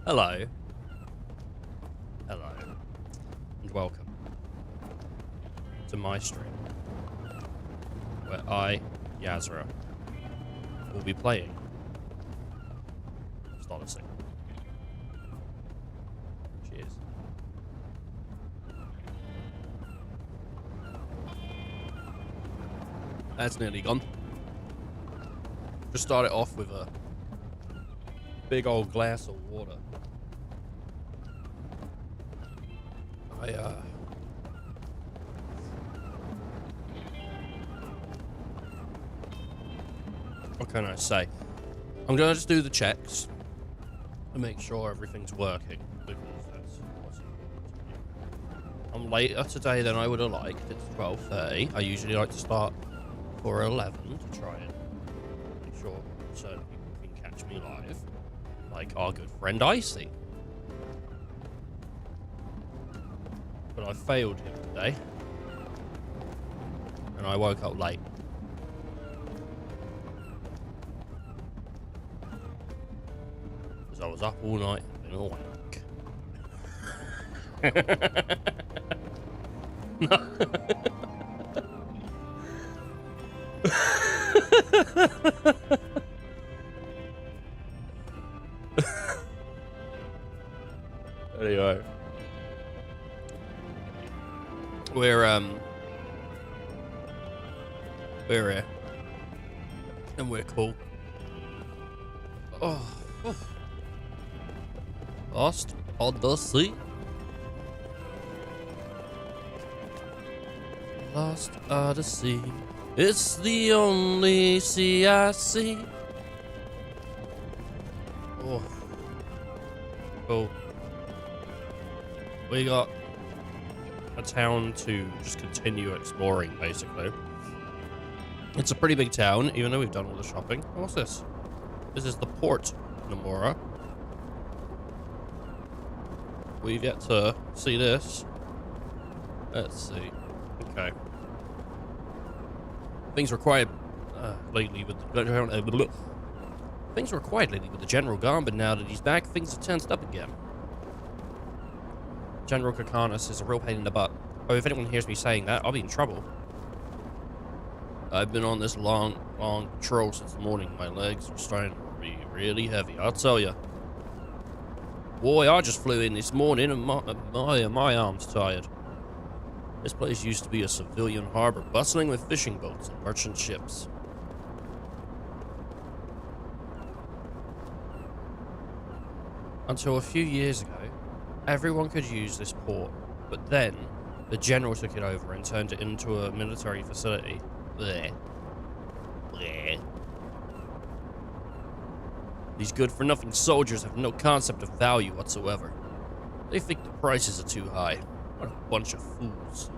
Hello. Hello. And welcome to my stream, where I, Yazura, will be playing Odyssey. Cheers. That's nearly gone. Just started off with a big old glass of water. What can I say? I'm gonna just do the checks to make sure everything's working, because that's what's important. I'm later today than I would have liked. It's 12:30. I usually like to start for 11 to try and make sure certain people can catch me live, like our good friend Odyssey. But I failed him today, and I woke up late. Because I was up all night and been awake. No. Anyway. We're here. And we're cool. Oh. Lost Odyssey. Lost Odyssey. It's the only sea I see. Oh. Cool. We got a town to just continue exploring, basically. It's a pretty big town, even though we've done all the shopping. What's this? This is the port, Namora. We've yet to see this. Let's see. Okay. Things were quiet lately with the things were quiet lately with the general gone, but now that he's back, things have tensed up again. General Kakanis is a real pain in the butt. Oh, if anyone hears me saying that, I'll be in trouble. I've been on this long patrol since the morning. My legs are starting to be really heavy, I'll tell you. Boy, I just flew in this morning and my arm's tired. This place used to be a civilian harbor, bustling with fishing boats and merchant ships. Until a few years ago, everyone could use this port, but then the general took it over and turned it into a military facility. Bleh. Bleh. These good-for-nothing soldiers have no concept of value whatsoever. They think the prices are too high. What a bunch of fools.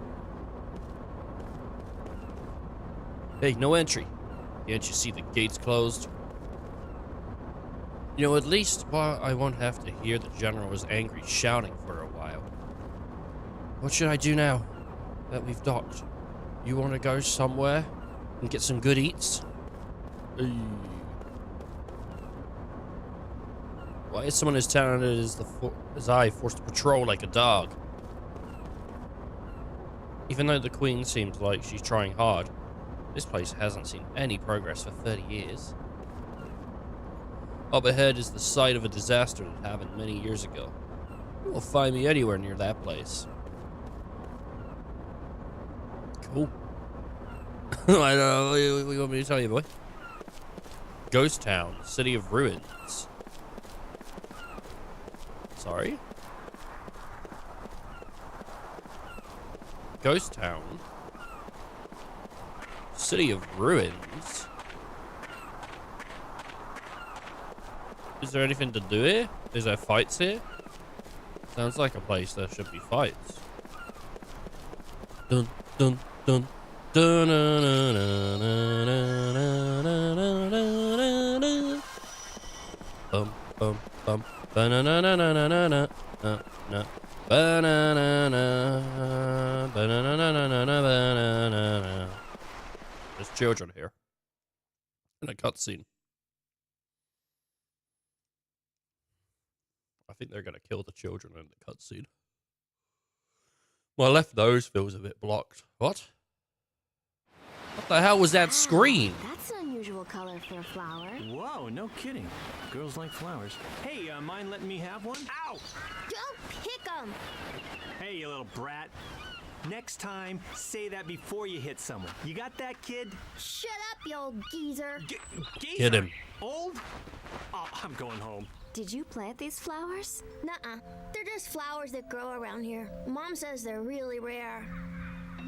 Hey, no entry. Can't you see the gates closed? You know, at least I won't have to hear the general's angry shouting for a while. What should I do now that we've docked? You want to go somewhere and get some good eats? Why is someone as talented as I forced to patrol like a dog? Even though the queen seems like she's trying hard, this place hasn't seen any progress for 30 years. Up ahead is the site of a disaster that happened many years ago. You won't find me anywhere near that place. Cool. I don't know. What do you want me to tell you, boy? Ghost Town, City of Ruins. Sorry? Ghost Town, City of Ruins. Is there anything to do here? Is there fights here? Sounds like a place there should be fights. Dun dun dun dun dun dun dun. Bum bum bum. Banana. Banana. There's children here. And a cutscene. I think they're gonna kill the children in the cutscene. My left nose feels a bit blocked. What? What the hell was that scream? That's an unusual color for a flower. Whoa, no kidding. Girls like flowers. Hey, mind letting me have one? Ow! Don't pick them. Hey, you little brat. Next time, say that before you hit someone. You got that, kid? Shut up, you old geezer. Geezer? Hit him. Old? Oh, I'm going home. Did you plant these flowers? Nuh-uh. They're just flowers that grow around here. Mom says they're really rare.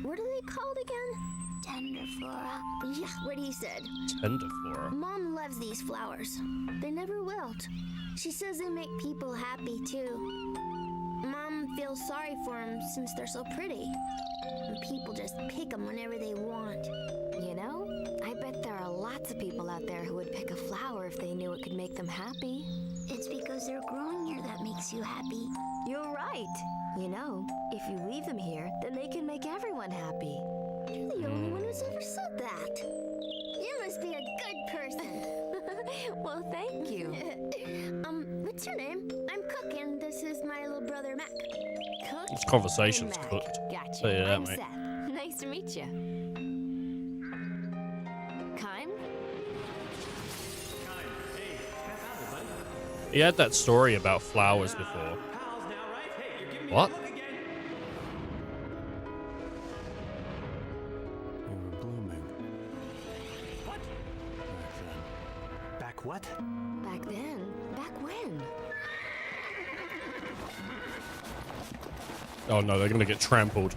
What are they called again? Tenderflora. Yeah, what he said. Tenderflora. Mom loves these flowers. They never wilt. She says they make people happy, too. Mom feels sorry for them since they're so pretty. And people just pick them whenever they want. You know, I bet there are lots of people out there who would pick a flower if they knew it could make them happy. It's because they're growing here that makes you happy. You're right. You know, if you leave them here, then they can make everyone happy. You're the only one who's ever said that. You must be a good person. Well, thank you. What's your name? I'm Cook, and this is my little brother, Mac. Cook? This conversation's Mac. cooked. Gotcha. Tell you that, I'm mate. Seth. Nice to meet you. Kime? Hey, half hour, buddy. He had that story about flowers before. Pals now, right? Hey, you're giving me What? a look again. You were blooming. What? Back what? Back then? Back when? Oh no, they're gonna get trampled.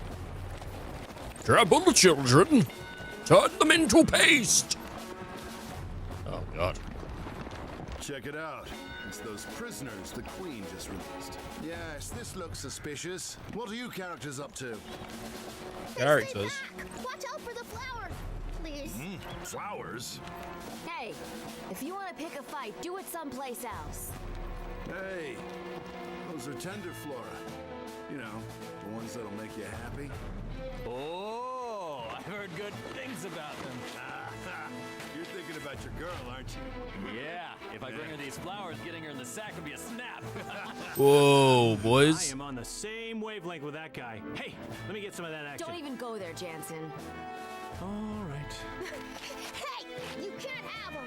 Trample the children! Turn them into paste! Oh god. Check it out. It's those prisoners the Queen just released. Yes, this looks suspicious. What are you characters up to? Characters. Stay back. Watch out for the flowers, please. Flowers? Hey, if you want to pick a fight, do it someplace else. Hey, those are tenderflora. You know, the ones that'll make you happy. Oh, I've heard good things about them. You're thinking about your girl, aren't you? Yeah, if I bring her these flowers, getting her in the sack would be a snap. Whoa, I boys. am on the same wavelength with that guy. Hey, let me get some of that action. Don't even go there, Jansen. All right. Hey, you can't have them.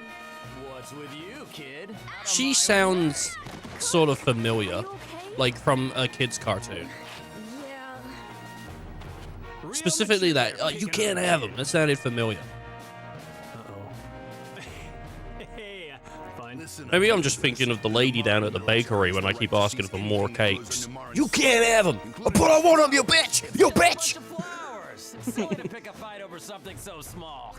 What's with you, kid? She sounds sort of familiar. Are you okay? Like from a kid's cartoon. Yeah. Real Specifically mature, that. You kicking can't out have the them. kid. That sounded familiar. Uh-oh. Hey, fine. Listen Maybe up. I'm just thinking of the lady down at the bakery when I keep asking for more cakes. You can't have them! I'll put on one of you, bitch! You bitch! Flowers. It's silly to pick a fight over something so small.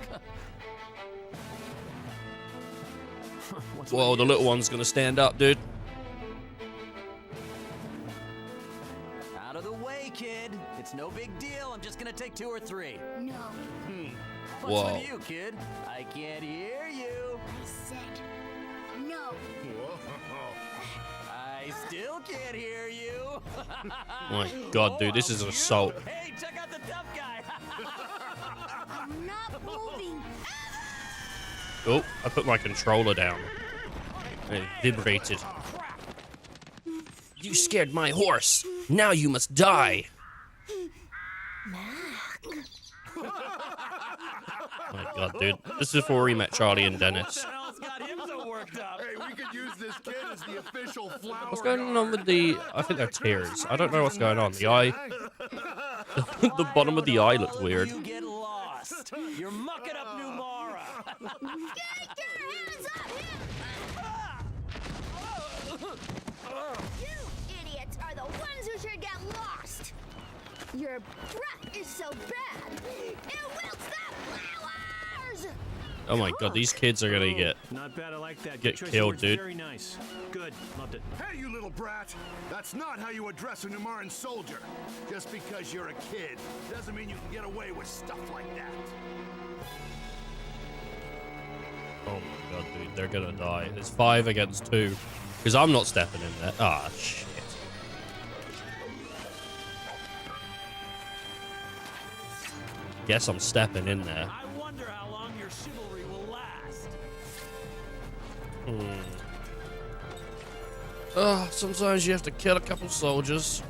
What's Whoa, with the you? little one's gonna stand up, dude. Out of the way, kid. It's no big deal. I'm just gonna take 2 or 3. No, What's Whoa. with you, kid? I can't hear you. I said no. I still can't hear you. My god, dude, this is I'll assault. shoot. Hey, check out the tough guy. I'm not moving. Oh, I put my controller down. And it vibrated. You scared my horse. Now you must die. My god, dude. This is before we met Charlie and Dennis. What the hell's got him so worked up? Hey, we could use this kid as the official flower. What's going on with the... I think they're tears. I don't know what's going on. The eye... the bottom of the eye looks weird. You get lost. You're mucking up New Mara. Get your hands up here! You idiots are the ones who should get lost. Your breath is so bad. It wilts the flowers. Oh my god, these kids are gonna get... Not bad. I like that. Get Good choice of killed, words. dude. Very nice. Good. Loved it. Hey, you little brat! That's not how you address a Numaran soldier. Just because you're a kid doesn't mean you can get away with stuff like that. Oh my god, dude, they're gonna die. It's 5 against 2. Because I'm not stepping in there. Ah, shit. Guess I'm stepping in there. I wonder how long your chivalry will last. Sometimes you have to kill a couple soldiers.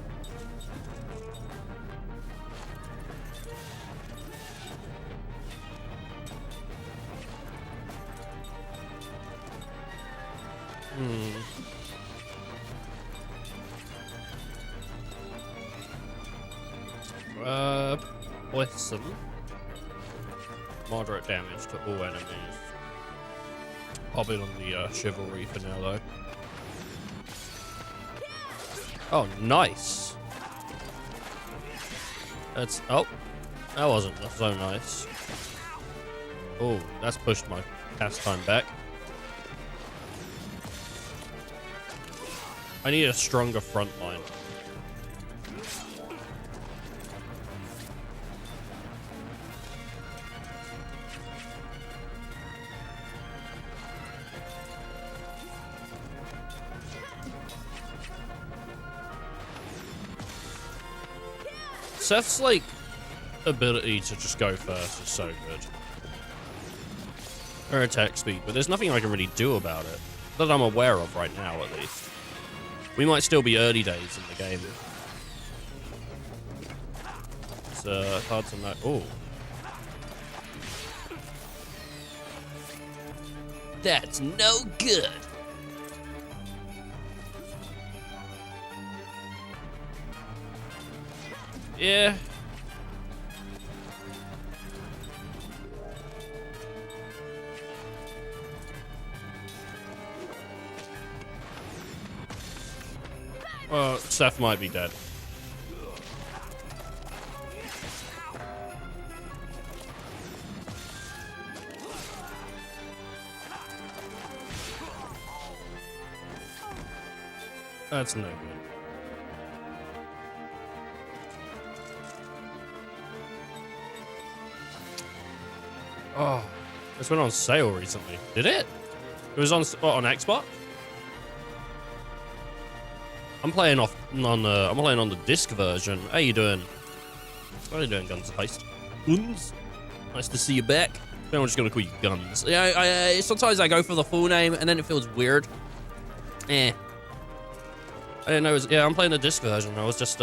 Poison. Moderate damage to all enemies. Pop it on the chivalry for now, though. Oh, nice. That's... Oh. That wasn't so nice. Oh, that's pushed my cast time back. I need a stronger front line. Seth's, like, ability to just go first is so good. Her attack speed, but there's nothing I can really do about it. That I'm aware of right now, at least. We might still be early days in the game. It's hard to know. Oh. That's no good. Yeah. Well, Seth might be dead. That's no good. Oh, this went on sale recently. Did it? It was on what, on Xbox? I'm playing on the disc version. How you doing? How you doing, Guns Heist? Guns? Nice to see you back. I'm just gonna call you Guns. Yeah, sometimes I go for the full name and then it feels weird. I didn't know. Yeah, I'm playing the disc version. I was just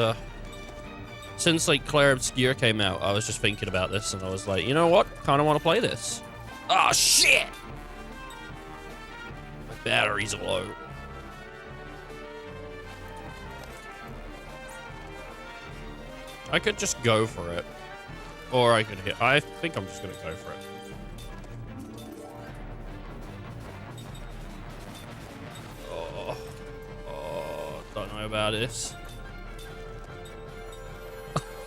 since like Claire Obscure came out, I was just thinking about this and I was like, you know what? Kind of want to play this. Oh shit! My battery's low. I could just go for it. Or I could hit. I think I'm just going to go for it. Oh, don't know about this.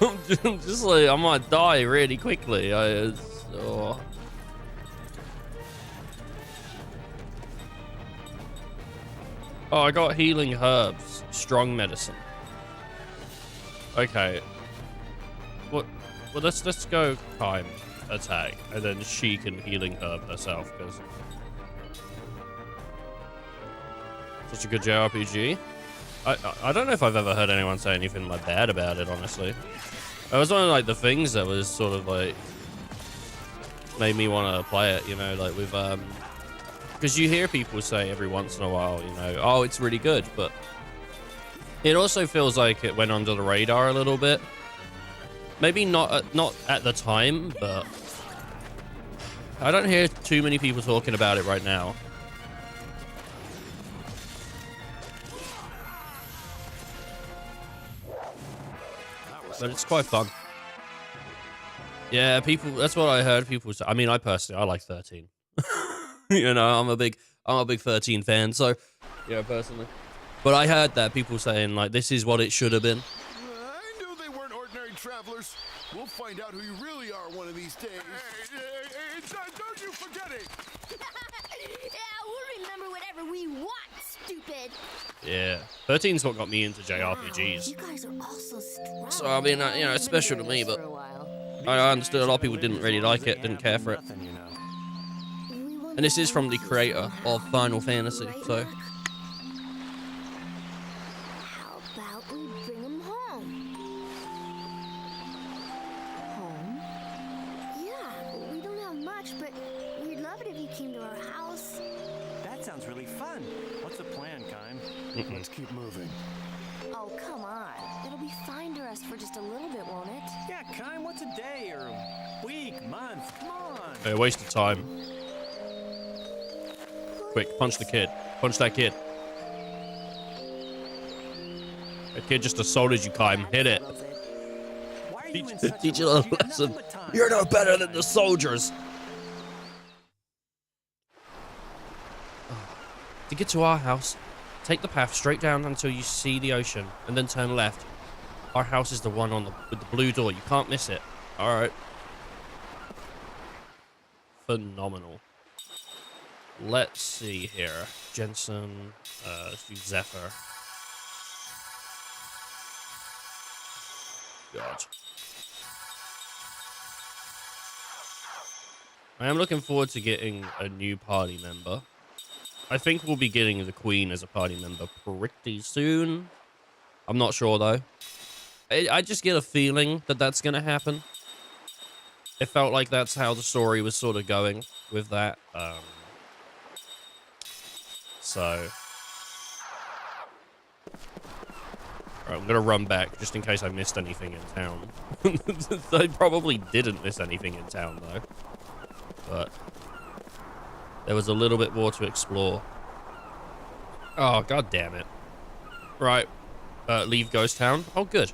I'm just like, I might die really quickly. Oh, I got healing herbs. Strong medicine. Okay. Well, let's go time attack, and then she can healing herb herself, because such a good JRPG. I don't know if I've ever heard anyone say anything like bad about it, honestly. It was one of like the things that was sort of like made me want to play it, you know, like with because you hear people say every once in a while, you know, oh, it's really good, but it also feels like it went under the radar a little bit. Maybe not at the time, but I don't hear too many people talking about it right now. But it's quite fun. Yeah, people. That's what I heard people say. I mean, I like 13. You know, I'm a big 13 fan. So, yeah, personally. But I heard that people saying like, this is what it should have been. I knew they weren't ordinary travelers. We'll find out who you really are one of these days. Hey, don't you forget it! Yeah, we'll remember whatever we want, stupid. Yeah, 13's what got me into JRPGs. You guys are also strong. So I mean, you know, it's special to me, but I understood a lot of people didn't really like it, didn't care for it. And this is from the creator of Final Fantasy, so. How about we bring him home? Home? Yeah, we don't have much, but we'd love it if you came to our house. That sounds sounds really fun. What's the plan, Kime? Let's keep moving. Oh, come on. It'll be fine to rest for just a little bit, won't it? Yeah, Kime, what's a day or a week, month? Come on. Hey, waste of time. Quick, punch the kid. Punch that kid. That kid just assaulted you, Kime. Hit it. Why are you in such Teach a you a rush? You got lesson. nothing but time. You're no better than the soldiers. To get to our house, take the path straight down until you see the ocean, and then turn left. Our house is the one with the blue door. You can't miss it. All right. Phenomenal. Let's see here. Jensen. Let's do Zephyr. God. I am looking forward to getting a new party member. I think we'll be getting the Queen as a party member pretty soon. I'm not sure, though. I just get a feeling that that's going to happen. It felt like that's how the story was sort of going with that. So... Alright, I'm going to run back just in case I missed anything in town. I probably didn't miss anything in town, though. But there was a little bit more to explore. Oh, god damn it. Right. Leave Ghost Town. Oh, good.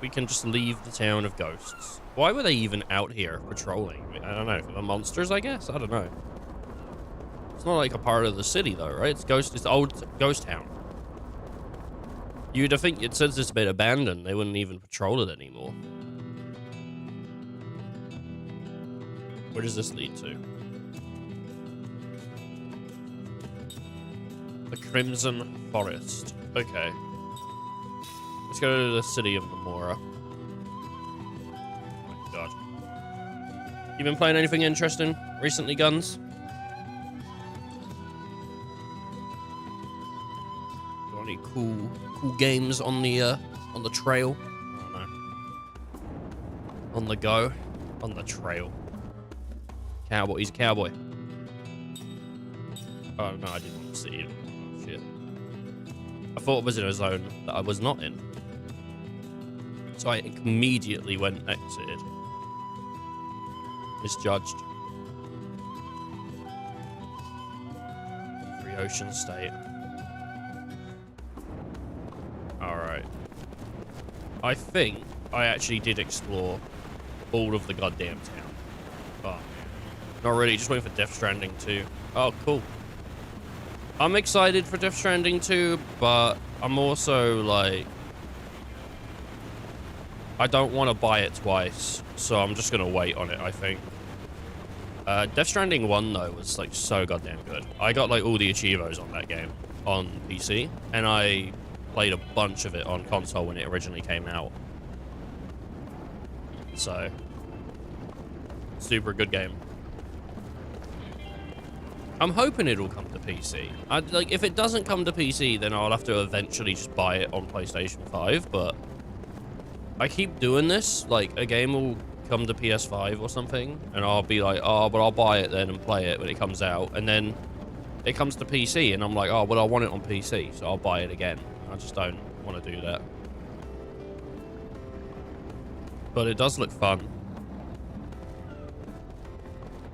We can just leave the town of ghosts. Why were they even out here patrolling? I don't know. For the monsters, I guess? I don't know. It's not like a part of the city, though, right? It's old Ghost Town. You'd think it since it's been abandoned, they wouldn't even patrol it anymore. Where does this lead to? The Crimson Forest. Okay. Let's go to the city of Namora. Oh my god. You been playing anything interesting recently, Guns? Got any cool games on the trail? I don't know. On the go, on the trail. Cowboy, he's a cowboy. Oh no, I didn't see him. Oh, shit. I thought it was in a zone that I was not in. So I immediately went exited. Misjudged. Free Ocean State. Alright. I think I actually did explore all of the goddamn town. Oh. Not really, just waiting for Death Stranding 2. Oh, cool. I'm excited for Death Stranding 2, but I'm also like... I don't want to buy it twice, so I'm just going to wait on it, I think. Death Stranding 1, though, was like so goddamn good. I got like all the achievos on that game on PC, and I played a bunch of it on console when it originally came out. So, super good game. I'm hoping it'll come to PC. Like, if it doesn't come to PC, then I'll have to eventually just buy it on PlayStation 5, but I keep doing this. Like, a game will come to PS5 or something, and I'll be like, oh, but I'll buy it then and play it when it comes out, and then it comes to PC, and I'm like, oh, well, I want it on PC, so I'll buy it again. I just don't want to do that. But it does look fun.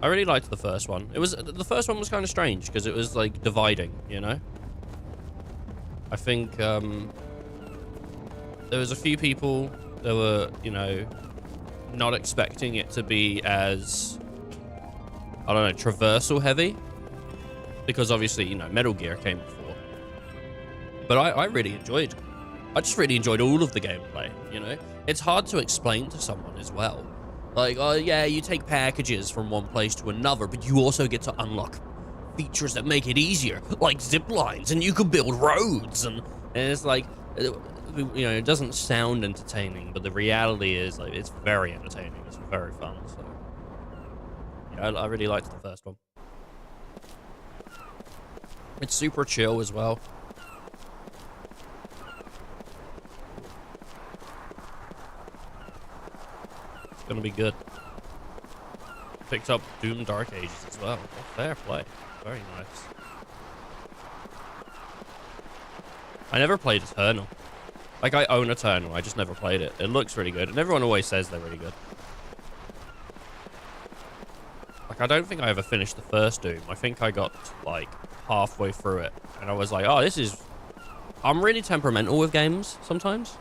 I really liked the first one. The first one was kind of strange because it was like dividing, you know? I think there was a few people that were, you know, not expecting it to be as, I don't know, traversal heavy. Because obviously, you know, Metal Gear came before. But I just really enjoyed all of the gameplay, you know? It's hard to explain to someone as well. Like, oh yeah, you take packages from one place to another, but you also get to unlock features that make it easier, like zip lines, and you can build roads, and it's like, you know, it doesn't sound entertaining, but the reality is, like, it's very entertaining. It's very fun. So, yeah, I really liked the first one. It's super chill as well. It's gonna be good. picked up Doom Dark Ages as well. Well, fair play. Very nice. I never played Eternal. Like, I own Eternal, I just never played it. It looks really good, and everyone always says they're really good. Like, I don't think I ever finished the first Doom. I think I got, like, halfway through it, and I was like, oh, this is... I'm really temperamental with games sometimes,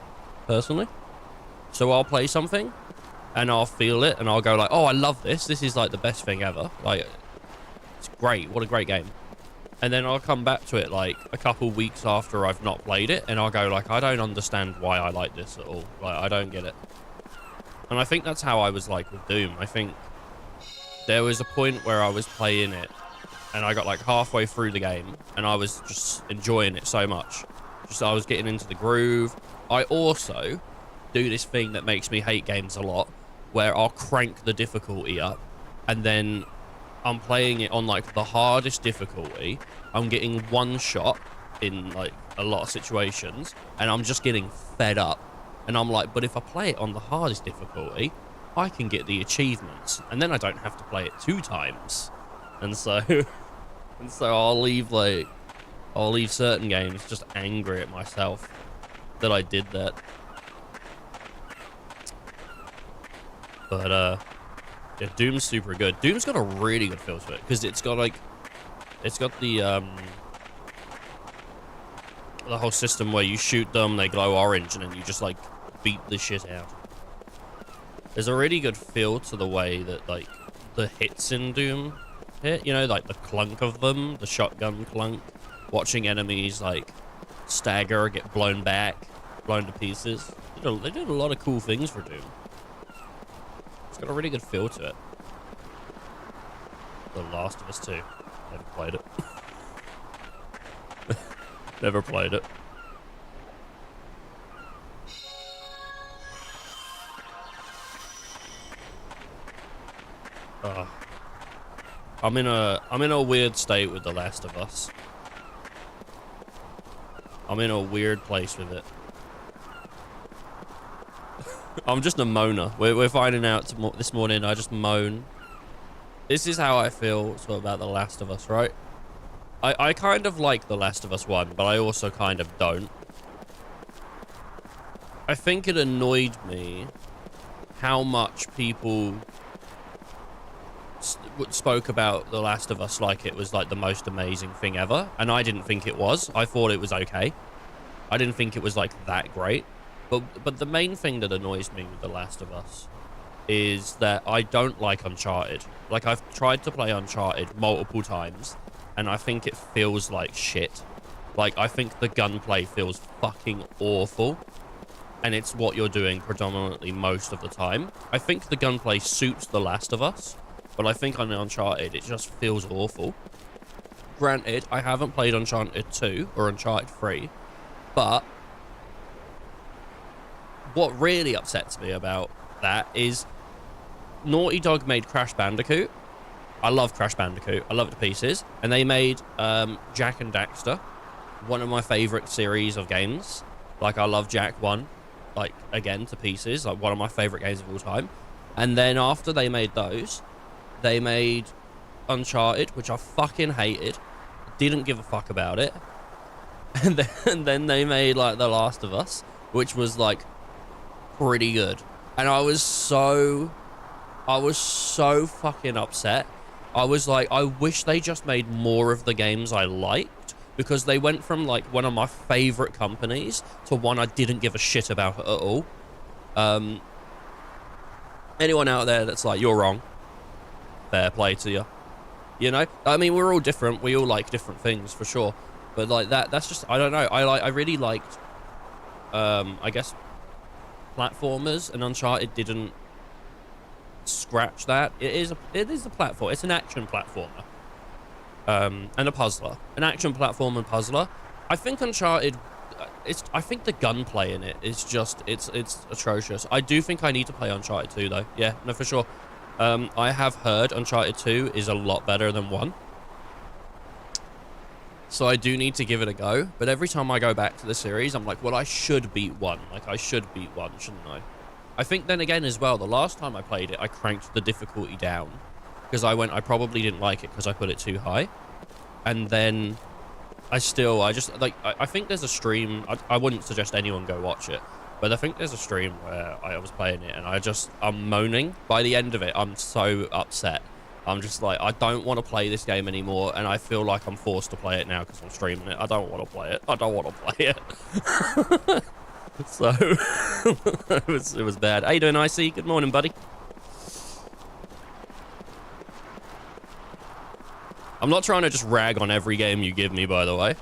personally. So I'll play something, and I'll feel it, and I'll go like, oh, I love this. This is, like, the best thing ever. Like, it's great. What a great game. And then I'll come back to it, like, a couple weeks after I've not played it, and I'll go, like, I don't understand why I like this at all. Like, I don't get it. And I think that's how I was like with Doom. I think there was a point where I was playing it, and I got, like, halfway through the game, and I was just enjoying it so much. Just, I was getting into the groove. I also do this thing that makes me hate games a lot, where I'll crank the difficulty up, and then I'm playing it on, like, the hardest difficulty. I'm getting one shot in, like, a lot of situations, and I'm just getting fed up. And I'm like, but if I play it on the hardest difficulty, I can get the achievements, and then I don't have to play it 2 times. And so, I'll leave certain games just angry at myself that I did that. But, yeah, Doom's super good. Doom's got a really good feel to it, because it's got, like, it's got the whole system where you shoot them, they glow orange, and then you just, like, beat the shit out. There's a really good feel to the way that, like, the hits in Doom hit, you know, like the clunk of them, the shotgun clunk, watching enemies, like, stagger, get blown back, blown to pieces. They did a lot of cool things for Doom. It's got a really good feel to it. The Last of Us 2. Never played it. Never played it. I'm in a weird state with The Last of Us. I'm in a weird place with it. I'm just a moaner. We're finding out this morning. I just moan. This is how I feel about The Last of Us, right? I kind of like The Last of Us 1, but I also kind of don't. I think it annoyed me how much people spoke about The Last of Us like it was, like, the most amazing thing ever, and I didn't think it was. I thought it was okay. I didn't think it was, like, that great. But the main thing that annoys me with The Last of Us is that I don't like Uncharted. Like, I've tried to play Uncharted multiple times, and I think it feels like shit. Like, I think the gunplay feels fucking awful, and it's what you're doing predominantly most of the time. I think the gunplay suits The Last of Us, but I think on Uncharted, it just feels awful. Granted, I haven't played Uncharted 2 or Uncharted 3, but what really upsets me about that is Naughty Dog made Crash Bandicoot. I love Crash Bandicoot. I love it to pieces. And they made Jak and Daxter, one of my favorite series of games. Like, I love Jak 1, like, again, to pieces. Like, one of my favorite games of all time. And then after they made those, they made Uncharted, which I fucking hated. Didn't give a fuck about it. And then they made, like, The Last of Us, which was, like, pretty good. And I was so fucking upset. I was like, I wish they just made more of the games I liked, because they went from, like, one of my favorite companies to one I didn't give a shit about at all. Anyone out there that's like, you're wrong, fair play to you. You know, I mean, we're all different. We all like different things for sure. But, like, that's just, I don't know. I really liked, I guess, platformers, and Uncharted didn't scratch that. It is a platform. It's an action platformer, and a puzzler. An action platform and puzzler. I think Uncharted, I think the gunplay in it is just, it's atrocious. I do think I need to play Uncharted 2 though. Yeah, no, for sure. I have heard Uncharted 2 is a lot better than 1. So I do need to give it a go. But every time I go back to the series, I'm like, well, I should beat 1. Like, I should beat 1, shouldn't I? I think then again as well, the last time I played it, I cranked the difficulty down. because I probably didn't like it because I put it too high. And then I think there's a stream. I wouldn't suggest anyone go watch it, but I think there's a stream where I was playing it and I'm moaning. By the end of it, I'm so upset. I'm just like, I don't want to play this game anymore, and I feel like I'm forced to play it now because I'm streaming it. I don't want to play it. I don't want to play it. So, it was bad. How you doing, Icy? Good morning, buddy. I'm not trying to just rag on every game you give me, by the way.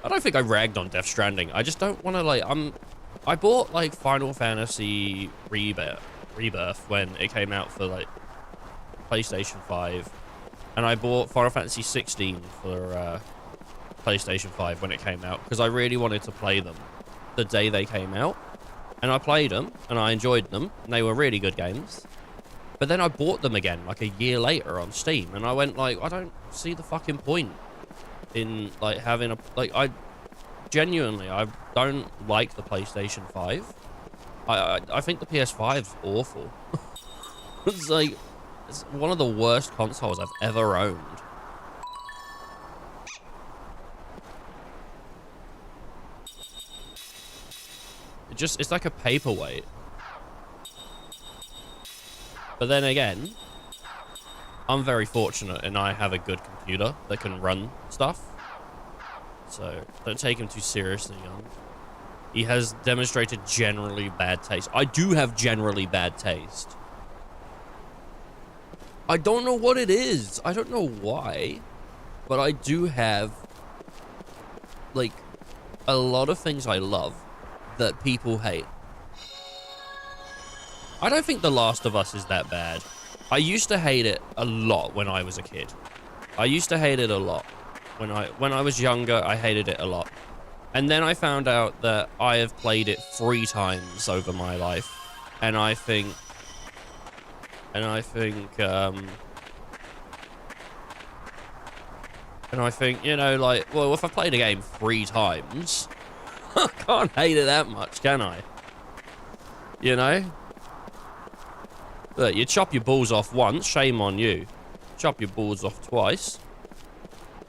I don't think I ragged on Death Stranding. I just don't want to, like, I bought, like, Final Fantasy Rebirth when it came out for, like, PlayStation 5. And I bought Final Fantasy 16 for, PlayStation 5 when it came out, because I really wanted to play them the day they came out. And I played them, and I enjoyed them, and they were really good games. But then I bought them again, like, a year later on Steam, and I went, like, I don't see the fucking point in, like, having a, like, I don't like the PlayStation 5. I think the PS5's awful. It's like, it's one of the worst consoles I've ever owned. It's like a paperweight. But then again, I'm very fortunate and I have a good computer that can run stuff. So don't take him too seriously, young. He has demonstrated generally bad taste. I do have generally bad taste. I don't know what it is. I don't know why. But I do have, like, a lot of things I love that people hate. I don't think The Last of Us is that bad. I used to hate it a lot when I was a kid. I used to hate it a lot. When I was younger, I hated it a lot. And then I found out that I have played it 3 times over my life. And I think, you know, like, well, if I played a game 3 times, I can't hate it that much, can I? You know? Look, you chop your balls off once, shame on you. Chop your balls off twice,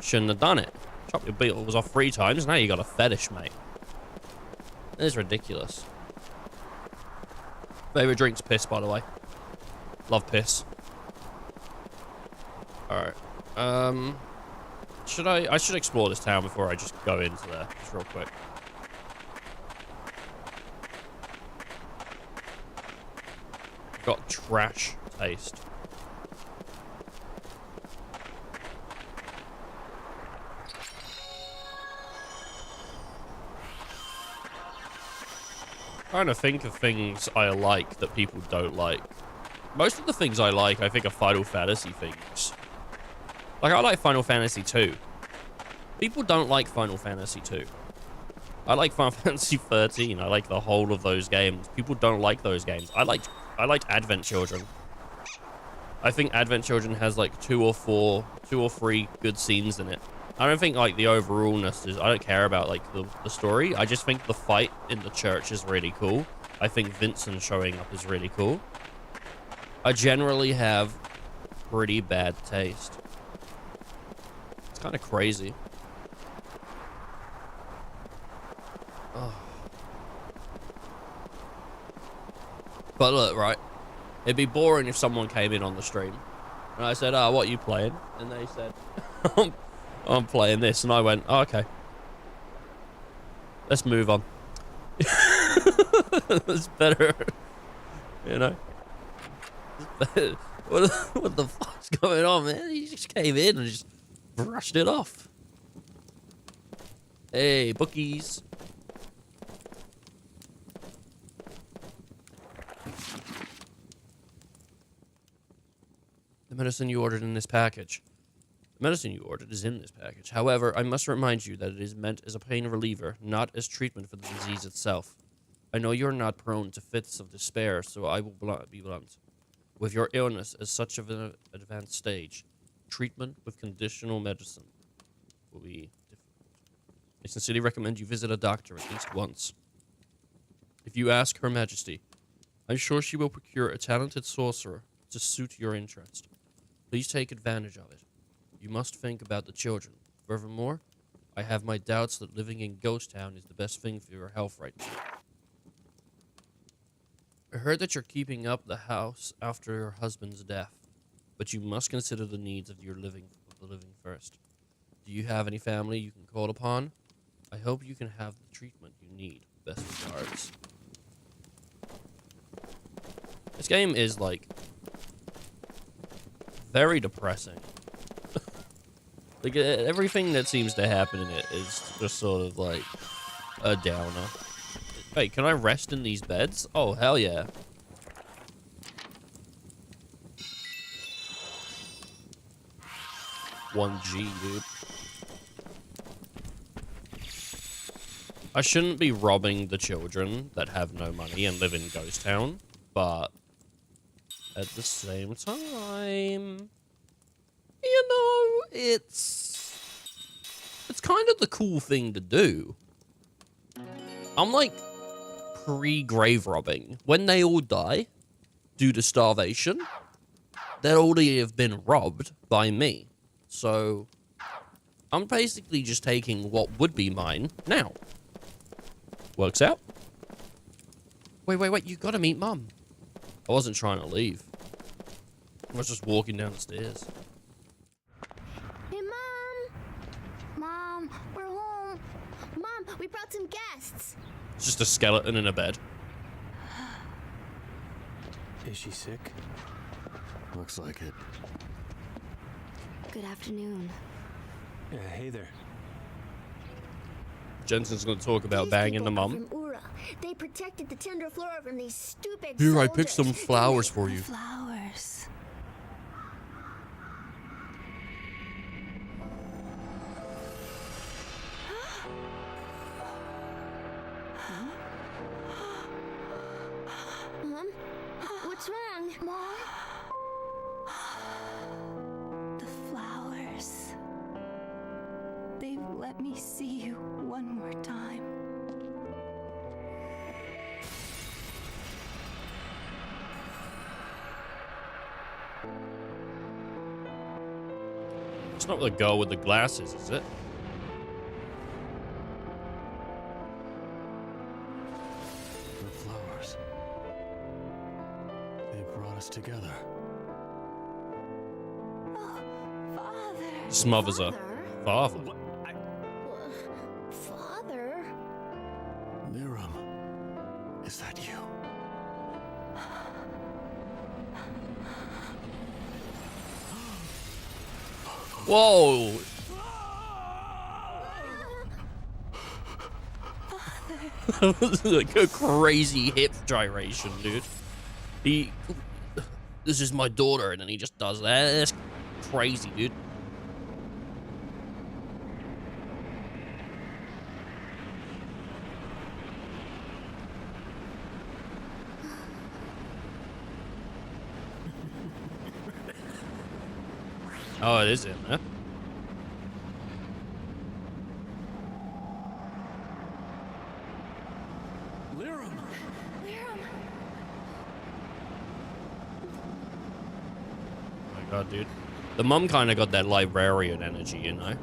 shouldn't have done it. Chop your balls off 3 times, now you got a fetish, mate. It's ridiculous. Favorite drink's piss, by the way. Love piss. Alright. I should explore this town before I just go into there, just real quick. Got trash taste. Trying to think of things I like that people don't like. Most of the things I like, I think, are Final Fantasy things. Like, I like Final Fantasy 2. People don't like Final Fantasy 2. I like Final Fantasy 13. I like the whole of those games. People don't like those games. I like Advent Children. I think Advent Children has like 2 or 3 good scenes in it. I don't think like the overallness is, I don't care about like the story. I just think the fight in the church is really cool. I think Vincent showing up is really cool. I generally have pretty bad taste. It's kind of crazy. Oh. But look, right, it'd be boring if someone came in on the stream and I said, "Oh, what are you playing?" And they said, I'm playing this, and I went, oh, okay, let's move on. It's better, you know. What the fuck's going on, man? He just came in and just brushed it off. Hey, bookies. The medicine you ordered in this package. The medicine you ordered is in this package. However, I must remind you that it is meant as a pain reliever, not as treatment for the disease itself. I know you're not prone to fits of despair, so I will be blunt. With your illness at such an advanced stage, treatment with conditional medicine will be difficult. I sincerely recommend you visit a doctor at least once. If you ask Her Majesty, I'm sure she will procure a talented sorcerer to suit your interest. Please take advantage of it. You must think about the children. Furthermore, I have my doubts that living in Ghost Town is the best thing for your health right now. I heard that you're keeping up the house after your husband's death, but you must consider the needs of the living first. Do you have any family you can call upon? I hope you can have the treatment you need. Best regards. This game is, like, very depressing. Like, everything that seems to happen in it is just sort of, like, a downer. Wait, can I rest in these beds? Oh, hell yeah. $1G, dude. I shouldn't be robbing the children that have no money and live in Ghost Town, but at the same time, you know, it's kind of the cool thing to do. I'm like pre-grave robbing. When they all die due to starvation, they'll already have been robbed by me. So I'm basically just taking what would be mine now. Works out. Wait, you gotta meet Mum. I wasn't trying to leave. I was just walking down the stairs. Hey, Mom! Mom, we're home. Mom, we brought some guests. It's just a skeleton in a bed. Is she sick? Looks like it. Good afternoon. Hey there. Jensen's gonna talk about These banging the people are mum. from Ura. They protected the tender flora from these stupid Here, I picked some soldiers. flowers for you. Flowers. Mom, what's wrong? Mom? The flowers. They've let me see you one more time. It's not the girl with the glasses, is it? The flowers. They brought us together. Oh, Father. Smothers her. Father. Father? Miriam, is that you? Whoa! That was like a crazy hip gyration, dude. This is my daughter, and then he just does that. That's crazy, dude. Oh, it is in there. Miriam! Oh my god, dude. The mum kind of got that librarian energy, you know?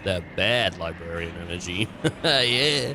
That bad librarian energy. Yeah.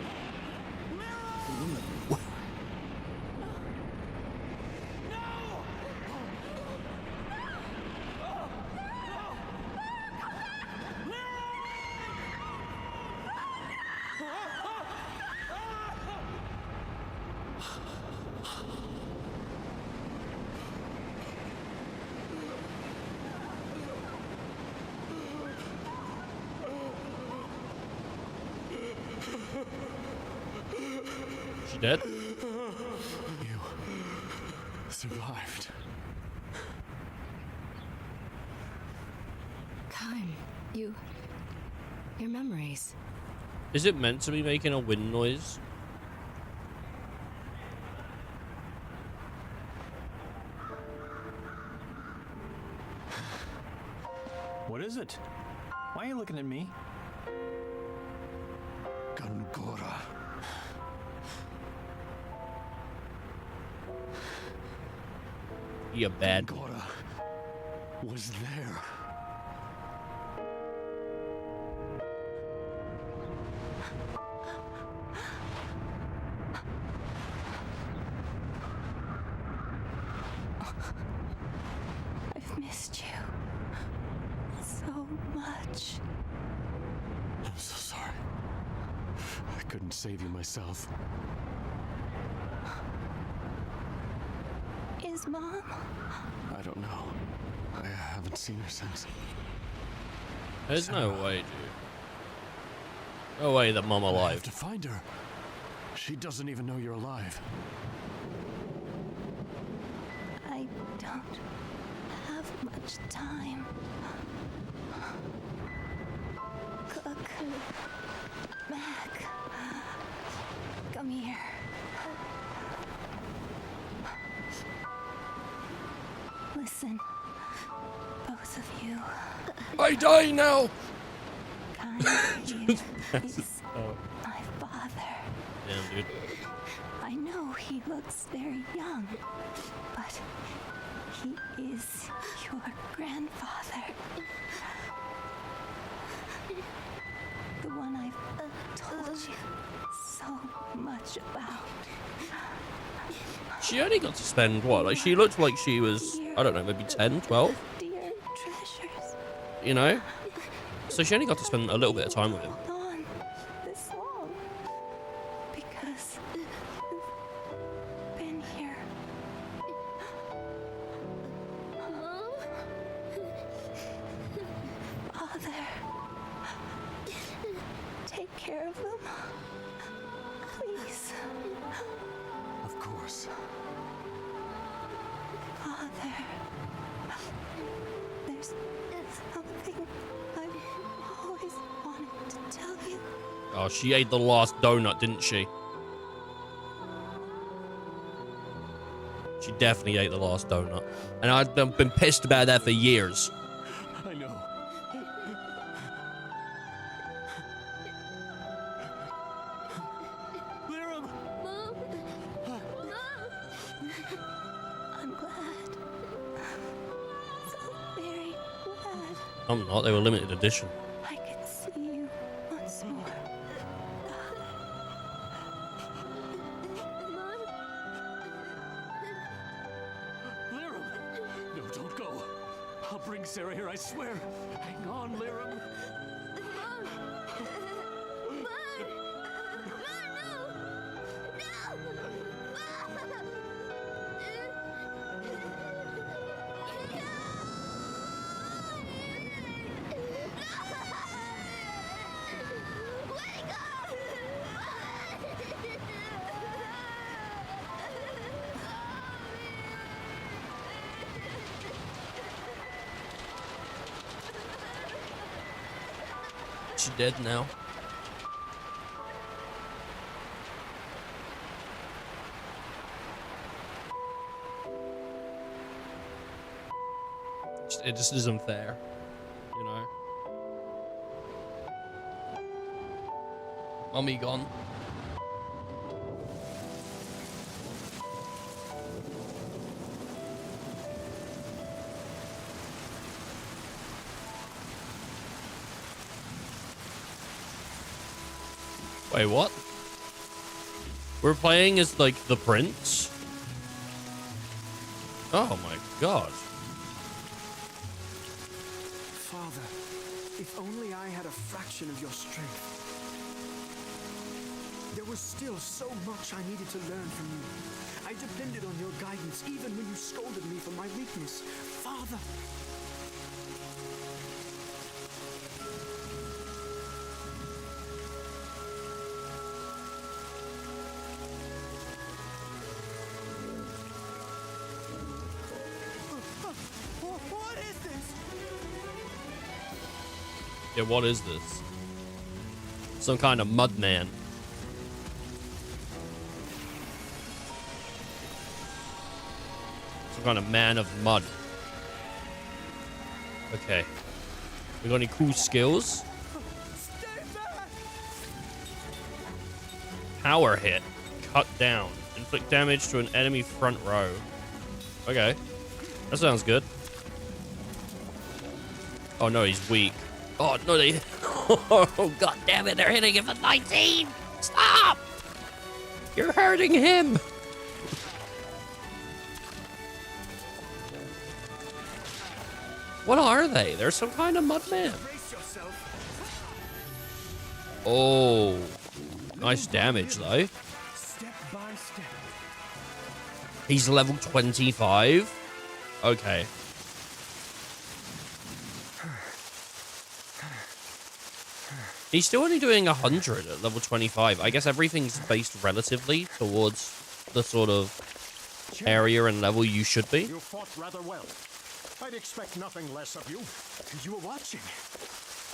She dead? You survived. Time. Your memories. Is it meant to be making a wind noise? What is it? Why are you looking at me? Gangora. You bad. Gora was there. I've missed you so much. I'm so sorry. I couldn't save you myself. Is Mom? I don't know. I haven't seen her since. There's no way, dude. No way that Mom I have alive. to find her. She doesn't even know you're alive. I don't have much time. Cook. Mac. Come here. Listen, both of you. I die now! Kind is my father. Damn, dude. I know he looks very young, but he is your grandfather. The one I've told you so much about. She only got to spend what? Like, she looked like she was, I don't know, maybe 10, 12? Dear treasures. You know? So she only got to spend a little bit of time with him. Hold on this long because you've been here. Father, take care of them. Please. Of course. Father, there's something I've always wanted to tell you. Oh, she ate the last donut, didn't she? She definitely ate the last donut. And I've been pissed about that for years. I know. Lyrum! I'm glad. So very glad I'm not, they were limited edition. I could see you once more. Lyrum! No, don't go. I'll bring Sarah here, I swear. Hang on, Lyrum. She dead now. It just isn't fair, you know. Mummy gone. Wait, what? We're playing as, like, the prince? Oh my god. Father, if only I had a fraction of your strength. There was still so much I needed to learn from you. I depended on your guidance even when you scolded me for my weakness. Father! What is this? Yeah, what is this? Some kind of mud man. Some kind of man of mud. Okay. We got any cool skills? Stay back! Power hit. Cut down. Inflict damage to an enemy front row. Okay. That sounds good. Oh no, he's weak. Oh no, they. Oh god damn it! They're hitting him for 19. Stop! You're hurting him. What are they? They're some kind of mudman. Oh, nice damage though. Step by step. He's level 25. Okay. He's still only doing 100 at level 25. I guess everything's based relatively towards the sort of area and level you should be. You fought rather well. I'd expect nothing less of you. You were watching.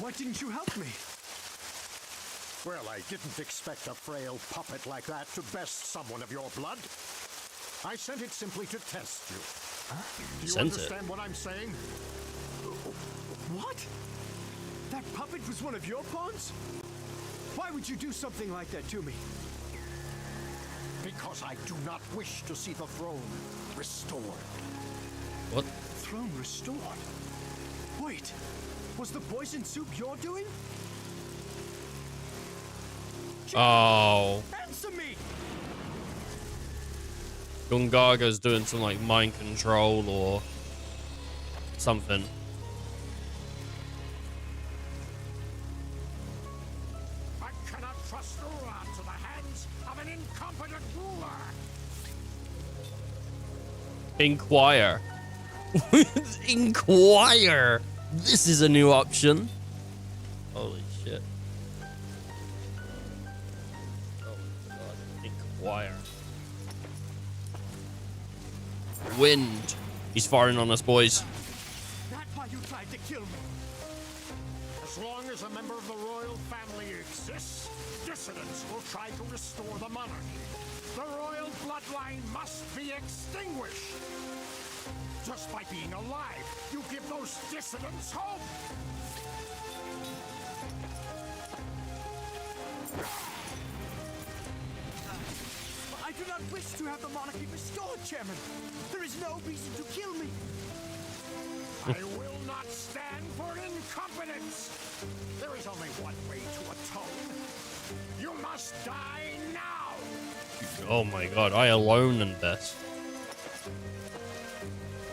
Why didn't you help me? Well, I didn't expect a frail puppet like that to best someone of your blood. I sent it simply to test you. Huh? Do you Sent understand it? what I'm saying? What? That puppet was one of your pawns? Why would you do something like that to me? Because I do not wish to see the throne restored. What? Throne restored? Wait, was the poison soup you're doing? Oh. Answer me! Gungaga's doing some like mind control or something. I cannot trust Ura to the hands of an incompetent ruler. Inquire. Inquire. This is a new option. Holy shit. Oh my god. Inquire. Wind. He's firing on us, boys. That's why you tried to kill me. As long as a member of the royal family exists, dissidents will try to restore the monarchy. The royal bloodline must be extinguished. Just by being alive, you give those dissidents hope. I do not wish to have the monarchy restored, Chairman. There is no reason to kill me. I will not stand for incompetence. There is only one way to atone. You must die now. Oh my god, I alone am best.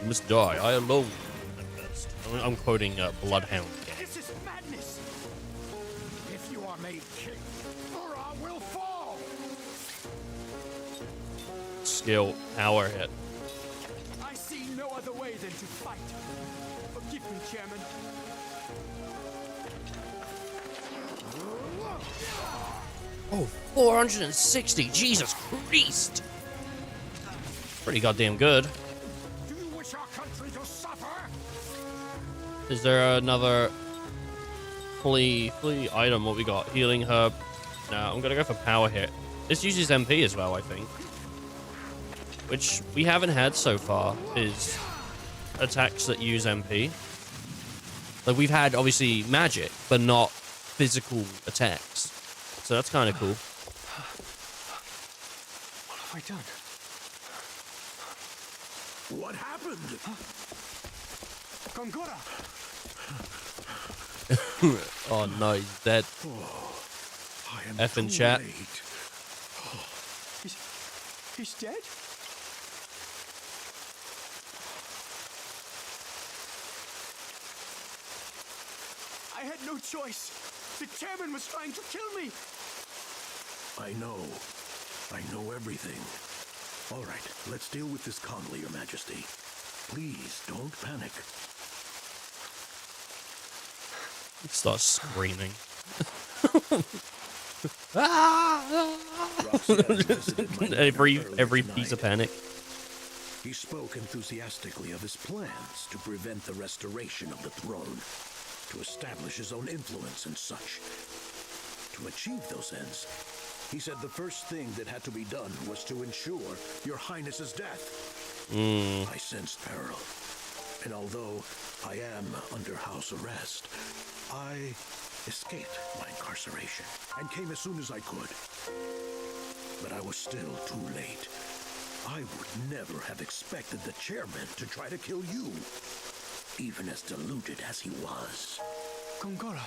You must die, I alone am best. I'm quoting Bloodhound. This is madness. If you are made king, Ura will fall. Skill, power hit. I see no other way than to fight. Forgive me, Chairman. Oh, 460, Jesus Christ! Pretty goddamn good. Do you wish our country to suffer? Is there another flea item? What we got? Healing herb. Nah, I'm gonna go for power hit. This uses MP as well, I think. Which we haven't had so far, is attacks that use MP. Like, we've had, obviously, magic, but not physical attacks. So that's kind of cool. What have I done? What happened? Gongora! Oh no, he's dead. I am Effing too chat. late. He's dead? I had no choice. The chairman was trying to kill me. I know everything. All right, let's deal with this calmly, Your Majesty. Please don't panic. Starts screaming. Roxanne visited my men every earlier piece of tonight. panic. He spoke enthusiastically of his plans to prevent the restoration of the throne, to establish his own influence and such. To achieve those ends, he said the first thing that had to be done was to ensure Your Highness's death. I sensed peril, and although I am under house arrest, I escaped my incarceration and came as soon as I could. But I was still too late. I would never have expected the chairman to try to kill you, even as deluded as he was. Gongora.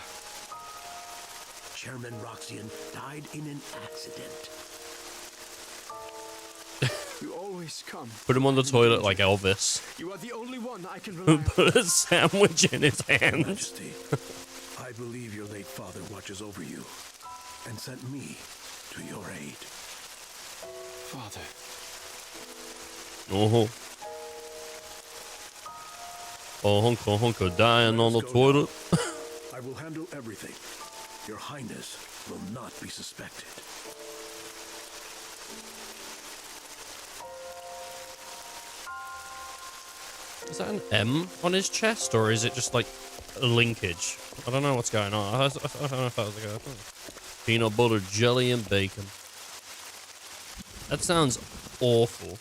Chairman Roxian died in an accident. You always come. Put him on the toilet like Elvis. You are the only one I can rely on. Put a sandwich in his hand. Majesty, I believe your late father watches over you and sent me to your aid. Father. Oh, honka dying on the toilet. I will handle everything. Your Highness will not be suspected. Is that an M on his chest, or is it just like a linkage? I don't know what's going on. I don't know if that was like a peanut butter, jelly, and bacon. That sounds awful.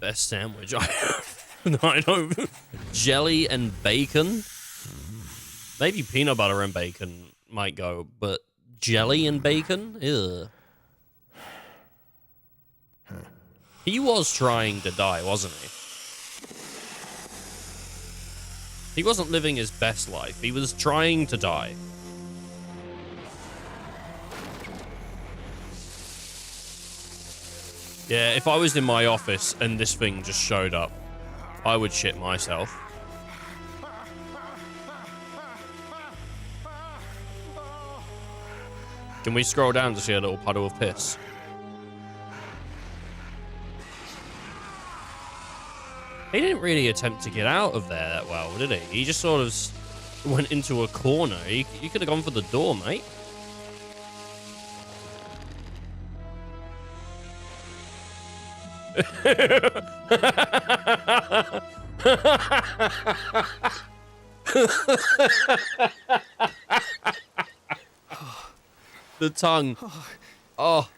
Best sandwich I have. No, I don't. Jelly and bacon? Maybe peanut butter and bacon might go, but jelly and bacon? Ew. He was trying to die, wasn't he? He wasn't living his best life. He was trying to die. Yeah, if I was in my office and this thing just showed up, I would shit myself. Can we scroll down to see a little puddle of piss? He didn't really attempt to get out of there that well, did he? He just sort of went into a corner. You could have gone for the door, mate. The tongue. Oh,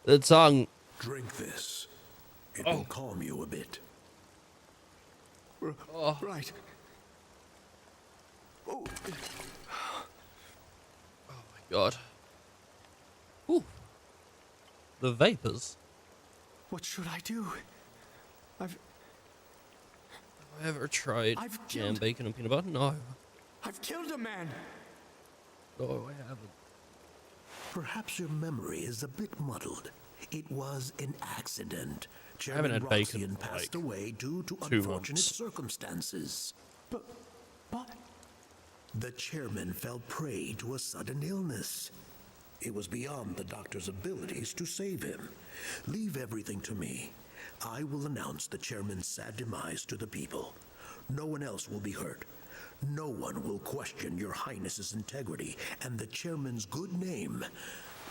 the tongue. Drink this. It will calm you a bit. Right. Oh. God. Ooh. The vapors. What should I do? Have I ever tried jam, bacon, and peanut butter? No. I've killed a man. No, I haven't. Perhaps your memory is a bit muddled. It was an accident. I haven't had bacon Roxian for passed like away due to 2 unfortunate months. circumstances. But The chairman fell prey to a sudden illness. It was beyond the doctor's abilities to save him. Leave everything to me. I will announce the chairman's sad demise to the people. No one else will be hurt. No one will question your Highness's integrity, and the chairman's good name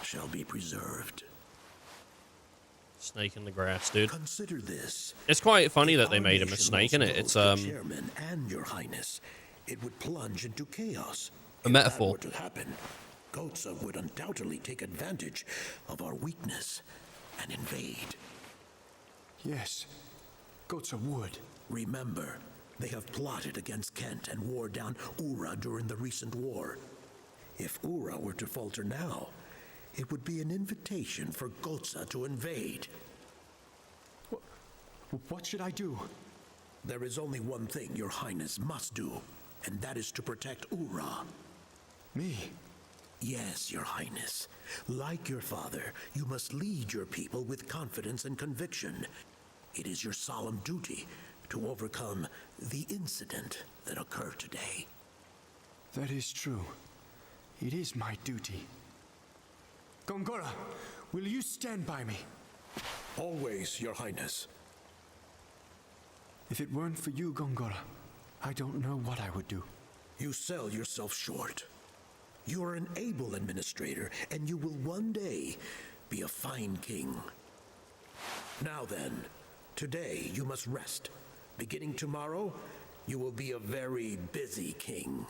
shall be preserved. Snake in the grass, dude. Consider this. It's quite funny that they Our made him a nation snake, lost innit? both It's the chairman and your Highness. It would plunge into chaos. A If metaphor. that were to happen, Gotza would undoubtedly take advantage of our weakness and invade. yes, Gotza would. Remember, they have plotted against Kent and wore down Ura during the recent war. If Ura were to falter now, it would be an invitation for Gotza to invade. What should I do? There is only one thing your Highness must do, and that is to protect Ura. Me? Yes, your Highness. Like your father, you must lead your people with confidence and conviction. It is your solemn duty to overcome the incident that occurred today. That is true. It is my duty. Gongora, will you stand by me? Always, your Highness. If it weren't for you, Gongora, I don't know what I would do. You sell yourself short. You are an able administrator, and you will one day be a fine king. Now then, today you must rest. Beginning tomorrow, you will be a very busy king.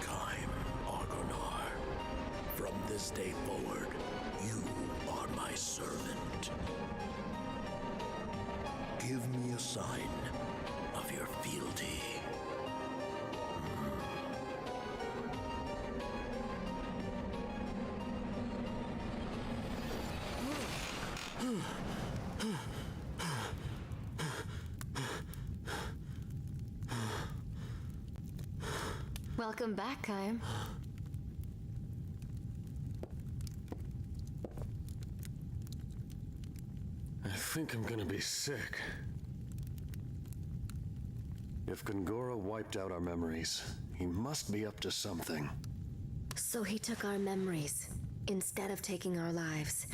Time, Argonar. From this day forward, my servant. Give me a sign of your fealty. Welcome back, Kaim. I think I'm gonna be sick. If Gongora wiped out our memories, he must be up to something. So he took our memories instead of taking our lives.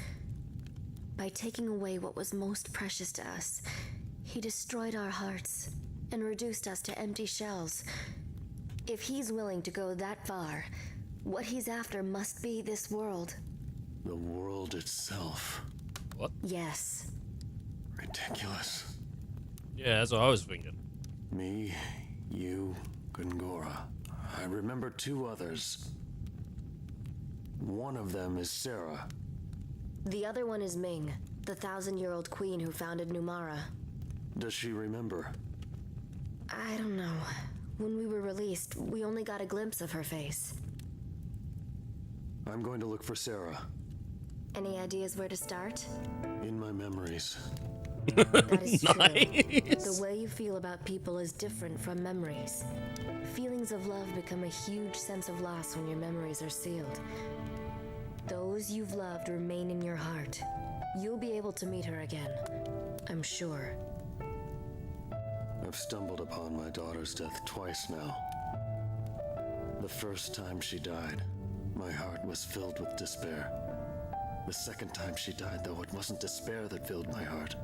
By taking away what was most precious to us, he destroyed our hearts and reduced us to empty shells. If he's willing to go that far, what he's after must be this world. The world itself. What? Yes. Ridiculous. Yeah, that's what I was thinking. Me, you, Gongora. I remember two others. One of them is Sarah. The other one is Ming, the 1,000-year-old queen who founded Numara. Does she remember? I don't know. When we were released, we only got a glimpse of her face. I'm going to look for Sarah. Any ideas where to start? In my memories. That is true. Nice. The way you feel about people is different from memories. Feelings of love become a huge sense of loss when your memories are sealed. Those you've loved remain in your heart. You'll be able to meet her again, I'm sure. I've stumbled upon my daughter's death twice now. The first time she died, my heart was filled with despair. The second time she died, though, it wasn't despair that filled my heart.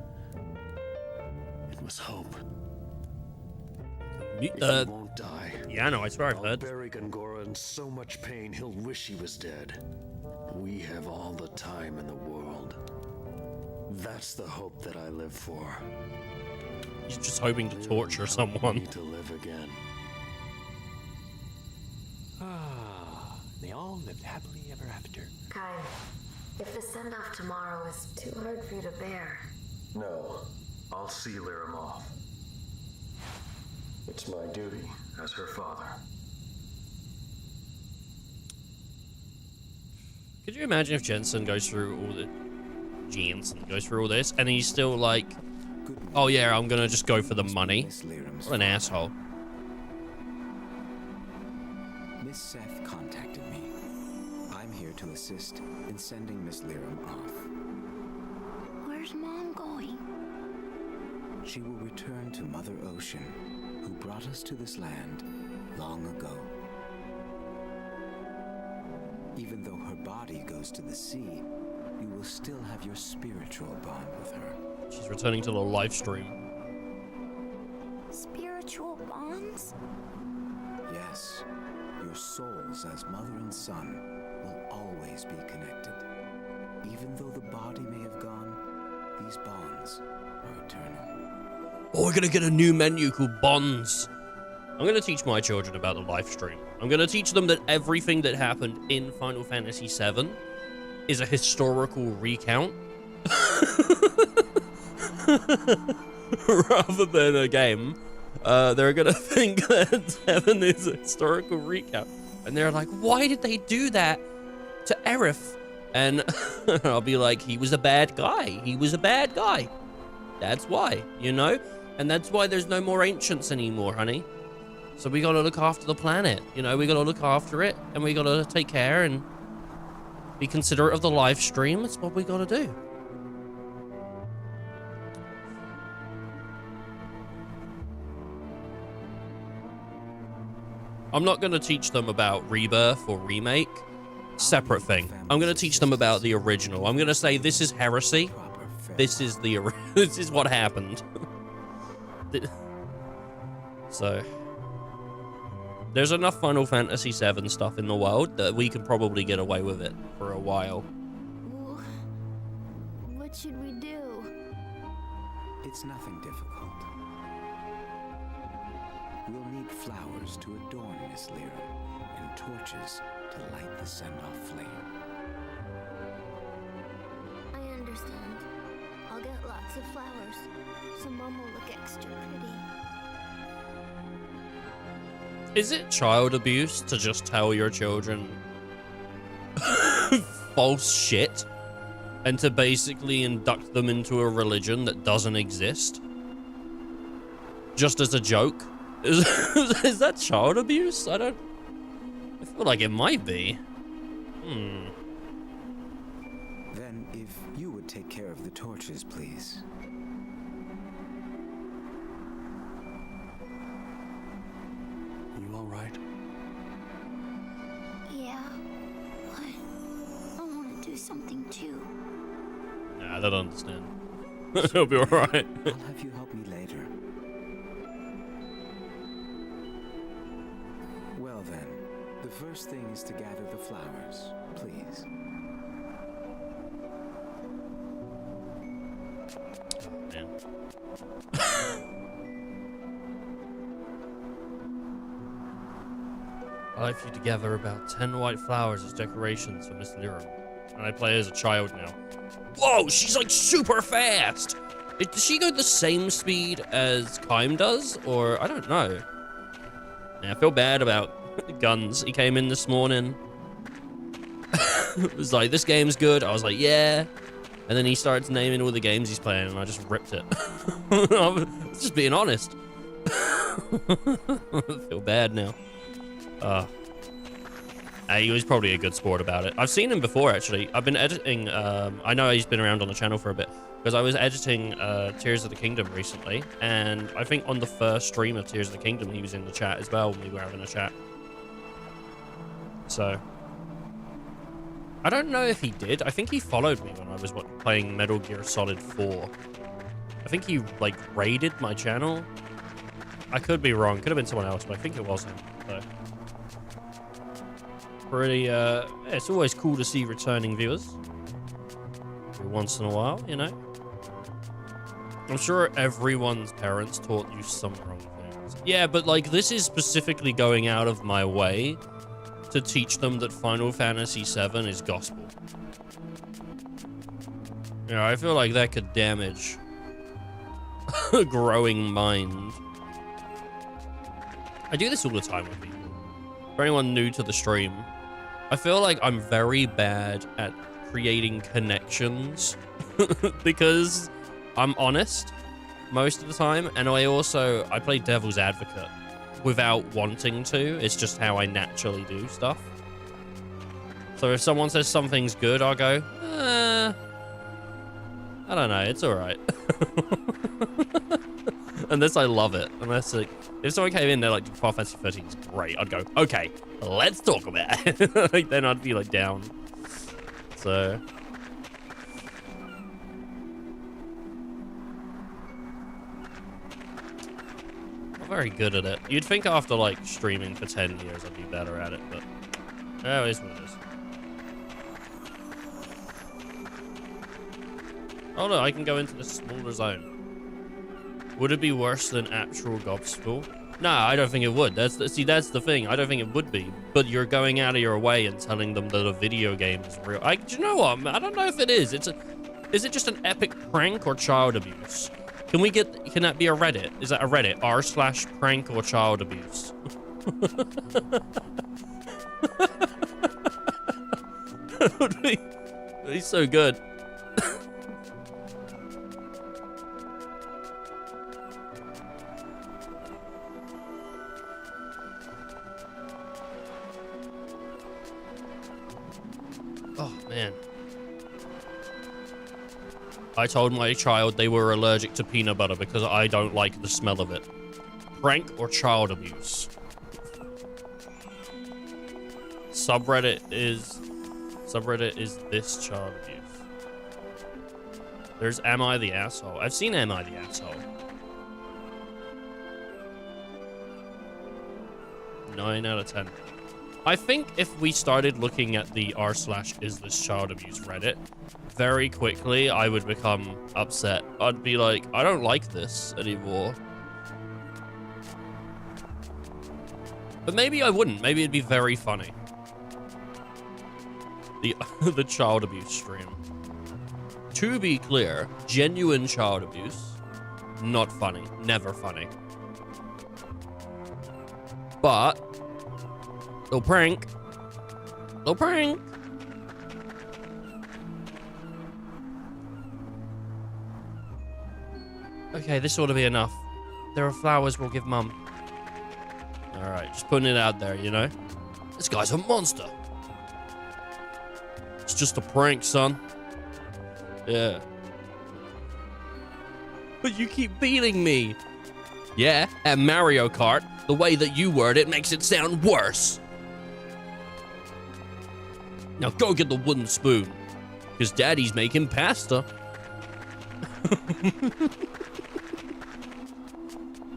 It was hope. If he won't die, Yeah, no, I swear I've I'll heard. bury Gongora in so much pain he'll wish he was dead. We have all the time in the world. That's the hope that I live for. He's just hoping to torture someone. To live again. Ah, they all lived happily ever after. Kai, if the send-off tomorrow is too hard for you to bear... No, I'll see Lyrim off. It's my duty as her father. Could you imagine if Jensen goes through all this and he's still like, oh yeah, I'm gonna just go for the money? What an asshole. Miss Seth contacted me. I'm here to assist in sending Miss Lyrim off. Where's Mom going? She will return to Mother Ocean, who brought us to this land long ago. Even though her body goes to the sea, you will still have your spiritual bond with her. She's returning to the live stream. Spiritual bonds? Yes, your souls as mother and son will always be connected. Even though the body may have gone, these bonds are eternal. Oh, we're gonna get a new menu called Bonds. I'm gonna teach my children about the live stream. I'm gonna teach them that everything that happened in Final Fantasy VII is a historical recount. Rather than a game. They're gonna think that 7 is a historical recount. And they're like, why did they do that to Aerith? And I'll be like, he was a bad guy. He was a bad guy. That's why, you know? And that's why there's no more ancients anymore, honey. So we gotta look after the planet. You know, we gotta look after it. And we gotta take care and be considerate of the live stream. That's what we gotta do. I'm not going to teach them about Rebirth or Remake. Separate thing. I'm going to teach them about the original. I'm going to say this is heresy. This is this is what happened. So there's enough Final Fantasy VII stuff in the world that we could probably get away with it for a while. What should we do? It's nothing difficult. We'll need flowers to adorn Miss Lyrim and torches to light the send-off flame. I understand. I'll get lots of flowers, so Mom will look extra pretty. Is it child abuse to just tell your children false shit and to basically induct them into a religion that doesn't exist? Just as a joke? Is that child abuse? I feel like it might be. Then, if you would take care of the torches, please. You all right? Yeah, but I want to do something too. Nah, I don't understand. It'll be alright. I'll have you help me later. Well then, the first thing is to gather the flowers, please. Man. I'd like for you to gather about 10 white flowers as decorations for Miss Lirum. And I play as a child now. Whoa, she's like super fast! Does she go the same speed as Kime does? Or, I don't know. Yeah, I feel bad about Guns. He came in this morning. It was like, this game's good. I was like, yeah. And then he starts naming all the games he's playing, and I just ripped it. I'm just being honest. I feel bad now. He was probably a good sport about it. I've seen him before, actually. I've been editing. I know he's been around on the channel for a bit, because I was editing Tears of the Kingdom recently, and I think on the first stream of Tears of the Kingdom, he was in the chat as well when we were having a chat. So, I don't know if he did. I think he followed me when I was playing Metal Gear Solid 4. I think he, like, raided my channel. I could be wrong. Could have been someone else, but I think it was him. So, pretty, it's always cool to see returning viewers. Every once in a while, you know? I'm sure everyone's parents taught you some wrong things. Yeah, but, like, this is specifically going out of my way to teach them that Final Fantasy VII is gospel. Yeah, I feel like that could damage a growing mind. I do this all the time with people. For anyone new to the stream, I feel like I'm very bad at creating connections because I'm honest most of the time, and I play devil's advocate without wanting to. It's just how I naturally do stuff. So if someone says something's good, I'll go, I don't know, it's alright. Unless I love it. Unless, like, if someone came in, they're like, Final Fantasy 13 is great, I'd go, okay, let's talk about it. Like, then I'd be like down. So very good at it. You'd think after like streaming for 10 years I'd be better at it, but it is what it is. Oh no, I can go into the smaller zone. Would it be worse than actual gospel? No, I don't think it would. That's the thing. I don't think it would be. But you're going out of your way and telling them that a video game is real. Do you know what? I don't know if it is. Is it just an epic prank or child abuse? Can that be a Reddit? Is that a Reddit? r/prank or child abuse? That would be so good. Oh, man. I told my child they were allergic to peanut butter because I don't like the smell of it. Prank or child abuse? Subreddit is this child abuse. There's Am I the Asshole? I've seen Am I the Asshole. 9 out of 10. I think if we started looking at the r/is this child abuse Reddit, very quickly I would become upset. I'd be like, I don't like this anymore. But maybe I wouldn't. Maybe it'd be very funny. The child abuse stream. to be clear, genuine child abuse, not funny, never funny. But, little prank. Okay, this ought to be enough. There are flowers we'll give Mum. Alright, just putting it out there, you know? This guy's a monster. It's just a prank, son. Yeah. But you keep beating me. Yeah, at Mario Kart, the way that you word it makes it sound worse. Now go get the wooden spoon, because Daddy's making pasta.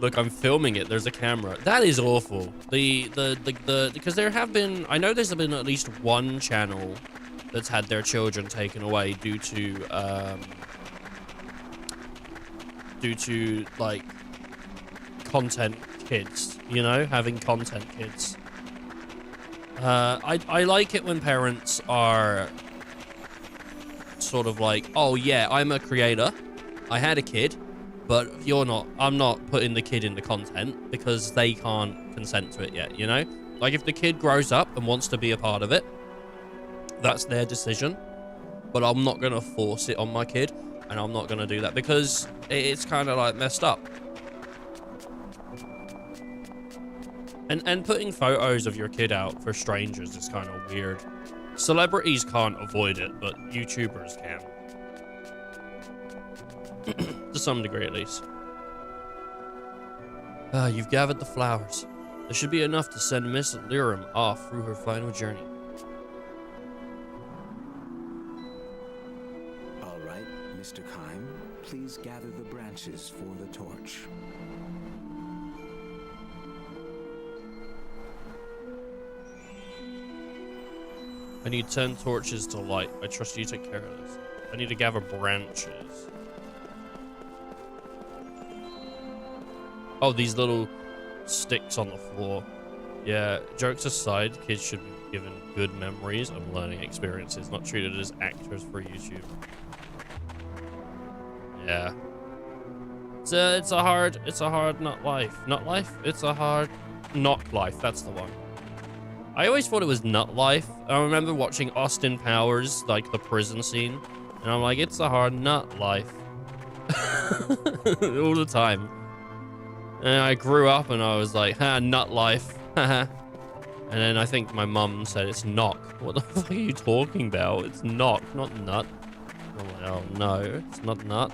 Look, I'm filming it. There's a camera. That is awful. Because there have been, I know there's been at least one channel that's had their children taken away due to like content kids, you know, having content kids. I like it when parents are sort of like, oh yeah, I'm a creator, I had a kid, but I'm not putting the kid in the content because they can't consent to it yet, you know? Like, if the kid grows up and wants to be a part of it, that's their decision. But I'm not going to force it on my kid, and I'm not going to do that because it's kind of, like, messed up. And putting photos of your kid out for strangers is kind of weird. Celebrities can't avoid it, but YouTubers can. To some degree, at least. You've gathered the flowers. There should be enough to send Miss Lyrum off through her final journey. All right, Mr. Kime, please gather the branches for the torch. I need 10 torches to light. I trust you take care of this. I need to gather branches. Oh, these little sticks on the floor. Yeah, jokes aside, kids should be given good memories and learning experiences, not treated as actors for YouTube. Yeah. It's a hard not life. Not life? It's a hard knock life. That's the one. I always thought it was nut life. I remember watching Austin Powers, like the prison scene, and I'm like, it's a hard nut life. All the time. And I grew up and I was like, ha, nut life. And then I think my mum said it's knock. What the fuck are you talking about? It's knock, not nut. I'm like, oh no, it's not nut.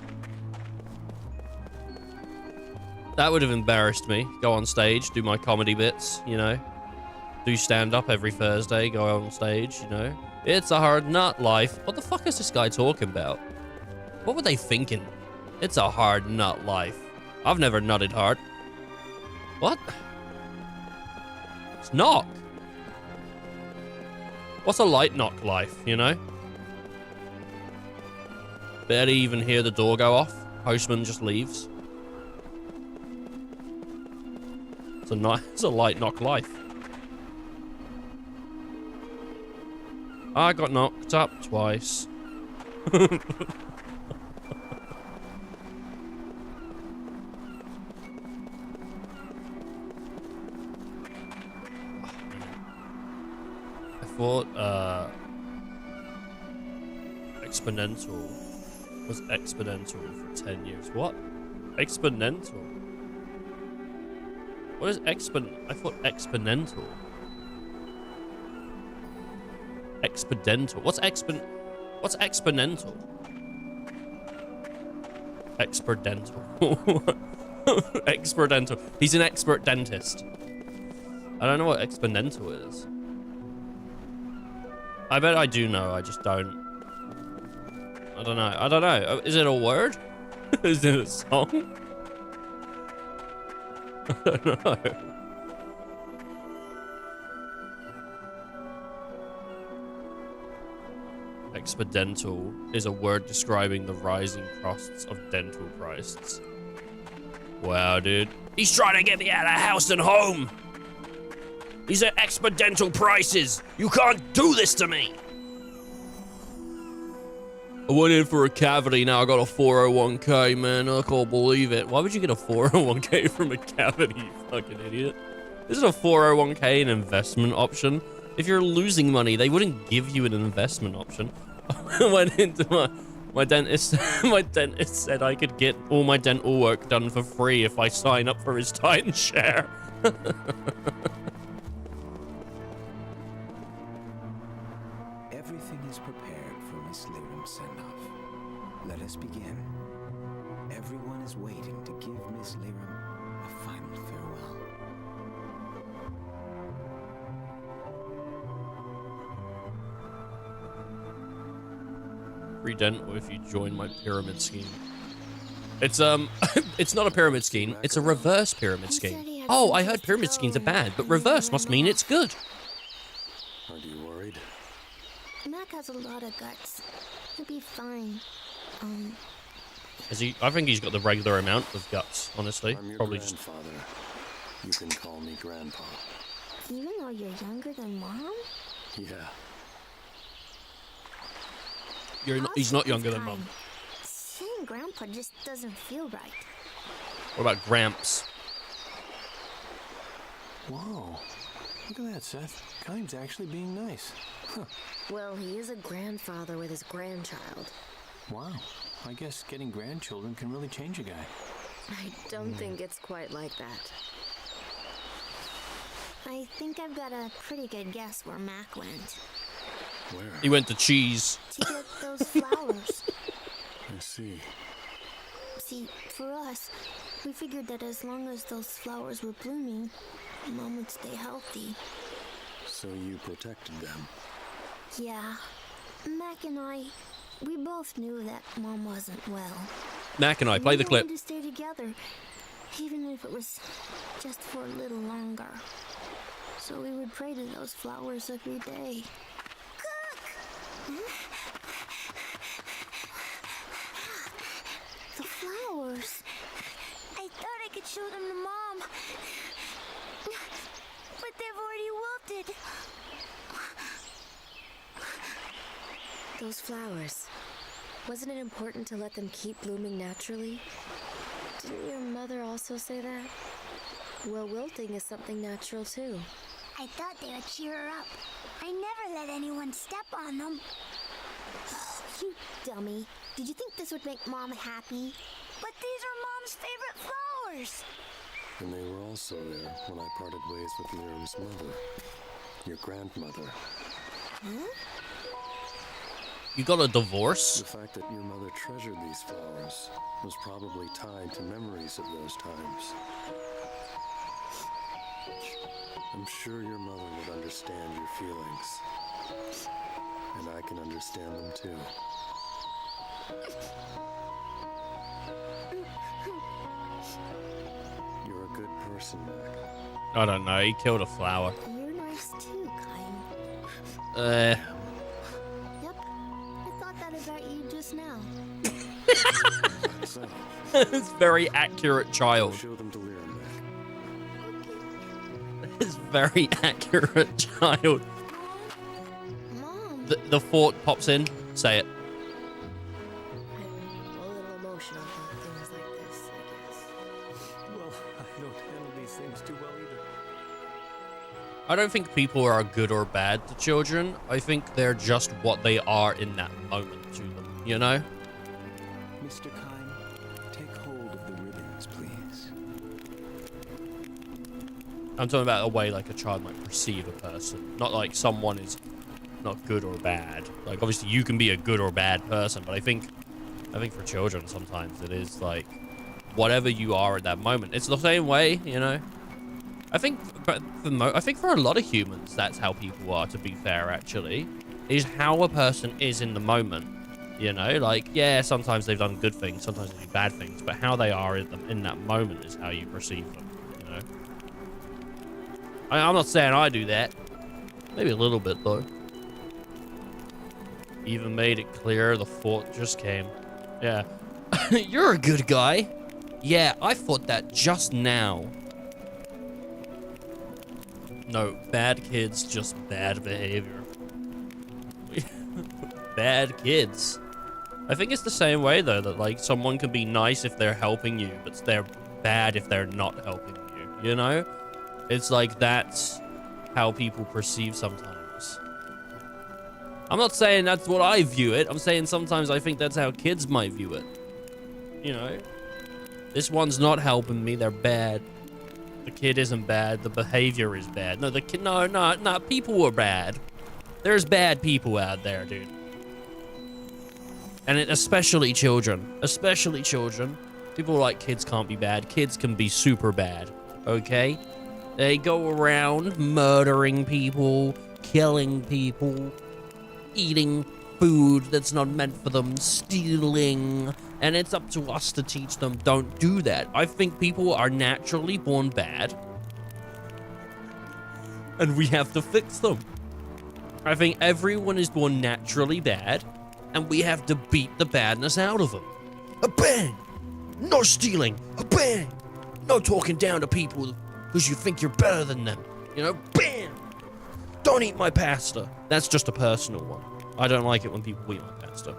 That would have embarrassed me. Go on stage, do my comedy bits, you know. Do stand up every Thursday, go on stage, you know. It's a hard nut life. What the fuck is this guy talking about? What were they thinking? It's a hard nut life. I've never nutted hard. What? It's knock. What's a light knock life, you know? Barely even hear the door go off. Postman just leaves. It's a light knock life. I got knocked up twice. I thought exponential was exponential for 10 years. What? Exponential? What is I thought exponential. Exponential. What's exponential? Exponential. Exponential. He's an expert dentist. I don't know what exponential is. I bet I do know, I just don't. I don't know. Is it a word? Is it a song? I don't know. Exponential is a word describing the rising costs of dental prices. Wow, dude. He's trying to get me out of house and home. These are exponential prices. You can't do this to me. I went in for a cavity, now I got a 401k, man. I can't believe it. Why would you get a 401k from a cavity, you fucking idiot? Isn't a 401k an investment option? If you're losing money, they wouldn't give you an investment option. I went into my dentist. My dentist said I could get all my dental work done for free if I sign up for his timeshare. Everything is prepared for Miss Lyram's send-off. Let us begin. Everyone is waiting to give Miss Lyram a final farewell. Free dental if you join my pyramid scheme. It's it's not a pyramid scheme. It's a reverse pyramid scheme. Oh, I heard pyramid schemes are bad, but reverse must mean it's good. Are you worried? Mac has a lot of guts. He'll be fine. Is he? I think he's got the regular amount of guts. Honestly, I'm your probably grandfather. You can call me Grandpa. Even though you're younger than Mom? Yeah. He's not younger than Mum. Saying Grandpa just doesn't feel right. What about Gramps? Whoa. Look at that, Seth. Kime's actually being nice. Huh. Well, he is a grandfather with his grandchild. Wow. I guess getting grandchildren can really change a guy. I don't think it's quite like that. I think I've got a pretty good guess where Mac went. Where? He went to cheese. To get those flowers. I see. See, for us, we figured that as long as those flowers were blooming, Mom would stay healthy. So you protected them? Yeah. Mac and I, we both knew that Mom wasn't well. Mac and I, play the clip. We wanted to stay together, even if it was just for a little longer. So we would pray to those flowers every day. The flowers. I thought I could show them to Mom. But they've already wilted. Those flowers. Wasn't it important to let them keep blooming naturally? Didn't your mother also say that? Well, wilting is something natural too. I thought they would cheer her up. I never let anyone step on them. You dummy. Did you think this would make Mom happy? But these are Mom's favorite flowers. And they were also there when I parted ways with Lyram's mother, your grandmother. Huh? You got a divorce? The fact that your mother treasured these flowers was probably tied to memories of those times. I'm sure your mother would understand your feelings. And I can understand them too. You're a good person, Mac. I don't know. He killed a flower. You're nice too, Kyle. Uh. Yep. I thought that about you just now. So, It's very accurate child. show them to Lyram, Mac. It's very accurate child. Mom. The fort pops in. Say it. I'm a little emotional about things like this, I guess. Well, I don't handle these things too well either. I don't think people are good or bad to children. I think they're just what they are in that moment to them, you know? Mr. Kime, take hold of the ribbons, please. I'm talking about a way like a child might perceive a person. Not like someone is not good or bad. Like, obviously you can be a good or bad person, but I think for children sometimes it is like whatever you are at that moment. It's the same way, you know? I think for a lot of humans, that's how people are, to be fair, actually. Is how a person is in the moment. You know, like, yeah, sometimes they've done good things, sometimes they do bad things, but how they are in that moment is how you perceive them, you know? I'm not saying I do that. Maybe a little bit, though. Even made it clear the fort just came. Yeah. You're a good guy. Yeah, I thought that just now. No, bad kids, just bad behavior. Bad kids. I think it's the same way though, that like someone can be nice if they're helping you, but they're bad if they're not helping you, you know? It's like that's how people perceive sometimes. I'm not saying that's what I view it. I'm saying sometimes I think that's how kids might view it. You know? This one's not helping me, they're bad. The kid isn't bad, the behavior is bad. No, the kid, no, people are bad. There's bad people out there, dude. And especially children. Especially children. People like kids can't be bad. Kids can be super bad. Okay? They go around murdering people, killing people, eating food that's not meant for them, stealing. And it's up to us to teach them, don't do that. I think people are naturally born bad. And we have to fix them. I think everyone is born naturally bad. And we have to beat the badness out of them. A bang! No stealing! A bang! No talking down to people because you think you're better than them. You know, bam! Don't eat my pasta. That's just a personal one. I don't like it when people eat my pasta.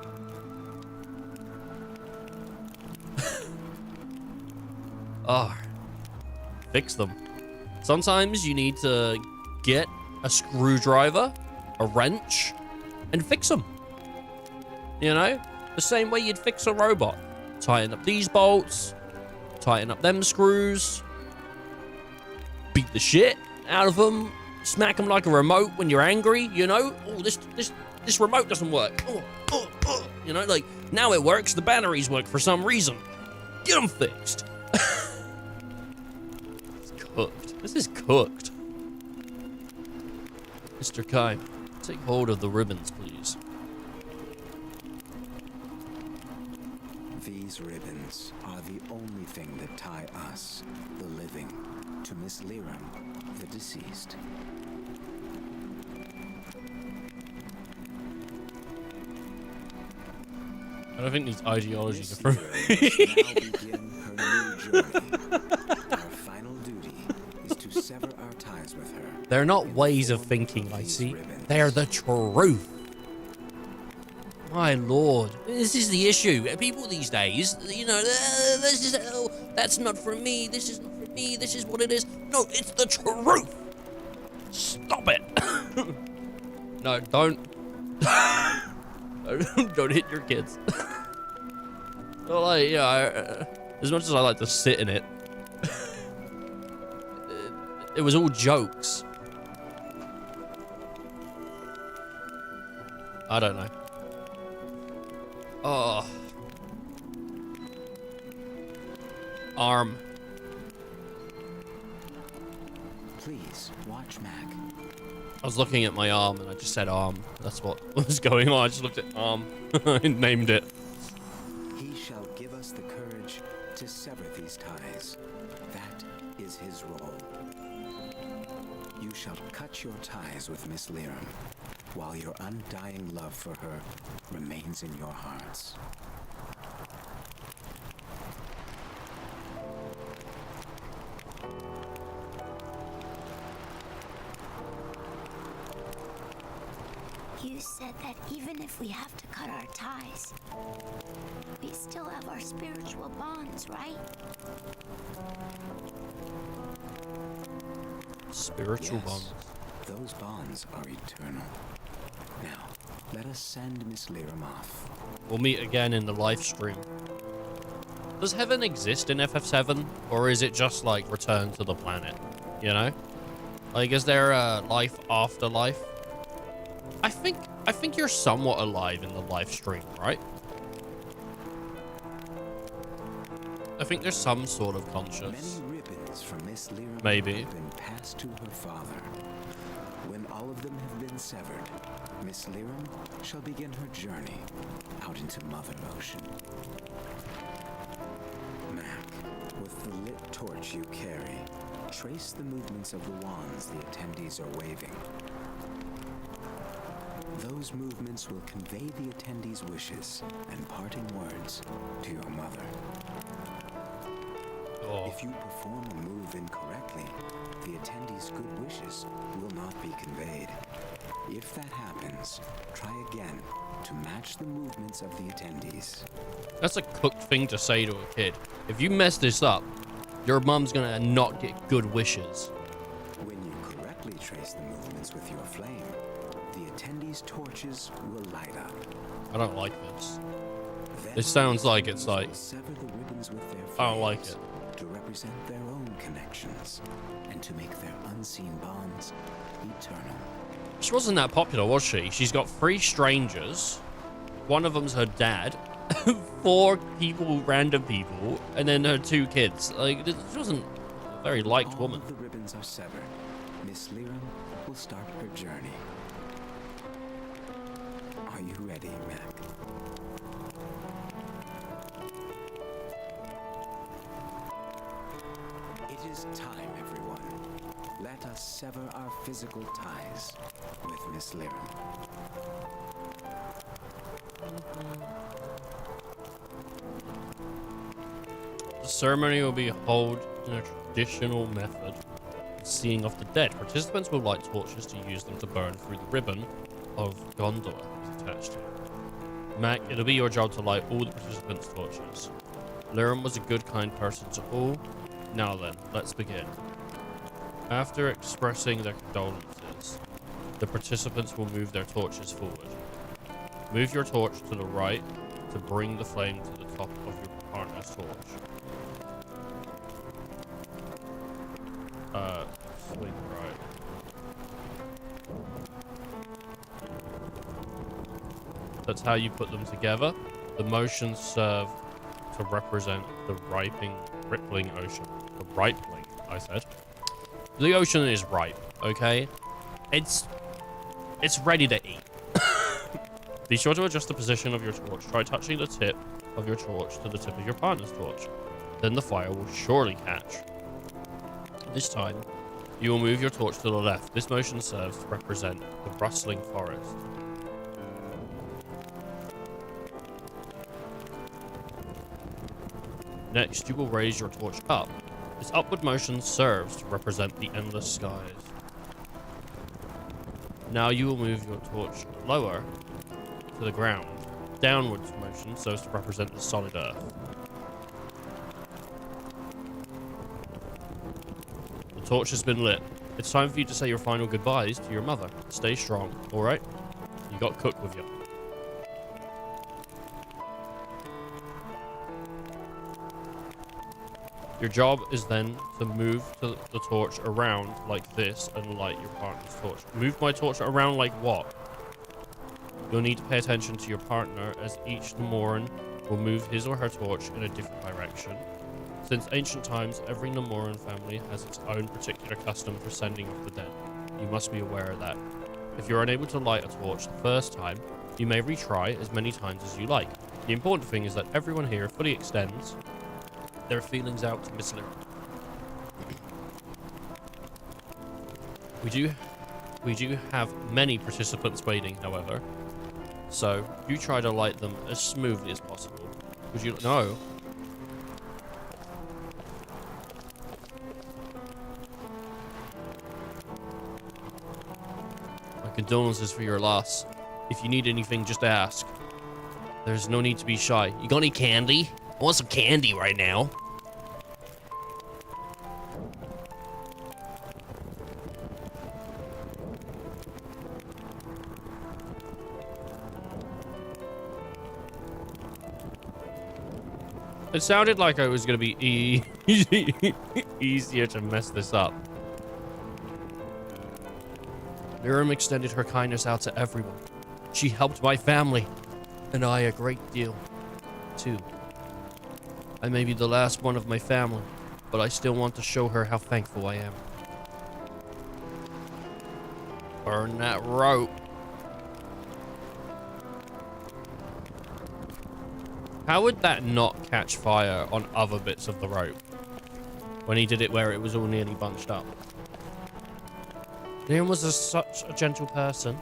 Oh, fix them. Sometimes you need to get a screwdriver, a wrench, and fix them. You know? The same way you'd fix a robot. Tighten up these bolts, tighten up them screws, beat the shit out of them, smack them like a remote when you're angry, you know? Oh, this remote doesn't work. You know, like, now it works, the batteries work for some reason. Get them fixed. It's cooked. This is cooked. Mr. Kai, take hold of the ribbons, please. These ribbons are the only thing that tie us, the living, to Miss Liram, the deceased. I don't think these ideologies are from now begin her new journey. Our final duty is to sever our ties with her. They're not ways of thinking, I see. They're the truth. My lord, this is the issue. People these days, you know, this is, oh, that's not for me, this isn't for me, this is what it is. No, it's the truth. Stop it. No, don't. Don't hit your kids. Well, like, yeah, as much as I like to sit in it, it was all jokes. I don't know. Oh. Arm. Please watch Mac. I was looking at my arm and I just said arm. That's what was going on. I just looked at arm and named it. He shall give us the courage to sever these ties. That is his role. You shall cut your ties with Miss Liram, while your undying love for her remains in your hearts. You said that even if we have to cut our ties, we still have our spiritual bonds, right? Spiritual Yes, bonds. those bonds are eternal. Now, let us send Miss Liram off. We'll meet again in the live stream. Does heaven exist in FF7? Or is it just like return to the planet? You know? Like, is there a life after life? I think you're somewhat alive in the live stream, right? I think there's some sort of conscious. Many ribbons from Miss Liram Maybe. have been passed to her father. When all of them have been severed, Miss Liram shall begin her journey out into Mother Ocean. Mac, with the lit torch you carry, trace the movements of the wands the attendees are waving. Those movements will convey the attendees' wishes and parting words to your mother. Oh. If you perform a move incorrectly, the attendees' good wishes will not be conveyed. If that happens, try again to match the movements of the attendees. That's a cooked thing to say to a kid. If you mess this up, your mum's gonna not get good wishes. When you correctly trace the movements with your flame, the attendees' torches will light up. I don't like this. Then This sounds like it's like... will sever the ribbons with their I don't like flames it. to represent their own connections and to make their unseen bonds eternal. She wasn't that popular, was she? She's got 3 strangers. One of them's her dad. 4 people, random people, and then her 2 kids. Like, she wasn't a very liked woman. All of the ribbons are severed. Miss Liram will start her journey. Are you ready, Mac? It is time, everyone. Let us sever our physical ties with Miss Liram. The ceremony will be held in a traditional method, seeing off the dead. Participants will light torches to use them to burn through the ribbon of gondola is attached to it. Mac, it'll be your job to light all the participants' torches. Liram was a good, kind person to all. Now then, let's begin. After expressing their condolences, the participants will move their torches forward. Move your torch to the right to bring the flame to the top of your partner's torch. Swing right. That's how you put them together. The motions serve to represent the rippling ocean. The ripening, I said. The ocean is ripe, okay? It's ready to eat. Be sure to adjust the position of your torch. Try touching the tip of your torch to the tip of your partner's torch. Then the fire will surely catch. This time, you will move your torch to the left. This motion serves to represent the rustling forest. Next, you will raise your torch up. This upward motion serves to represent the endless skies. Now you will move your torch lower to the ground. Downwards motion serves to represent the solid earth. The torch has been lit. It's time for you to say your final goodbyes to your mother. Stay strong, alright? You got Cook with you. Your job is then to move the torch around like this and light your partner's torch. Move my torch around like what? You'll need to pay attention to your partner as each Nemoran will move his or her torch in a different direction. Since ancient times, every Nemoran family has its own particular custom for sending off the dead. You must be aware of that. If you're unable to light a torch the first time, you may retry as many times as you like. The important thing is that everyone here fully extends their feelings out to Miss Liram. We do have many participants waiting, however, so you try to light them as smoothly as possible. Would you? No. My condolences for your loss. If you need anything, just ask. There's no need to be shy. You got any candy? I want some candy right now. It sounded like it was going to be easier to mess this up. Liram extended her kindness out to everyone. She helped my family, and I a great deal, too. I may be the last one of my family, but I still want to show her how thankful I am. Burn that rope. How would that not catch fire on other bits of the rope when he did it where it was all nearly bunched up? Liam was such a gentle person.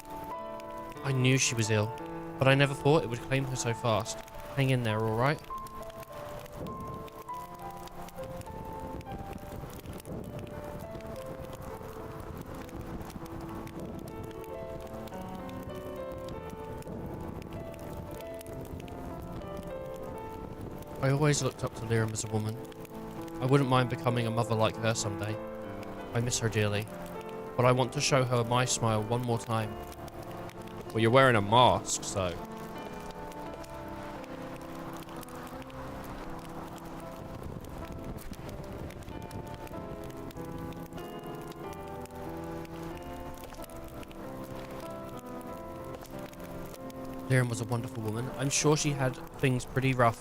I knew she was ill, but I never thought it would claim her so fast. Hang in there, all right? I always looked up to Liam as a woman. I wouldn't mind becoming a mother like her someday. I miss her dearly, but I want to show her my smile one more time. Well, you're wearing a mask, so... Liam was a wonderful woman. I'm sure she had things pretty rough,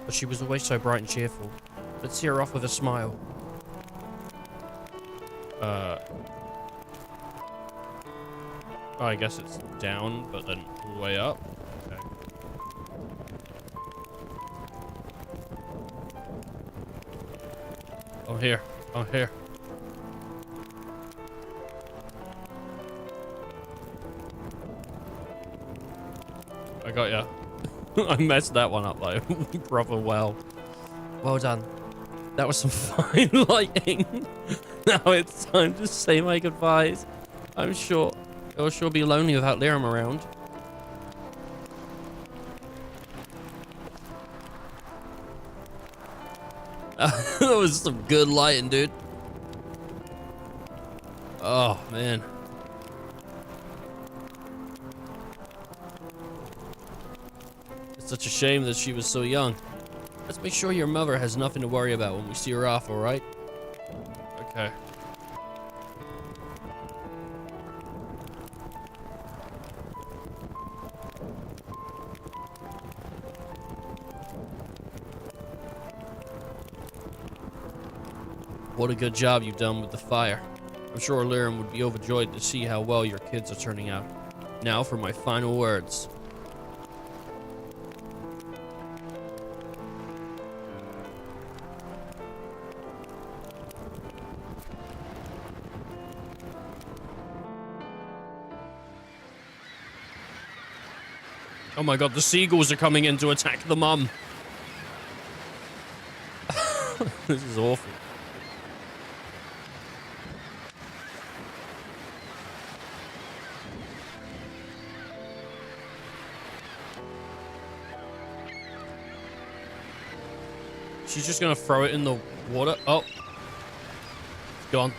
but she was always so bright and cheerful. Let's see her off with a smile. Oh, I guess it's down, but then all the way up. Okay. Oh, here. Oh, here. I got ya. I messed that one up, though. Proper well. Well done. That was some fine lighting. Now it's time to say my goodbyes. I'm sure it'll sure be lonely without Liam around. That was some good lighting, dude. Oh, man. It's such a shame that she was so young. Let's make sure your mother has nothing to worry about when we see her off, alright? Okay. What a good job you've done with the fire. I'm sure Liam would be overjoyed to see how well your kids are turning out. Now for my final words. Oh my god, the seagulls are coming in to attack the mum. This is awful. She's just gonna throw it in the water. Oh. It's gone.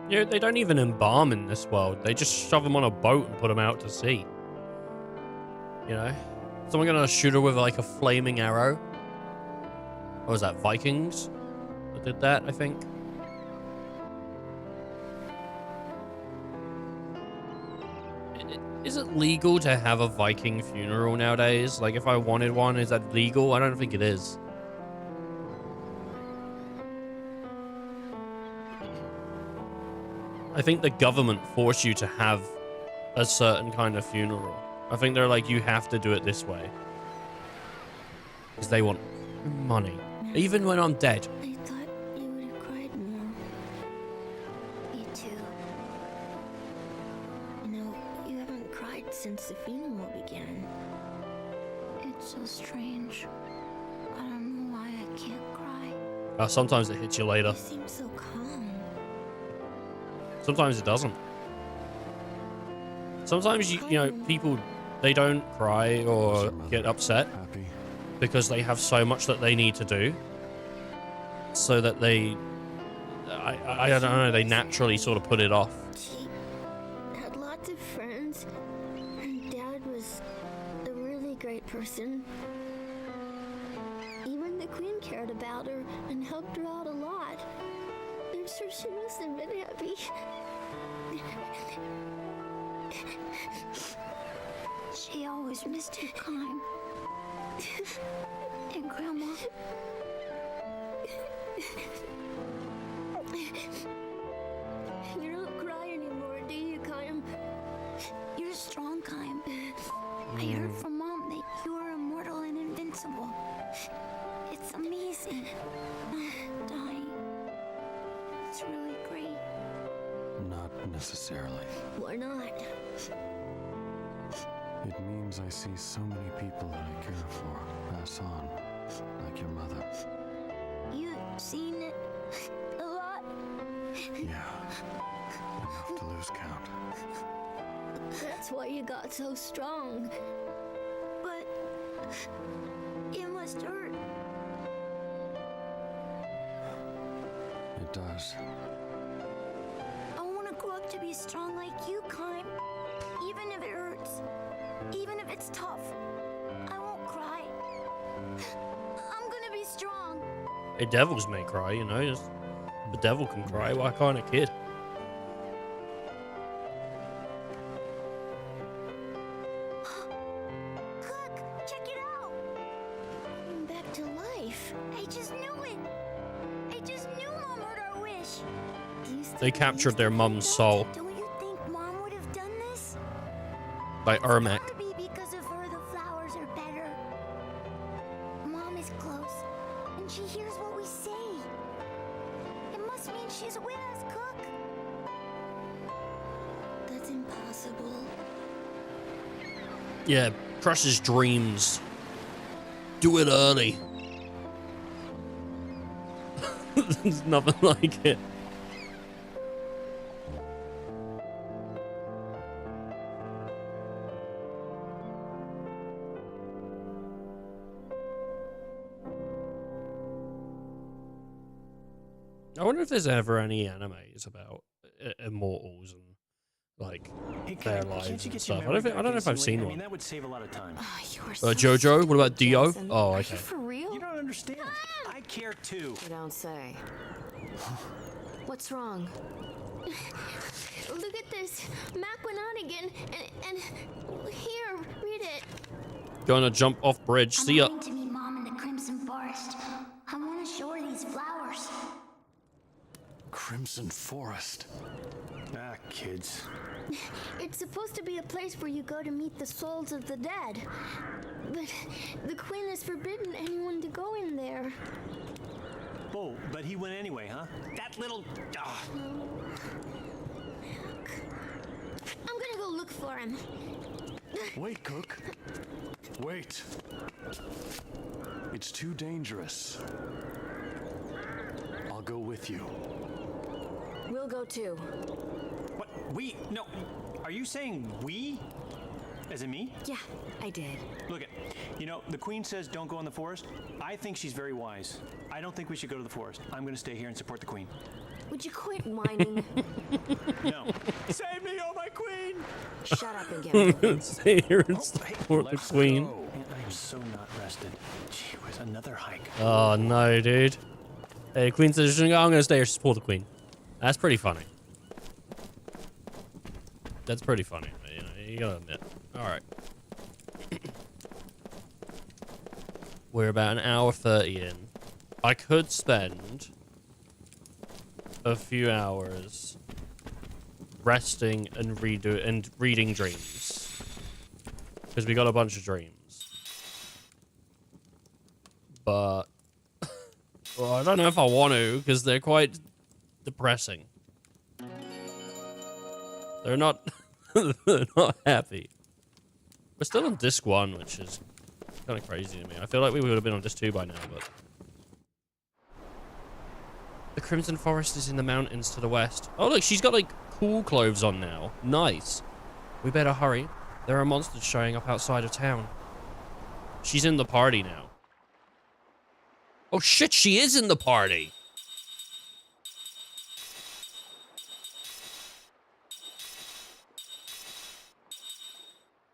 Yeah, they don't even embalm in this world. They just shove them on a boat and put them out to sea. You know? Someone gonna shoot her with like a flaming arrow? Or was that Vikings that did that, I think? Is it legal to have a Viking funeral nowadays? Like, if I wanted one, is that legal? I don't think it is. I think the government force you to have a certain kind of funeral. I think they're like, you have to do it this way. Because they want money. Even when I'm dead. I thought you would have cried more. Me too. You know, you haven't cried since the funeral began. It's so strange. I don't know why I can't cry. Sometimes it hits you later. You seem so calm. Sometimes it doesn't. Sometimes, you know, people, they don't cry or get upset because they have so much that they need to do. So that they, I don't know, they naturally sort of put it off. She had lots of friends, and Dad was a really great person. Even the Queen cared about her and helped her out a lot. I'm sure she must have been happy. She always missed you, Kime. And Grandma. You don't cry anymore, do you, Kime? You're strong, Kime. I heard from Mom that you are immortal and invincible. necessarily. Why not? It means I see so many people that I care for pass on, like your mother. You've seen it a lot. Yeah, enough to lose count. That's why you got so strong. But it must hurt. It does. I want to grow up to be strong like you, Kime. Even if it hurts. Even if it's tough. I won't cry. I'm gonna be strong. Hey, devils may cry, you know. The devil can cry. Why can't a kid? Look, check it out. I'm back to life. I just knew it. I just knew Mom heard our wish. They captured their mum's soul Don't you think Mom would have done this? by Ermac. Gotta be because of her the flowers are better. Mom is close, and she hears what we say. It must mean she's with us, Cook. That's impossible. Yeah, crush his dreams. Do it early. There's nothing like it. I wonder if there's ever any animes about immortals and like their lives and stuff. I don't know if I've seen one. That would save a lot of time. Jojo, what about Dio? Oh, okay. For real? You don't understand. I care too. You don't say. What's wrong? Look at this. Mac went out again, and here, read it. Gonna jump off bridge. See ya. I'm going to meet Mom in the Crimson Forest. I want to show her these flowers. Crimson Forest. Ah, kids. It's supposed to be a place where you go to meet the souls of the dead. But the Queen has forbidden anyone to go in there. Oh, but he went anyway, huh? That little... Ah. I'm gonna go look for him. Wait, Cook. Wait. It's too dangerous. I'll go with you. We'll go too. What? We? No. Are you saying we? As in me? Yeah, I did. Look it. You know, the Queen says don't go in the forest. I think she's very wise. I don't think we should go to the forest. I'm going to stay here and support the Queen. Would you quit whining? No. Save me, oh my Queen! Shut up and get moving. Stay here and support the Queen. Man, I am so not rested. Gee whiz, another hike. Oh no, dude. Hey, Queen says, I'm gonna stay here to support the Queen. That's pretty funny. That's pretty funny, you know, you gotta admit. Alright. We're about an hour 30 in. I could spend a few hours resting and reading dreams. Because we got a bunch of dreams. But well, I don't know if I want to, because they're quite depressing. They're not they're not happy. We're still on disc 1, which is kind of crazy to me. I feel like we would have been on disc 2 by now, but the Crimson Forest is in the mountains to the west. Oh look, she's got like cool clothes on now. Nice. We better hurry. There are monsters showing up outside of town. She's in the party now. Oh shit, she is in the party.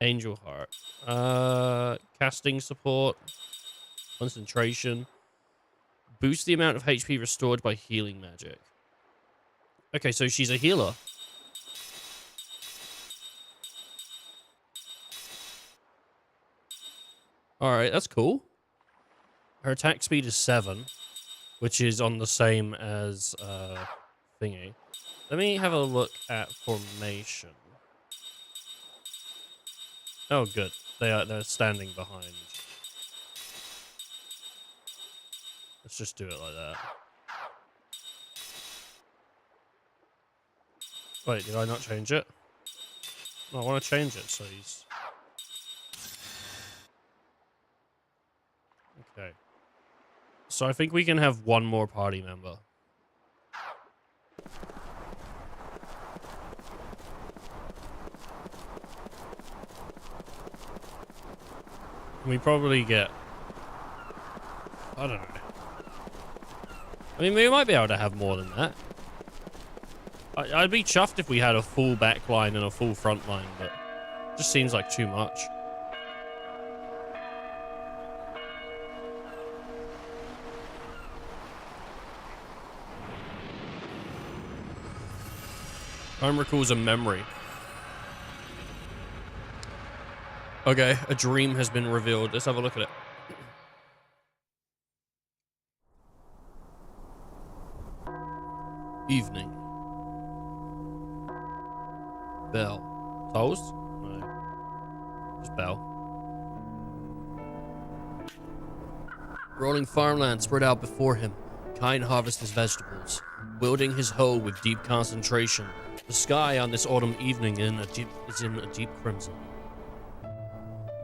Angel Heart. Casting support. Concentration. Boost the amount of HP restored by healing magic. Okay, so she's a healer. Alright, that's cool. Her attack speed is 7, which is on the same as thingy. Let me have a look at formation. Oh, good. They're standing behind. Let's just do it like that. Wait, did I not change it? No, I want to change it, so he's... Okay. So I think we can have one more party member. We probably get... I don't know. I mean, we might be able to have more than that. I'd be chuffed if we had a full back line and a full front line, but it just seems like too much. Time recalls a memory. Okay, a dream has been revealed. Let's have a look at it. Evening. Bell. Toast? No. Just bell. Rolling farmland spread out before him. Kine harvests his vegetables, wielding his hoe with deep concentration. The sky on this autumn evening is in a deep crimson.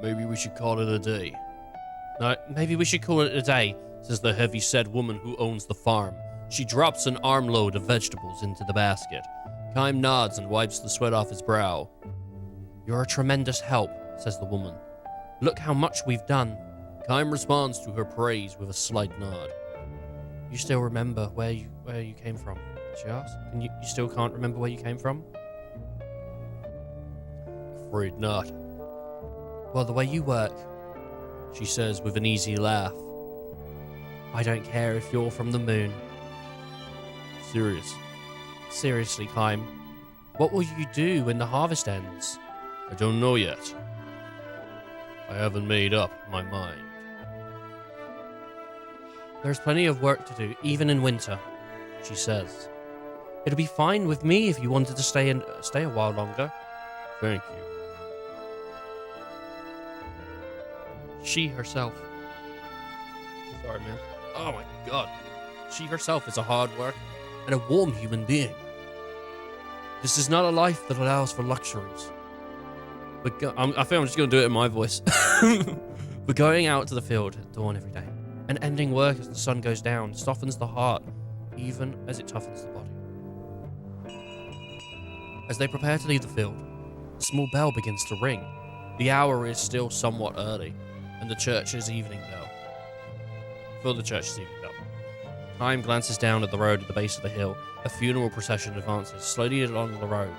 Maybe we should call it a day. No, maybe we should call it a day, says the heavy-set woman who owns the farm. She drops an armload of vegetables into the basket. Kime nods and wipes the sweat off his brow. You're a tremendous help, says the woman. Look how much we've done. Kime responds to her praise with a slight nod. You still remember where you came from? She asks. You still can't remember where you came from? Afraid not. Well, the way you work, she says with an easy laugh. I don't care if you're from the moon. Seriously, Kime. What will you do when the harvest ends? I don't know yet. I haven't made up my mind. There's plenty of work to do, even in winter, she says. It'll be fine with me if you wanted to stay a while longer. Thank you. She herself. Sorry, man. Oh my god. She herself is a hard worker and a warm human being. This is not a life that allows for luxuries. But I think I'm just going to do it in my voice. But going out to the field at dawn every day and ending work as the sun goes down softens the heart, even as it toughens the body. As they prepare to leave the field, a small bell begins to ring. The hour is still somewhat early, and the church's evening bell. For the church's evening bell. Kime glances down at the road at the base of the hill. A funeral procession advances slowly along the road.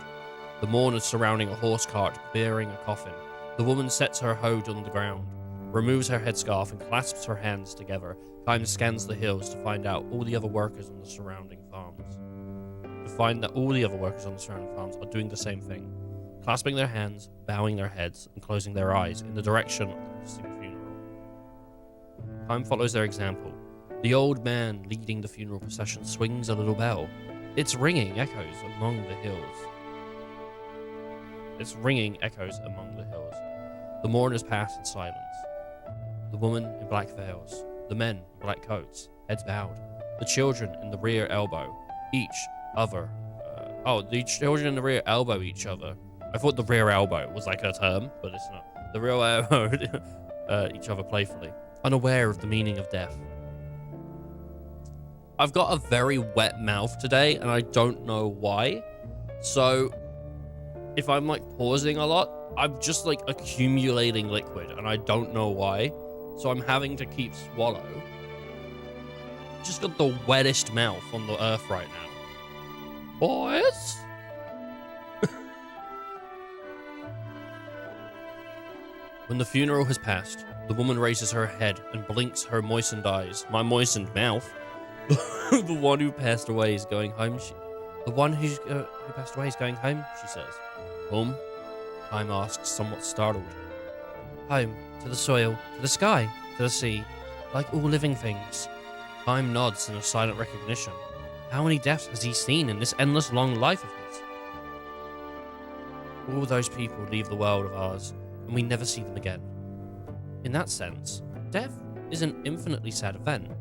The mourners surrounding a horse cart bearing a coffin. The woman sets her hoe on the ground, removes her headscarf and clasps her hands together. Kime scans the hills to find out all the other workers on the surrounding farms. Are doing the same thing, clasping their hands, bowing their heads, and closing their eyes in the direction of the distant funeral. Kime follows their example. The old man leading the funeral procession swings a little bell. Its ringing echoes among the hills. The mourners pass in silence. The woman in black veils, the men in black coats, heads bowed. The children in the rear elbow each other. The children in the rear elbow each other. I thought the rear elbow was like a term, but it's not. The rear elbow each other playfully, unaware of the meaning of death. I've got a very wet mouth today, and I don't know why. So, if I'm like pausing a lot, I'm just like accumulating liquid, and I don't know why. So I'm having to keep swallow. Just got the wettest mouth on the earth right now. Boys? When the funeral has passed, the woman raises her head and blinks her moistened eyes. My moistened mouth. The one who passed away is going home. The one who passed away is going home, she says. Home? Kime asks, somewhat startled. Home, to the soil, to the sky, to the sea, like all living things. Kime nods in a silent recognition. How many deaths has he seen in this endless long life of his? All those people leave the world of ours, and we never see them again. In that sense, death is an infinitely sad event.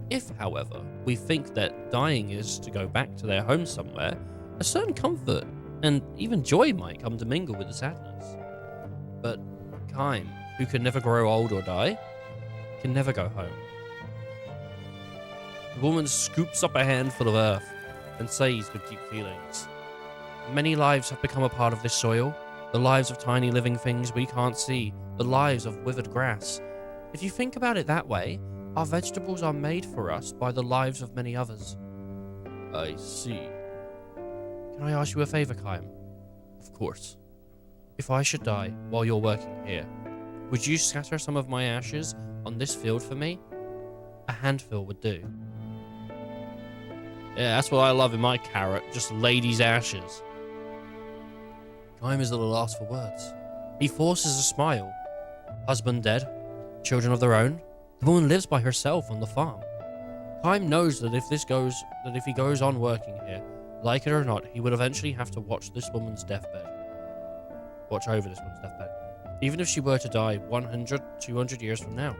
If, however, we think that dying is to go back to their home somewhere, a certain comfort And even joy might come to mingle with the sadness. But Kime, who can never grow old or die, can never go home. The woman scoops up a handful of earth and says with deep feelings, "Many lives have become a part of this soil. The lives of tiny living things we can't see. The lives of withered grass. If you think about it that way, our vegetables are made for us by the lives of many others." I see. Can I ask you a favor, Kime? Of course. If I should die while you're working here, would you scatter some of my ashes on this field for me? A handful would do. Yeah, that's what I love in my carrot, just ladies' ashes. Kime is at a loss for words. He forces a smile. Husband dead, children of their own. The woman lives by herself on the farm. Kime knows that if he goes on working here, like it or not, he would eventually have to watch this woman's deathbed. Watch over this woman's deathbed. Even if she were to die 100, 200 years from now.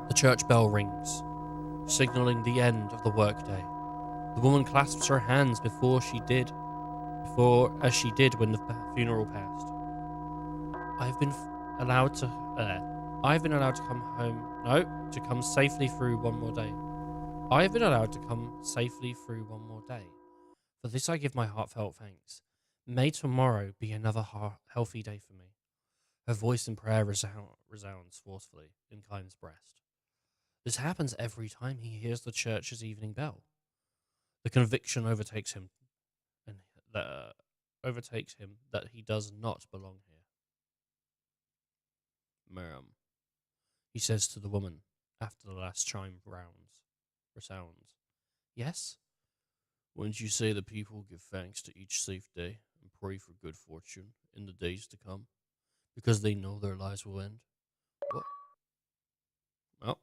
The church bell rings, signaling the end of the workday. The woman clasps her hands as she did when the funeral passed. I've been allowed to come home. No, to come safely through one more day. I have been allowed to come safely through one more day. For this I give my heartfelt thanks. May tomorrow be another healthy day for me. Her voice in prayer resounds forcefully in Kime's breast. This happens every time he hears the church's evening bell. The conviction overtakes him that he does not belong here. "Ma'am," he says to the woman after the last chime resounds. "Yes?" "Wouldn't you say the people give thanks to each safe day and pray for good fortune in the days to come, because they know their lives will end?" What? Oh.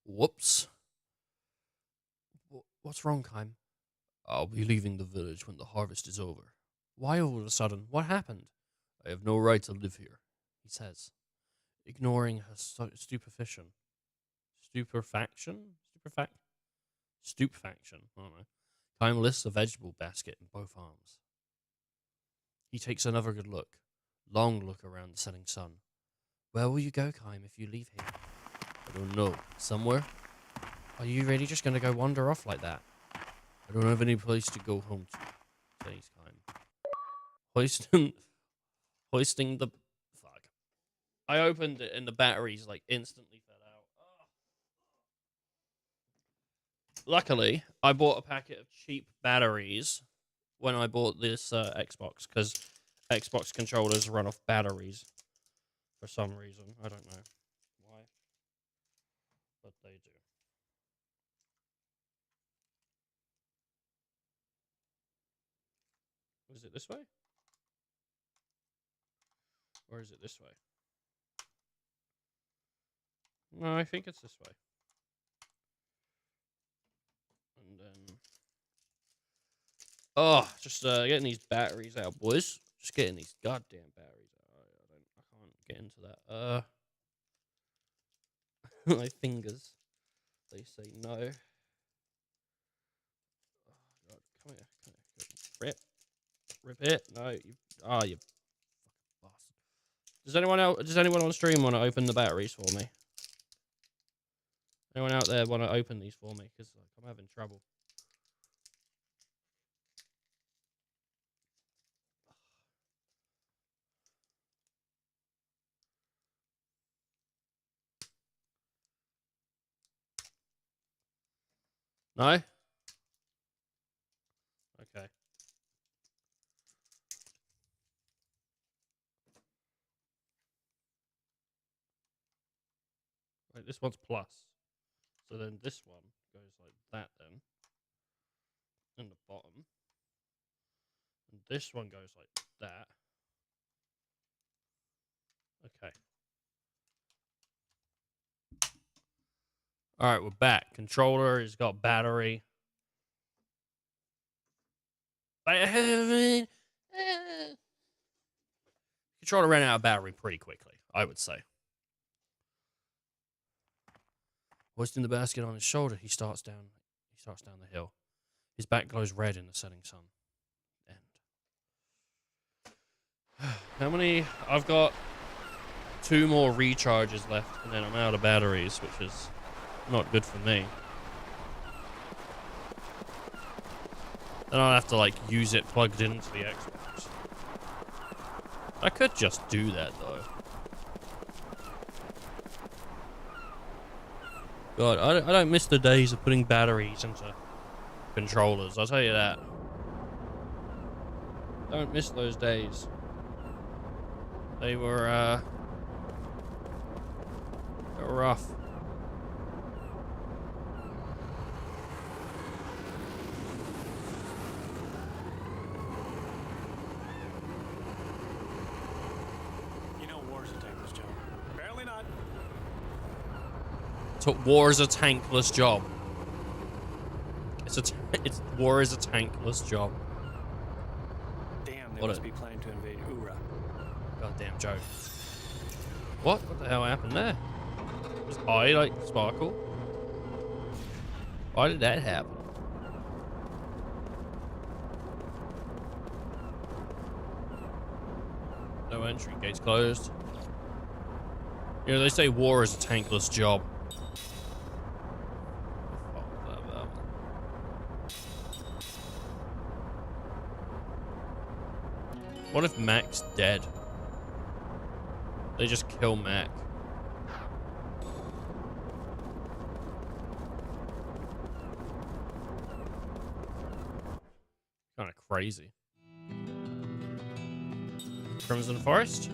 Whoops. What's wrong, Kime? "I'll be leaving the village when the harvest is over." "Why all of a sudden? What happened?" "I have no right to live here," he says, ignoring her stupefaction. Stupefaction? I don't know. Kime lifts a vegetable basket in both arms. He takes another good look, long look around the setting sun. "Where will you go, Kime, if you leave here?" "I don't know. Somewhere." "Are you really just going to go wander off like that?" "I don't have any place to go home to," says Kime. Hoisting the... Fuck. I opened it and the batteries, instantly fell out. Oh. Luckily, I bought a packet of cheap batteries when I bought this Xbox, because Xbox controllers run off batteries for some reason. I don't know why, but they do. Is it this way? Or is it this way? No, I think it's this way. And then... Oh, just getting these batteries out, boys. Just getting these goddamn batteries out. I can't get into that. My fingers. They say no. Oh, God. Come here. Rip it. No. You fucking bastard. Does anyone on stream want to open the batteries for me? Anyone out there want to open these for me? Because I'm having trouble. No? Okay. Right, this one's plus. So then this one goes like that then. In the bottom. And this one goes like that. Okay. Alright, we're back. Controller has got battery. Controller ran out of battery pretty quickly, I would say. Hoisting the basket on his shoulder, he starts down the hill. His back glows red in the setting sun. End. How many? I've got 2 more recharges left, and then I'm out of batteries, which is not good for me. Then I'll have to, like, use it plugged into the Xbox. I could just do that, though. God, I don't miss the days of putting batteries into controllers, I'll tell you that. Don't miss those days. They were rough. You know war's a tankless job. Apparently not. So war is a tankless job. War is a tankless job. Damn, they What must a- be planning to invade Ura. Goddamn joke. What? What the hell happened there? Was I like sparkle? Why did that happen? No entry, gates closed. You know, they say war is a tankless job. What if Mac's dead? They just kill Mac. Kind of crazy. Crimson Forest?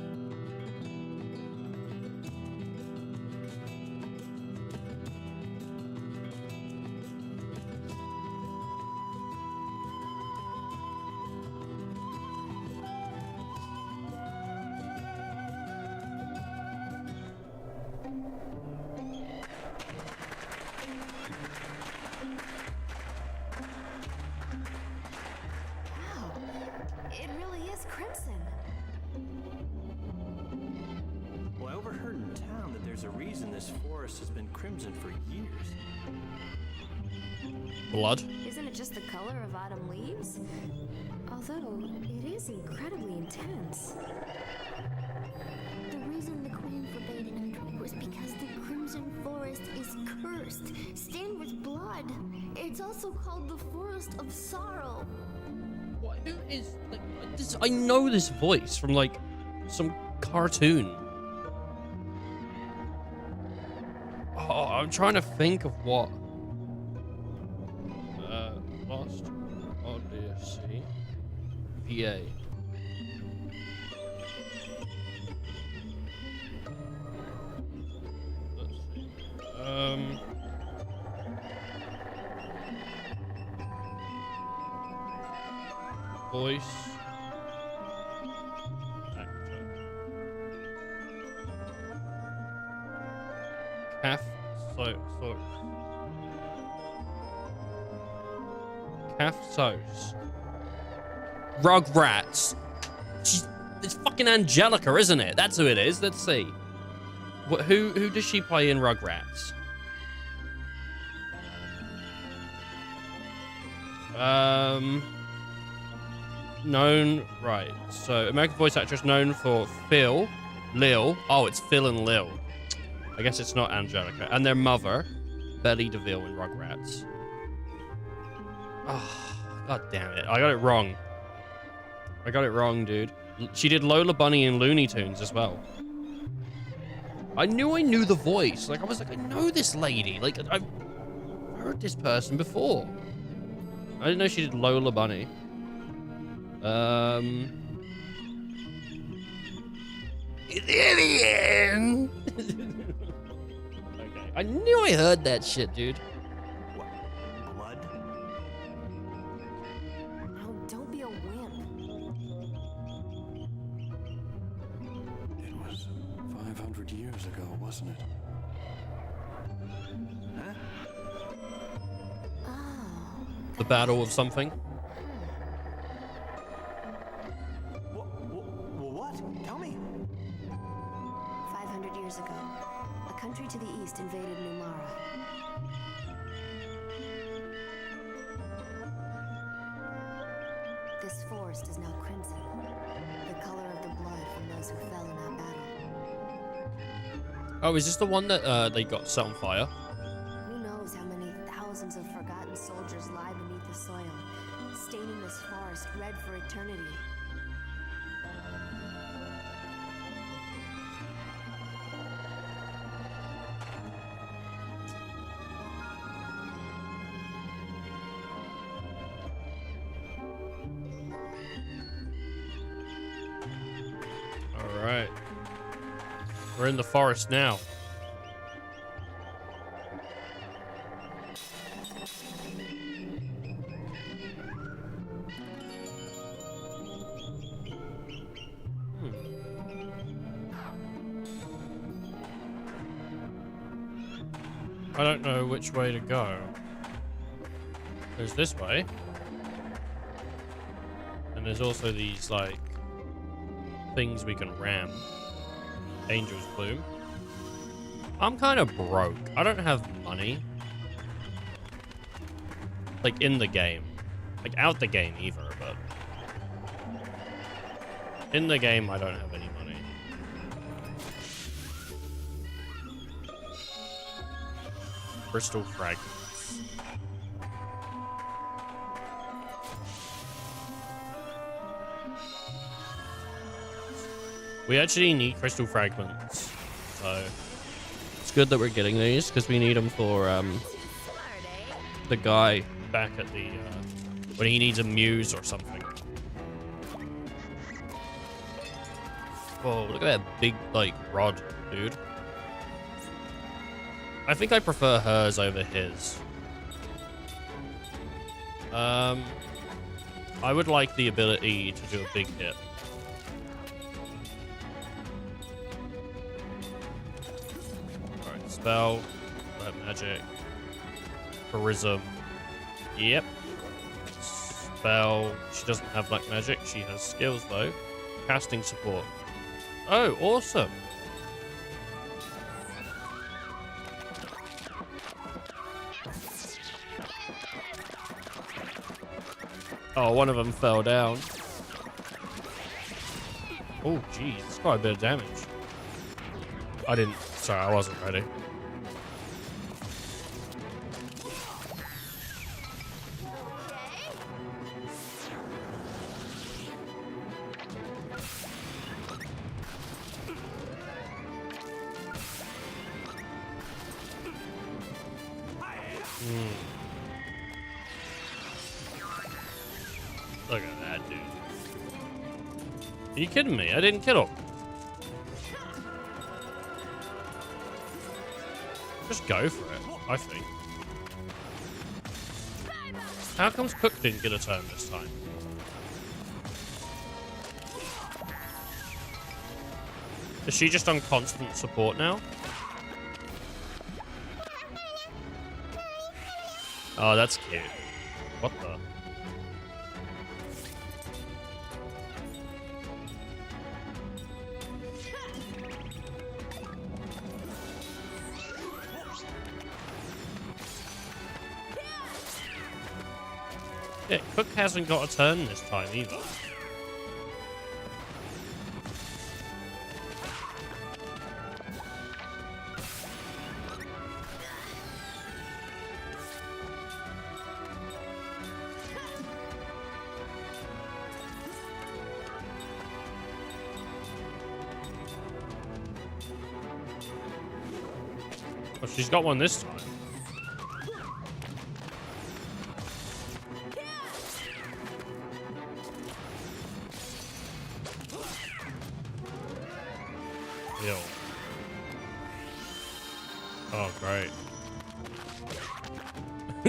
Wow, it really is crimson. Well, I overheard in town that there's a reason this forest has been crimson for years. Blood? Isn't it just the color of autumn leaves? Although, it is incredibly intense. The reason the queen forbade entry was because the Crimson Forest is cursed, stained with blood. It's also called the Forest of Sorrow. What? Who is like this? I know this voice from like some cartoon. Oh, I'm trying to think of what. Lost Odyssey, VA. Let's see. Voice actor. Cafsos. Rugrats. It's fucking Angelica, isn't it? That's who it is. Let's see. Who does she play in Rugrats? Known, right. So, American voice actress known for Phil, Lil. Oh, it's Phil and Lil. I guess it's not Angelica. And their mother, Belly DeVille in Rugrats. Oh, god damn it. I got it wrong. I got it wrong, dude. She did Lola Bunny in Looney Tunes as well. I knew the voice. Like, I was like, I know this lady. Like, I've heard this person before. I didn't know she did Lola Bunny. Alien. Okay, I knew I heard that shit, dude. What? Blood? Oh, don't be a wimp. It was 500 years ago, wasn't it? Huh? Oh. The battle of something. What? Tell me. 500 years ago, a country to the east invaded Numara. This forest is now crimson, the color of the blood from those who fell in that battle. Oh, is this the one that they got set on fire? Who knows how many thousands of forgotten soldiers lie beneath the soil, staining this forest red for eternity. All right. We're in the forest now. I don't know which way to go. There's this way. And there's also these, like, things we can ram. Angel's Plume. I'm kind of broke. I don't have money. Like, in the game. Like, out the game either, but... in the game, I don't have any money. Crystal fragments. We actually need crystal fragments, so it's good that we're getting these because we need them for the guy back at the when he needs a muse or something. Whoa, look at that big like rod, dude. I think I prefer hers over his. I would like the ability to do a big hit. Alright, spell, that magic, charism. Yep. Spell. She doesn't have black magic. She has skills though. Casting support. Oh, awesome. Oh, one of them fell down. Oh, geez. That's quite a bit of damage. I didn't... Sorry, I wasn't ready. Look at that, dude. Are you kidding me? I didn't kill him. Just go for it, I think. How comes Cook didn't get a turn this time? Is she just on constant support now? Oh, that's cute. What the? Yeah, Cook hasn't got a turn this time either. Oh, she's got one this time. Yo. Oh, great.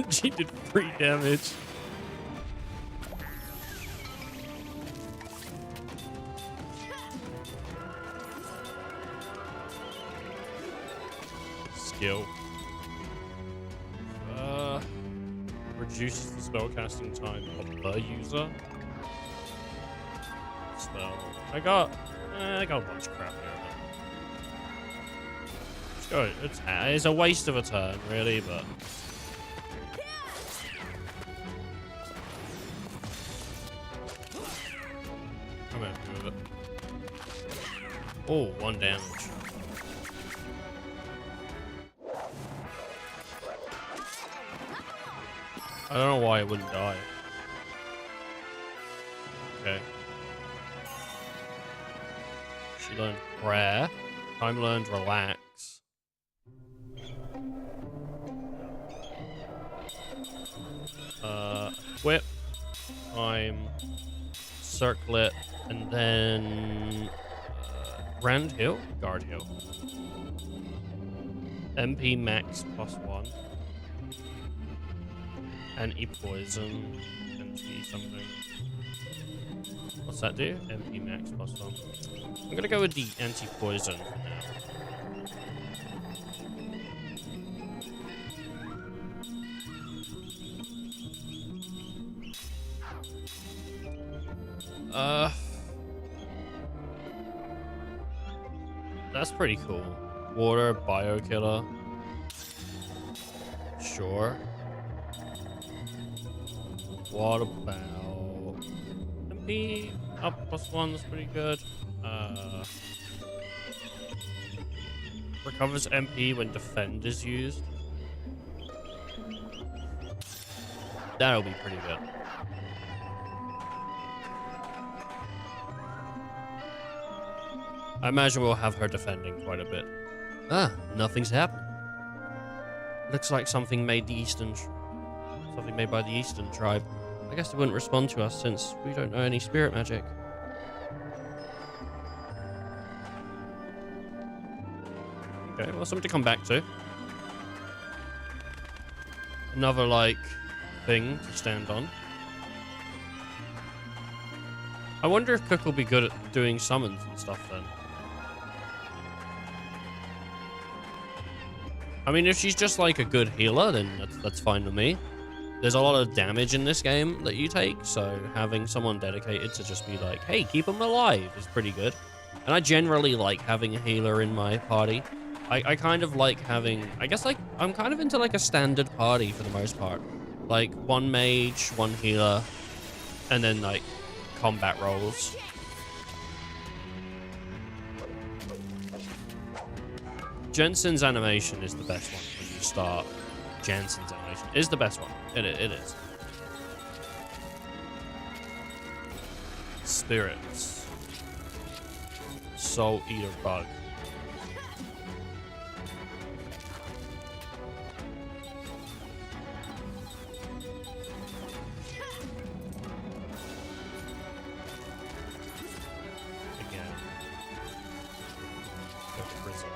She did 3 damage. Skill. Reduces the spellcasting time of the user. Spell. I got a bunch of crap here. Go. It's a waste of a turn, really, but... I'm happy with it. Oh, 1 damage. I don't know why it wouldn't die. Okay. She learned prayer. Time learned relax. Whip. Time. Circlet. And then... Grand Hill? Guard Hill. MP max +1. Anti-poison. MP something. What's that do? MP max +1. I'm gonna go with the anti-poison for now. That's pretty cool. Water, biokiller. Sure. What about MP up +1? That's pretty good. Recovers MP when defend is used. That'll be pretty good. I imagine we'll have her defending quite a bit. Ah, nothing's happened. Looks like something made by the Eastern tribe. I guess they wouldn't respond to us since we don't know any spirit magic. Okay, well, something to come back to. Another, like, thing to stand on. I wonder if Cook will be good at doing summons and stuff then. I mean, if she's just like a good healer, then that's fine with me. There's a lot of damage in this game that you take, so having someone dedicated to just be like, hey, keep them alive is pretty good. And I generally like having a healer in my party. I kind of like having, I guess like, I'm kind of into like a standard party for the most part. Like 1 mage, 1 healer, and then like combat roles. Jensen's animation is the best one when you start. Jensen's animation is the best one. It is. Spirits. Soul Eater Bug. Again. Go to prison.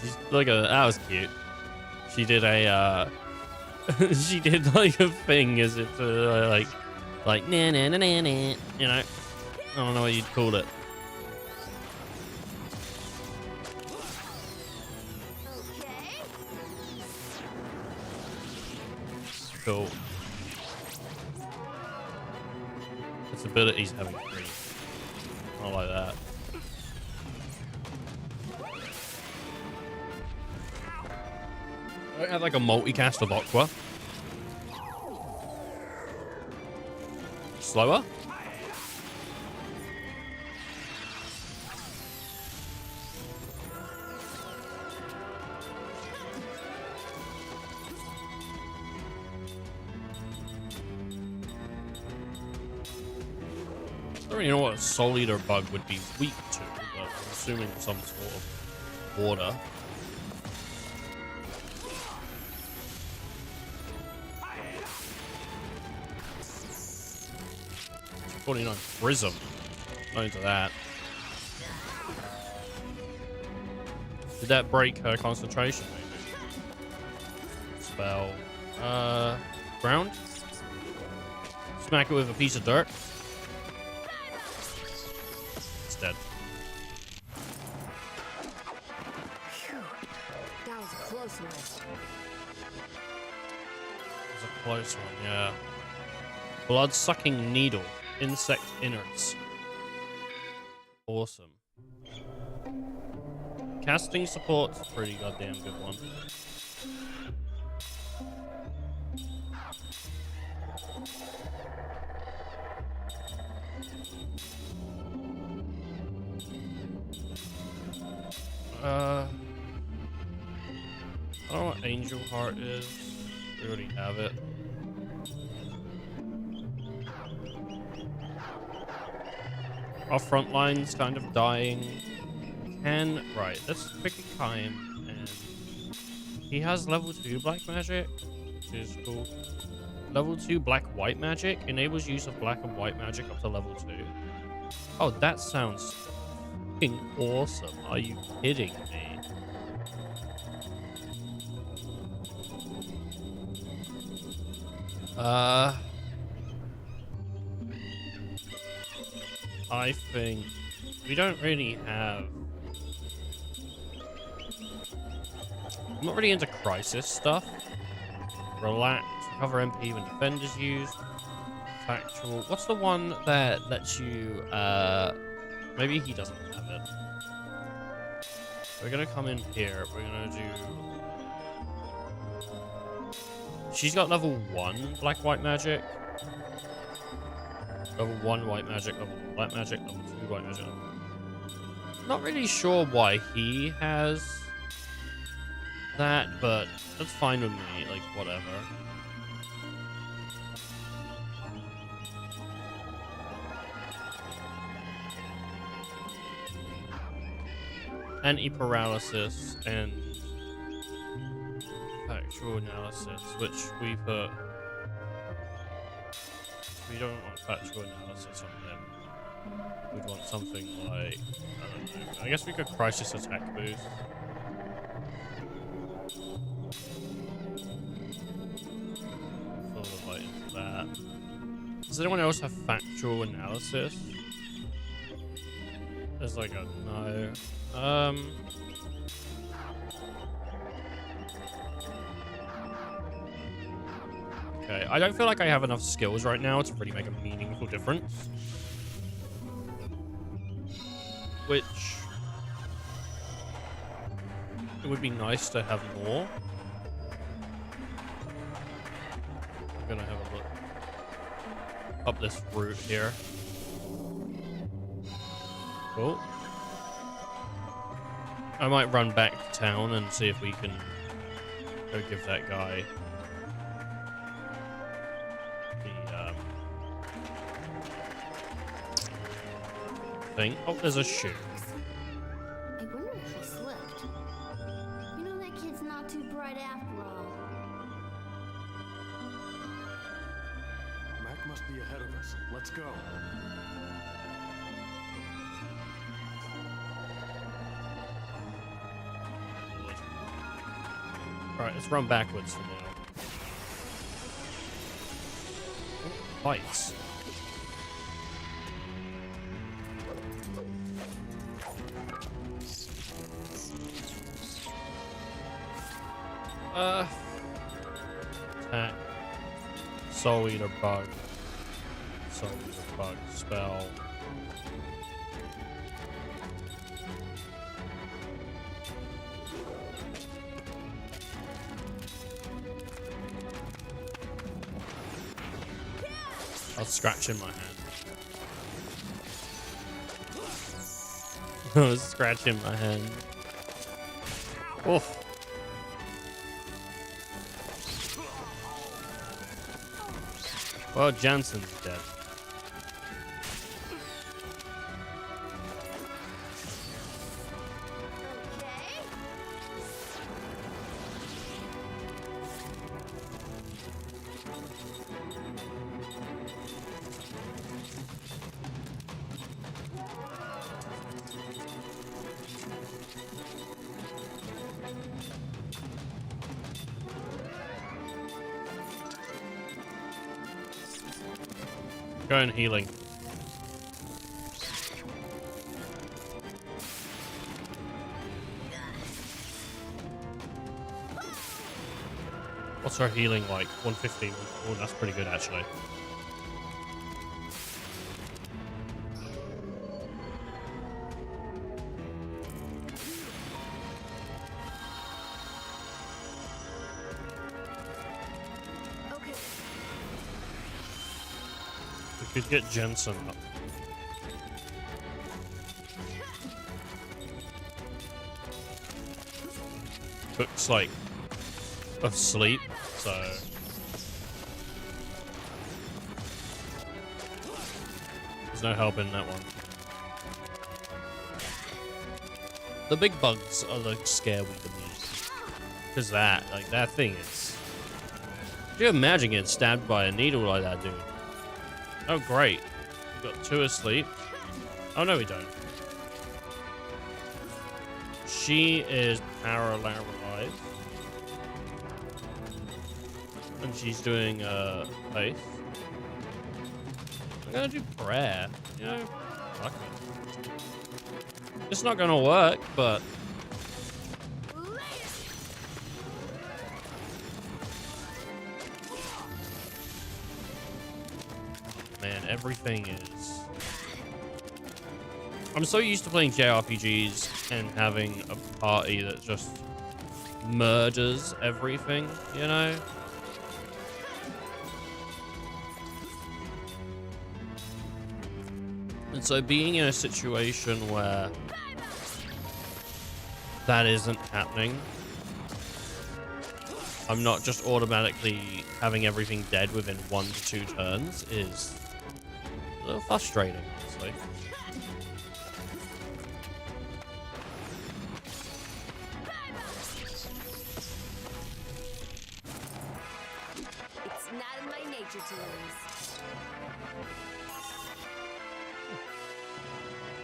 She's like that was cute. She did a she did like a thing as if like na na na na na, you know. I don't know what you'd call it. Cool. Its abilities having 3. I like that. I don't have like a multicast of Aqua. Slower? I don't really know what a Soul Eater Bug would be weak to, but I'm assuming some sort of water. 49 Prism. Not into that. Did that break her concentration, maybe? Spell. Ground? Smack it with a piece of dirt. It's dead. Phew. That was a close one. It was a close one, yeah. Blood-sucking needle. Insect innards. Awesome. Casting support's a pretty goddamn good one. I don't know what Angel Heart is. We already have it. Our front line's kind of dying. Right, let's pick a time, and he has level 2 black magic, which is cool. Level 2 black white magic enables use of black and white magic up to level 2. Oh, that sounds fucking awesome. Are you kidding me? I think we don't really have... I'm not really into crisis stuff. Relax, recover MP when defend is used. Factual. What's the one that lets you, maybe he doesn't have it. We're gonna come in here. We're gonna do... She's got level 1 black-white magic. Level 1 white magic, level 1 black magic, level 2 white magic. Not really sure why he has that, but that's fine with me, like, whatever. Anti-paralysis and factual analysis, which we put... We don't want factual analysis on him. We'd want something like... I don't know. I guess we could crisis attack boost. Fill the light into that. Does anyone else have factual analysis? There's like a no. Okay, I don't feel like I have enough skills right now to really make a meaningful difference. Which... It would be nice to have more. I'm gonna have a look up this route here. Cool. I might run back to town and see if we can go give that guy the thing. Oh, there's a shoe. I wonder if he slipped. You know, that kid's not too bright after all. Mac must be ahead of us. Let's go. Alright, let's run backwards for now. Oh, lights. Attack. Soul Eater bug. Soul Eater bug spell. I'll scratch in my hand. I'll scratch in my hand. Oof. Well, Jansen's dead. Go and healing. What's our healing like? 150. Oh, that's pretty good actually. We could get Jensen up. Cook's like asleep, so there's no help in that one. The big bugs are the scare we the most. Because that thing is... Could you imagine getting stabbed by a needle like that, dude? Oh, great. We've got 2 asleep. Oh, no, we don't. She is paralyzed. And she's doing faith. I'm gonna do prayer. You know, fuck it. It's not gonna work, but man, everything is. I'm so used to playing JRPGs and having a party that just murders everything, you know? And so being in a situation where that isn't happening, I'm not just automatically having everything dead within 1 to 2 turns, is a little frustrating, honestly. It's not in my nature to lose.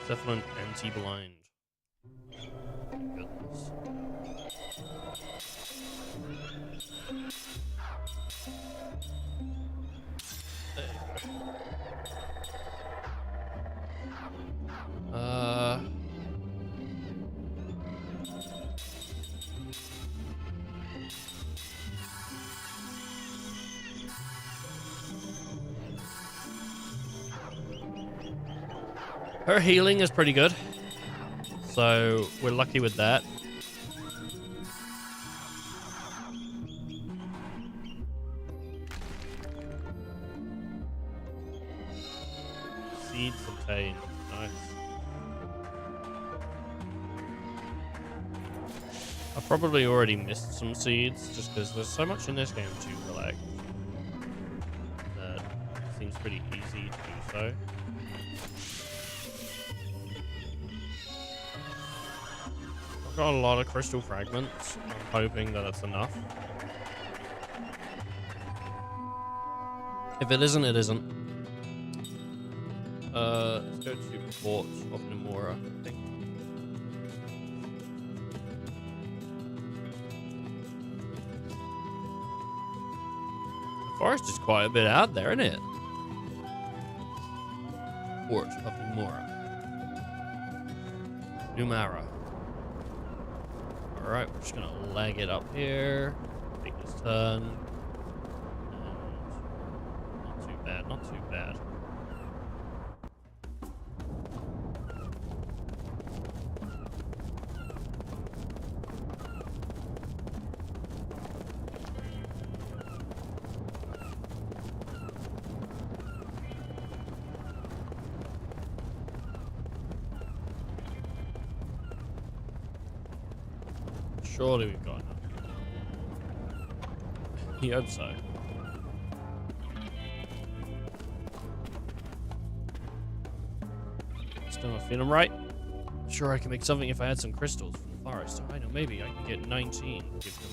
Cephalon anti-blind. Goodness. Her healing is pretty good, so we're lucky with that. Seeds obtained. Nice. I've probably already missed some seeds just because there's so much in this game to collect that it seems pretty easy to do so. Got a lot of crystal fragments. I'm hoping that it's enough. If it isn't, it isn't. Let's go to Port of Nemora, I think. The forest is quite a bit out there, isn't it? Port of Nemora. Numara. Alright, we're just gonna leg it up here. Take this turn. And not too bad, not too bad. Surely we've got enough. You hope so. Still not feeling right. Sure, I can make something if I had some crystals from the forest. I know, maybe I can get 19. Give them.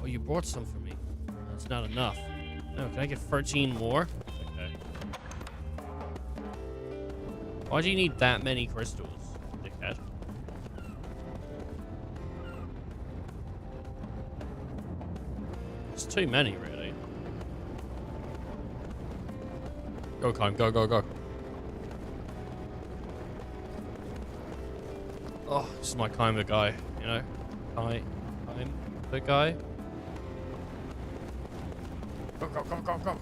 Oh, you brought some for me. That's not enough. No, can I get 13 more? Okay. Why do you need that many crystals, dickhead? It's too many, really. Go, Kime. Go, go, go. Oh, this is my Kime the guy, you know? Kime the guy. Go, go, go, go, go.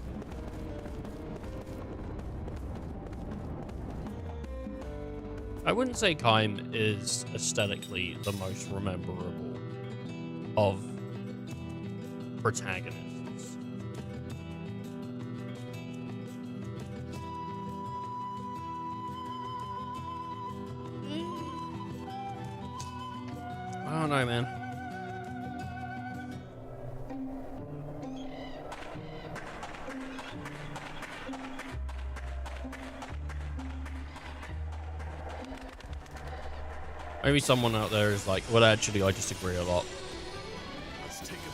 I wouldn't say Kime is aesthetically the most rememberable of protagonists. I don't know, man. Maybe someone out there is like, well, actually, I disagree a lot. Let's take him down.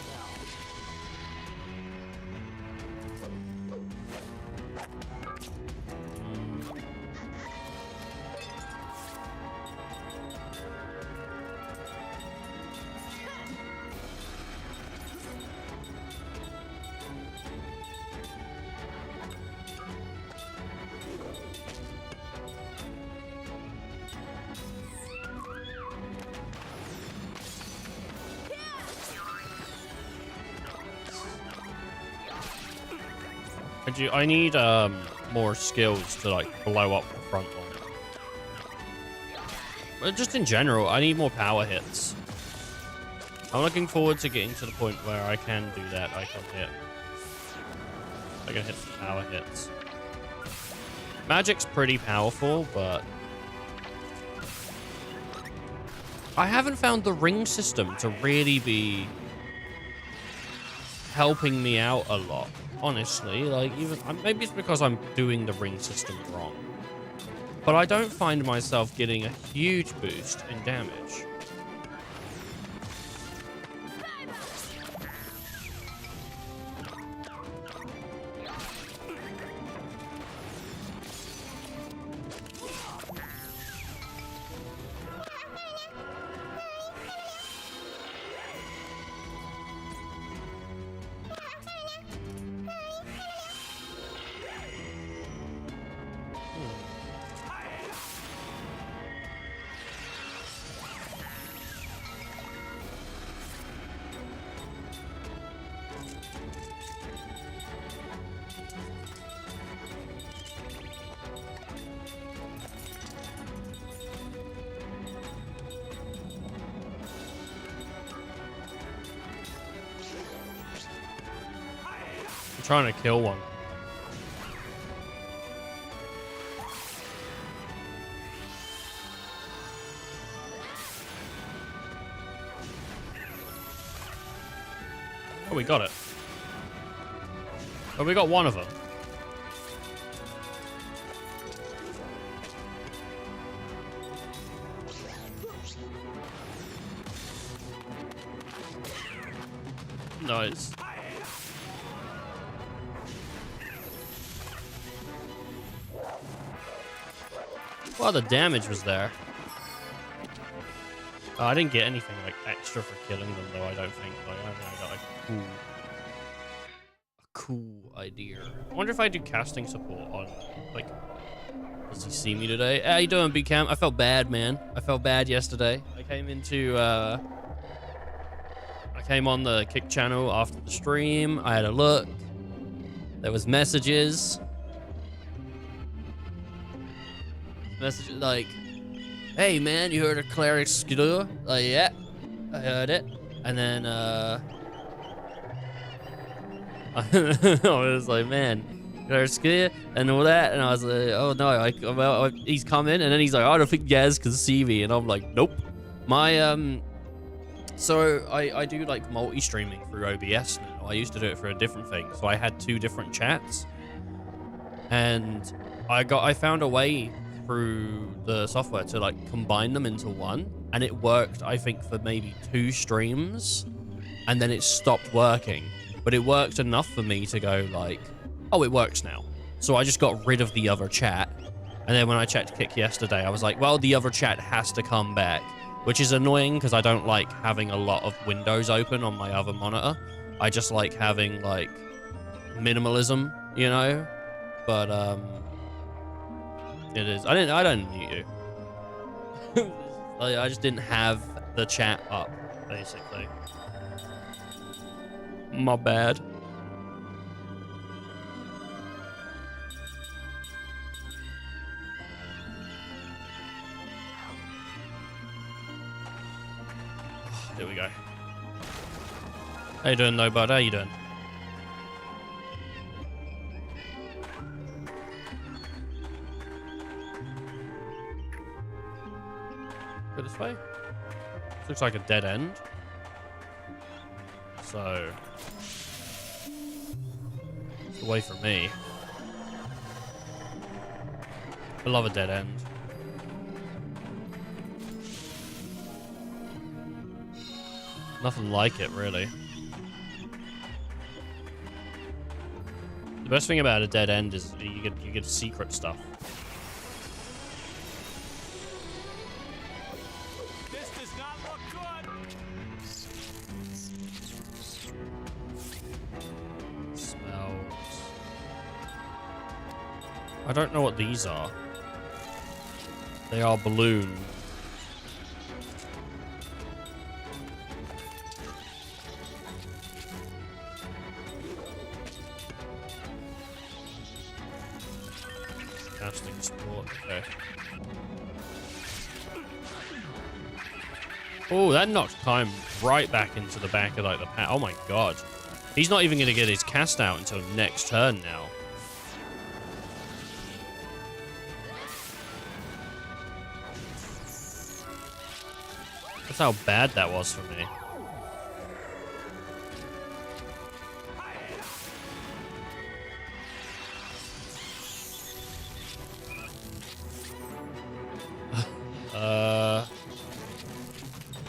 I need more skills to like blow up the front one. But just in general, I need more power hits. I'm looking forward to getting to the point where I can do that. I can hit some power hits. Magic's pretty powerful, but I haven't found the ring system to really be helping me out a lot. Honestly, like, even maybe it's because I'm doing the ring system wrong, but I don't find myself getting a huge boost in damage. Trying to kill one. Oh, we got it. Oh, we got one of them. Nice. Well, the damage was there. Oh, I didn't get anything like extra for killing them, though. I don't think. Like, I got a cool idea. I wonder if I do casting support on, like, does he see me today? How you doing, B-Cam? I felt bad, man. I felt bad yesterday. I came on the Kick channel after the stream. I had a look. There was messages. Message like, hey man, you heard of Cleric Skidoo? Like, yeah, I heard it. And then I was like, man, Cleric Skidoo and all that. And I was like, oh no, well, he's coming. And then he's like, I don't think Yaz can see me. And I'm like, nope. My so I do like multi-streaming through OBS now. I used to do it for a different thing. So I had 2 different chats, and I found a way through the software to like combine them into one, and it worked, I think, for maybe 2 streams, and then it stopped working. But it worked enough for me to go like, oh, it works now. So I just got rid of the other chat, and then when I checked Kick yesterday, I was like, well, the other chat has to come back, which is annoying because I don't like having a lot of windows open on my other monitor. I just like having like minimalism, you know. But it is. I don't mute you. I just didn't have the chat up, basically. My bad. There we go. How you doing, though, bud? How you doing? Go this way. This looks like a dead end. So it's away from me. I love a dead end. Nothing like it, really. The best thing about a dead end is you get secret stuff. This does not look good. Smells. I don't know what these are. They are balloons. Casting support, okay. Oh, that knocked time right back into the back of like the pack. Oh my god. He's not even going to get his cast out until next turn now. That's how bad that was for me.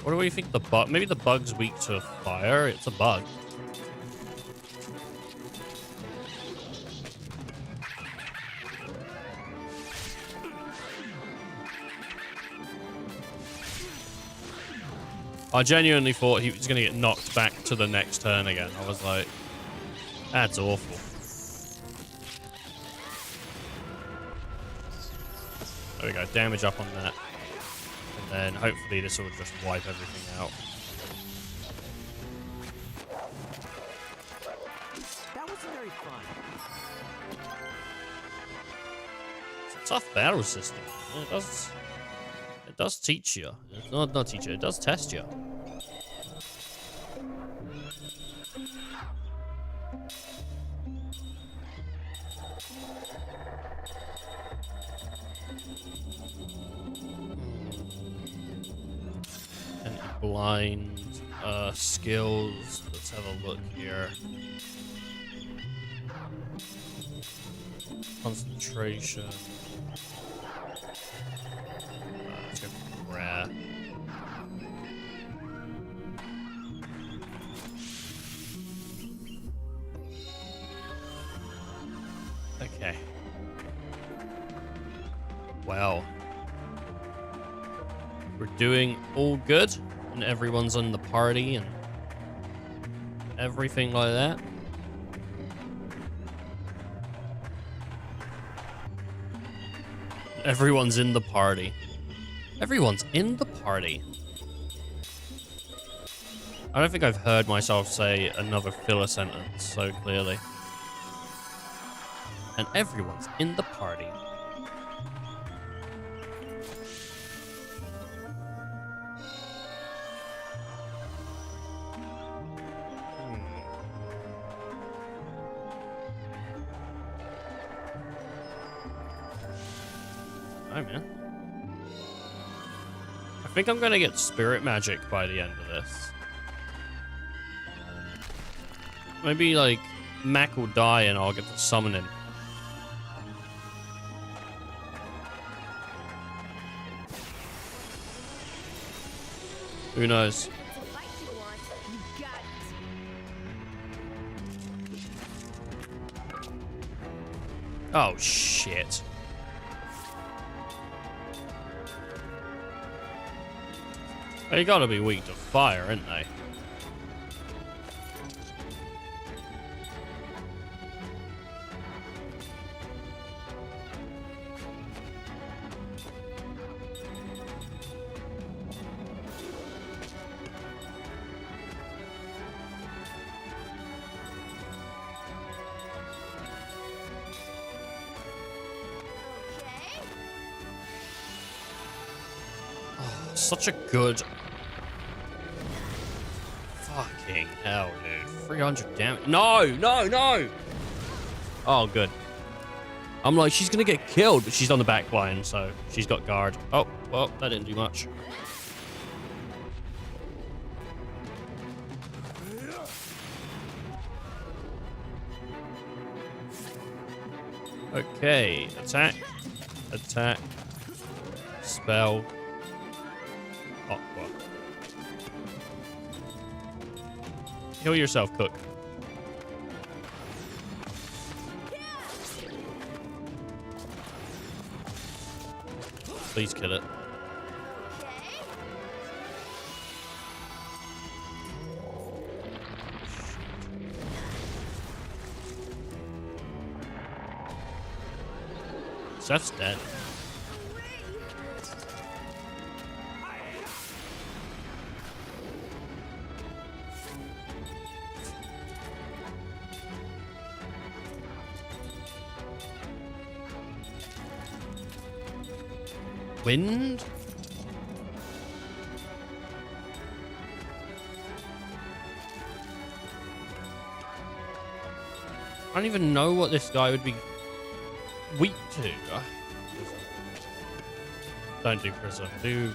What do we think the bug? Maybe the bug's weak to fire. It's a bug. I genuinely thought he was going to get knocked back to the next turn again. I was like, that's awful. There we go. Damage up on that. And then hopefully this will just wipe everything out. That wasn't very fun. It's a tough battle system. It does teach you. Not teach you. It does test you. And blind skills. Let's have a look here. Concentration. Let's go for rare. Okay. Well. We're doing all good, and everyone's in the party and everything like that. Everyone's in the party. Everyone's in the party. I don't think I've heard myself say another filler sentence so clearly. And everyone's in the party. Hi, man. I think I'm gonna get spirit magic by the end of this. Maybe, like, Mac will die and I'll get to summon him. Who knows? Oh, shit. They gotta be weak to fire, aren't they? Oh, such a good... Fucking hell, dude. 300 damage. No, no, no! Oh, good. I'm like, she's gonna get killed, but she's on the back line, so she's got guard. Oh, well, that didn't do much. Okay, attack, attack, spell, aqua. Heal yourself, Cook. Please kill it. Seth's dead. Wind? I don't even know what this guy would be weak to. Don't do prison. Do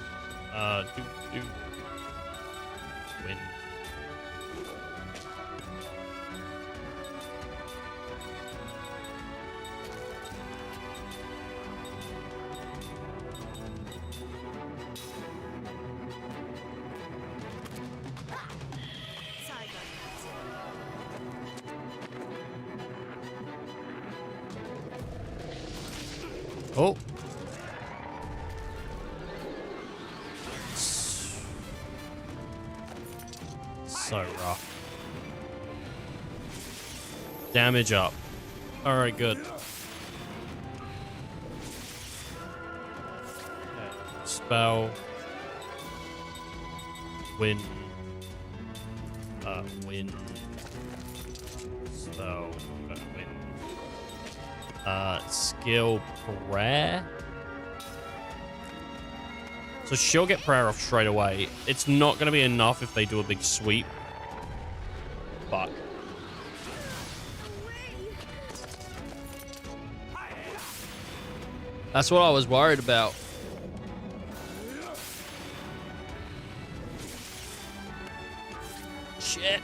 wind. Sorry about that. Oh. So rough. Damage up. Alright, good. Okay. Spell. Wind. Wind. Spell. Wind. Skill prayer. So she'll get prayer off straight away. It's not going to be enough if they do a big sweep. Fuck. That's what I was worried about. Shit.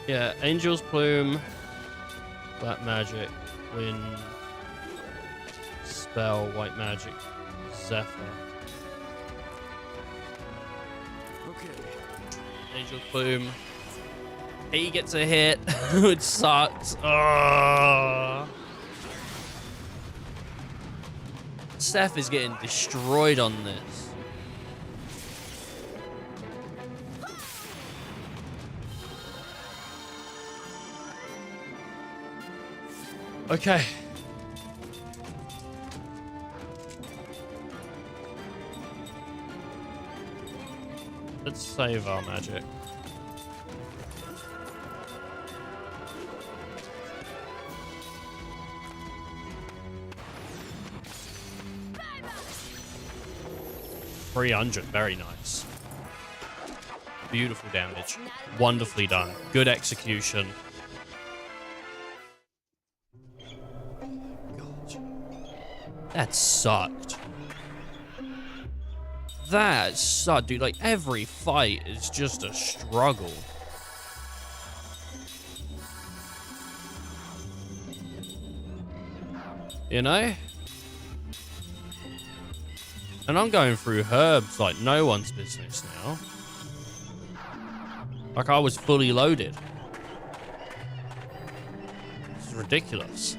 Yeah, Angel's Plume. Black magic, wind, spell, white magic, Zephyr. Okay. Angel Plume. He gets a hit, which sucks. Oh. Seth is getting destroyed on this. Okay. Let's save our magic. $300, very nice. Beautiful damage. Wonderfully done. Good execution. That sucked. That sucked, dude. Like, every fight is just a struggle. You know? And I'm going through herbs like no one's business now. Like I was fully loaded. This is ridiculous.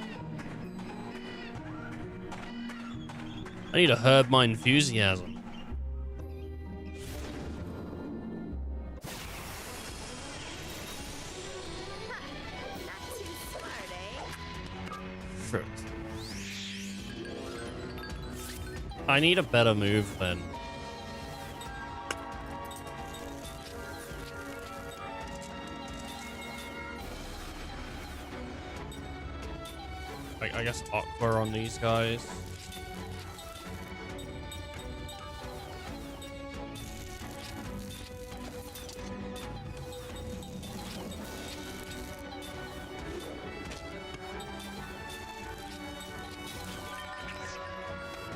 I need to herb my enthusiasm. Fruit. I need a better move then. I guess Aqua on these guys.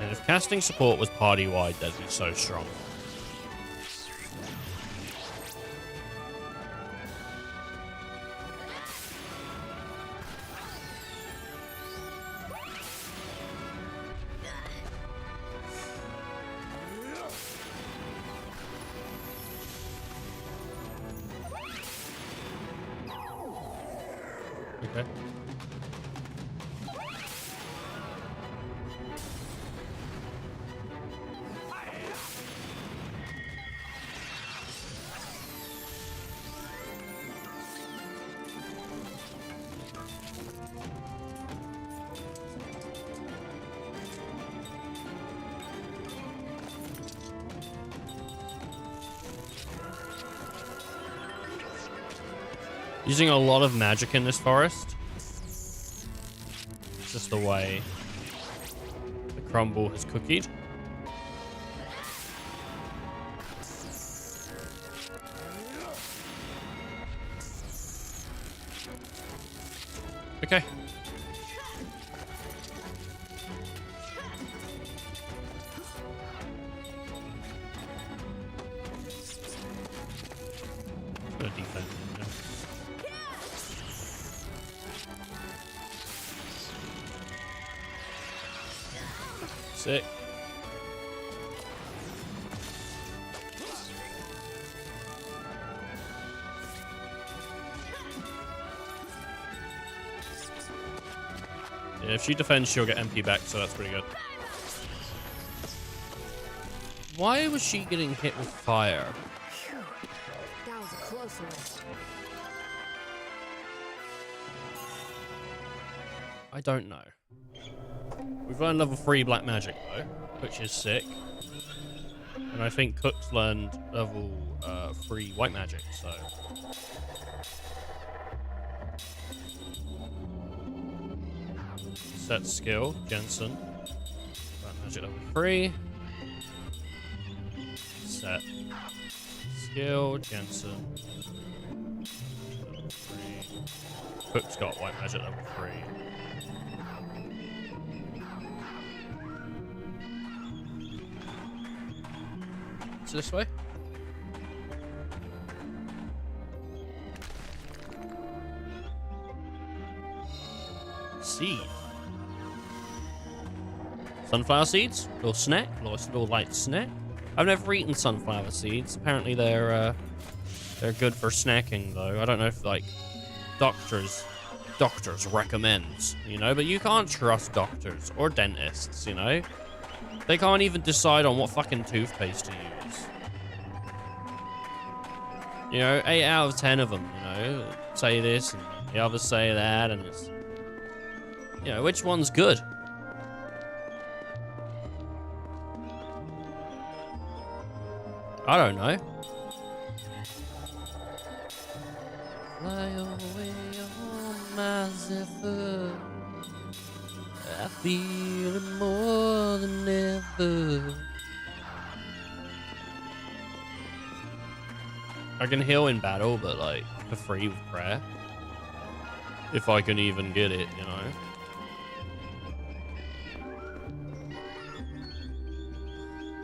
And if casting support was party-wide, that'd be so strong. Okay. Using a lot of magic in this forest. It's just the way the crumble has cookied. Okay. Gonna defend him now. Sick. Yeah, if she defends, she'll get MP back, so that's pretty good. Why was she getting hit with fire? Phew. That was a close one. I don't know. We've learned level 3 black magic though, which is sick. And I think Cook's learned level 3 white magic, so. Set skill, Jensen. Black magic level 3. Set skill, Jensen. Level 3. Cook's got white magic level 3. So this way. Seed. Sunflower seeds. Little snack. Little light snack. I've never eaten sunflower seeds. Apparently they're good for snacking though. I don't know if like doctors recommend, you know, but you can't trust doctors or dentists, you know. They can't even decide on what fucking toothpaste to use. You know, 8 out of 10 of them, you know, say this and the others say that, and it's, you know, which one's good? I don't know. Fly away on my zephyr. I feel it more than ever. I can heal in battle, but like for free with prayer. If I can even get it, you know.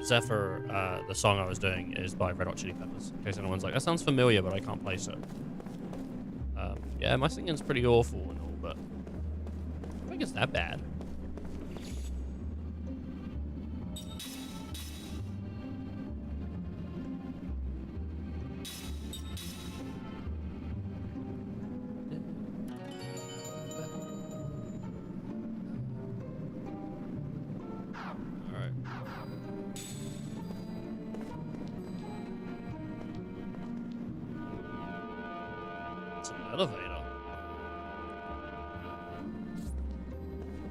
Zephyr, the song I was doing is by Red Hot Chili Peppers. In case anyone's like, that sounds familiar, but I can't place it. Yeah, my singing's pretty awful and all, but I don't think it's that bad.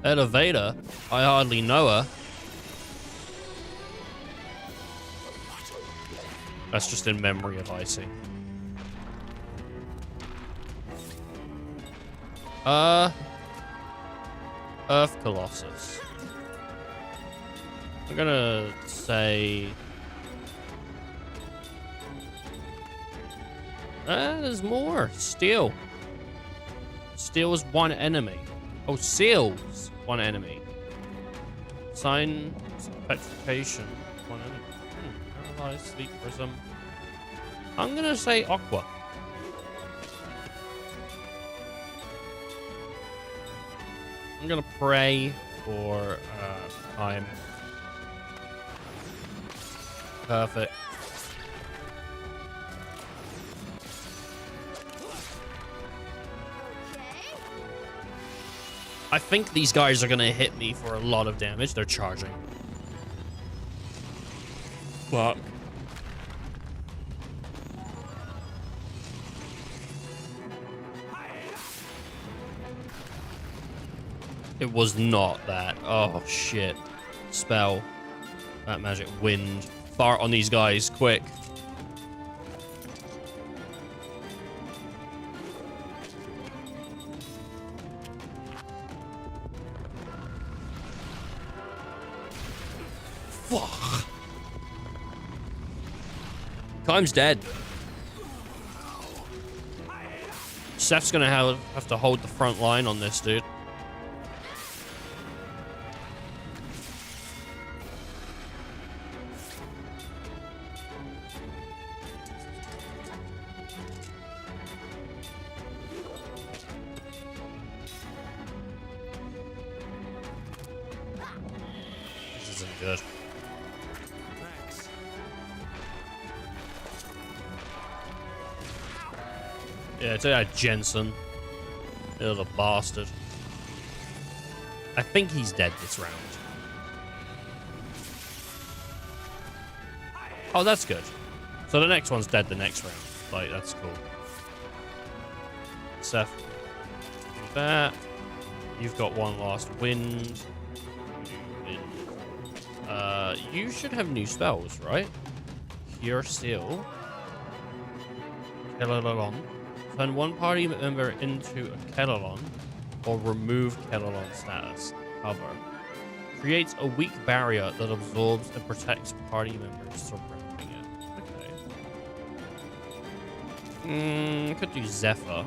Elevator? I hardly know her. That's just in memory of Icy. Earth Colossus. I'm gonna say... there's more. Steel. Steel is one enemy. Oh, seals. One enemy. Sign petrification. One enemy. Paralyze, sleep prism. I'm gonna say aqua. I'm gonna pray for time. Perfect. I think these guys are gonna hit me for a lot of damage. They're charging. Fuck. It was not that. Oh, shit. Spell. That magic wind. Fart on these guys, quick. Fuck. Time's dead. Seth's gonna have to hold the front line on this, dude. This isn't good. Yeah, it's that Jensen. He's a bastard. I think he's dead this round. Oh, that's good. So the next one's dead the next round. Like, that's cool. Seth, do that. You've got one last wind. You should have new spells, right? Cure Seal. Kellalon. Turn one party member into a Kellalon, or remove Kellalon status. Cover. Creates a weak barrier that absorbs and protects party members surrounding it. Okay. I could do Zephyr.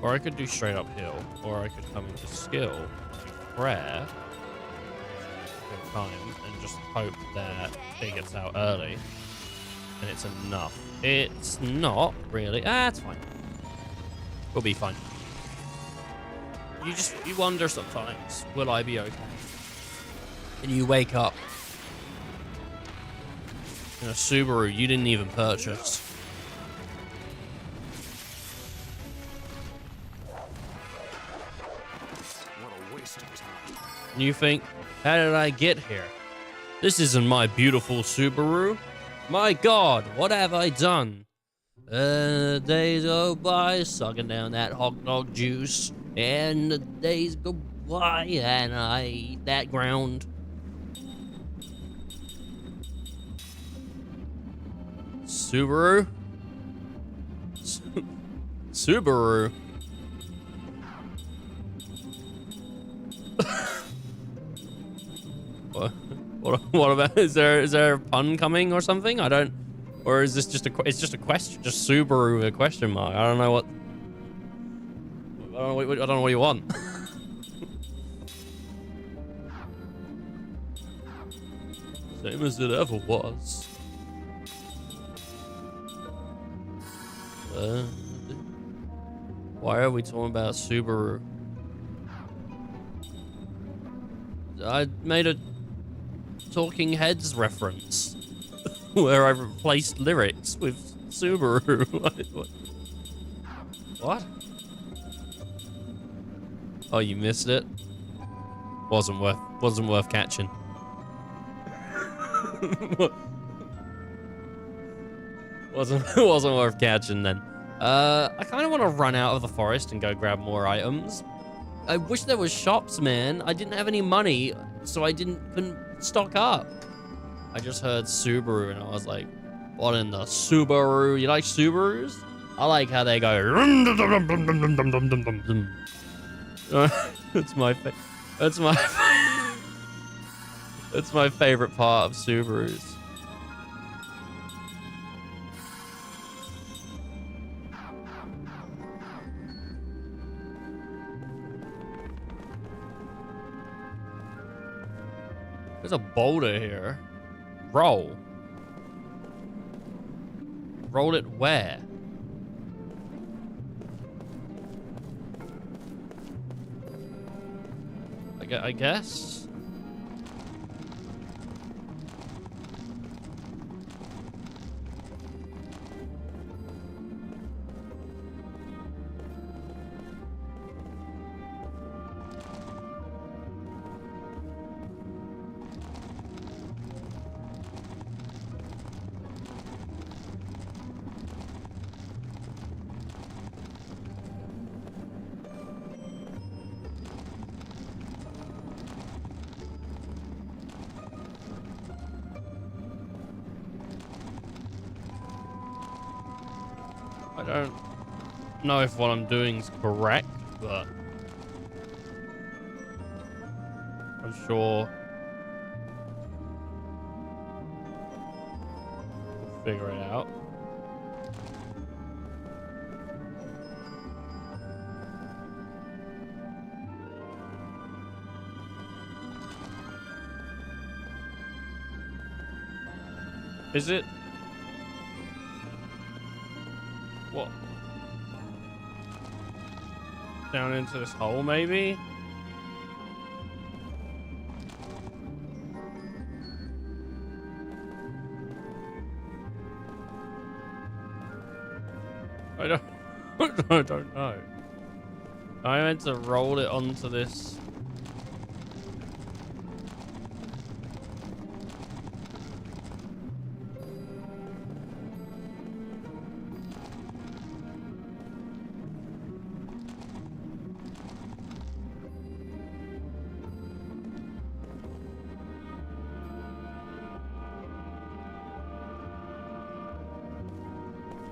Or I could do straight uphill. Or I could come into skill, do prayer, for time, and just hope that it gets out early. And it's enough. It's not really. It's fine. We'll be fine. You wonder sometimes, will I be okay? And you wake up in a Subaru you didn't even purchase. What a waste of time. And you think, how did I get here? This isn't my beautiful Subaru. My God, what have I done? Days go by, sucking down that hot dog juice. And the days go by, and I eat that ground. Subaru? Subaru? What about, is there a pun coming or something? I don't, or is this just it's just a question, just Subaru with a question mark? I don't know what, I don't know what you want. Same as it ever was. Why are we talking about Subaru? I made a Talking Heads reference where I replaced lyrics with Subaru. What? Oh, you missed it? Wasn't worth catching. wasn't worth catching then. I kind of want to run out of the forest and go grab more items. I wish there was shops, man. I didn't have any money, so I couldn't stock up. I just heard Subaru and I was like, what in the Subaru? You like Subarus? I like how they go. That's my favorite part of Subarus. There's a boulder here. Roll. Roll it where? I guess? I don't know if what I'm doing is correct, but I'm sure we'll figure it out. Is it? What? Down into this hole, maybe? I don't I don't know. I meant to roll it onto this.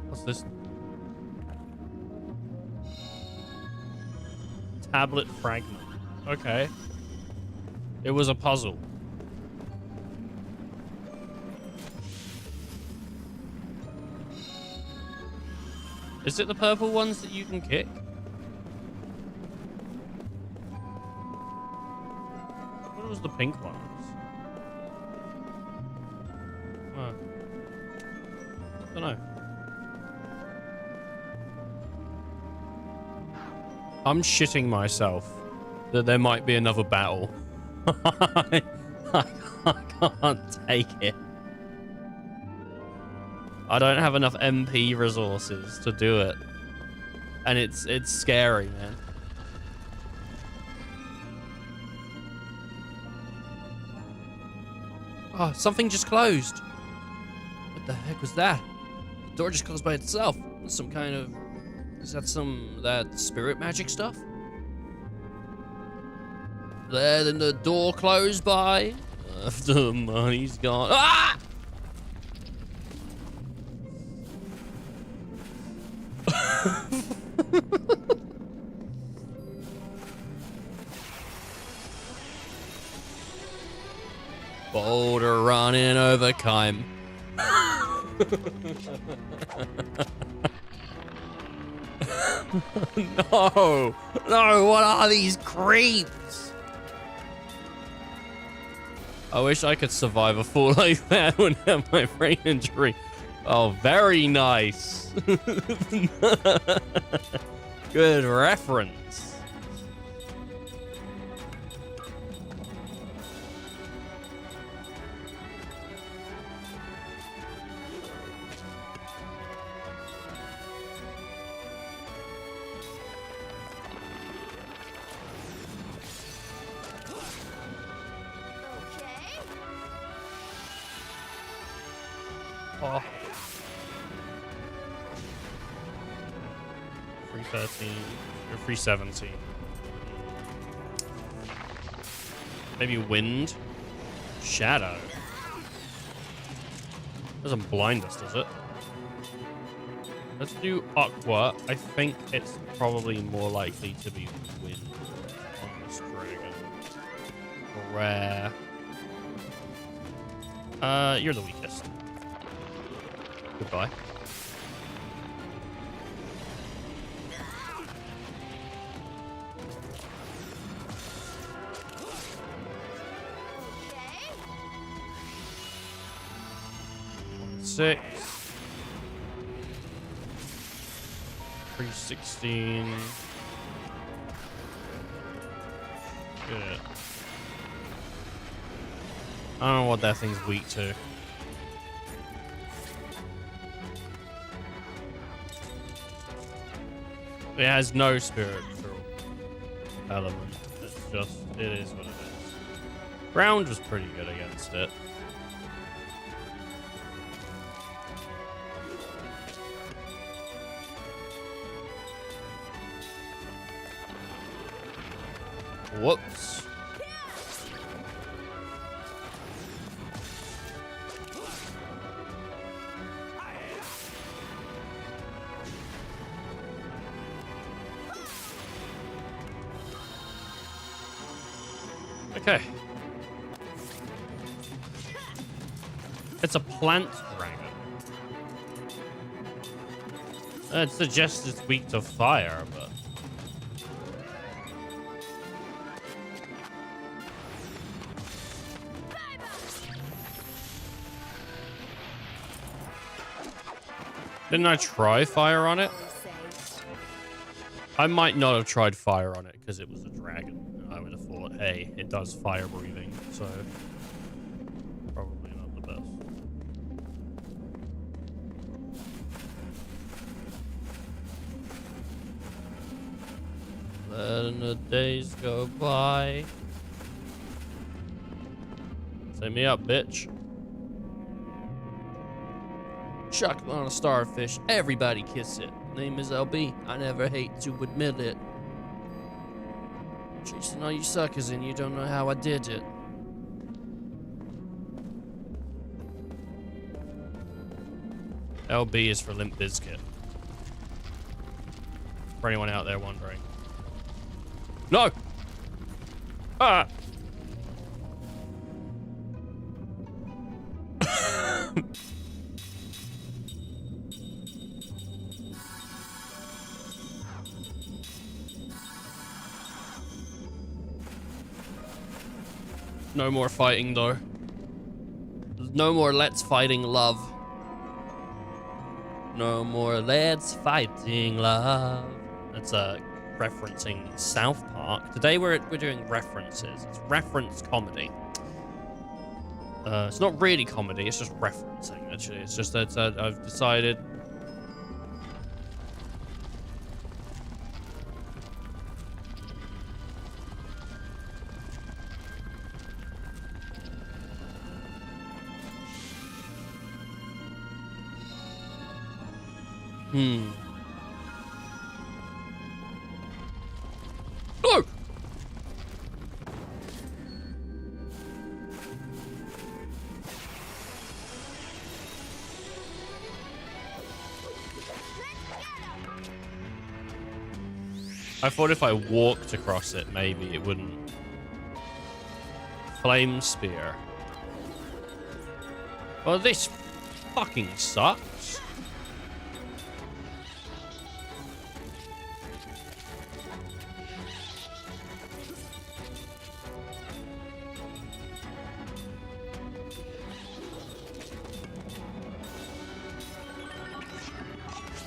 What's this? Tablet fragment. Okay. It was a puzzle. Is it the purple ones that you can kick? What was the pink ones? Oh. I don't know. I'm shitting myself that there might be another battle. I can't take it. I don't have enough MP resources to do it. And it's scary, man. Oh, something just closed. What the heck was that? The door just closed by itself. Some kind of... Is that that spirit magic stuff? There, then the door closed by. After the money's gone. Ah! Boulder running over Kime. No! No, what are these creeps? I wish I could survive a fall like that and have my brain injury. Oh, very nice. Good reference. Oh. 313 or 317. Maybe wind? Shadow. Doesn't blind us, does it? Let's do aqua. I think it's probably more likely to be wind on this dragon. Rare. You're the weakest. Goodbye. Six. 316. Good. I don't know what that thing's weak to. It has no spiritual element. It's just, it is what it is. Ground was pretty good against it. Whoops. Okay. It's a plant dragon. It suggests it's weak to fire, but... Didn't I try fire on it? I might not have tried fire on it because it was a dragon. I would have thought, hey, it does fire breathing, so probably not the best. Letting the days go by. Set me up, bitch. Chocolate on a starfish. Everybody kiss it. Name is LB. I never hate to admit it. Chasing all you suckers and you don't know how I did it. LB is for Limp Bizkit. For anyone out there wondering. No! Ah! No more fighting, though. There's no more let's fighting love. No more let's fighting love. That's referencing South Park. Today we're doing references. It's reference comedy. It's not really comedy. It's just referencing. Actually, it's just that I've decided. No! I thought if I walked across it, maybe it wouldn't. Flame spear. Well, this fucking sucks.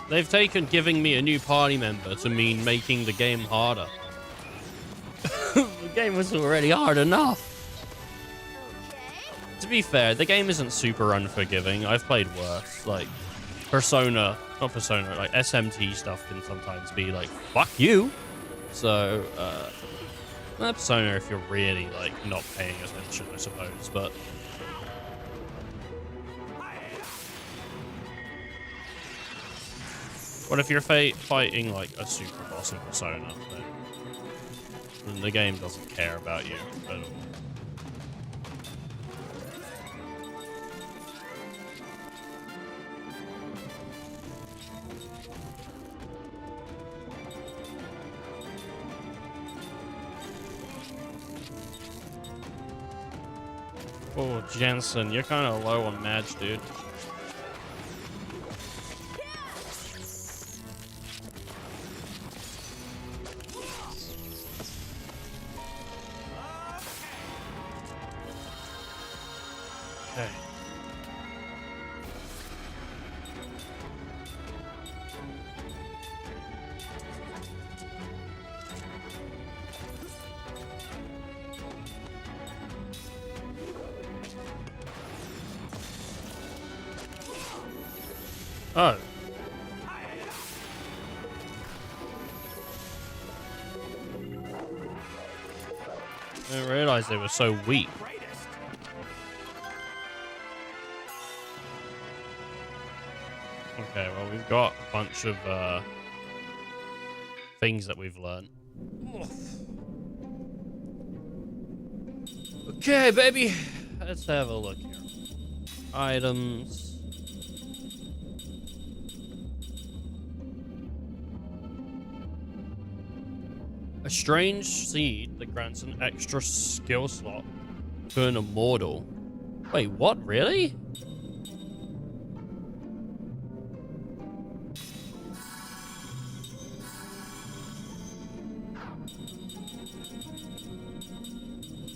They've taken giving me a new party member to mean making the game harder. The game was already hard enough. To be fair, the game isn't super unforgiving. I've played worse. Like, Persona, not Persona, like SMT stuff can sometimes be like, fuck you. So, Persona if you're really, like, not paying attention, I suppose, but... What if you're fighting like a super boss in Persona? Then the game doesn't care about you at all. Oh, Jensen, you're kind of low on match, dude. Oh. I didn't realize they were so weak. Okay, well, we've got a bunch of things that we've learned. Okay, baby. Let's have a look here. Items. A strange seed that grants an extra skill slot to an immortal. Wait, what? Really?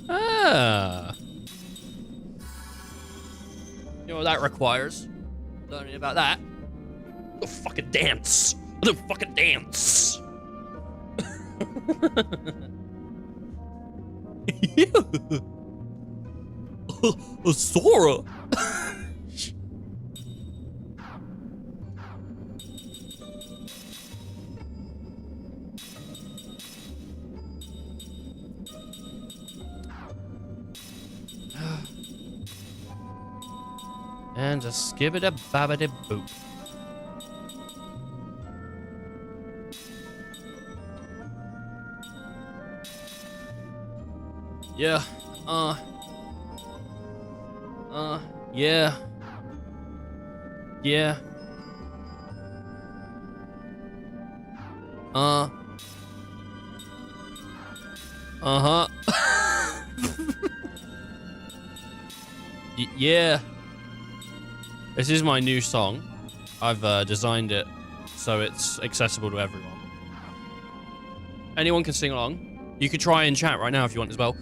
Ah. You know what that requires? Learning about that. The fucking dance. The fucking dance. Sora. And a skibbida babbida boop. Yeah, yeah. Yeah. Uh-huh. Yeah. This is my new song. I've designed it so it's accessible to everyone. Anyone can sing along. You could try in chat right now if you want as well.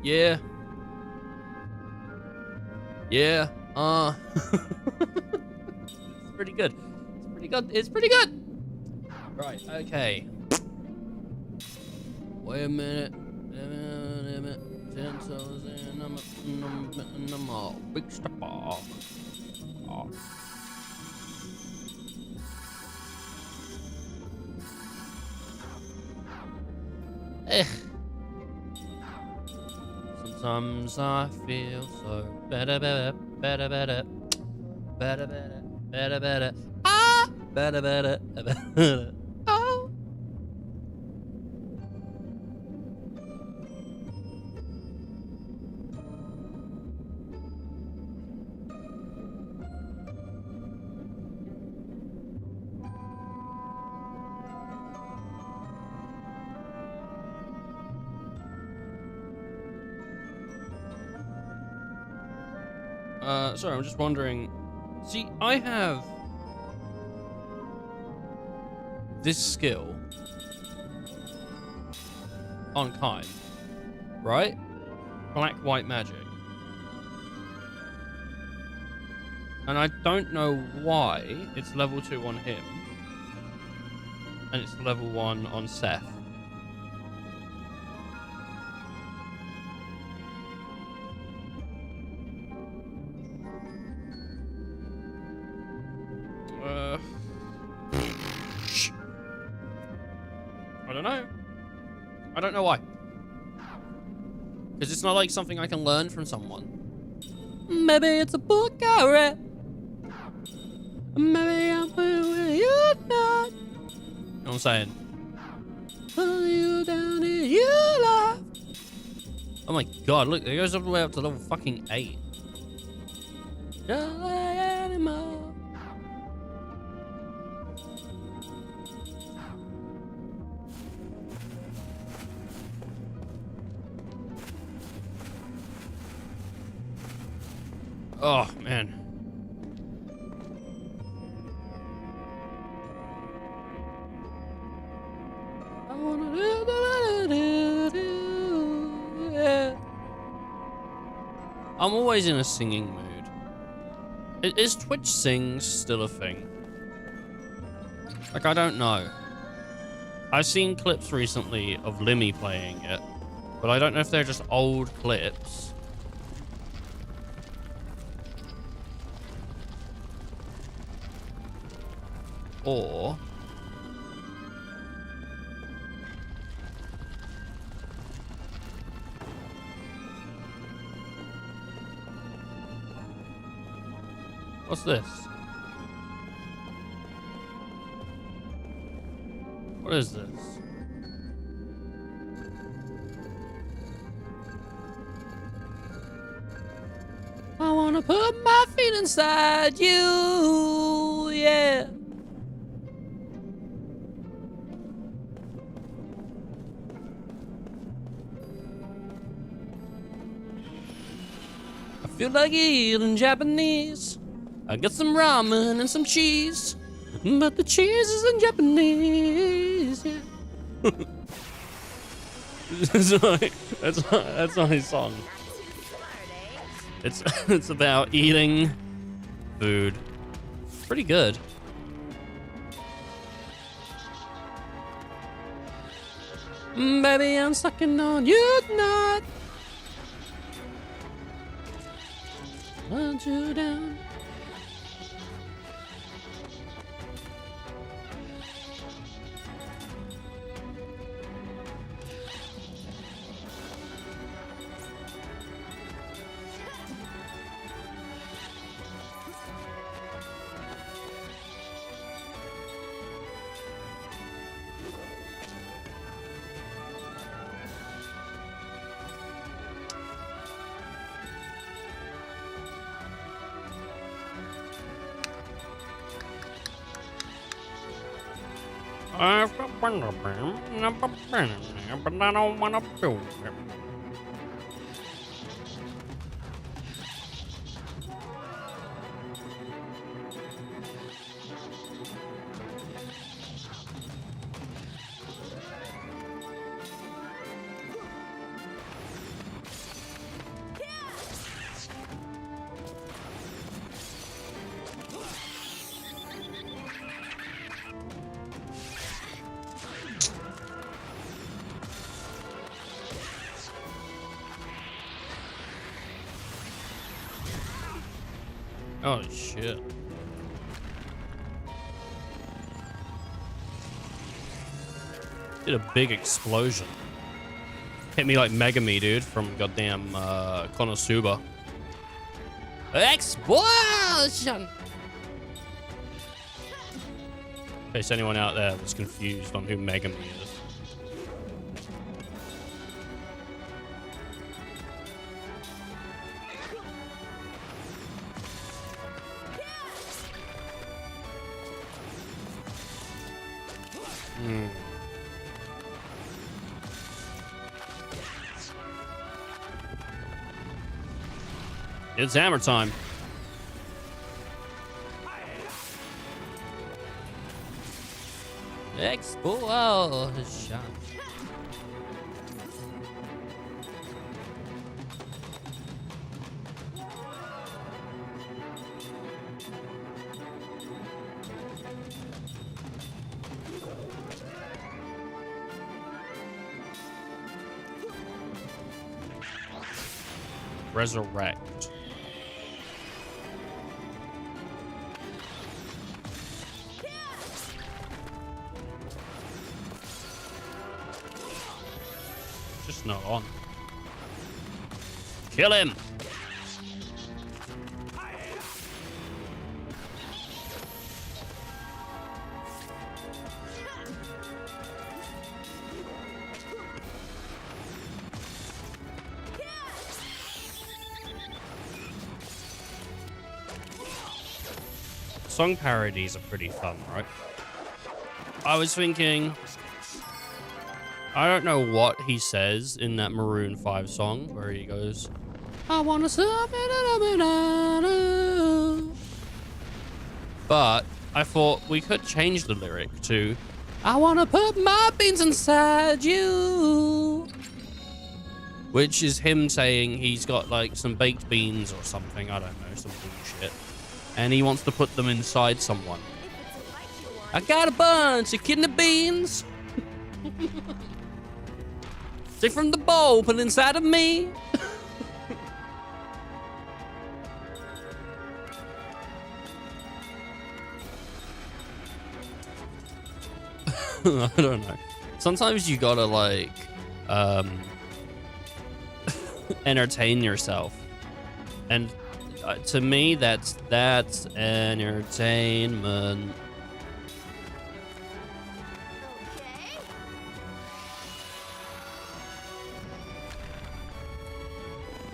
Yeah. Yeah. It's pretty good. It's pretty good. It's pretty good. Right, okay. Wait a minute. 10 toes in, I'm a big step off. Sometimes I feel so better, ah, better, oh. Sorry, I'm just wondering. See, I have this skill on Kine, right? Black-white magic. And I don't know why it's level 2 on him, and it's level 1 on Seth. I don't know why. Because it's not like something I can learn from someone. Maybe it's a book I read. Maybe I'm where you're not. You know what I'm saying? You down here, you laugh. Oh my god, look, it goes all the way up to level fucking 8. Just like animal. Oh, man. I wanna do, yeah. I'm always in a singing mood. Is Twitch Sings still a thing? Like, I don't know. I've seen clips recently of Limmy playing it, but I don't know if they're just old clips. Or what's this? What is this? I wanna put my feet inside you, yeah. Feel like eating Japanese. I got some ramen and some cheese, but the cheese is in Japanese. Yeah. that's not his song. It's about eating food. Pretty good. Baby, I'm sucking on you tonight. Want you down. I've got one of them, but I don't want to build them. Oh shit. Did a big explosion. Hit me like Megami, dude, from goddamn Konosuba. Explosion! In case anyone out there was confused on who Megami is. It's hammer time. Explosion. Resurrect. Just not on. Kill him. Song parodies are pretty fun, right? I was thinking, I don't know what he says in that Maroon 5 song where he goes, I wanna but I thought we could change the lyric to, I wanna put my beans inside you, which is him saying he's got like some baked beans or something, I don't know, some bullshit. And he wants to put them inside someone. I got a bunch of kidney beans. Take from the bowl, put inside of me. I don't know. Sometimes you gotta like, entertain yourself. And to me, that's entertainment.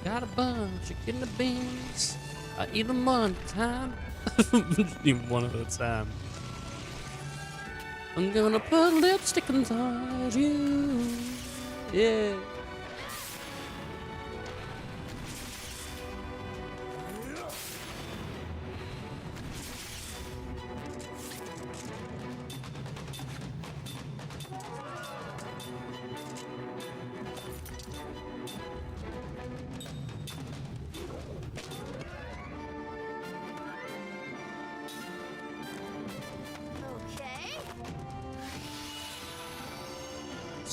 Got a bunch of kidney beans. I eat them one at a time. Eat one at a time. I'm gonna put lipstick inside you. Yeah.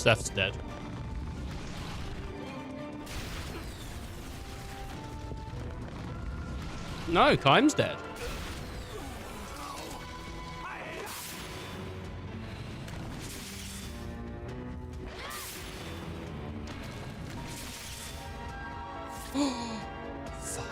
Steph's dead. No, Keim's dead. Fuck.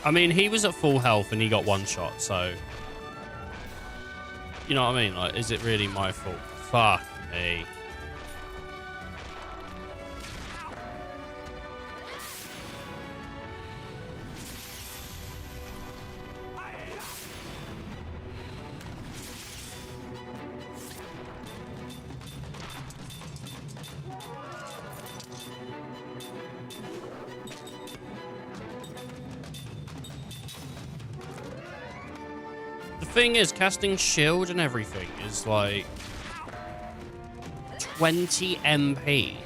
I mean, he was at full health and he got one shot, so... You know what I mean? Like, is it really my fault? Fuck me. The thing is, casting shield and everything is like 20 MP.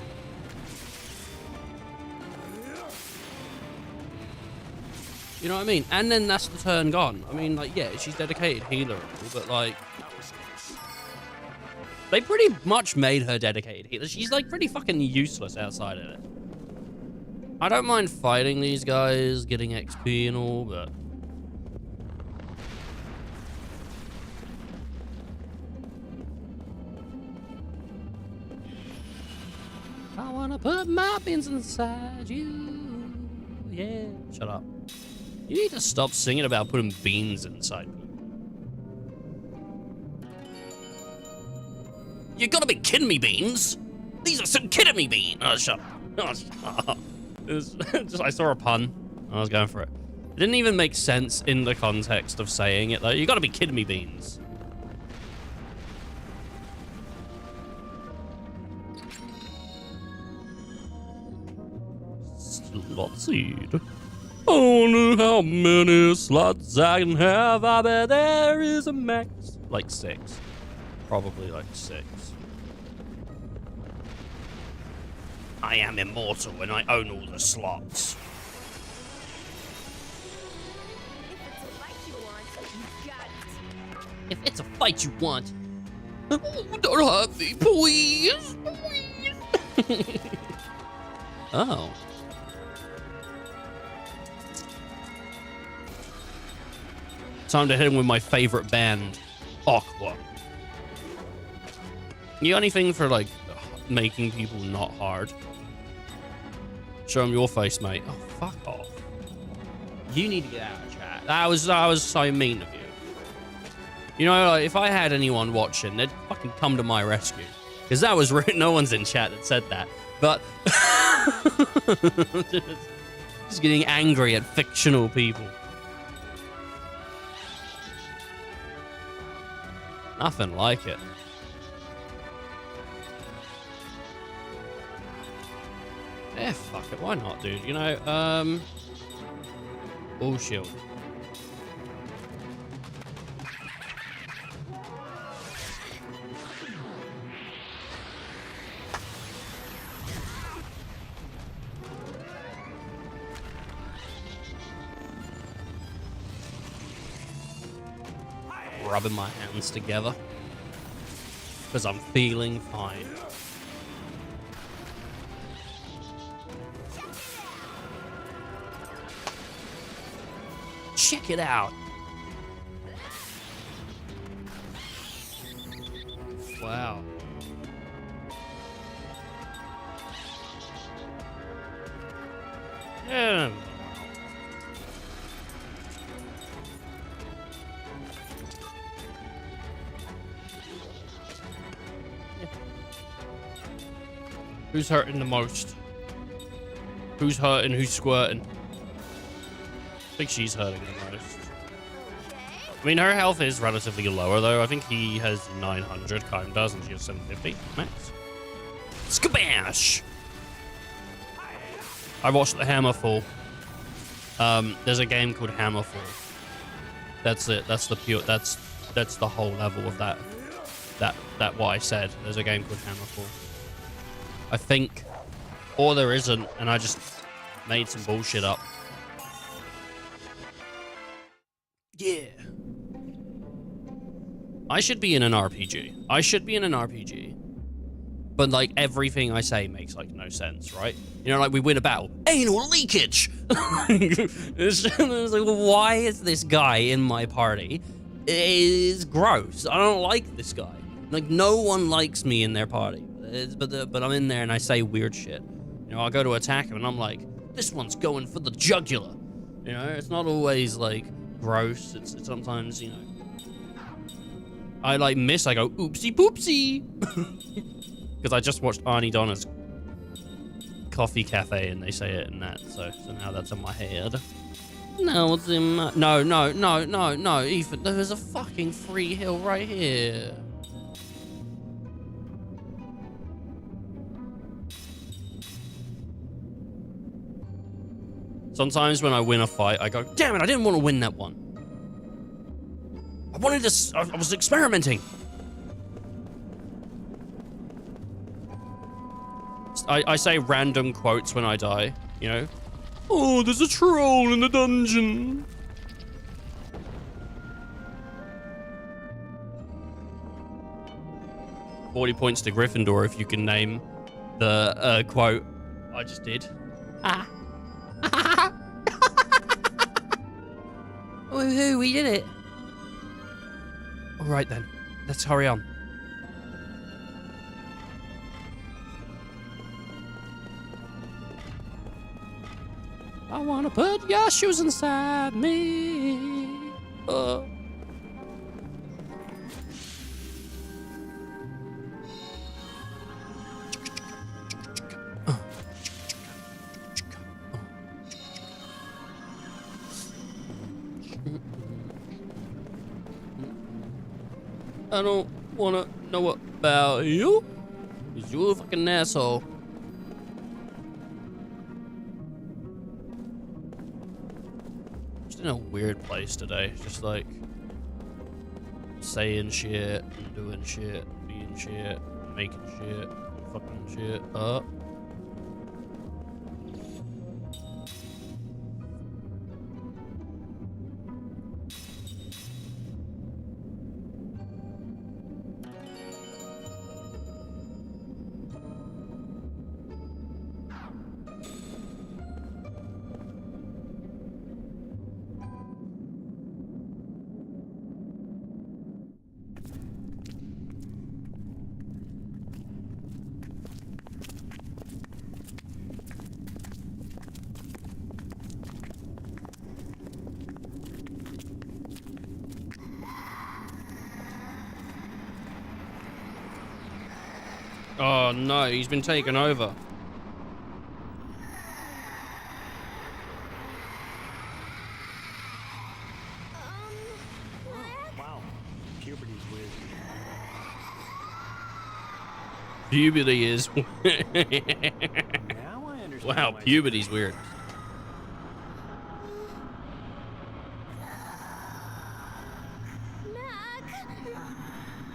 You know what I mean? And then that's the turn gone. I mean, like, yeah, she's dedicated healer and all, but like, they pretty much made her dedicated healer. She's like pretty fucking useless outside of it. I don't mind fighting these guys, getting XP and all, but I wanna put my beans inside you. Yeah. Shut up. You need to stop singing about putting beans inside me. You gotta be kidding me, Beans. These are some kidding me, Beans. Oh, shut up. Oh, shut up. It was just, I saw a pun. I was going for it. It didn't even make sense in the context of saying it, though. You gotta be kidding me, Beans. Slot seed. I don't know how many slots I can have. I bet there is a max. Like 6. Probably like 6. I am immortal and I own all the slots. If it's a fight you want, oh, don't hurt me, please. Please. Oh. Time to hit him with my favorite band, Aqua. You got anything for, like, making people not hard? Show him your face, mate. Oh, fuck off. You need to get out of chat. That was so mean of you. You know, like, if I had anyone watching, they'd fucking come to my rescue. Because that was rude. No one's in chat that said that. But just getting angry at fictional people. Nothing like it. Yeah, fuck it. Why not, dude? You know, all shield. Rubbing my hands together because I'm feeling fine. Check it out. Wow. Yeah. Who's hurting the most? Who's hurting? Who's squirting? I think she's hurting the most. I mean, her health is relatively lower, though. I think he has 900, Keim does, and she has 750 max. Skabash! I watched the Hammerfall. There's a game called Hammerfall. That's it. That's the pure. That's the whole level of that. That what I said. There's a game called Hammerfall. I think, or there isn't, and I just made some bullshit up. Yeah. I should be in an RPG. I should be in an RPG. But, like, everything I say makes, like, no sense, right? You know, like, we win a battle. Anal leakage! It's like, why is this guy in my party? It's gross. I don't like this guy. Like, no one likes me in their party. But I'm in there and I say weird shit. You know, I'll go to attack him and I'm like, this one's going for the jugular. You know, it's not always, like, gross. It's sometimes, you know, I, like, miss. I go, oopsie poopsie. Because I just watched Arnie Donna's Coffee Cafe and they say it in that, so now that's in my head. No, it's in my... No, Ethan, there's a fucking free hill right here. Sometimes when I win a fight, I go, damn it, I didn't want to win that one. I wanted to... I was experimenting. I say random quotes when I die, you know? Oh, there's a troll in the dungeon. $40 points to Gryffindor if you can name the quote I just did. Woohoo, we did it. All right then, let's hurry on. I wanna put your shoes inside me. I don't wanna know about you, 'cause you're a fucking asshole. Just in a weird place today, just like saying shit and doing shit, and being shit, and making shit, and fucking shit up. Oh no, he's been taken over. Wow, puberty's weird. Puberty is. Now I understand. Wow, puberty's weird.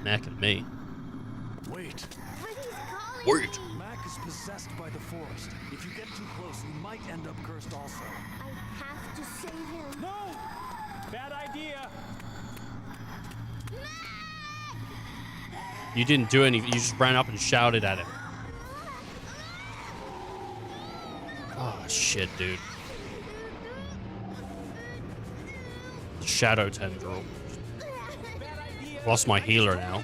Mac and me. Wait. Wait. Mac is possessed by the forest. If you get too close, you might end up cursed also. I have to save him. No! Bad idea. You didn't do anything. You just ran up and shouted at him. Oh shit, dude. The shadow tendril. Lost my healer now.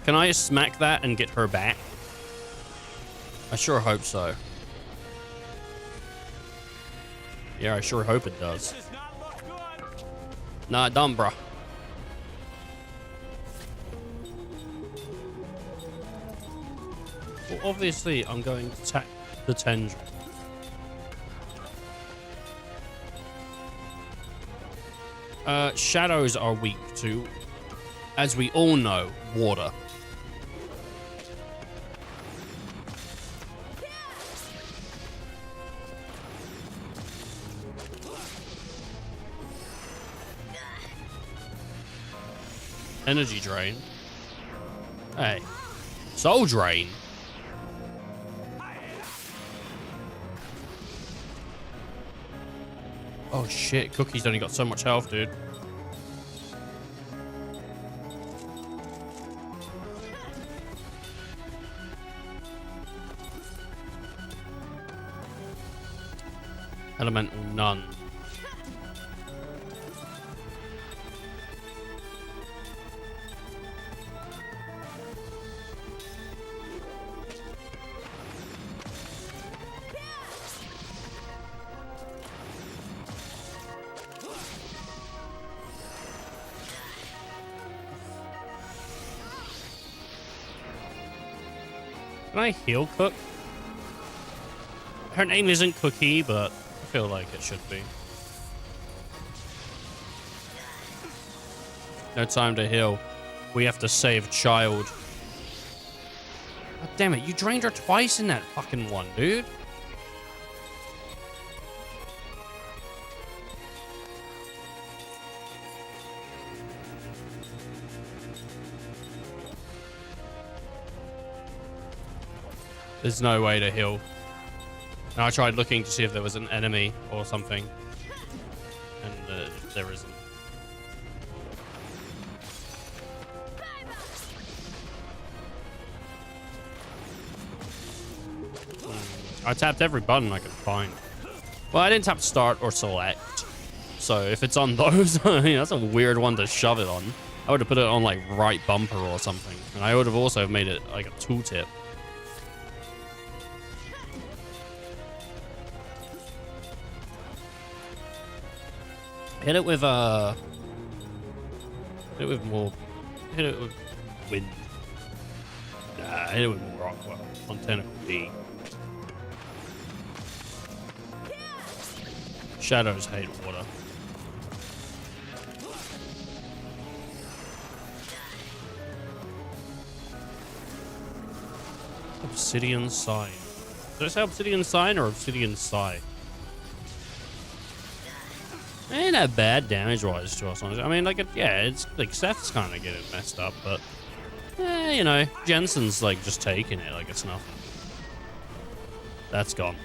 Can I smack that and get her back? I sure hope so. Yeah, I sure hope it does. Nah, dumb, bruh. Well, obviously, I'm going to attack the tendril. Shadows are weak to, as we all know, water. Energy drain. Hey. Soul drain. Oh shit, Cookie's only got so much health, dude. Elemental none. Can I heal Cook? Her name isn't Cookie, but I feel like it should be. No time to heal. We have to save child. God damn it, you drained her twice in that fucking one, dude. There's no way to heal. And I tried looking to see if there was an enemy or something. And there isn't. I tapped every button I could find. Well, I didn't tap start or select. So if it's on those, I mean, that's a weird one to shove it on. I would have put it on like right bumper or something. And I would have also made it like a tooltip. Hit it with hit it with wind. Nah, hit it with more rock. Well, on tentacle D. Shadows hate water. Obsidian sign. Did I say obsidian sign or obsidian sigh? Ain't that bad damage-wise to us, honestly. I mean, like, it's like Seth's kind of getting messed up, but you know, Jensen's like just taking it like it's nothing. That's gone.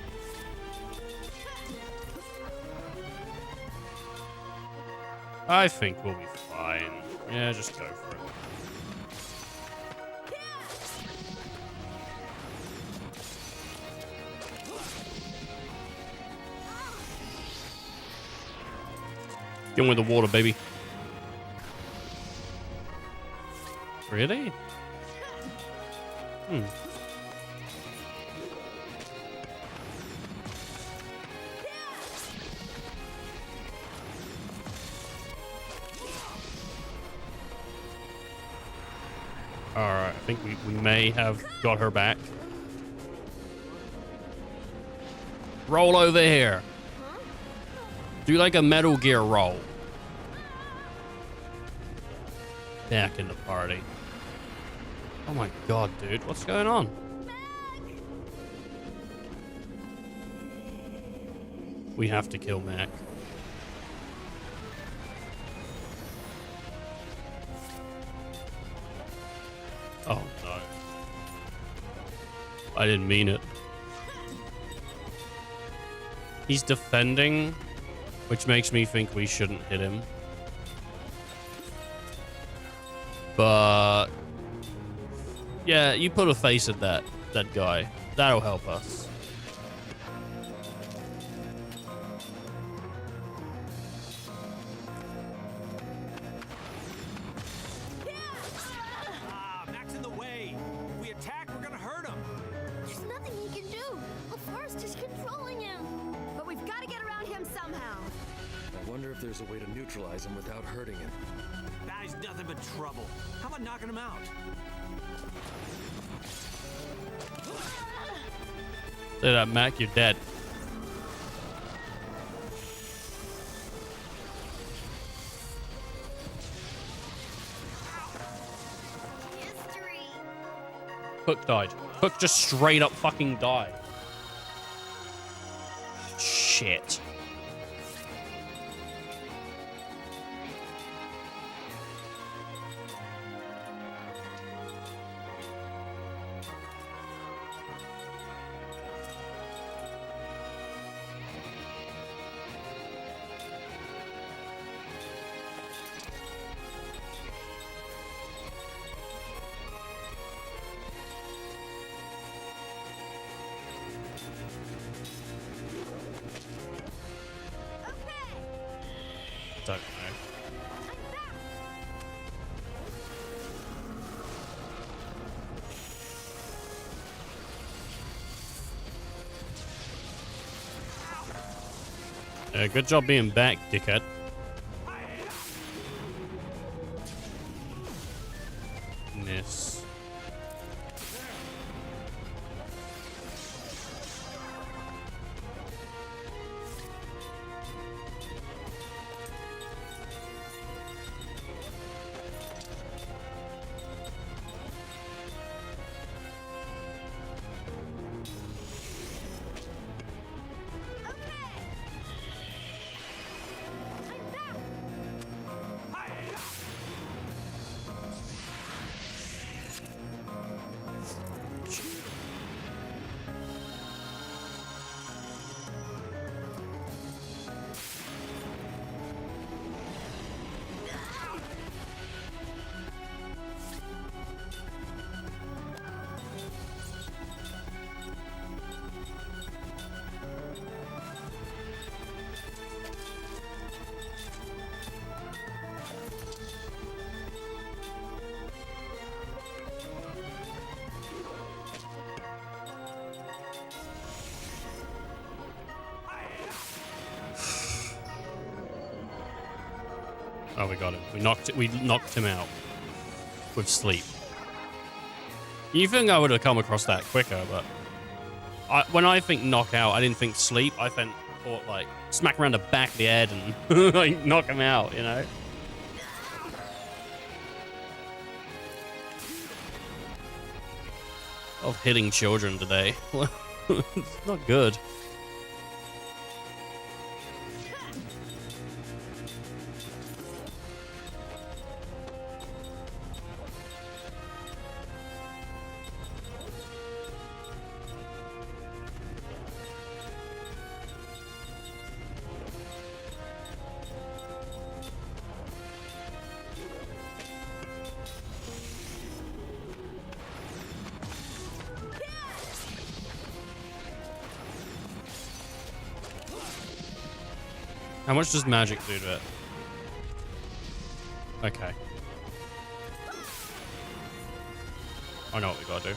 I think we'll be fine. Yeah, just go for it. Get in with the water, baby. Really? Alright, I think we may have got her back. Roll over here. Do like a Metal Gear roll. Back in the party. Oh my god, dude. What's going on? We have to kill Mac. Oh no. I didn't mean it. He's defending, which makes me think we shouldn't hit him. But yeah, you put a face at that guy. That'll help us. Mac's in the way. If we attack, we're gonna hurt him. There's nothing he can do. The forest is controlling him. But we've got to get around him somehow. I wonder if there's a way to neutralize him without hurting him. That is nothing but trouble. How about knocking him out? Say that, Mac, you're dead. Hook died. Hook just straight up fucking died. Shit. don't know. Good job being back, dickhead. Miss. Oh, we got him. We knocked him out with sleep. You think I would have come across that quicker, but when I think knockout, I didn't think sleep. I thought like smack around the back of the head and like knock him out, you know? Of hitting children today. It's not good. How much does magic do to it? Okay. I know what we gotta do.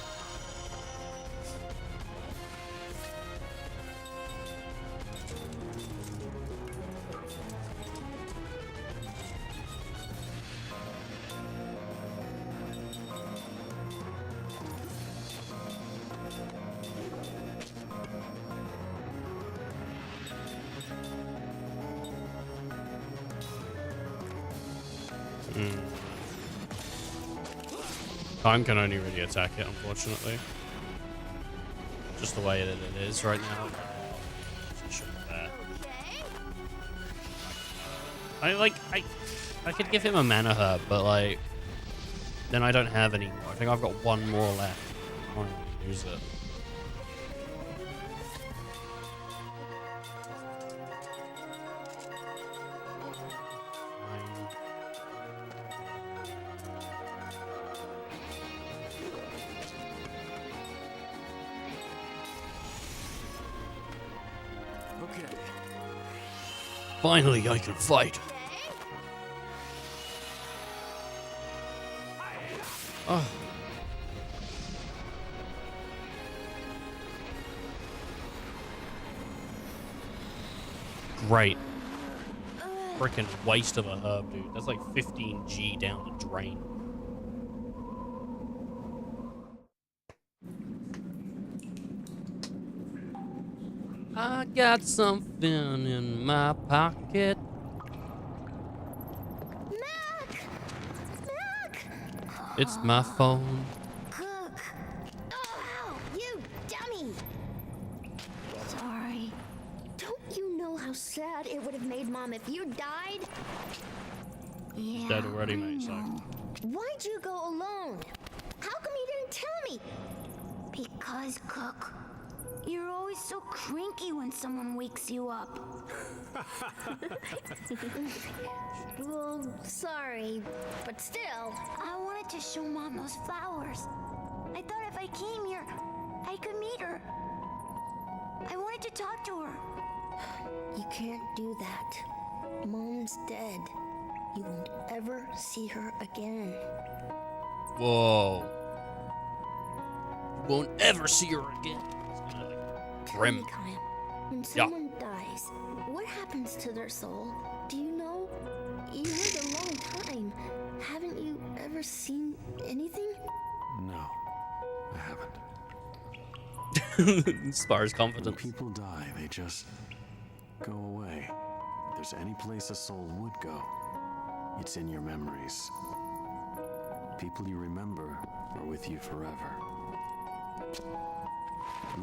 Time can only really attack it, unfortunately. Just the way that it is right now. I could give him a mana herb, but like, then I don't have any more. I think I've got one more left. I want to use it. Finally, I can fight. Oh. Great. Freaking waste of a herb, dude. That's like 15G down the drain. I got something in my pocket. Mac! Mac! It's my phone. Cook! Oh, you dummy! Sorry. Don't you know how sad it would have made Mom if you died? Yeah. Dead already, mate, so. Why'd you go alone? How come you didn't tell me? Because, Cook, you're always so cranky when someone wakes you up. Well, sorry, but still. I wanted to show Mom those flowers. I thought if I came here, I could meet her. I wanted to talk to her. You can't do that. Mom's dead. You won't ever see her again. Whoa. You won't ever see her again. It's kind of like grim. When someone dies, what happens to their soul? Do you know? You lived a long time. Haven't you ever seen anything? No, I haven't. Inspires confidence. When people die, they just go away. If there's any place a soul would go, it's in your memories. People you remember are with you forever.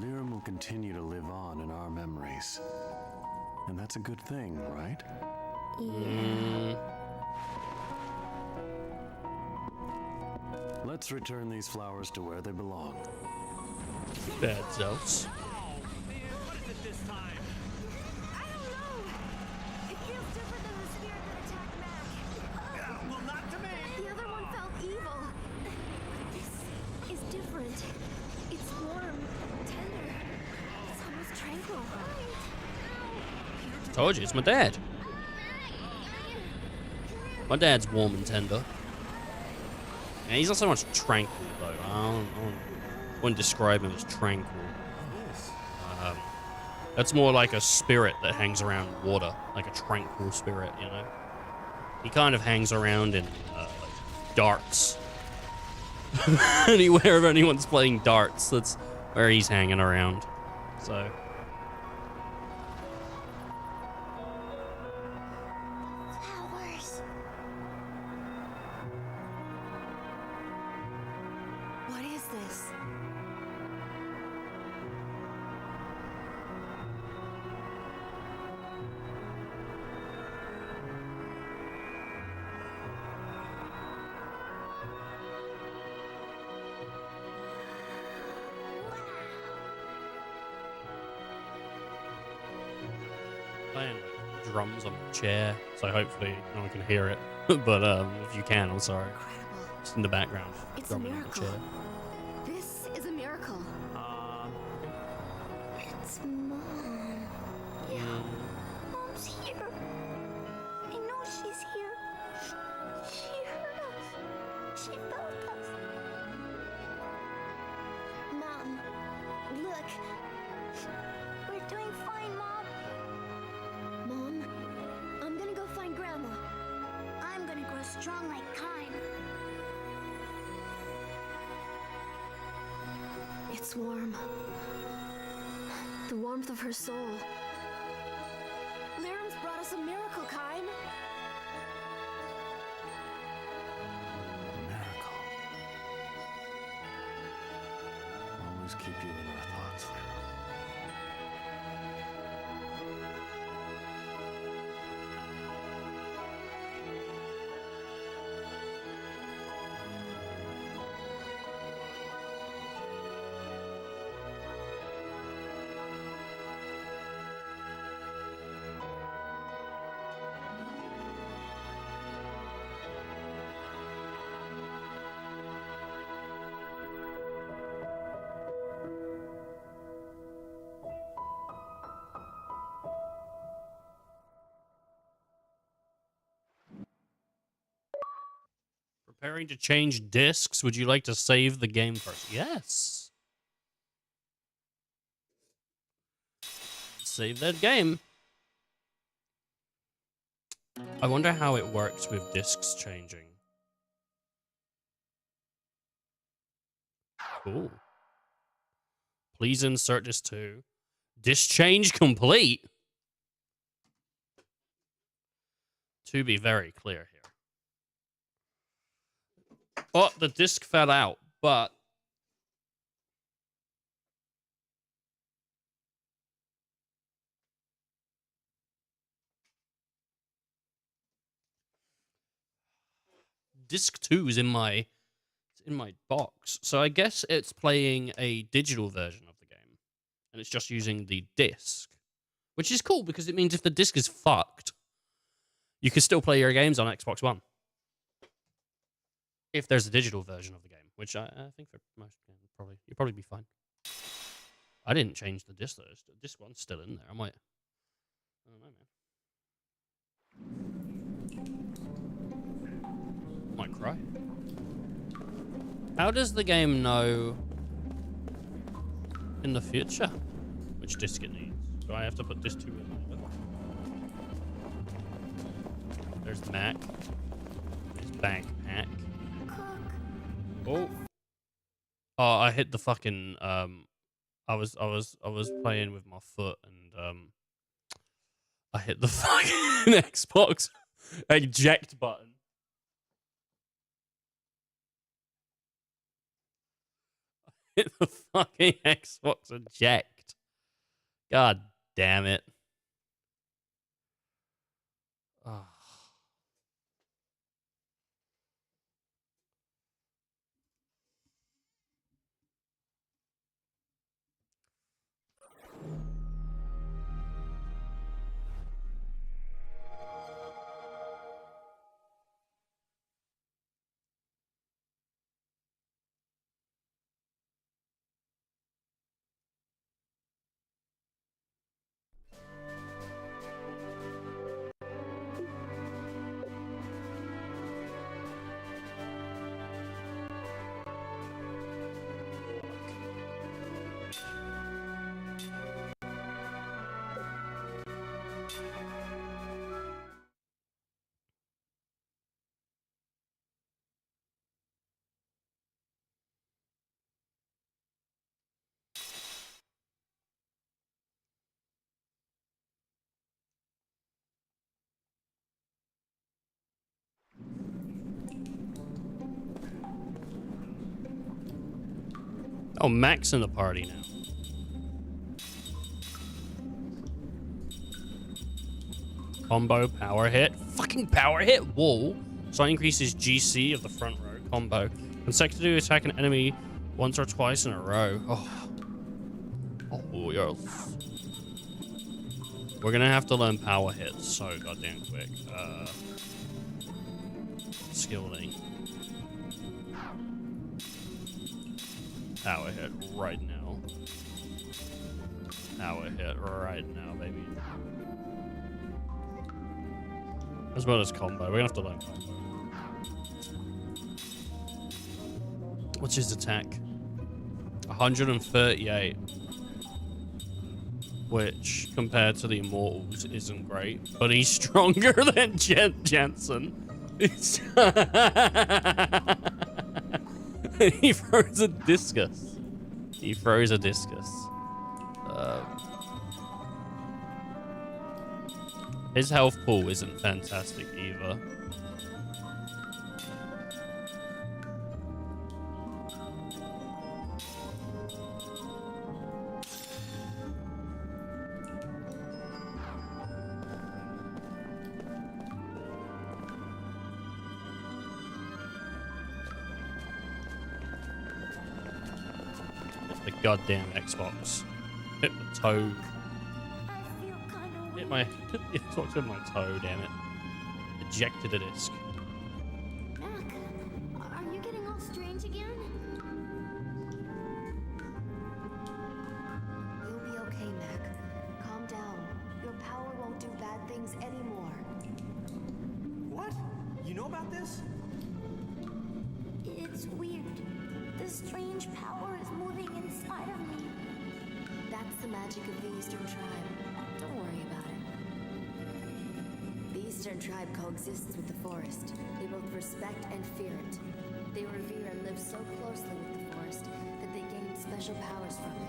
Lyrum will continue to live on in our memories. And that's a good thing, right? Yeah. Let's return these flowers to where they belong. Bad Zeus. What is it this time? I don't know. It feels different than the spirit that attacked Mac. Well, not to me. The other one felt evil. This is different. It's warm, tender. It's almost tranquil. Told you, it's my dad. My dad's warm and tender. Yeah, he's not so much tranquil, though. I wouldn't describe him as tranquil. That's more like a spirit that hangs around water, like a tranquil spirit, you know? He kind of hangs around in darts. Anywhere if anyone's playing darts, that's where he's hanging around. So... Flowers. What is this? Playing like drums on the chair, so hopefully no one can hear it. But if you can, I'm sorry. Just in the background, It's a drumming on the miracle. chair. This is a miracle. It's Mom. Mom's here. I know she's here. She heard us. She felt us. Mom, look. We're doing fine, Mom. Mom, I'm gonna go find Grandma. I'm gonna grow strong like Kime. It's warm. The warmth of her soul. Lyrum's brought us a miracle, Kime. Miracle. Always keep you in our thoughts, Lyra. Preparing to change discs. Would you like to save the game first? Yes. Save that game. I wonder how it works with discs changing. Cool. Please insert this too. Disc change complete. To be very clear here. Oh, the disc fell out, but disc 2 is in my box. So I guess it's playing a digital version of the game, and it's just using the disc, which is cool because it means if the disc is fucked, you can still play your games on Xbox One. If there's a digital version of the game, which I think for most games you'll probably be fine. I didn't change the disc though. The disc one's still in there. I don't know, man. Might cry. How does the game know in the future which disc it needs? Do I have to put disc 2 in? There's Mac. There's backpack. Oh. Oh, I hit the fucking I was playing with my foot and I hit the fucking Xbox eject button. I hit the fucking Xbox eject. God damn it. Oh. Oh, Mac's in the party now. Combo power hit. Fucking power hit. Whoa. So it increases GC of the front row combo. Consecutively attack an enemy once or twice in a row. Oh. Oh, yes. We're gonna have to learn power hits so goddamn quick. Skill D. Power hit right now. Power hit right now, baby. As well as combo. We're gonna have to learn combo. What's his attack? 138. Which, compared to the Immortals, isn't great. But he's stronger than Jensen. He throws a discus. He throws a discus. His health pool isn't fantastic either. The goddamn Xbox. Hit the toe. Hit my Xbox with my toe, damn it. Ejected a disc. Mac, are you getting all strange again? You'll be okay, Mac. Calm down. Your power won't do bad things anymore. What? You know about this? It's weird. This strange power is moving inside of me. That's the magic of the Eastern Tribe. Don't worry about it. The Eastern Tribe coexists with the forest. They both respect and fear it. They revere and live so closely with the forest that they gain special powers from it.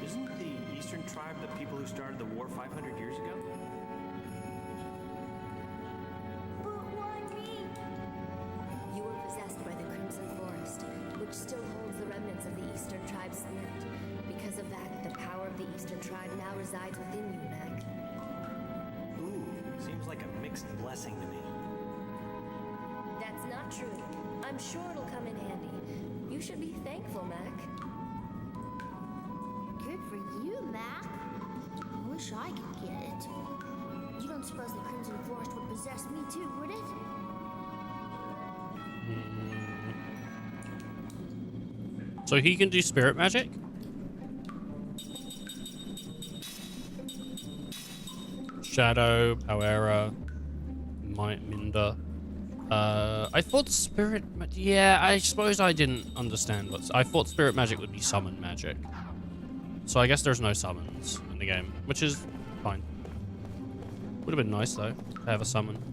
Isn't the Eastern Tribe the people who started the war 500 years ago? But why me? You were possessed by the Crimson Forest, which still holds the remnants of the Eastern Tribe's spirit. Because of that, the power of the Eastern Tribe now resides within you, Mac. Ooh, seems like a mixed blessing to me. That's not true. I'm sure it'll come in handy. You should be thankful, Mac. Good for you, Mac. I wish I could get it. You don't suppose the Crimson Forest would possess me too, would it? So he can do spirit magic? Shadow, Powera, Minder. I thought spirit... Yeah, I suppose I didn't understand what... I thought spirit magic would be summon magic. So I guess there's no summons in the game, which is fine. Would have been nice, though, to have a summon.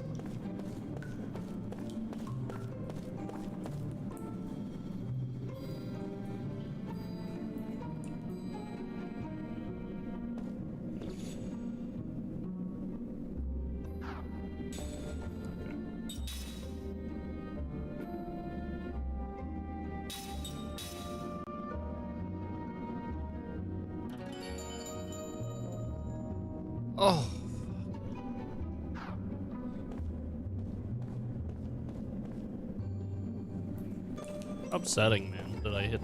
Oh. Upsetting, man, that I hit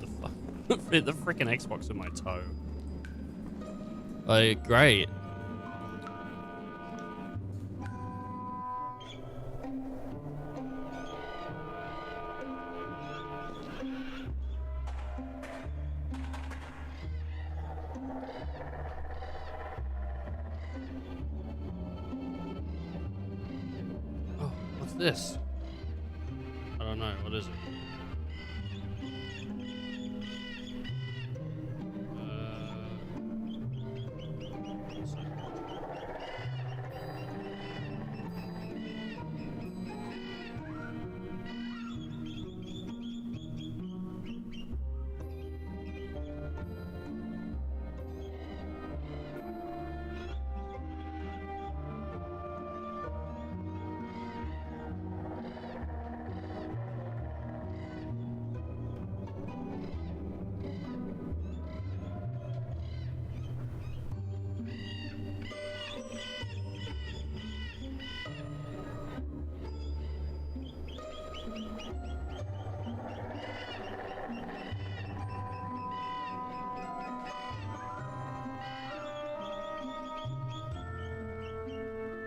hit the freaking Xbox with my toe. Like, great. What's this? I don't know. What is it?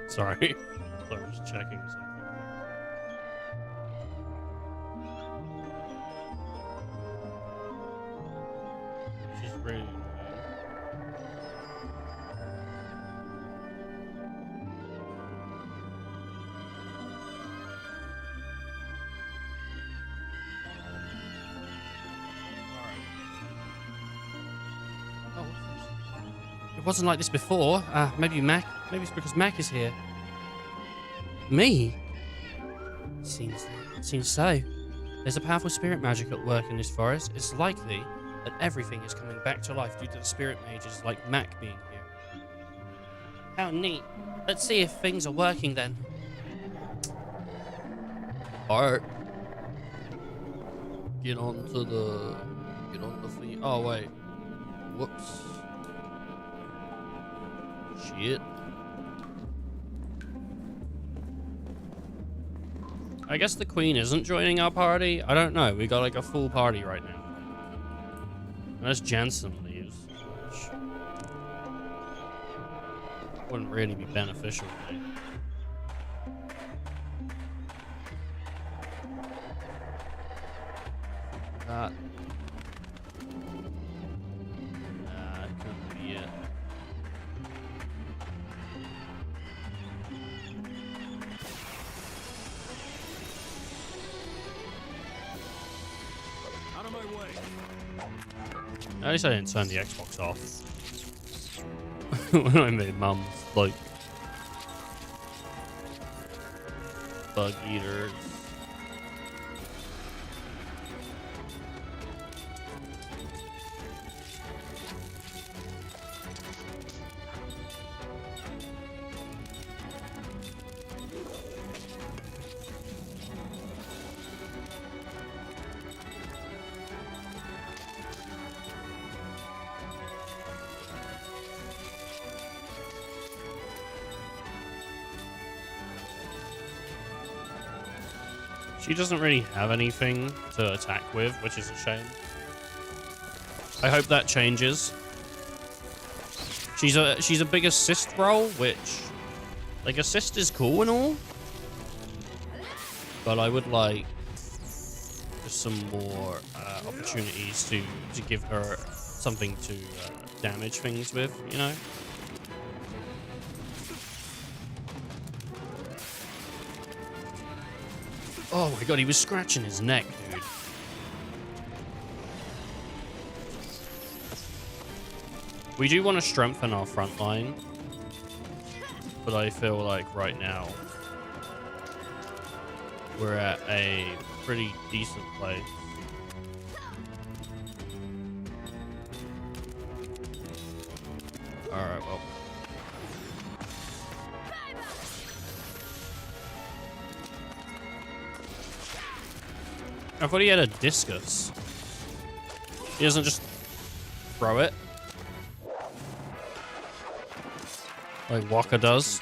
Sorry. I was just checking something. She's really annoying. It wasn't like this before. Maybe it's because Mac is here. Me? Seems so. There's a powerful spirit magic at work in this forest. It's likely that everything is coming back to life due to the spirit mages like Mac being here. How neat. Let's see if things are working then. Alright. Get on the fleet. Oh wait. Whoops. Shit. I guess the queen isn't joining our party. I don't know. We got like a full party right now. Unless Jansen leaves. Which wouldn't really be beneficial to me. That. Nah, it couldn't be it. Out of my way. At least I didn't turn the Xbox off when I made Mum's like bug eaters. She doesn't really have anything to attack with, which is a shame. I hope that changes. She's a big assist role, which, like, assist is cool and all, but I would like just some more opportunities to give her something to damage things with, you know? Oh my god, he was scratching his neck, dude. We do want to strengthen our front line, but I feel like right now we're at a pretty decent place. Alright, well. I thought he had a discus. He doesn't just throw it like Walker does.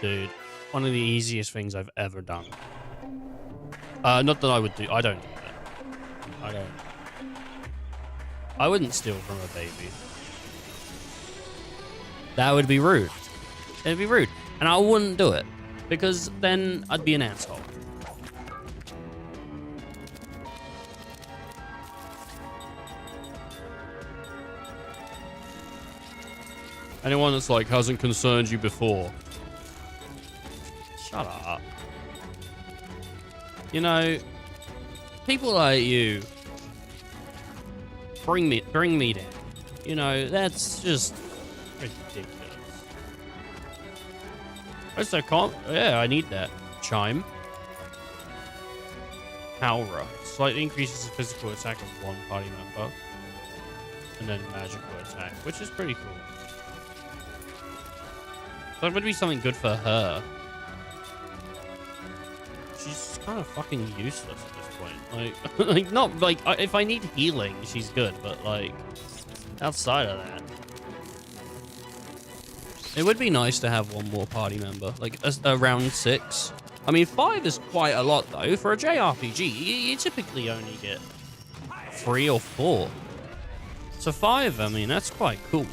Dude, one of the easiest things I've ever done. Not that I would do. I don't do that. I don't. I wouldn't steal from a baby. That would be rude. It'd be rude. And I wouldn't do it. Because then I'd be an asshole. Anyone that's like, hasn't concerned you before. Shut up. You know, people like you bring me down. You know, that's just ridiculous. That's a yeah, I need that. Chime. Howra. Slightly increases the physical attack of one party member. And then magical attack, which is pretty cool. That would be something good for her. She's kind of fucking useless at this point. Like, not like if I need healing, she's good, but like outside of that, it would be nice to have one more party member, like around 6. I mean, 5 is quite a lot though for a JRPG. You typically only get 3 or 4, so 5. I mean, that's quite cool.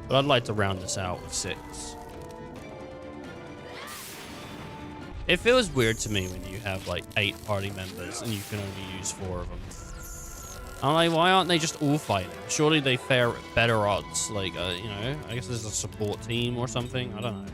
But I'd like to round this out with 6. It feels weird to me when you have like 8 party members and you can only use 4 of them. I'm like, why aren't they just all fighting? Surely they fare better odds. Like, you know, I guess there's a support team or something. I don't know.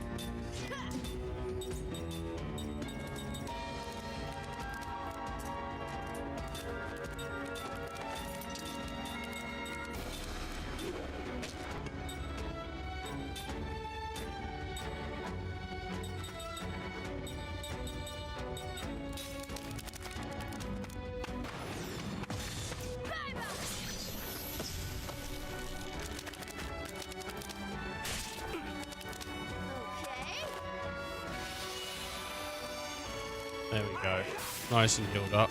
There we go. Nice and healed up.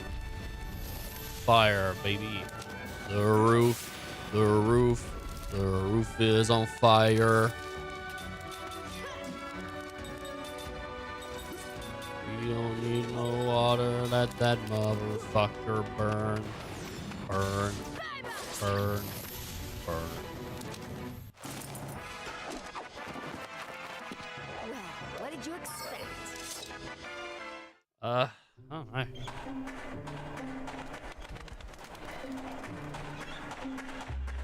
Fire, baby. The roof is on fire. We don't need no water. Let that motherfucker burn. Burn. Burn. Burn. Well, what did you expect? Oh no.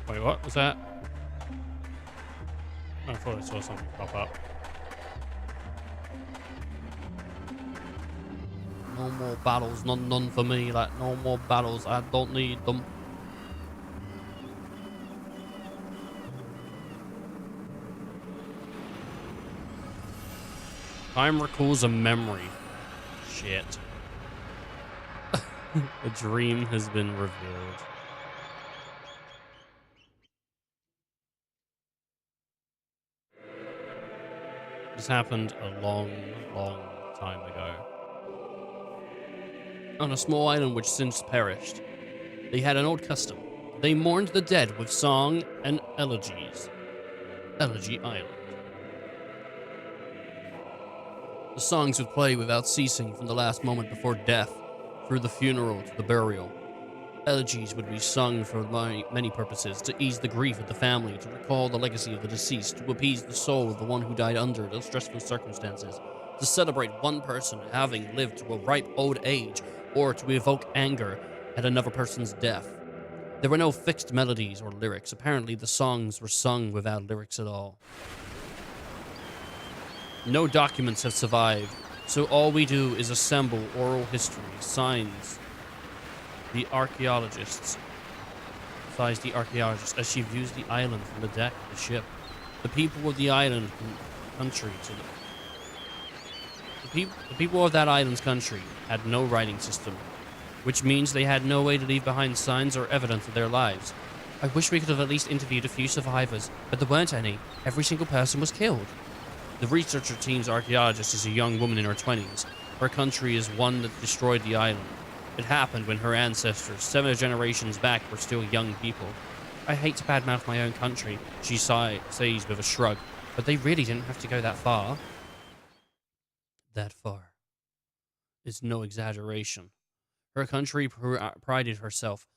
Wait, what was that? I thought I saw something pop up. No more battles, none for me. Like, no more battles. I don't need them. Time recalls a memory. Shit. A dream has been revealed. This happened a long time ago. On a small island which since perished, they had an old custom. They mourned the dead with song and elegies. Elegy Island. The songs would play without ceasing from the last moment before death, through the funeral to the burial. Elegies would be sung for many purposes, to ease the grief of the family, to recall the legacy of the deceased, to appease the soul of the one who died under those stressful circumstances, to celebrate one person having lived to a ripe old age, or to evoke anger at another person's death. There were no fixed melodies or lyrics. Apparently, the songs were sung without lyrics at all. No documents have survived, so all we do is assemble oral history, signs the archaeologists, as she views the island from the deck of the ship. The people of the island country the people of that island's country had no writing system, which means they had no way to leave behind signs or evidence of their lives. I wish we could have at least interviewed a few survivors, but there weren't any. Every single person was killed. The researcher team's archaeologist is a young woman in her 20s. Her country is one that destroyed the island. It happened when her ancestors, 7 generations back, were still young people. I hate to badmouth my own country, she says with a shrug, but they really didn't have to go that far. That far. It's no exaggeration. Her country prided herself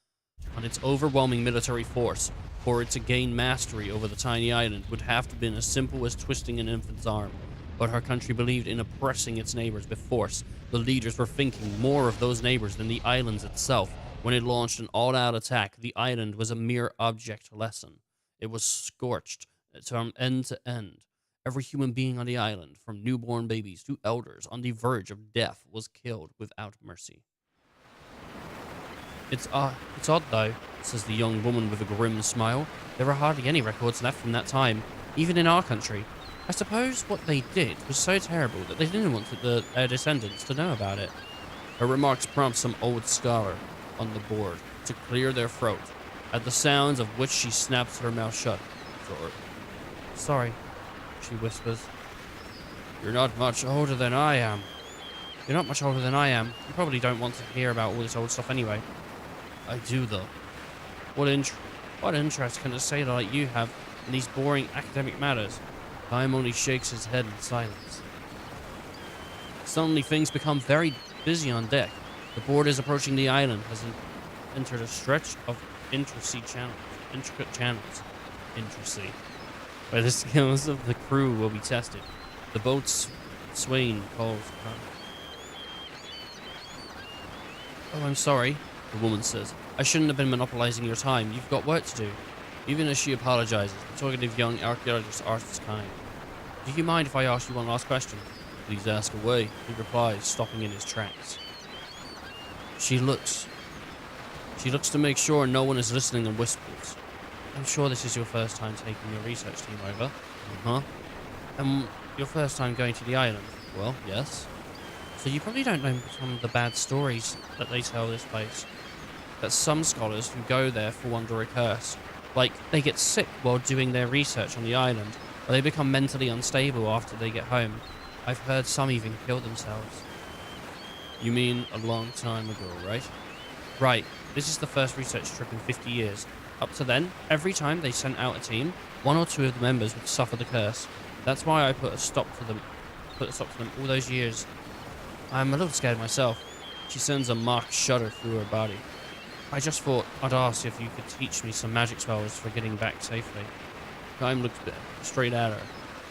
on its overwhelming military force. For it to gain mastery over the tiny island would have to have been as simple as twisting an infant's arm. But her country believed in oppressing its neighbors with force. The leaders were thinking more of those neighbors than the islands itself. When it launched an all-out attack, the island was a mere object lesson. It was scorched from end to end. Every human being on the island, from newborn babies to elders on the verge of death, was killed without mercy. It's odd though, says the young woman with a grim smile. There are hardly any records left from that time, even in our country. I suppose what they did was so terrible that they didn't want their descendants to know about it. Her remarks prompt some old scholar on the board to clear their throat, at the sounds of which she snaps her mouth shut. Sorry, she whispers. You're not much older than I am. You're not much older than I am. You probably don't want to hear about all this old stuff anyway. I do, though. What interest can a sailor like you have in these boring academic matters? Time only shakes his head in silence. Suddenly, things become very busy on deck. The board is approaching the island, has entered a stretch of intricate channels. Where the skills of the crew will be tested. The boat's swain calls. Oh, I'm sorry, the woman says. I shouldn't have been monopolizing your time. You've got work to do. Even as she apologizes, the talkative young archaeologist asks kind. Do you mind if I ask you one last question? Please ask away, he replies, stopping in his tracks. She looks to make sure no one is listening and whispers. I'm sure this is your first time taking your research team over. Uh-huh. Your first time going to the island? Well, yes. So you probably don't know some of the bad stories that they tell this place. That some scholars who go there fall under a curse. Like, they get sick while doing their research on the island, or they become mentally unstable after they get home. I've heard some even kill themselves. You mean a long time ago, right? Right. This is the first research trip in 50 years. Up to then, every time they sent out a team, 1 or 2 of the members would suffer the curse. That's why I put a stop to them all those years. I'm a little scared myself. She sends a marked shudder through her body. I just thought I'd ask if you could teach me some magic spells for getting back safely. Time looked straight at her,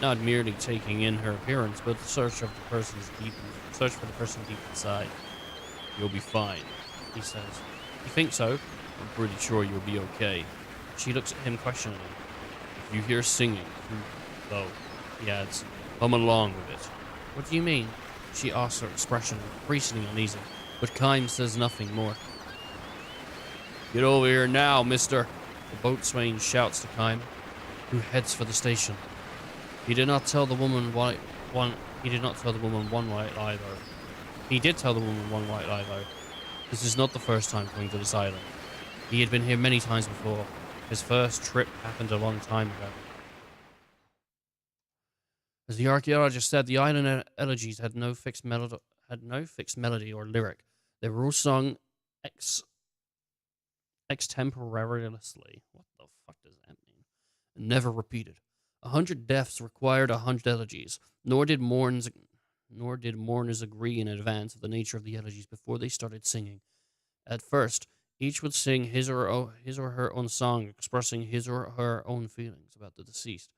not merely taking in her appearance, but the search for the person deep inside. You'll be fine, he says. You think so? I'm pretty sure you'll be okay. She looks at him questioningly. If you hear singing, though, he adds, come along with it. What do you mean? She asks, her expression increasingly uneasy, but Kime says nothing more. Get over here now, mister, the boatswain shouts to Kime, who heads for the station. He did not tell the woman one white lie though. He did tell the woman one white lie though. This is not the first time coming to this island. He had been here many times before. His first trip happened a long time ago. As the archaeologist said, the island elegies had no fixed melody or lyric. They were all sung extemporaneously. What the fuck does that mean? And never repeated. 100 deaths required 100 elegies. Nor did mourners agree in advance of the nature of the elegies before they started singing. At first, each would sing his or her own song, expressing his or her own feelings about the deceased.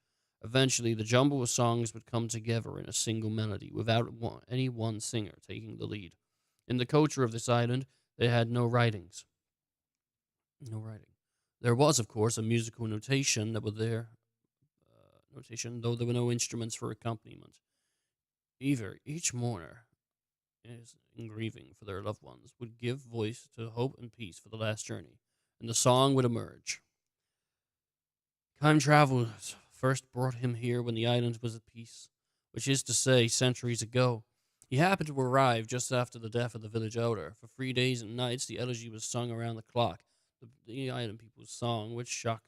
Eventually, the jumble of songs would come together in a single melody, without any one singer taking the lead. In the culture of this island, they had no writings. No writing. There was, of course, a musical notation that was there. Though there were no instruments for accompaniment. Each mourner is in grieving for their loved ones would give voice to hope and peace for the last journey, and the song would emerge. Time travelers first brought him here when the island was at peace, which is to say, centuries ago. He happened to arrive just after the death of the village elder. For 3 days and nights, the elegy was sung around the clock. The island people's song, which shook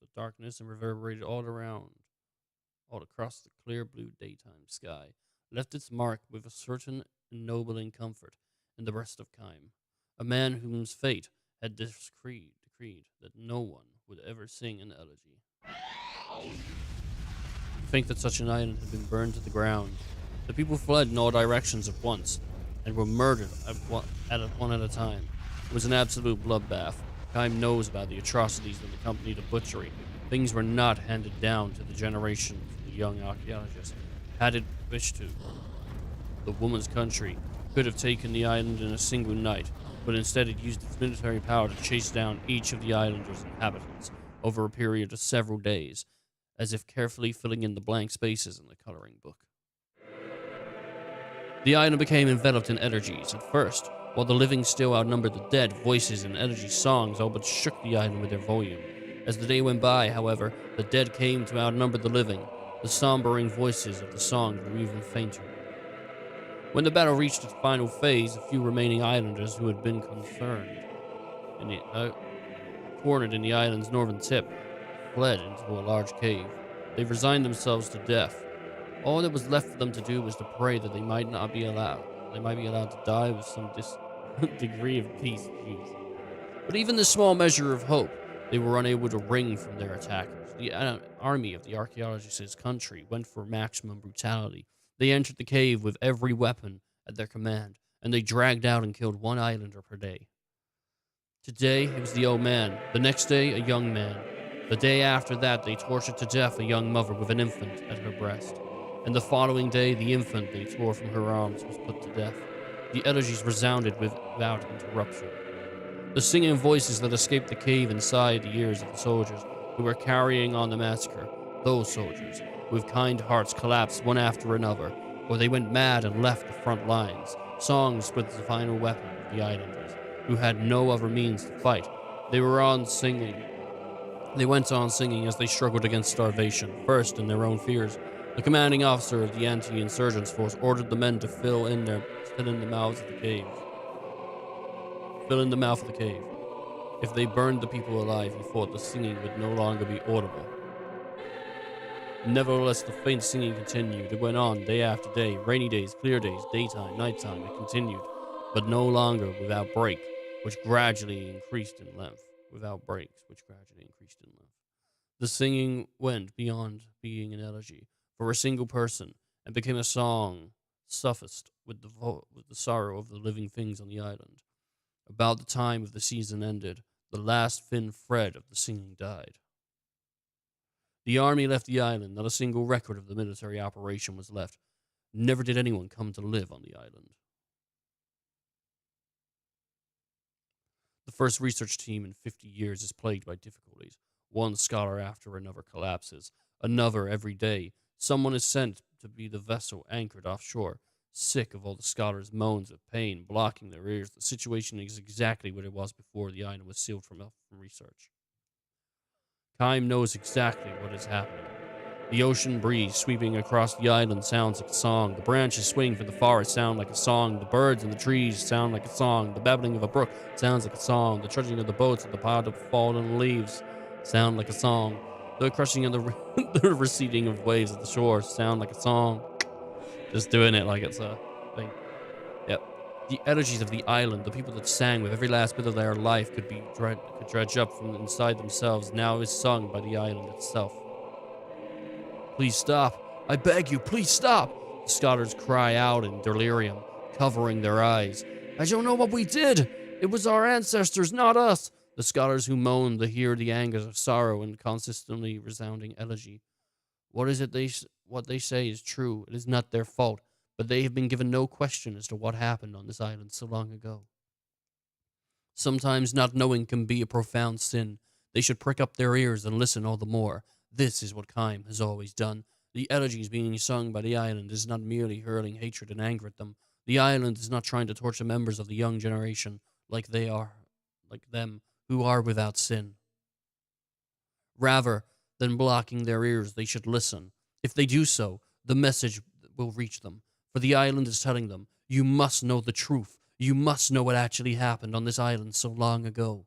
the darkness and reverberated all across the clear blue daytime sky, left its mark with a certain ennobling comfort in the breast of Kime, a man whose fate had decreed that no one would ever sing an elegy. To think that such an island had been burned to the ground, the people fled in all directions at once and were murdered one at a time. It was an absolute bloodbath. Kime knows about the atrocities that accompanied the butchery. Things were not handed down to the generations of the young archaeologists had it wished to. The woman's country could have taken the island in a single night, but instead it used its military power to chase down each of the islanders' inhabitants over a period of several days, as if carefully filling in the blank spaces in the coloring book. The island became enveloped in energies. At first, while the living still outnumbered the dead, voices and energy songs all but shook the island with their volume. As the day went by, however, the dead came to outnumber the living. The sombering voices of the song grew even fainter. When the battle reached its final phase, a few remaining islanders who had been cornered in the island's northern tip fled into a large cave. They resigned themselves to death. All that was left for them to do was to pray that they might be allowed to die with some degree of peace. Jeez. But even this small measure of hope, they were unable to wring from their attackers. The army of the archaeologists' country went for maximum brutality. They entered the cave with every weapon at their command, and they dragged out and killed one islander per day. Today, it was the old man. The next day, a young man. The day after that, they tortured to death a young mother with an infant at her breast. And the following day, the infant they tore from her arms was put to death. The elegies resounded without interruption. The singing voices that escaped the cave inside the ears of the soldiers who were carrying on the massacre. Those soldiers, with kind hearts, collapsed one after another, or they went mad and left the front lines. Songs was the final weapon of the islanders, who had no other means to fight. They went on singing as they struggled against starvation, first in their own fears. The commanding officer of the anti-insurgents force ordered the men to fill in the mouth of the cave. If they burned the people alive, he thought the singing would no longer be audible. Nevertheless, the faint singing continued. It went on day after day, rainy days, clear days, daytime, nighttime. It continued, but no longer without break, which gradually increased in length. The singing went beyond being an elegy for a single person and became a song suffused with the sorrow of the living things on the island. About the time of the season ended, the last thin thread of the singing died. The army left the island. Not a single record of the military operation was left. Never did anyone come to live on the island. The first research team in 50 years is plagued by difficulties. One scholar after another collapses. Another every day. Someone is sent to be the vessel anchored offshore. Sick of all the scholars' moans of pain blocking their ears, the situation is exactly what it was before the island was sealed from research. Kime knows exactly what is happening. The ocean breeze sweeping across the island sounds like a song. The branches swaying from the forest sound like a song. The birds in the trees sound like a song. The babbling of a brook sounds like a song. The trudging of the boats at the pod of fallen leaves sound like a song. The crushing of the receding of waves at the shore sound like a song. Just doing it like it's a thing. Yep. The energies of the island, the people that sang with every last bit of their life could dredge up from inside themselves, now is sung by the island itself. Please stop. I beg you, please stop. The scholars cry out in delirium, covering their eyes. I don't know what we did. It was our ancestors, not us. The scholars who moan to hear the angers of sorrow and consistently resounding elegy. What they say is true. It is not their fault, but they have been given no question as to what happened on this island so long ago. Sometimes not knowing can be a profound sin. They should prick up their ears and listen all the more. This is what Kime has always done. The elegies being sung by the island is not merely hurling hatred and anger at them. The island is not trying to torture members of the young generation like them, who are without sin. Rather than blocking their ears, they should listen. If they do so, the message will reach them. For the island is telling them, you must know the truth. You must know what actually happened on this island so long ago.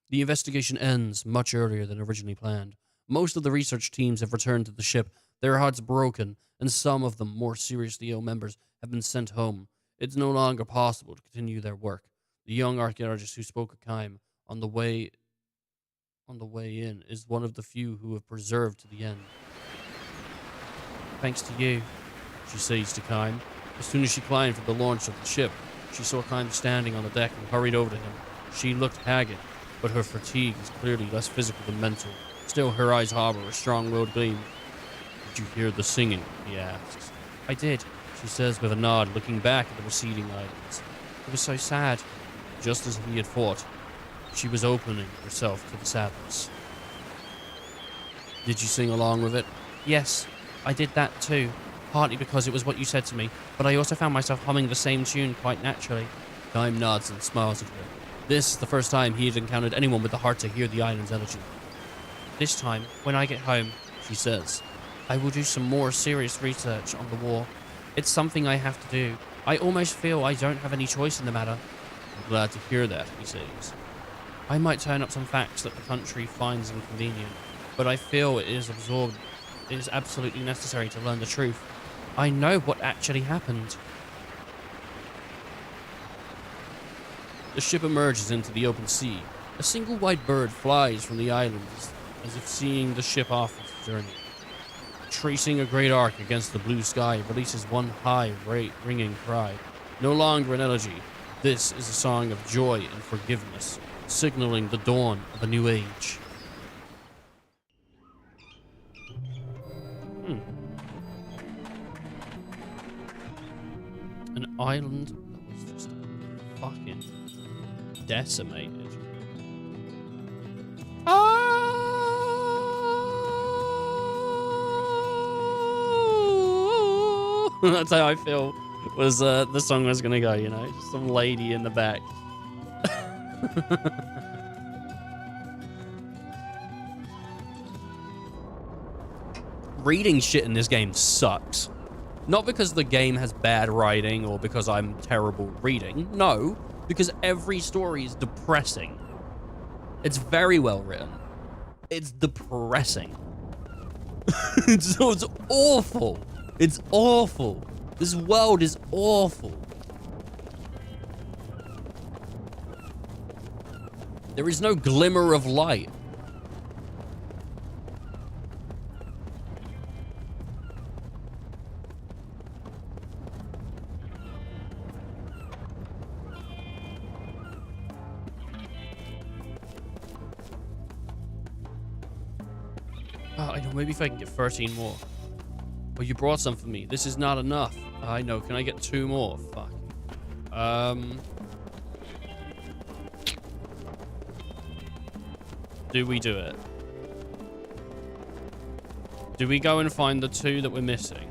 The investigation ends much earlier than originally planned. Most of the research teams have returned to the ship, their hearts broken, and some of them, more seriously ill members, have been sent home. It's no longer possible to continue their work. The young archaeologist who spoke of Kime on the way in is one of the few who have preserved to the end. Thanks to you, she says to Kime. As soon as she climbed for the launch of the ship, she saw Kime standing on the deck and hurried over to him. She looked haggard, but her fatigue is clearly less physical than mental. Still, her eyes harbor a strong-willed gleam. Did you hear the singing? He asks. I did, she says with a nod, looking back at the receding islands. It was so sad. Just as he had thought, she was opening herself to the sadness. Did you sing along with it? Yes, I did that too. Partly because it was what you said to me, but I also found myself humming the same tune quite naturally. Kime nods and smiles at her. This is the first time he had encountered anyone with the heart to hear the island's elegy. This time, when I get home, she says, I will do some more serious research on the war. It's something I have to do. I almost feel I don't have any choice in the matter. I'm glad to hear that, he says. I might turn up some facts that the country finds inconvenient, but I feel it is absolutely necessary to learn the truth. I know what actually happened. The ship emerges into the open sea. A single white bird flies from the island as if seeing the ship off its journey. Tracing a great arc against the blue sky, it releases one high, ringing cry. No longer an elegy. This is a song of joy and forgiveness, signaling the dawn of a new age. An island that was just fucking decimated. That's how I feel was the song was gonna go, you know, just some lady in the back. Reading shit in this game sucks. Not because the game has bad writing or because I'm terrible at reading. No, because every story is depressing. It's very well written. It's depressing. it's awful. It's awful. This world is awful. There is no glimmer of light. I know, maybe if I can get 13 more. Oh, you brought some for me. This is not enough. I know. Can I get 2 more? Fuck. Do we do it? Do we go and find the 2 that we're missing?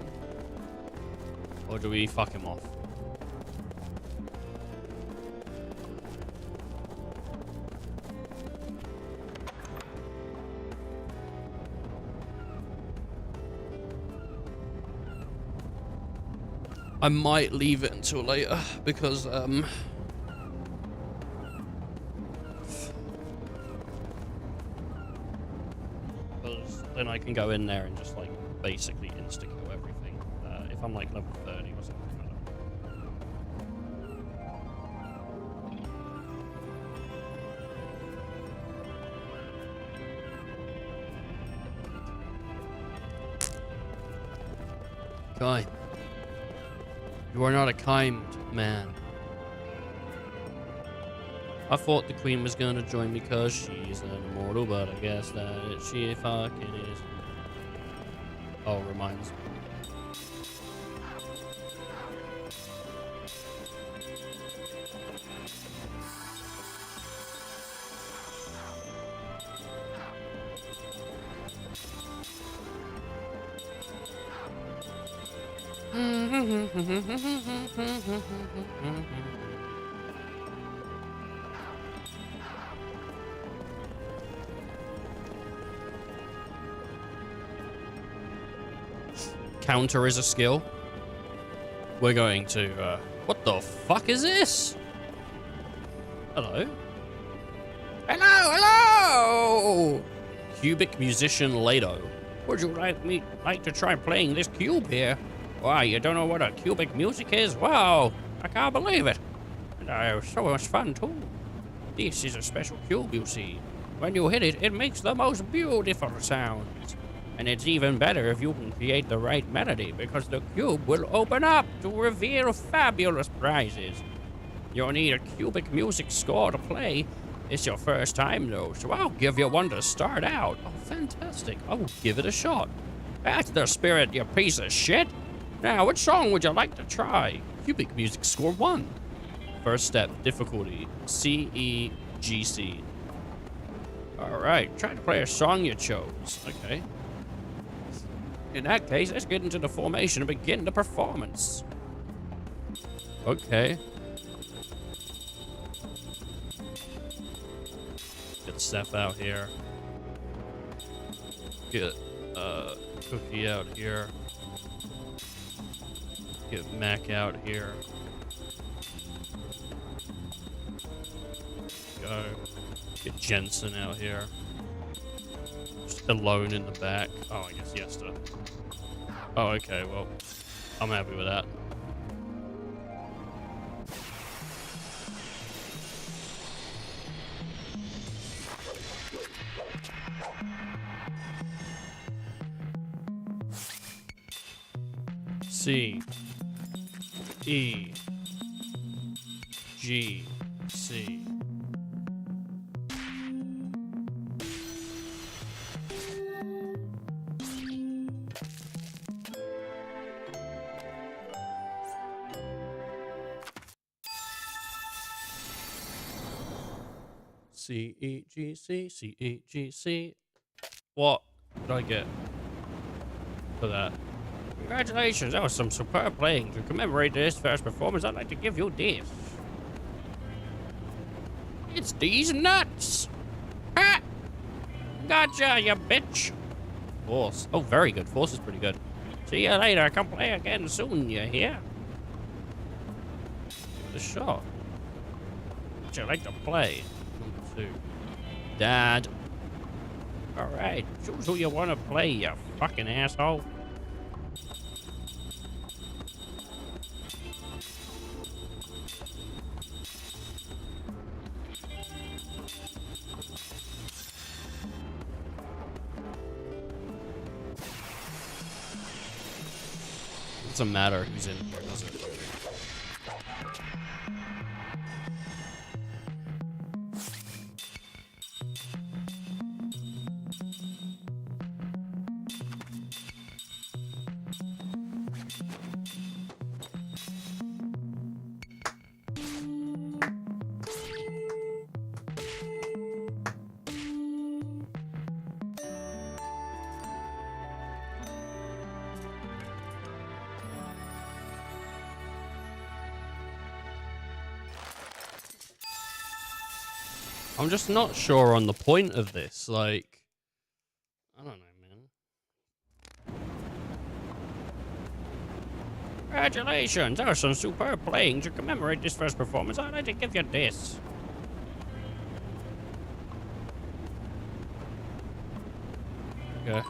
Or do we fuck him off? I might leave it until later because then I can go in there and just like basically insta-kill everything. If I'm like level 30 or something. Guy. You are not a kind man. I thought the queen was gonna join me because she's an immortal, but I guess that she fucking is. Oh, reminds me. Counter is a skill. We're going to, what the fuck is this? Hello? Hello, hello! Cubic Musician Lado. Would you like to try playing this cube here? Why, you don't know what a cubic music is? Wow, I can't believe it. And it was so much fun too. This is a special cube, you see. When you hit it, it makes the most beautiful sounds. And it's even better if you can create the right melody, because the cube will open up to reveal fabulous prizes. You'll need a cubic music score to play. It's your first time though, so I'll give you one to start out. Oh, fantastic. I will give it a shot. That's the spirit, you piece of shit. Now, which song would you like to try? Cubic music score 1. First step, difficulty, C, E, G, C. Alright, try to play a song you chose. Okay. In that case, let's get into the formation and begin the performance. Okay. Get Steph out here. Get Cookie out here. Get Mac out here. Go. Get Jensen out here. Just alone in the back. Oh, I guess Yesta. Oh, okay, well, I'm happy with that. C, E, G, C. C, E, G, C, C, E, G, C. What did I get for that? Congratulations, that was some superb playing. To commemorate this first performance, I'd like to give you this. It's these nuts! Ha! Gotcha, you bitch! Force. Oh, very good. Force is pretty good. See you later. Come play again soon, you hear? Give it a shot. Would you like to play? Number 2. Dad. Alright, choose who you want to play, you fucking asshole. Doesn't matter who's in here, does it? I'm just not sure on the point of this. Like, I don't know, man. Congratulations! That was some superb playing. To commemorate this first performance, I'd like to give you this. Okay.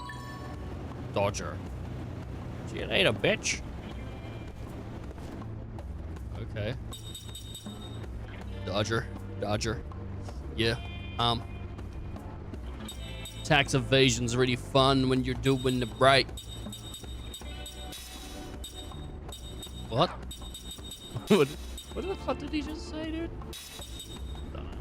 Dodger. See you later, bitch. Okay. Dodger. Dodger. Yeah, tax evasion's really fun when you're doing it right. What? What the fuck did he just say, dude? Don't know.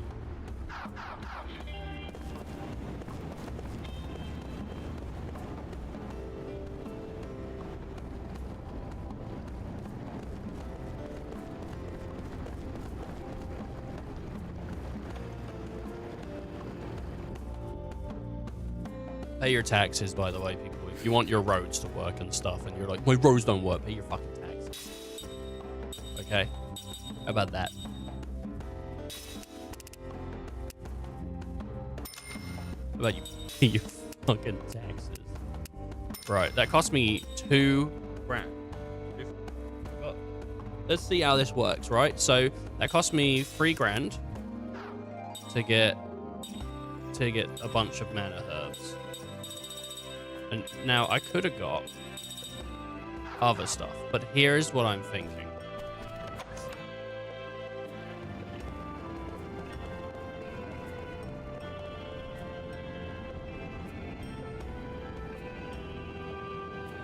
Pay your taxes, by the way, people. You want your roads to work and stuff, and you're like, my roads don't work, pay your fucking taxes. Okay? How about that? How about you pay your fucking taxes? Right, that cost me $2 grand. Well, let's see how this works, right? So that cost me $3 grand to get a bunch of mana herbs. And now I could have got other stuff, but here's what I'm thinking.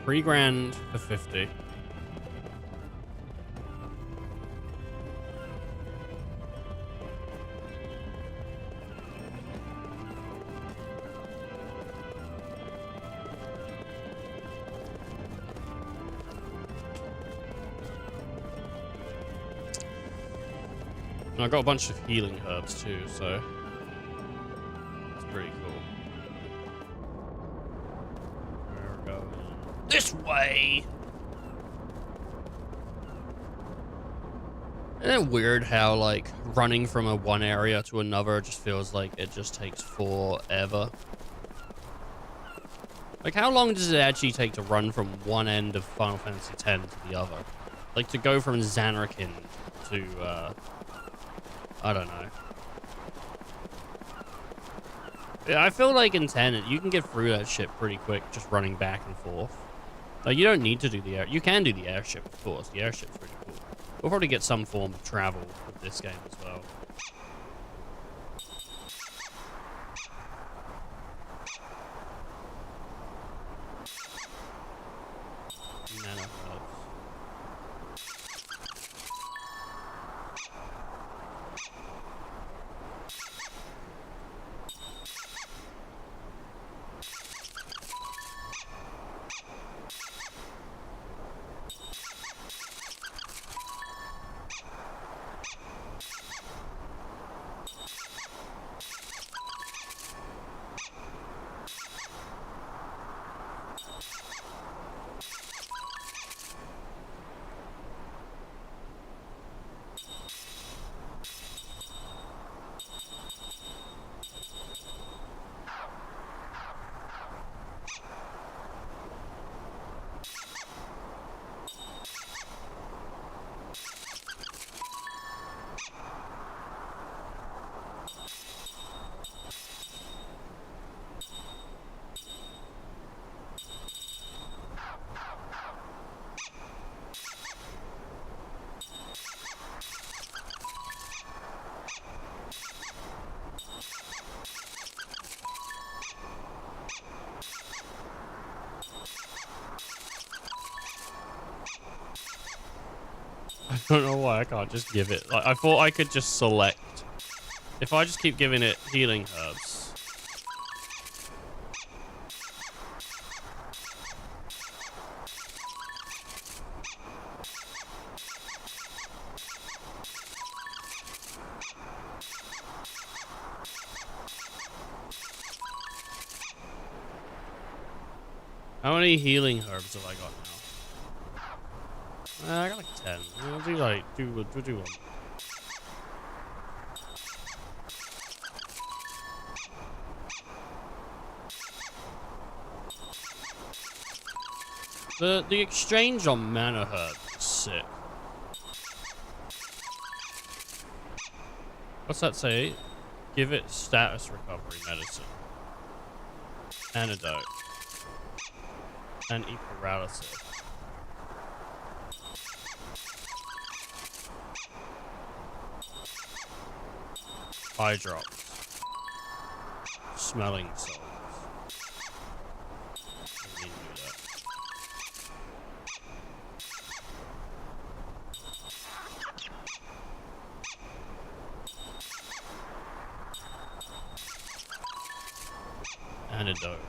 $3 grand for 50. And I got a bunch of healing herbs too, so it's pretty cool. We're going this way. Isn't it weird how like running from one area to another just feels like it just takes forever? Like, how long does it actually take to run from one end of Final Fantasy X to the other? Like, to go from Zanarkand to I don't know. Yeah, I feel like in 10, you can get through that shit pretty quick, just running back and forth. Like, you don't need to do the air. You can do the airship, of course. The airship's pretty cool. We'll probably get some form of travel with this game as well. Mana herbs. I don't know why I can't just give it. Like, I thought I could just select. If I just keep giving it healing herbs. How many healing herbs have I got now? I got like 10. We'll do like, we'll do one. The exchange on mana herb is sick. What's that say? Give it status recovery medicine. Antidote. And equal paralysis. Eye drops. Smelling salts. I need to do that. Antidote.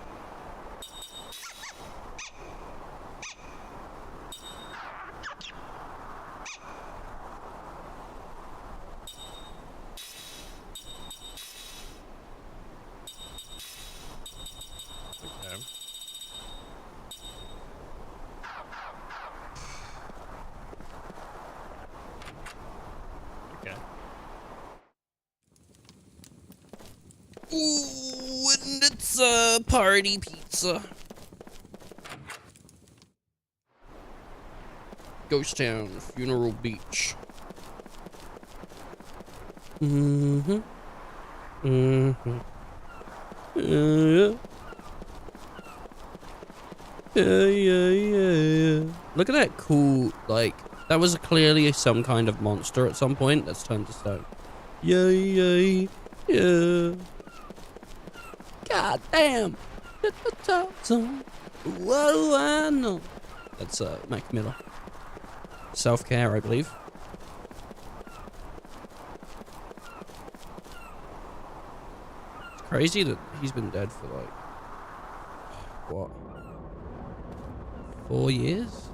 Ooh, and it's party pizza. Ghost Town, Funeral Beach. Mm-hmm. Mm-hmm. Yeah. Yeah. Look at that cool, like, that was clearly some kind of monster at some point that's turned to stone. Yeah. God damn. Whoa, I know. That's Mac Miller. Self-Care, I believe. It's crazy that he's been dead for like, what? 4 years?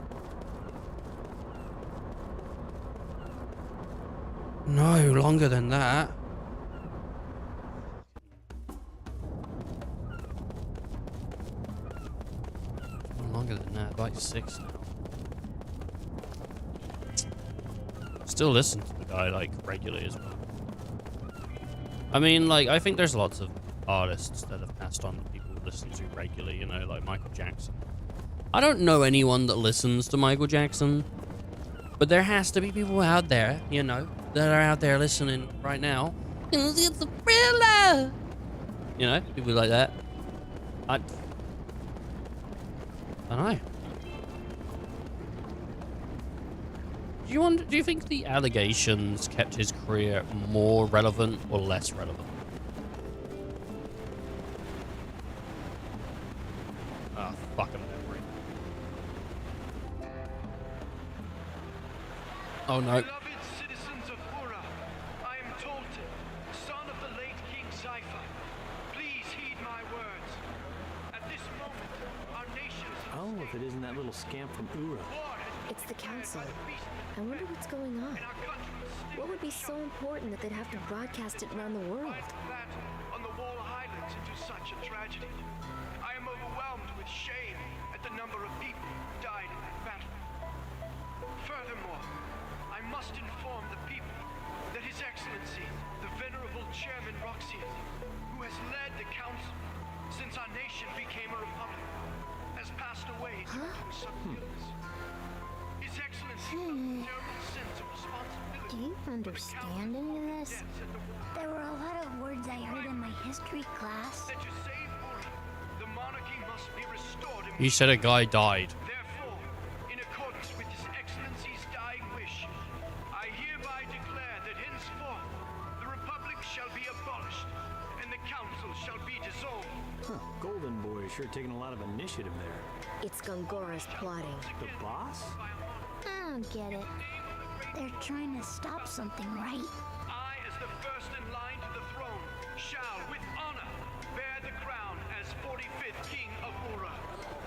No, longer than that. Longer than that, like 6 now. Still listen to the guy like regularly as well. I mean, like, I think there's lots of artists that have passed on that people listen to regularly, you know, like Michael Jackson. I don't know anyone that listens to Michael Jackson, but there has to be people out there, you know, that are out there listening right now. It's a thriller. You know, people like that. I don't know. Do you think the allegations kept his career more relevant or less relevant? Ah, fucking memory. Oh no. Beloved citizens of Ura, I am Tolton, son of the late King Cypher. Please heed my words. At this moment, our nation is... Oh, if it isn't that little scamp from Ura. It's the council. I wonder what's going on. What would be so important that they'd have to broadcast it around the world? That on the Wall Highlands into such a tragedy. I am overwhelmed with shame at the number of people who died in that battle. Furthermore, I must inform the people that His Excellency, the Venerable Chairman Roxian, who has led the council since our nation became a republic, has passed away due to a sudden illness. His Excellency felt a terrible sense of responsibility. Do you understand any of this? There were a lot of words I heard in my history class. That to save Ura, the monarchy must be restored. You said a guy died. Therefore, in accordance with His Excellency's dying wish, I hereby declare that henceforth the Republic shall be abolished and the Council shall be dissolved. Huh, Golden Boy is sure taking a lot of initiative there. It's Gongora's plotting. The boss? I don't get it. They're trying to stop something, right? I, as the first in line to the throne, shall, with honor, bear the crown as 45th King of Ura.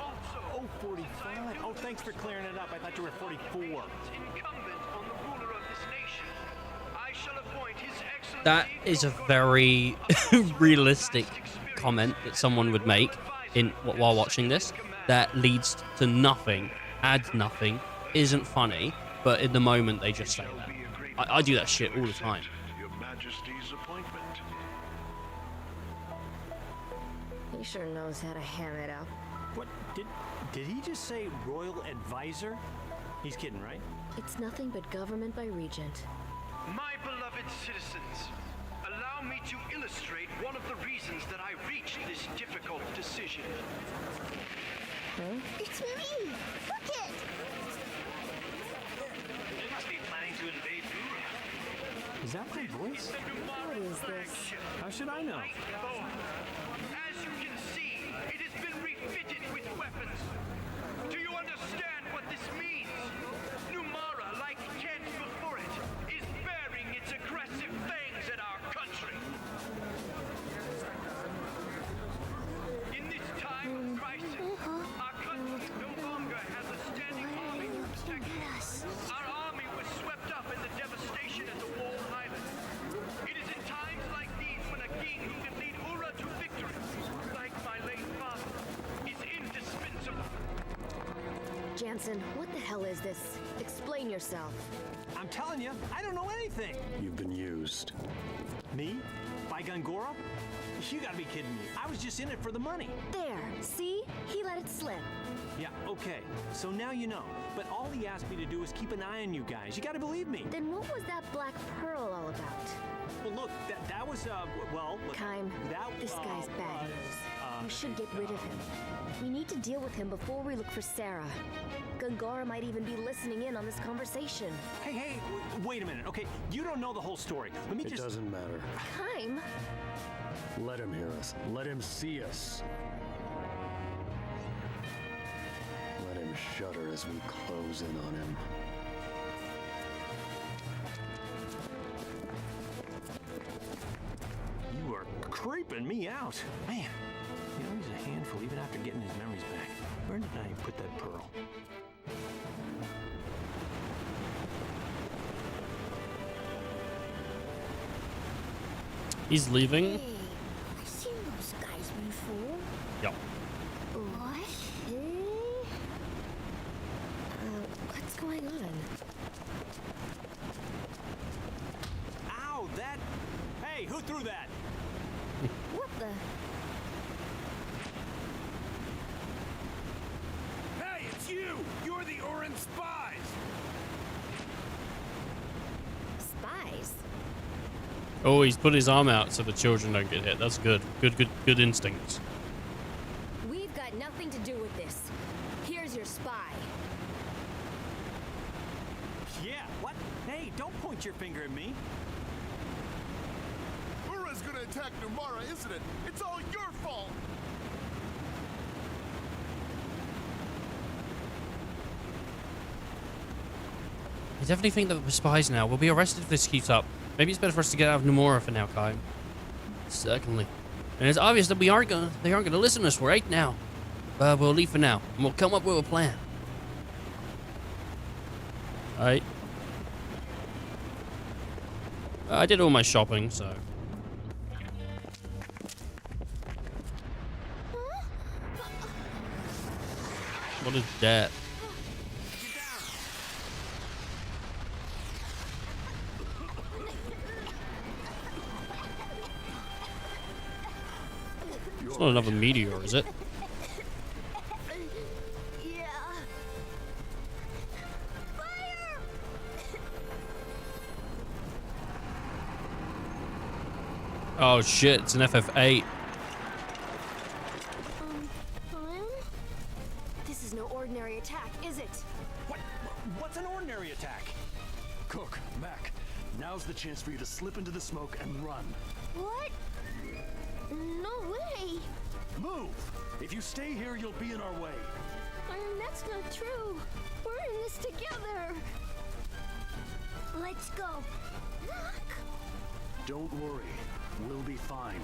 Also, Oh, 45. Oh, thanks for clearing it up. I thought you were 44. incumbent on the ruler of this nation, I shall appoint His Excellency... That is a very realistic comment that someone would make while watching this. That leads to nothing, adds nothing, isn't funny, but in the moment they just say that. I do that shit all the time. Your Majesty's appointment. He sure knows how to ham it up. What? Did he just say royal advisor? He's kidding, right? It's nothing but government by regent. My beloved citizens, allow me to illustrate one of the reasons that I reached this difficult decision. It's me! Look it! They must be planning to invade Ura. Is that my voice? What is this? How should I know? As you can see, it has been refitted with weapons. Do you understand what this means? Numara, like Kent before it, is baring its aggressive fangs at our country. In this time of crisis, our country no longer has a standing army to protect us. Our army was swept up in the devastation at the Wall Highlands. It is in times like these when a king who can lead Ura to victory, like my late father, is indispensable. Jansen, what the hell is this? Explain yourself. I'm telling you, I don't know anything. You've been used. Me? By Gongora? You gotta be kidding me. I was just in it for the money. There, see? He let it slip. Yeah, okay. So now you know. But all he asked me to do is keep an eye on you guys. You gotta believe me. Then what was that black pearl all about? Well, look, that was, well... Kime, this guy's bad news. You should get rid of him. We need to deal with him before we look for Sarah. Gangara might even be listening in on this conversation. Hey, wait a minute, okay? You don't know the whole story. Let me It doesn't matter. Kime? Let him hear us. Let him see us. Let him shudder as we close in on him. You are creeping me out. Man, you know, he's a handful even after getting his memories back. Where did I put that pearl? He's leaving. Hey, I've seen those guys before. Yep. What? What's going on? Ow, that... Hey, who threw that? What the? Hey, it's you! You're the Orin spies! Spies? Oh, he's put his arm out so the children don't get hit. That's good. Good instincts. We've got nothing to do with this. Here's your spy. Yeah, what? Hey, don't point your finger at me. Ura's gonna attack Numara, isn't it? It's all your fault! I definitely think that we're spies now. We'll be arrested if this keeps up. Maybe it's better for us to get out of Numora for now, Kai. Certainly. And it's obvious that they aren't gonna listen to us right now. But we'll leave for now, and we'll come up with a plan. Alright. I did all my shopping, so... What is that? It's not another meteor, is it? Yeah. Fire! Oh shit, it's an FF8. This is no ordinary attack, is it? What's an ordinary attack? Cook, Mac, now's the chance for you to slip into the smoke and run. What? No way. Move! If you stay here, you'll be in our way. That's not true. We're in this together. Let's go. Don't worry. We'll be fine.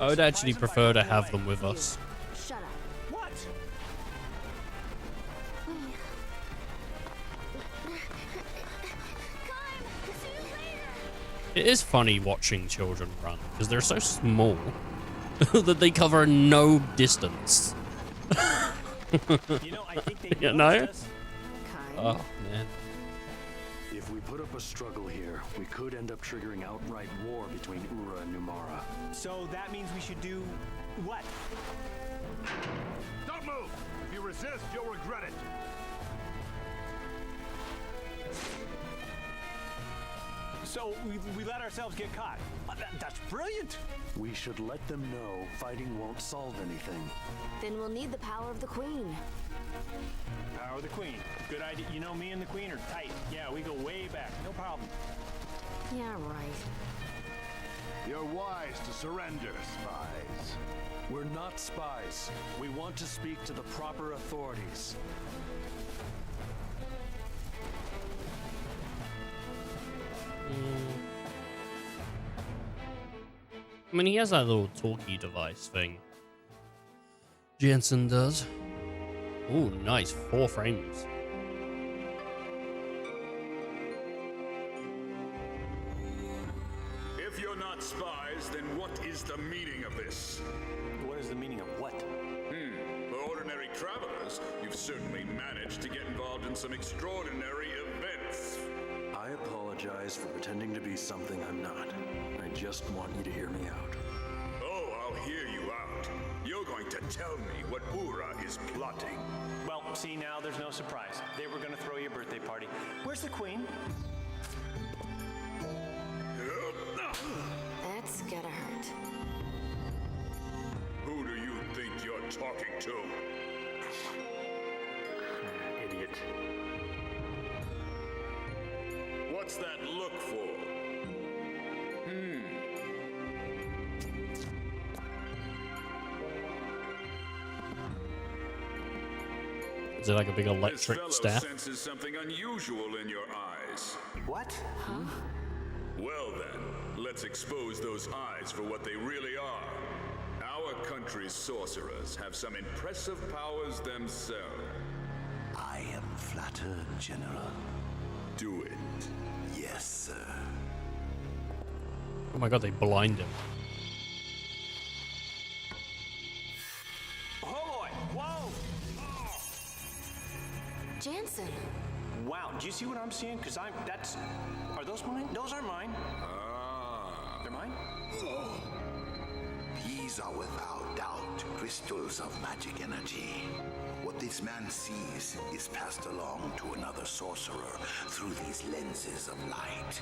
I would actually prefer to have them with us. Shut up. What? It is funny watching children run, because they're so small that they cover no distance. You know, I think they You know? Kai? Oh, man. If we put up a struggle here, we could end up triggering outright war between Ura and Numara. So that means we should do what? Don't move! If you resist, you'll regret it. So we let ourselves get caught. That's brilliant. We should let them know fighting won't solve anything. Then we'll need the power of the Queen. Power of the Queen. Good idea. You know, me and the Queen are tight. Yeah, we go way back. No problem. Yeah, right. You're wise to surrender, spies. We're not spies. We want to speak to the proper authorities. I mean, he has that little talkie device thing. Jensen does. Ooh, nice. 4 frames. If you're not spies, then what is the meaning of this? What is the meaning of what? For ordinary travelers, you've certainly managed to get involved in some extraordinary events. I apologize for pretending to be something I'm not. I just want you to hear me out. Oh, tell me what Ura is plotting? Well, see, now there's no surprise. They were going to throw you a birthday party. Where's the queen? That's gotta hurt. Who do you think you're talking to? Idiot. What's that look for? Is it like a big electric This staff? fellow senses something unusual in your eyes. What? Huh? Well then, let's expose those eyes for what they really are. Our country's sorcerers have some impressive powers themselves. I am flattered, General. Do it. Yes, sir. Oh my god, they blind him. Oh boy! Whoa! Jansen. Wow, do you see what I'm seeing? Because that's... Are those mine? Those are mine. They're mine? These are without doubt crystals of magic energy. What this man sees is passed along to another sorcerer through these lenses of light.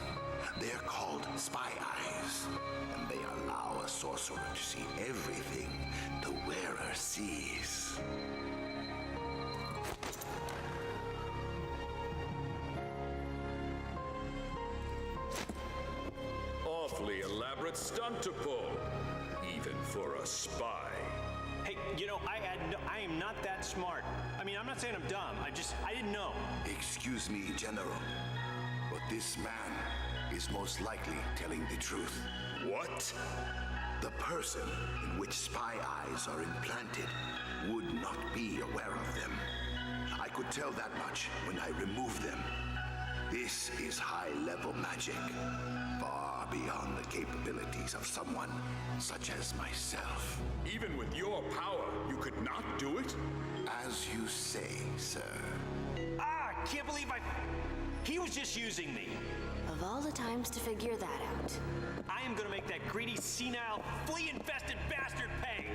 They're called spy eyes, and they allow a sorcerer to see everything the wearer sees. Awfully elaborate stunt to pull, even for a spy. Hey, you know, I am not that smart. I mean, I'm not saying I'm dumb. I didn't know. Excuse me, General, but this man is most likely telling the truth. What? The person in which spy eyes are implanted would not be aware of them. I could tell that much when I remove them. This is high-level magic, far beyond the capabilities of someone such as myself. Even with your power, you could not do it? As you say, sir. Ah, I can't believe he was just using me. Of all the times to figure that out. I am gonna make that greedy, senile, flea-infested bastard pay!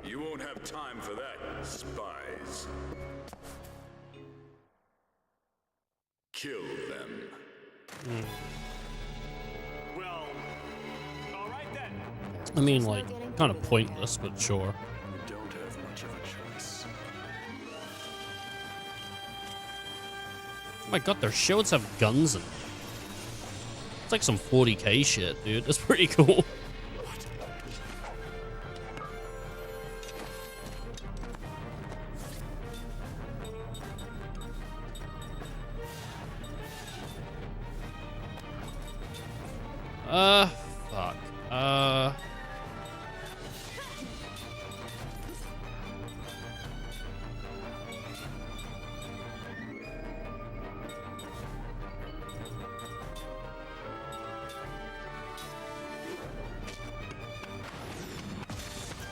You won't have time for that, spies. Kill them. Well, all right then. I mean, like, kind of pointless, but sure. We don't have much of a choice. Oh my god, their shields have guns in them. It's like some 40k shit, dude. That's pretty cool. Fuck.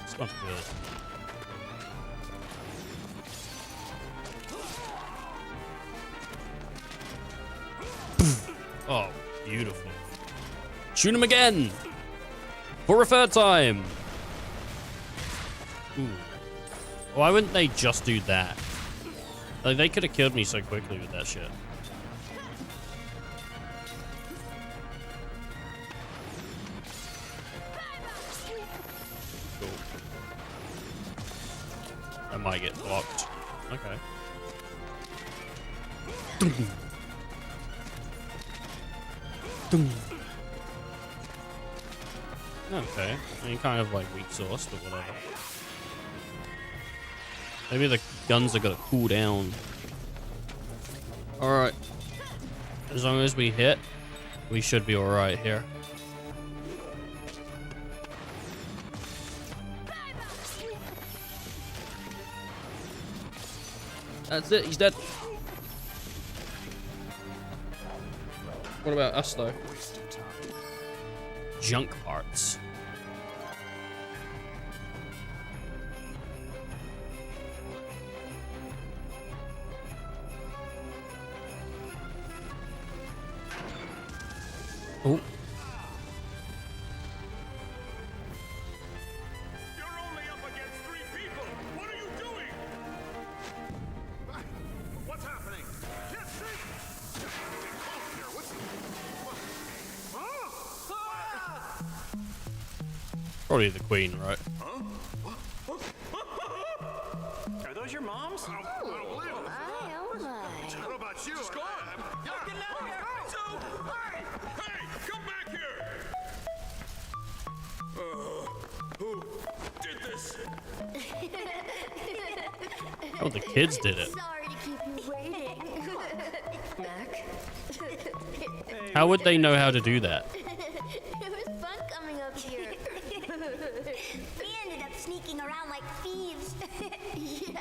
It's not good. Oh, beautiful. Shoot him again! For a third time! Ooh. Why wouldn't they just do that? Like, they could have killed me so quickly with that shit. Cool. I might get blocked. Okay. Okay, I mean, kind of like weak sauce, but whatever. Maybe the guns are gonna cool down. Alright. As long as we hit, we should be alright here. That's it, he's dead. What about us, though? Junk parts. Oh. You're only up against 3 people. Probably the queen, right? Are those your moms? Oh my. How about you? Get out of here! Hey, come back here! Who did this? Oh, the kids did it. Sorry to keep you waiting. Mac? How would they know how to do that? It was fun coming up here. We ended up sneaking around like thieves. Yeah.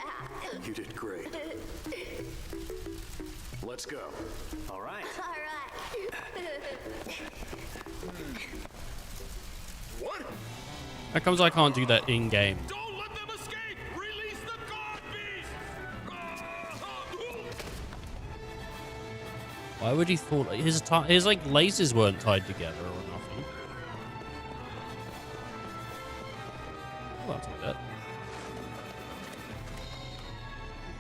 You did great. Let's go. All right. All right. What? How comes I can't do that in game? Don't let them escape! Release the god beast! Why would he fall? His like laces weren't tied together or nothing. Oh, I'll take that.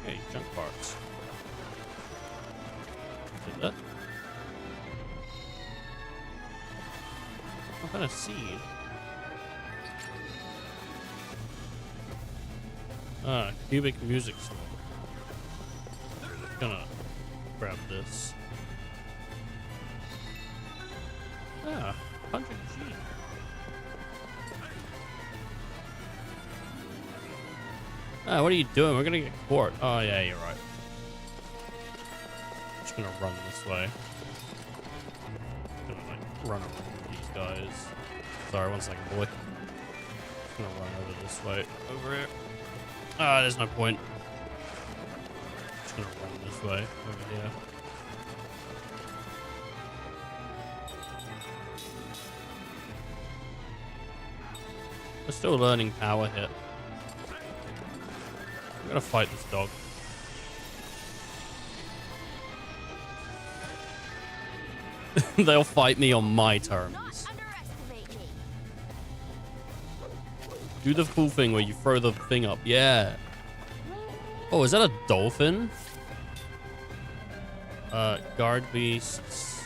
Okay, junk parts. Did that? What kind of seed? Ah, cubic music sword. Gonna grab this. Ah, 100 G. Ah, what are you doing? We're gonna get caught. Oh yeah, you're right. Just gonna run this way. Gonna like run around these guys. Sorry, 1 second, boy. Just gonna run over this way. Over here. Ah, there's no point. Just gonna run this way. Over here. We're still learning power hit. I'm gonna fight this dog. They'll fight me on my terms. Do the cool thing where you throw the thing up. Yeah. Oh, is that a dolphin? Guard beasts.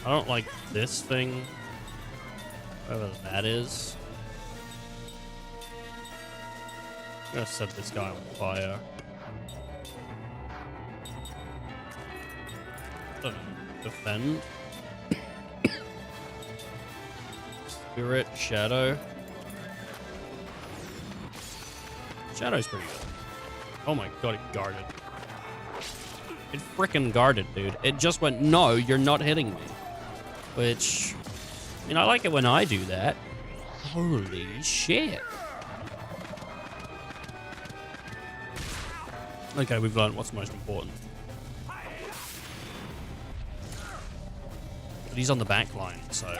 I don't like this thing. Whatever that is. I'm gonna set this guy on fire. Defend. Spirit, Shadow. Shadow's pretty good. Oh my god, it guarded. It frickin' guarded, dude. It just went, no, you're not hitting me. Which, I mean, I like it when I do that. Holy shit. Okay, we've learned what's most important. But he's on the back line, so...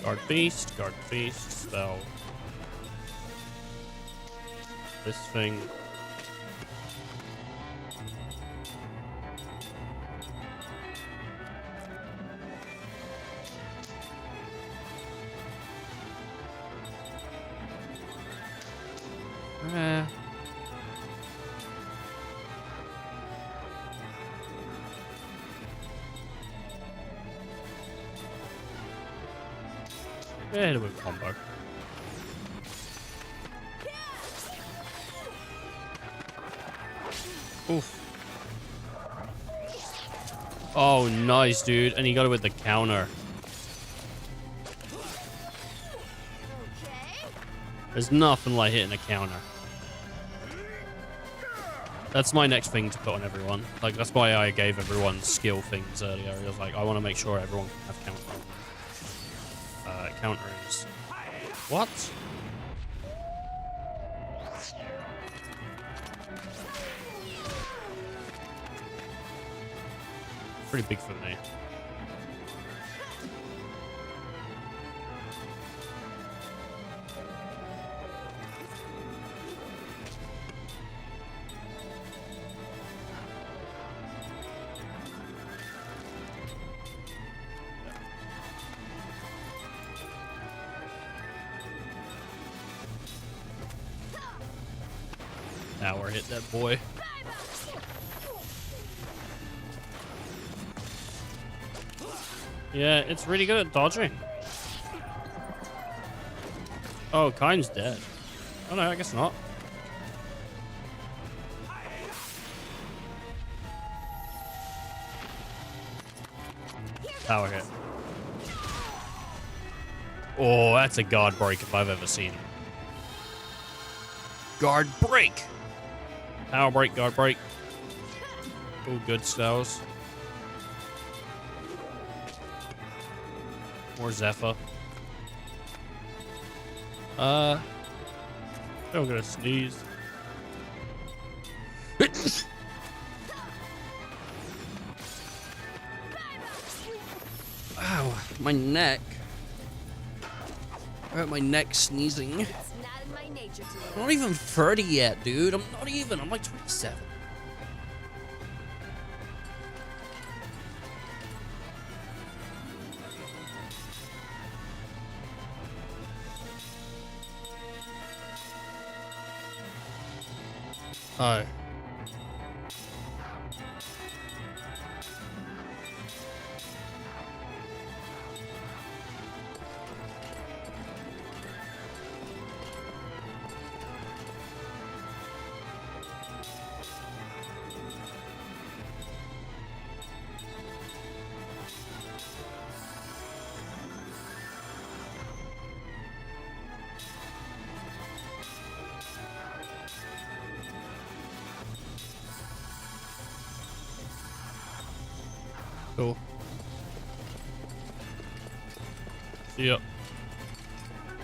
Guard beast, spell. This thing. Yeah, do a combo. Oof. Oh, nice, dude. And he got it with the counter. There's nothing like hitting a counter. That's my next thing to put on everyone. Like, that's why I gave everyone skill things earlier. I was like, I want to make sure everyone can have counter. Counterings. What? Pretty big for me. Now we're hit that boy. Yeah, it's really good at dodging. Oh, Kain's dead. Oh no, I guess not. Power hit. Oh, that's a guard break if I've ever seen it. Guard break! Power break, guard break. Oh, good spells. More Zephyr. Still gonna sneeze. Ow, my neck. I hurt my neck sneezing. I'm not even 30 yet, dude. I'm not even. I'm like 27. Oh. Cool. See ya.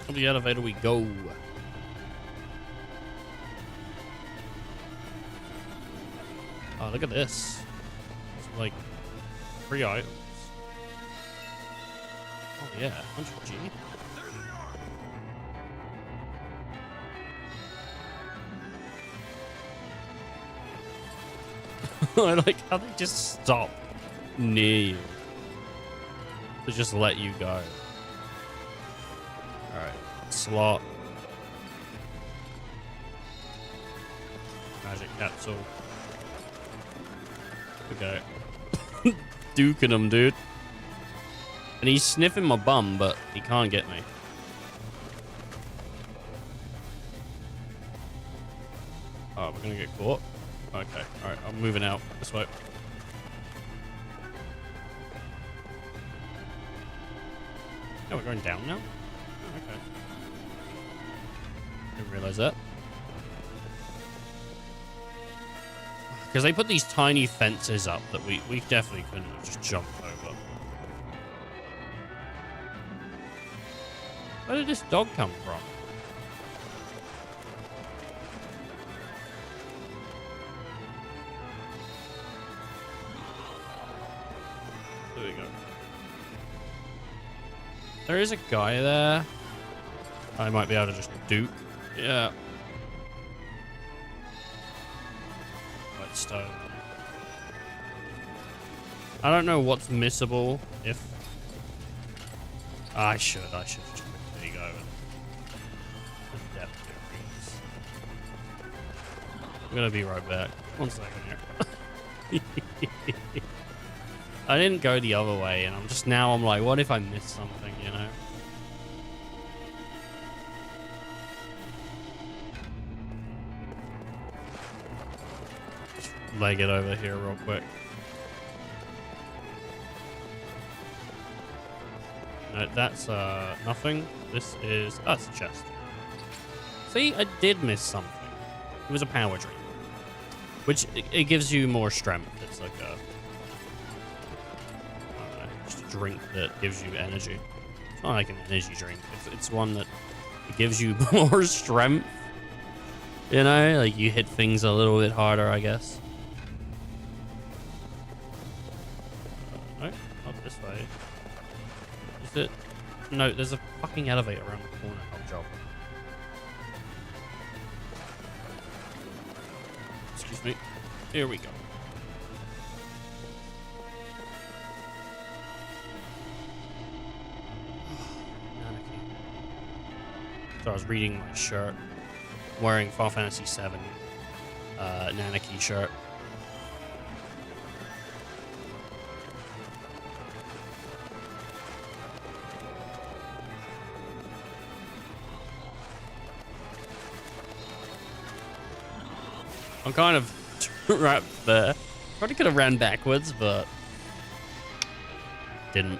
On the elevator we go. Oh, look at this. It's like 3 items. Oh yeah, 100G. I like how they just stop near you to just let you go. Alright, slot. Magic capsule. Okay. Duking him, dude. And he's sniffing my bum, but he can't get me. Oh, we're gonna get caught? Okay, alright, I'm moving out this way. Oh, we're going down now? Oh, okay. Didn't realize that. Because they put these tiny fences up that we definitely couldn't have just jumped over. Where did this dog come from? There we go. There is a guy there. I might be able to just duke. Yeah. White stone. I don't know what's missable if... I should just quickly go and... the depth increase. I'm gonna be right back. 1 second here. I didn't go the other way, and I'm like, what if I missed something, you know? Just leg it over here real quick. No, that's nothing. This is... oh, it's a chest. See, I did miss something. It was a power drink. Which, it gives you more strength. It's like a... drink that gives you energy. It's not like an energy drink. It's one that it gives you more strength. You know, like you hit things a little bit harder, I guess. No, not this way. Is it? No, there's a fucking elevator around the corner. Hot job. Excuse me. Here we go. So I was reading my shirt, wearing Final Fantasy VII Nanaki shirt. I'm kind of trapped there. Probably could have ran backwards, but didn't.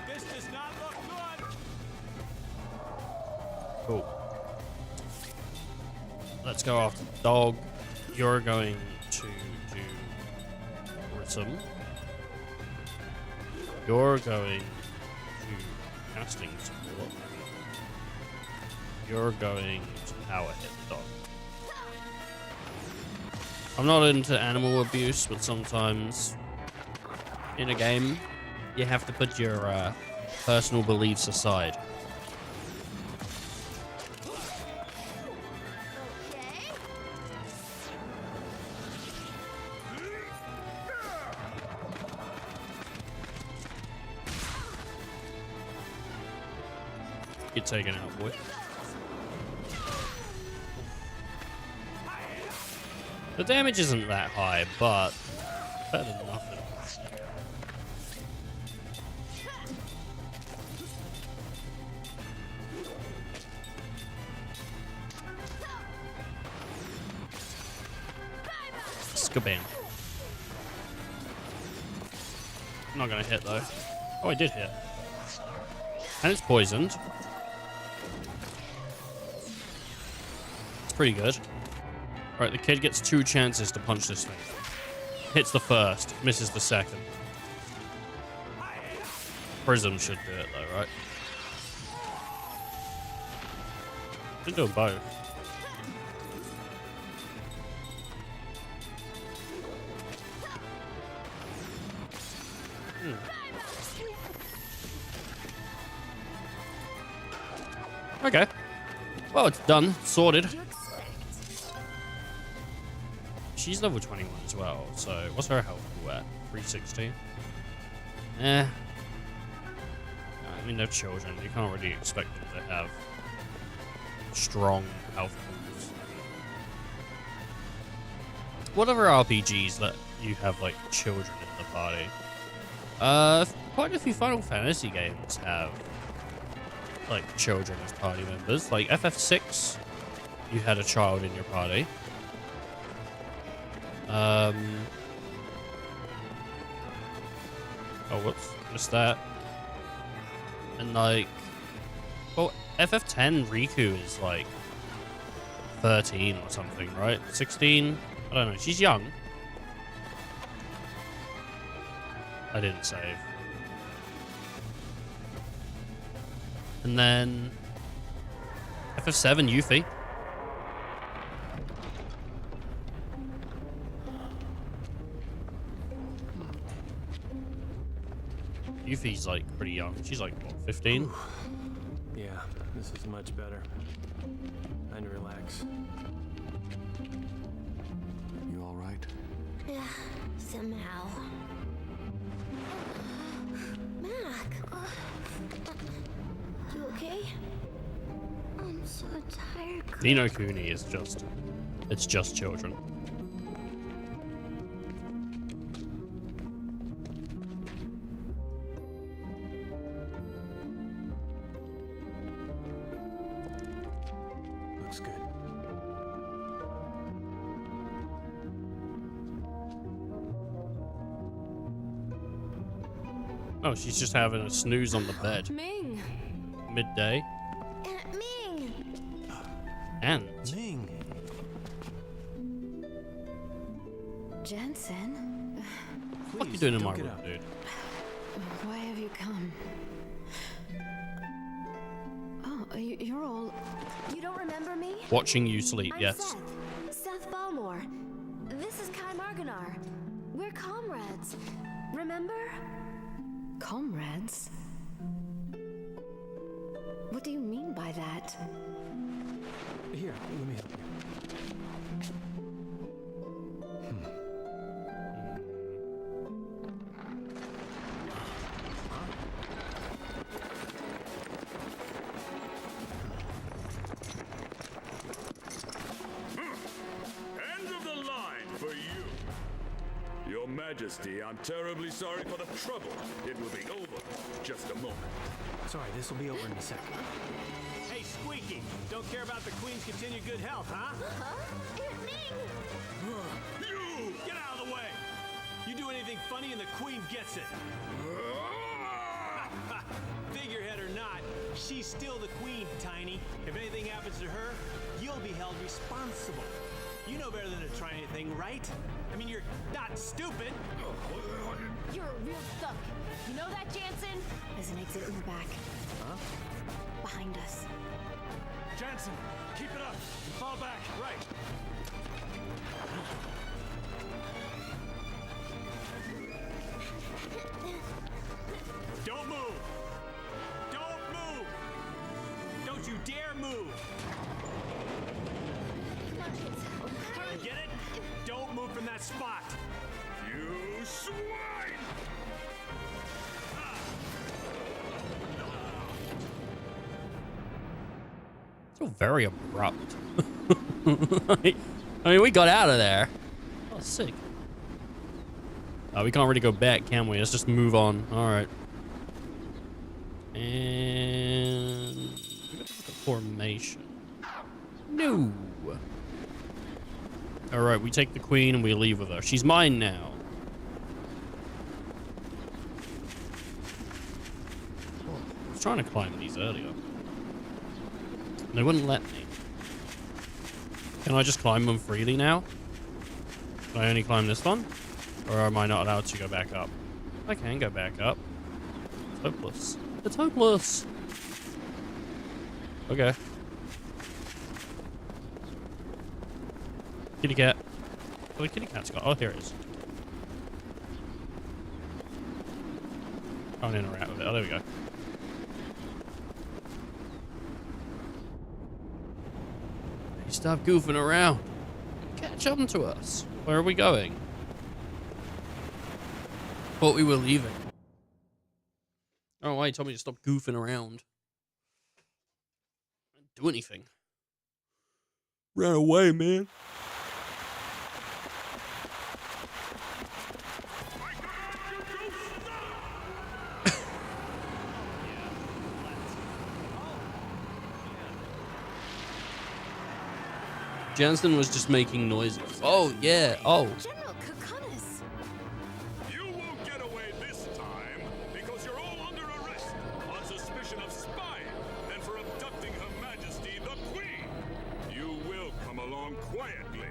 This does not look good. Cool. Let's go after the dog. You're going to do Prism. You're going to casting support. You're going to power hit the dog. I'm not into animal abuse, but sometimes in a game you have to put your personal beliefs aside. Get taken out, boy. The damage isn't that high, but better than nothing. Skabam. Not gonna hit though. Oh, I did hit. And it's poisoned. It's pretty good. Alright, the kid gets 2 chances to punch this thing. Hits the first, misses the second. Prism should do it though, right? Should do both. Okay. Well, it's done. Sorted. She's level 21 as well, so what's her health pool at? 360? I mean, they're children. You can't really expect them to have strong health pools. What other RPGs let you have, like, children in the party? Quite a few Final Fantasy games have, like, children as party members. Like, FF6, you had a child in your party. Oh, whoops, missed that. And like, well, FF10 Riku is like 13 or something, right? 16? I don't know. She's young. I didn't save. And then FF7 Yuffie. Yuffie's like pretty young. She's like, what, 15? Yeah, this is much better. Time to relax. You all right? Yeah, somehow. Mac! You okay? I'm so tired. Ni no Kuni is just, it's just children. Looks good. Oh, she's just having a snooze on the bed. Ming! Midday. Ming! And Ming! Jensen? what are you doing in my room, dude? Why have you come? Oh, you're all... You don't remember me? Watching you sleep, I'm yes. Seth Balmore. This is Kai Marganar. We're comrades. Remember? Comrades? What do you mean by that? Here, let me help you. End of the line for you. Your Majesty, I'm terribly sorry for the trouble. It will be over in just a moment. Sorry, this will be over in a second. Hey, Squeaky! Don't care about the Queen's continued good health, huh? You! Get out of the way! You do anything funny and the Queen gets it. Figurehead or not, she's still the Queen, Tiny. If anything happens to her, you'll be held responsible. You know better than to try anything, right? I mean, you're not stupid. You're a real thug. You know that, Jansen? There's an exit in the back. Huh? Behind us. Jansen, keep it up. Fall back. Right. Don't move. Don't move. Don't you dare move. You get it? Don't move from that spot. You swine! So very abrupt. I mean, we got out of there. Oh, sick. We can't really go back, can we? Let's just move on. All right. And we got to look at formation. No. All right, we take the Queen and we leave with her. She's mine now. I was trying to climb these earlier. They wouldn't let me. Can I just climb them freely now? Can I only climb this one? Or am I not allowed to go back up? I can go back up. It's hopeless. It's hopeless! Okay. Kitty cat. Oh, the kitty cat's got... Oh, here it is. Can't interact with it. Oh, there we go. Hey, stop goofing around. Catch up to us. Where are we going? Thought we were leaving. Oh, why? He told me to stop goofing around. I didn't do anything. Ran away, man. Jansen was just making noises. Oh, yeah. Oh. General Kukunis. You won't get away this time because you're all under arrest on suspicion of spying and for abducting Her Majesty the Queen. You will come along quietly.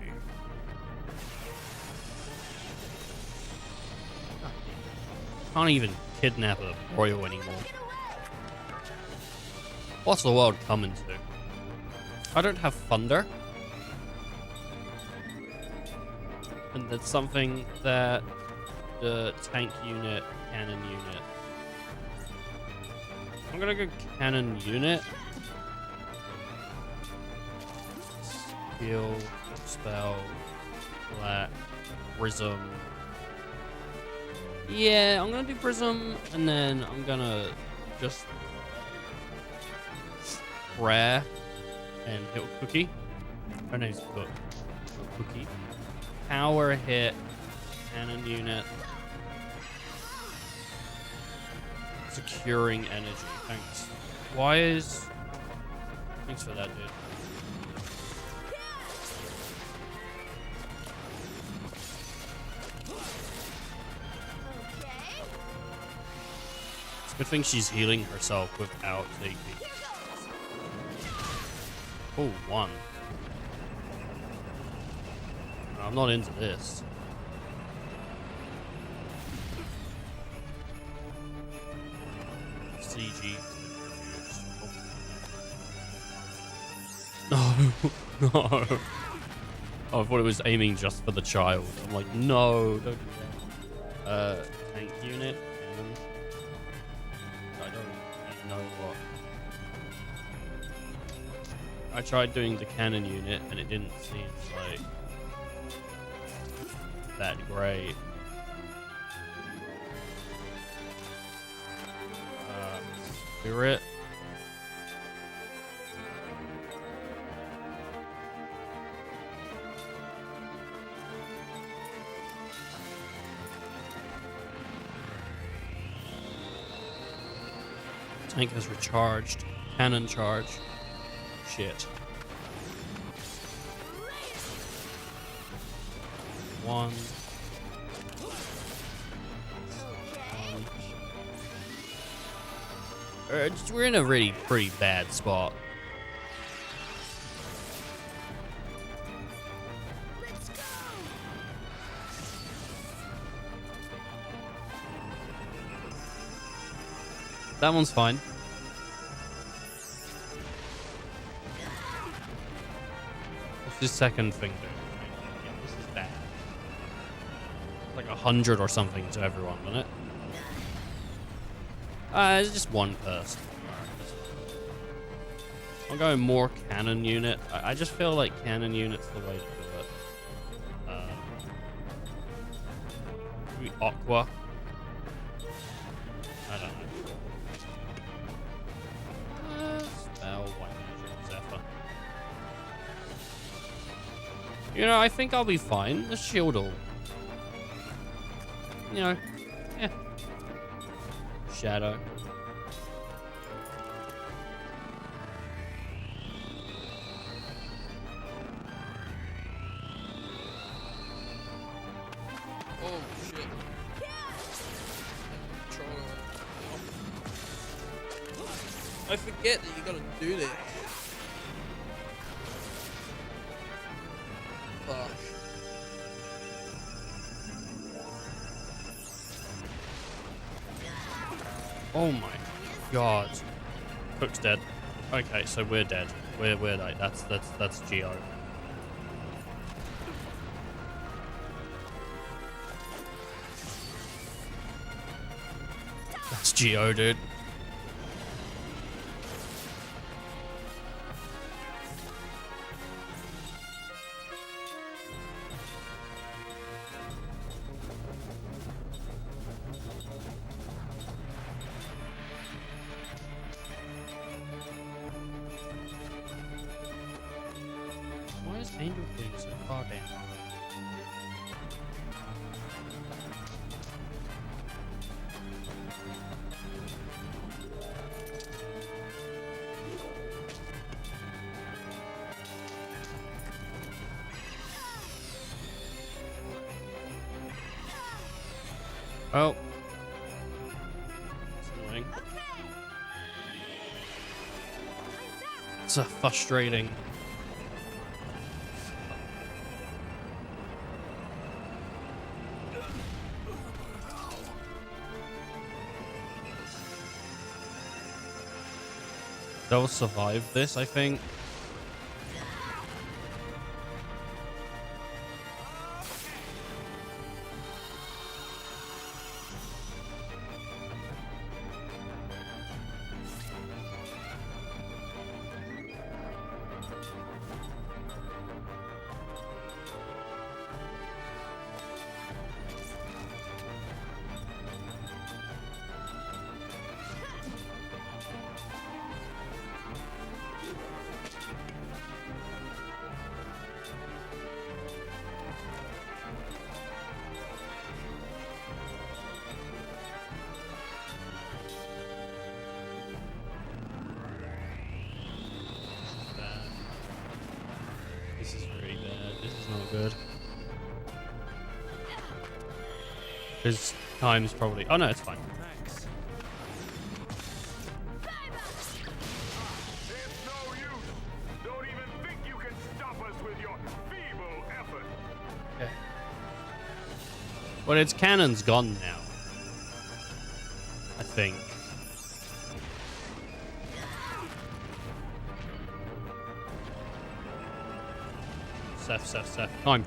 Can't even kidnap a royal anymore. What's the world coming to? I don't have thunder. And that's something that the tank unit, cannon unit. I'm gonna go cannon unit. Heal, spell, flat, prism. Yeah, I'm gonna do prism, and then I'm gonna just rare and hit Cookie. Her name's Cookie. Power hit, cannon unit. Securing energy. Thanks. Why is... Thanks for that, dude. It's a good thing she's healing herself without taking. Oh, one. I'm not into this. CG. No, no. Oh, I thought it was aiming just for the child. I'm like, no, don't do that. Tank unit. Cannon. I don't really know what. I tried doing the cannon unit and it didn't seem like that great. Spirit. Tank has recharged. Cannon charge. Shit. 1. We're in a really pretty bad spot. That one's fine. What's this second thing doing? Yeah, this is bad. Like 100 or something to everyone, isn't it? It's just one person. I'm going more cannon unit. I just feel like cannon unit's the way to do it. Maybe Aqua. I don't know. Spell, White Magic, Zephyr. You know, I think I'll be fine. The shield will... You know, yeah. Shadow. Oh shit. I forget that you gotta do this. Fuck. Oh my god. Cook's dead. Okay, so we're dead. We're like that's Geo. That's Geo, dude. Why is Angel Queen so far down? Oh. It's annoying. It's a frustrating. They'll survive this, I think. This is really bad. This is not good. His time's probably... Oh no, it's fine. Thanks. It's no use. Don't even think you can stop us with your feeble effort. Okay. Well, its cannon's gone now. I think. Seth. Time.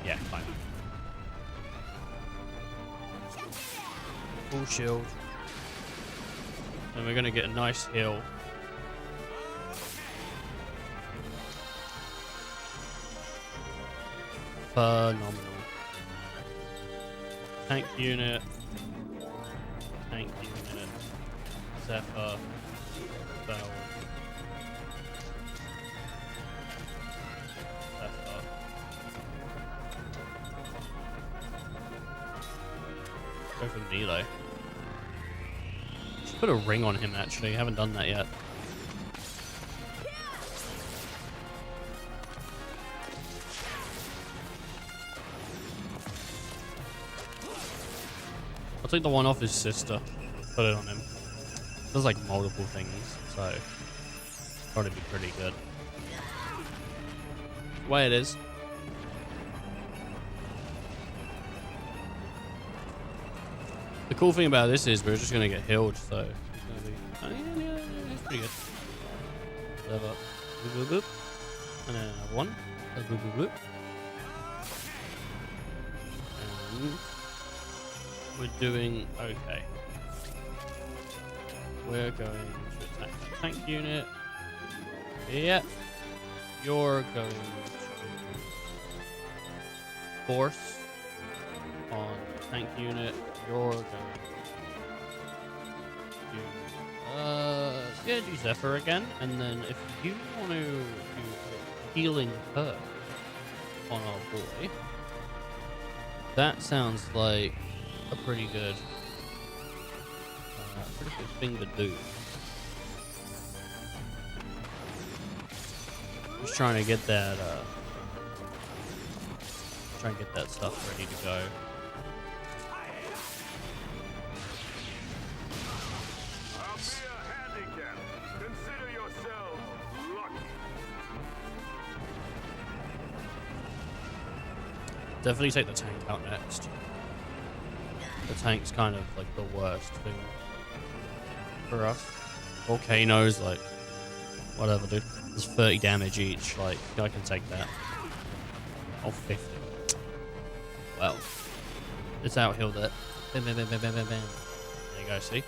Yeah, time. Full shield. And we're gonna get a nice heal. Phenomenal. Tank unit. Zephyr. Bell. Go for melee. Just put a ring on him, actually. I haven't done that yet. I'll take the one off his sister. Put it on him. Does like multiple things, so probably be pretty good. The way it is. The cool thing about this is we're just gonna get healed, so it's gonna be. Oh, yeah, it's pretty good. Level up. Boop, boop, boop. And then another one. Boop, boop, boop. And we're doing okay. We're going to attack the tank unit. Yep. You're going to force on the tank unit. You're going to do Zephyr again, and then if you want to do healing her on our boy, that sounds like a pretty good thing to do. Just trying to get that stuff ready to go. I'll be a handicap. Consider yourselves lucky. Definitely take the tank out next. The tank's kind of like the worst thing for us. Volcanoes, like, whatever, dude. There's 30 damage each, like, I can take that. Oh, 50. Well, it's out-healed it. Bam, bam, bam, bam, bam, bam, bam. There you go, see?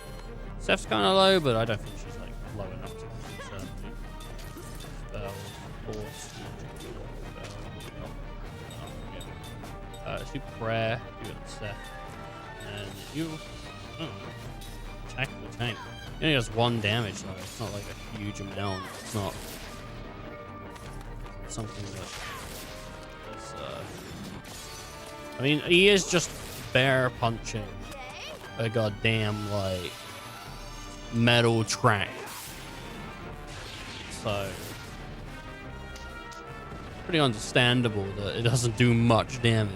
Steph's kind of low, but I don't think she's, like, low enough to concern me. Spell, force, super prayer, you got Steph. And you, attack the tank. It only does 1 damage though. It's not like a huge amount. It's not something that is, I mean, he is just bear punching a goddamn, like, metal track. So, pretty understandable that it doesn't do much damage.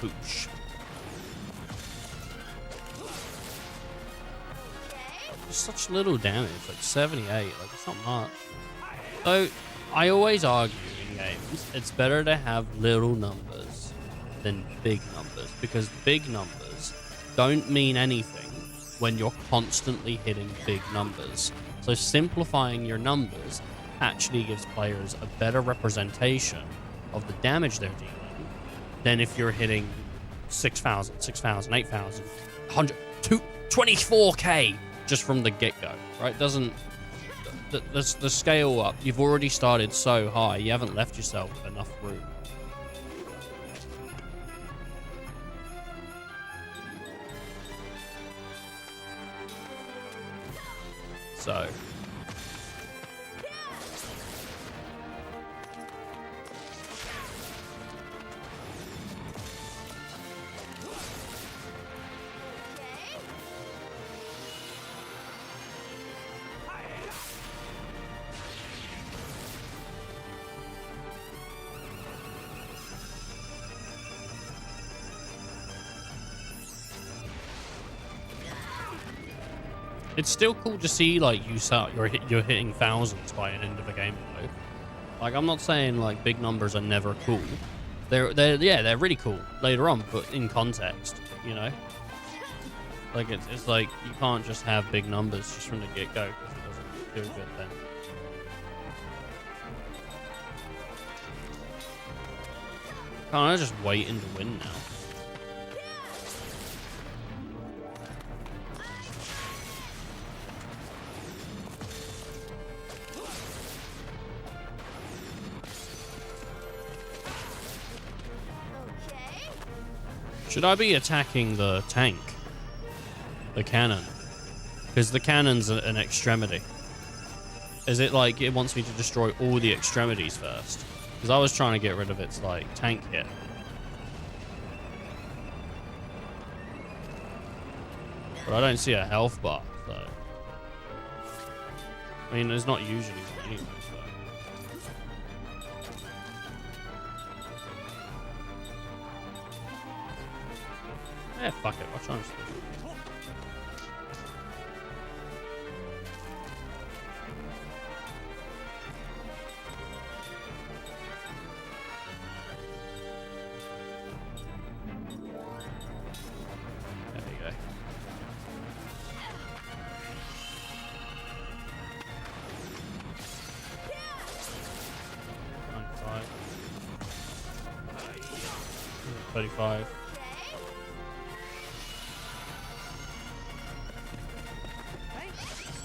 Boosh. Such little damage, like 78, like it's not much. So, I always argue in games, it's better to have little numbers than big numbers, because big numbers don't mean anything when you're constantly hitting big numbers. So simplifying your numbers actually gives players a better representation of the damage they're dealing than if you're hitting 6,000, 6,000, 8,000, 100, 24k just from the get-go, right? Doesn't the scale up? You've already started so high, you haven't left yourself enough room. So it's still cool to see, like, you're hitting thousands by an end of a game, though. Like, I'm not saying, like, big numbers are never cool. They're really cool later on, but in context, you know? Like, it's like, you can't just have big numbers just from the get-go, because it doesn't feel good then. Can't I just wait in to win now? Should I be attacking the tank? The cannon? Because the cannon's an extremity. Is it like it wants me to destroy all the extremities first? Because I was trying to get rid of its like tank hit. But I don't see a health bar, so. I mean, there's not usually one anyway, so. Yeah, fuck it, watch on.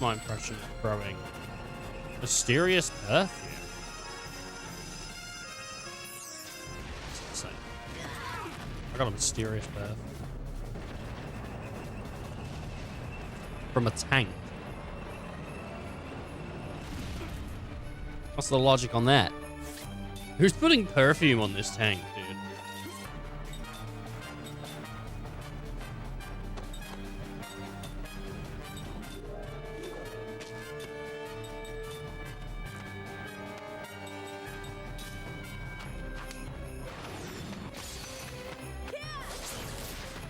My impression of growing mysterious perfume. That's insane. I got a mysterious perfume from a tank. What's the logic on that? Who's putting perfume on this tank, dude?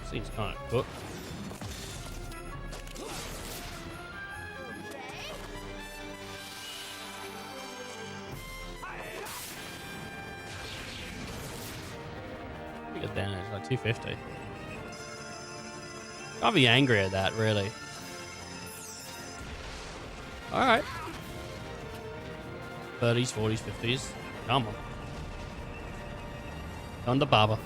Seems kind of cooked. Pretty good damage, like 250. Can't be angry at that, really. Alright. 30s, 40s, 50s. Come on. On the Baba.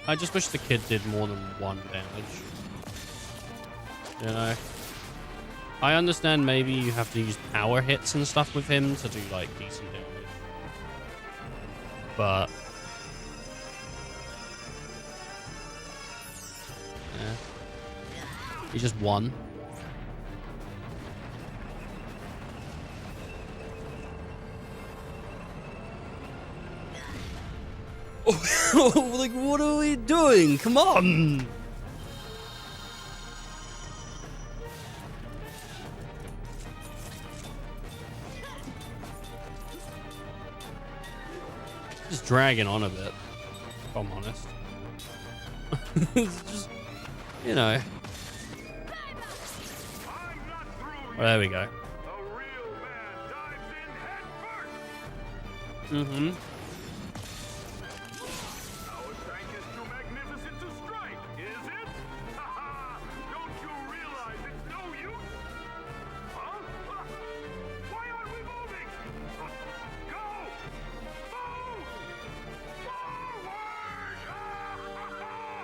I just wish the kid did more than 1 damage. You know? I understand maybe you have to use power hits and stuff with him to do, like, decent damage. But... yeah. He just won. Like, what are we doing? Come on! Just dragging on a bit, if I'm honest. It's just, you know. Well, there we go. Mm-hmm.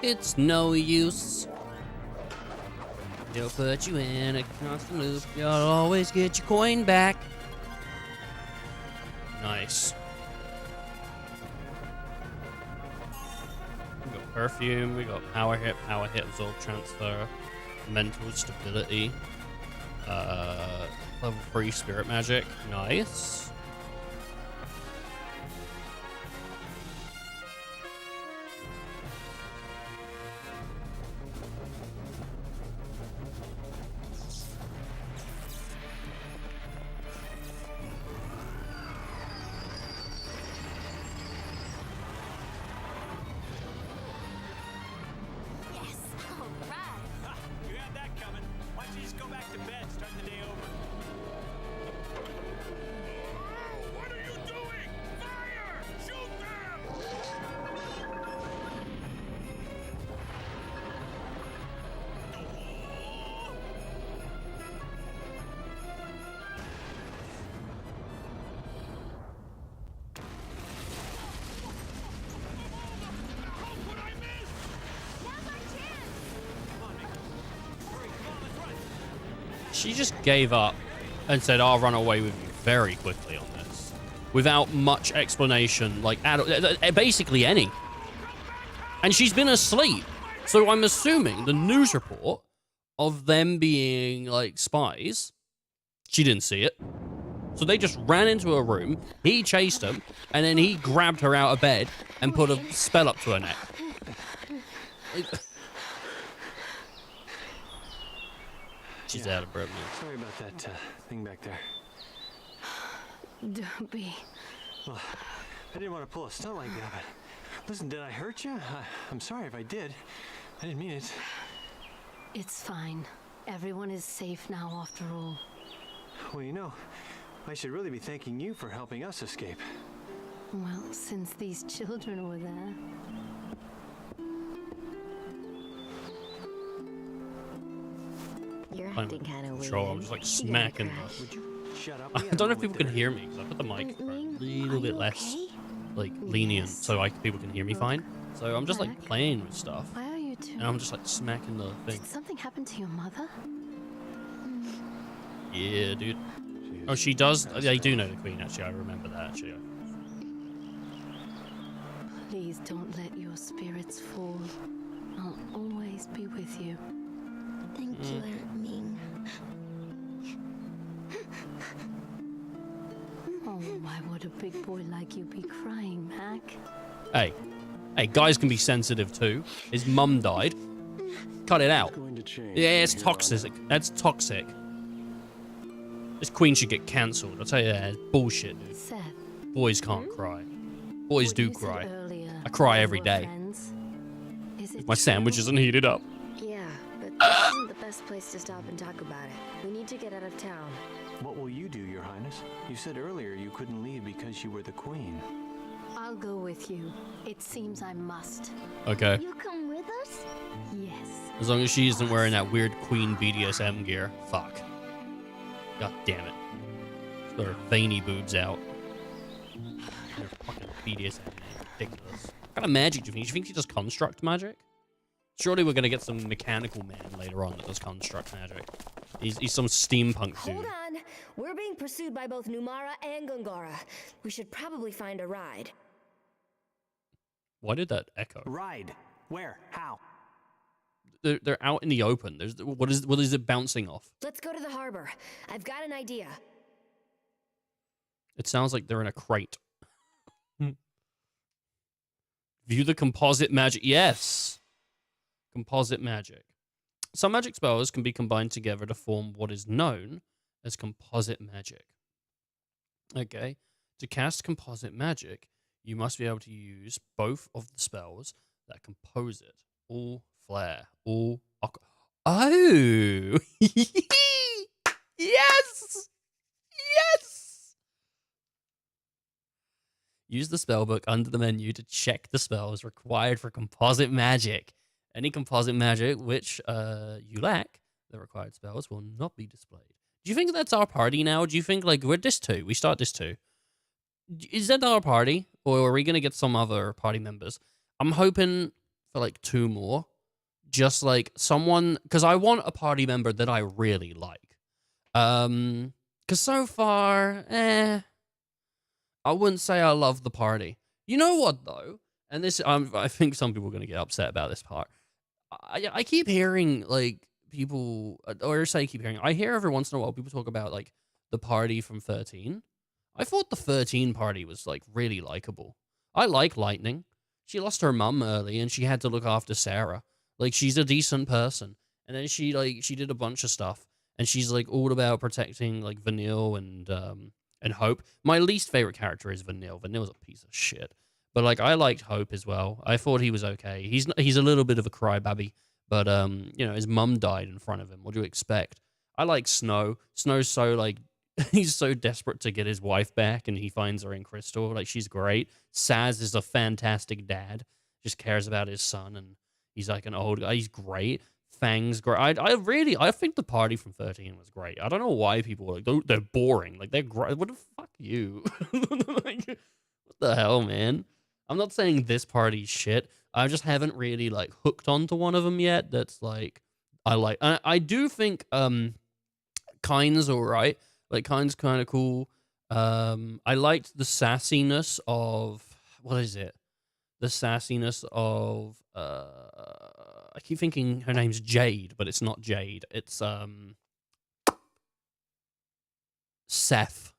It's no use. They'll put you in a constant loop. You'll always get your coin back. Nice. We got perfume, we got power hit, absorb transfer, mental stability, level 3 spirit magic. Nice. She just gave up and said, I'll run away with you very quickly on this. Without much explanation, like, basically any. And she's been asleep. So I'm assuming the news report of them being, like, spies, she didn't see it. So they just ran into a room, he chased them, and then he grabbed her out of bed and put a spell up to her neck. She's out of breath, man. Sorry about that thing back there. Don't be. Well, I didn't want to pull a stunt like that, but listen, did I hurt you? I'm sorry if I did. I didn't mean it. It's fine. Everyone is safe now after all. Well, you know, I should really be thanking you for helping us escape. Well, since these children were there. You're acting kind of weird. I'm just like smacking the... Would you shut up? I don't know if people can hear me because I put the mic a little bit less like lenient so people can hear me fine. So I'm just like playing with stuff. Why are you two? And I'm just like smacking the thing. Did something happen to your mother? Yeah, dude. Oh, she does. They do know the Queen, actually. I remember that, actually. Please don't let your spirits fall. I'll always be with you. Thank you, Aunt Ming. Oh, why would a big boy like you be crying, Mac? Hey, guys can be sensitive too. His mum died. Cut it out. Yeah, it's toxic. That's toxic. This Queen should get cancelled. I'll tell you that. It's bullshit, dude. Seth. Boys can't cry. Boys do cry. I cry every day. If my sandwich isn't heated up. Yeah, but this isn't the best place to stop and talk about it. We need to get out of town. What will you do, Your Highness? You said earlier you couldn't leave because you were the Queen. I'll go with you. It seems I must. Okay. You come with us? Yes. As long as she isn't wearing that weird Queen BDSM gear. Fuck. God damn it. She's got her veiny boobs out. Her fucking BDSM, man. Ridiculous. What kind of magic do you think? Do you think she does construct magic? Surely we're gonna get some mechanical man later on that does construct magic. He's some steampunk dude. Hold on. We're being pursued by both Numara and Gungara. We should probably find a ride. Why did that echo? Ride? Where? How? They're out in the open. What is it bouncing off? Let's go to the harbor. I've got an idea. It sounds like they're in a crate. View the composite magic. Yes. Composite magic. Some magic spells can be combined together to form what is known as composite magic. Okay. To cast composite magic, you must be able to use both of the spells that compose it. All flare. All... Oh! Yes! Yes! Use the spellbook under the menu to check the spells required for composite magic. Any composite magic which you lack, the required spells will not be displayed. Do you think that's our party now? Do you think, like, we're this two? We start this two. Is that our party? Or are we going to get some other party members? I'm hoping for, like, 2 more. Just, like, someone... Because I want a party member that I really like. Because so far, I wouldn't say I love the party. You know what, though? And this... I think some people are going to get upset about this part. I keep hearing, like, people... Or say keep hearing... I hear every once in a while people talk about, like, the party from 13. I thought the 13 party was, like, really likable. I like Lightning. She lost her mum early, and she had to look after Sarah. Like, she's a decent person. And then she did a bunch of stuff. And she's, like, all about protecting, like, Vanille and Hope. My least favorite character is Vanille. Vanille's a piece of shit. But, like, I liked Hope as well. I thought he was okay. He's a little bit of a crybaby. But, you know, his mum died in front of him. What do you expect? I like Snow. Snow's so, like... He's so desperate to get his wife back, and he finds her in Crystal. Like, she's great. Saz is a fantastic dad. Just cares about his son, and he's like an old guy. He's great. Fang's great. I think the party from 13 was great. I don't know why people were like, they're boring. Like, they're great. What the fuck you? Like, what the hell, man? I'm not saying this party's shit. I just haven't really, like, hooked onto one of them yet. That's like, I like. I do think, Kind's alright. Like, Kind's kind of cool. I liked the sassiness of... What is it? The sassiness of... I keep thinking her name's Jade, but it's not Jade. It's, Seth.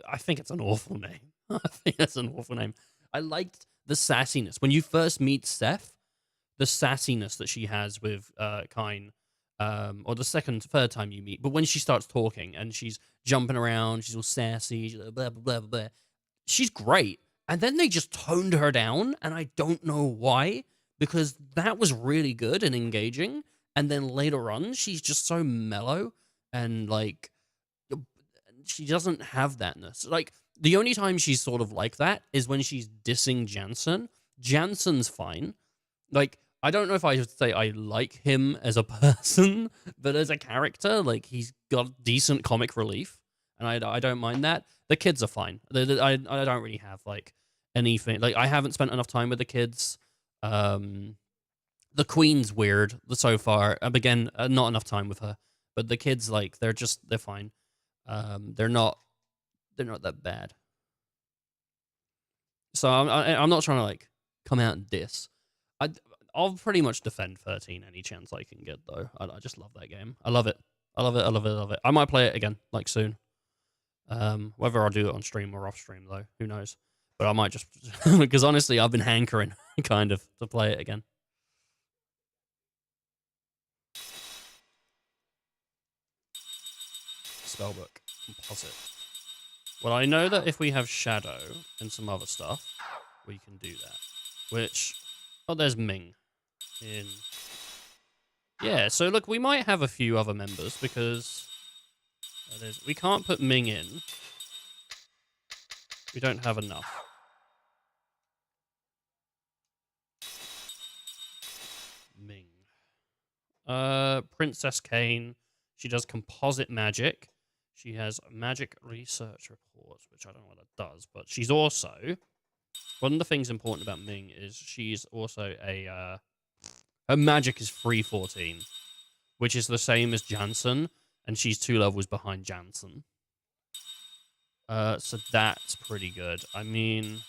I think it's an awful name. I think that's an awful name. I liked the sassiness. When you first meet Seth, the sassiness that she has with Kind, or the third time you meet, but when she starts talking and she's jumping around, she's all sassy, she's like, blah, blah, blah, blah, blah. She's great. And then they just toned her down, and I don't know why, because that was really good and engaging. And then later on, she's just so mellow, and like, she doesn't have thatness. Like, the only time she's sort of like that is when she's dissing Jansen. Jansen's fine. Like, I don't know if I should say I like him as a person, but as a character, like, he's got decent comic relief, and I don't mind that. The kids are fine. I don't really have, like, anything. Like, I haven't spent enough time with the kids. The Queen's weird so far. Again, not enough time with her. But the kids, like, they're fine. They're not that bad. So I'm not trying to, like, come out and diss. I'll pretty much defend 13 any chance I can get, though. I just love that game. I love it. I love it. I love it. I love it. I might play it again, like, soon. Whether I'll do it on stream or off stream, though, who knows? But I might just, because honestly, I've been hankering, kind of, to play it again. Spellbook. Composite. Well, I know that if we have Shadow and some other stuff, we can do that. Which, oh, there's Ming. Yeah, so look, we might have a few other members, because we can't put Ming in. We don't have enough. Ming. Princess Kane. She does composite magic. She has magic research reports, which I don't know what that does, but she's also... One of the things important about Ming is she's also a... her magic is 314, which is the same as Jansen, and she's 2 levels behind Jansen. So that's pretty good. I mean...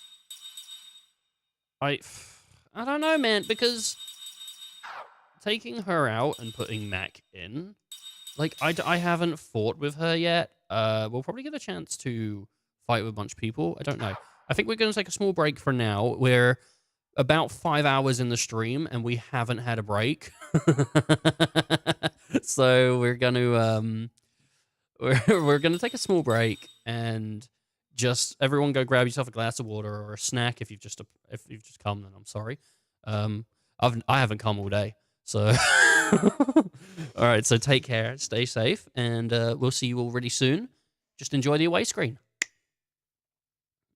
I don't know, man, because... Taking her out and putting Mac in... Like, I haven't fought with her yet. We'll probably get a chance to fight with a bunch of people. I don't know. I think we're going to take a small break for now. We're about 5 hours in the stream, and we haven't had a break. So we're going to we're going to take a small break and just everyone go grab yourself a glass of water or a snack if you've just come. Then I'm sorry. I haven't come all day, so. All right, so take care, stay safe, and we'll see you all really soon. Just enjoy the away screen.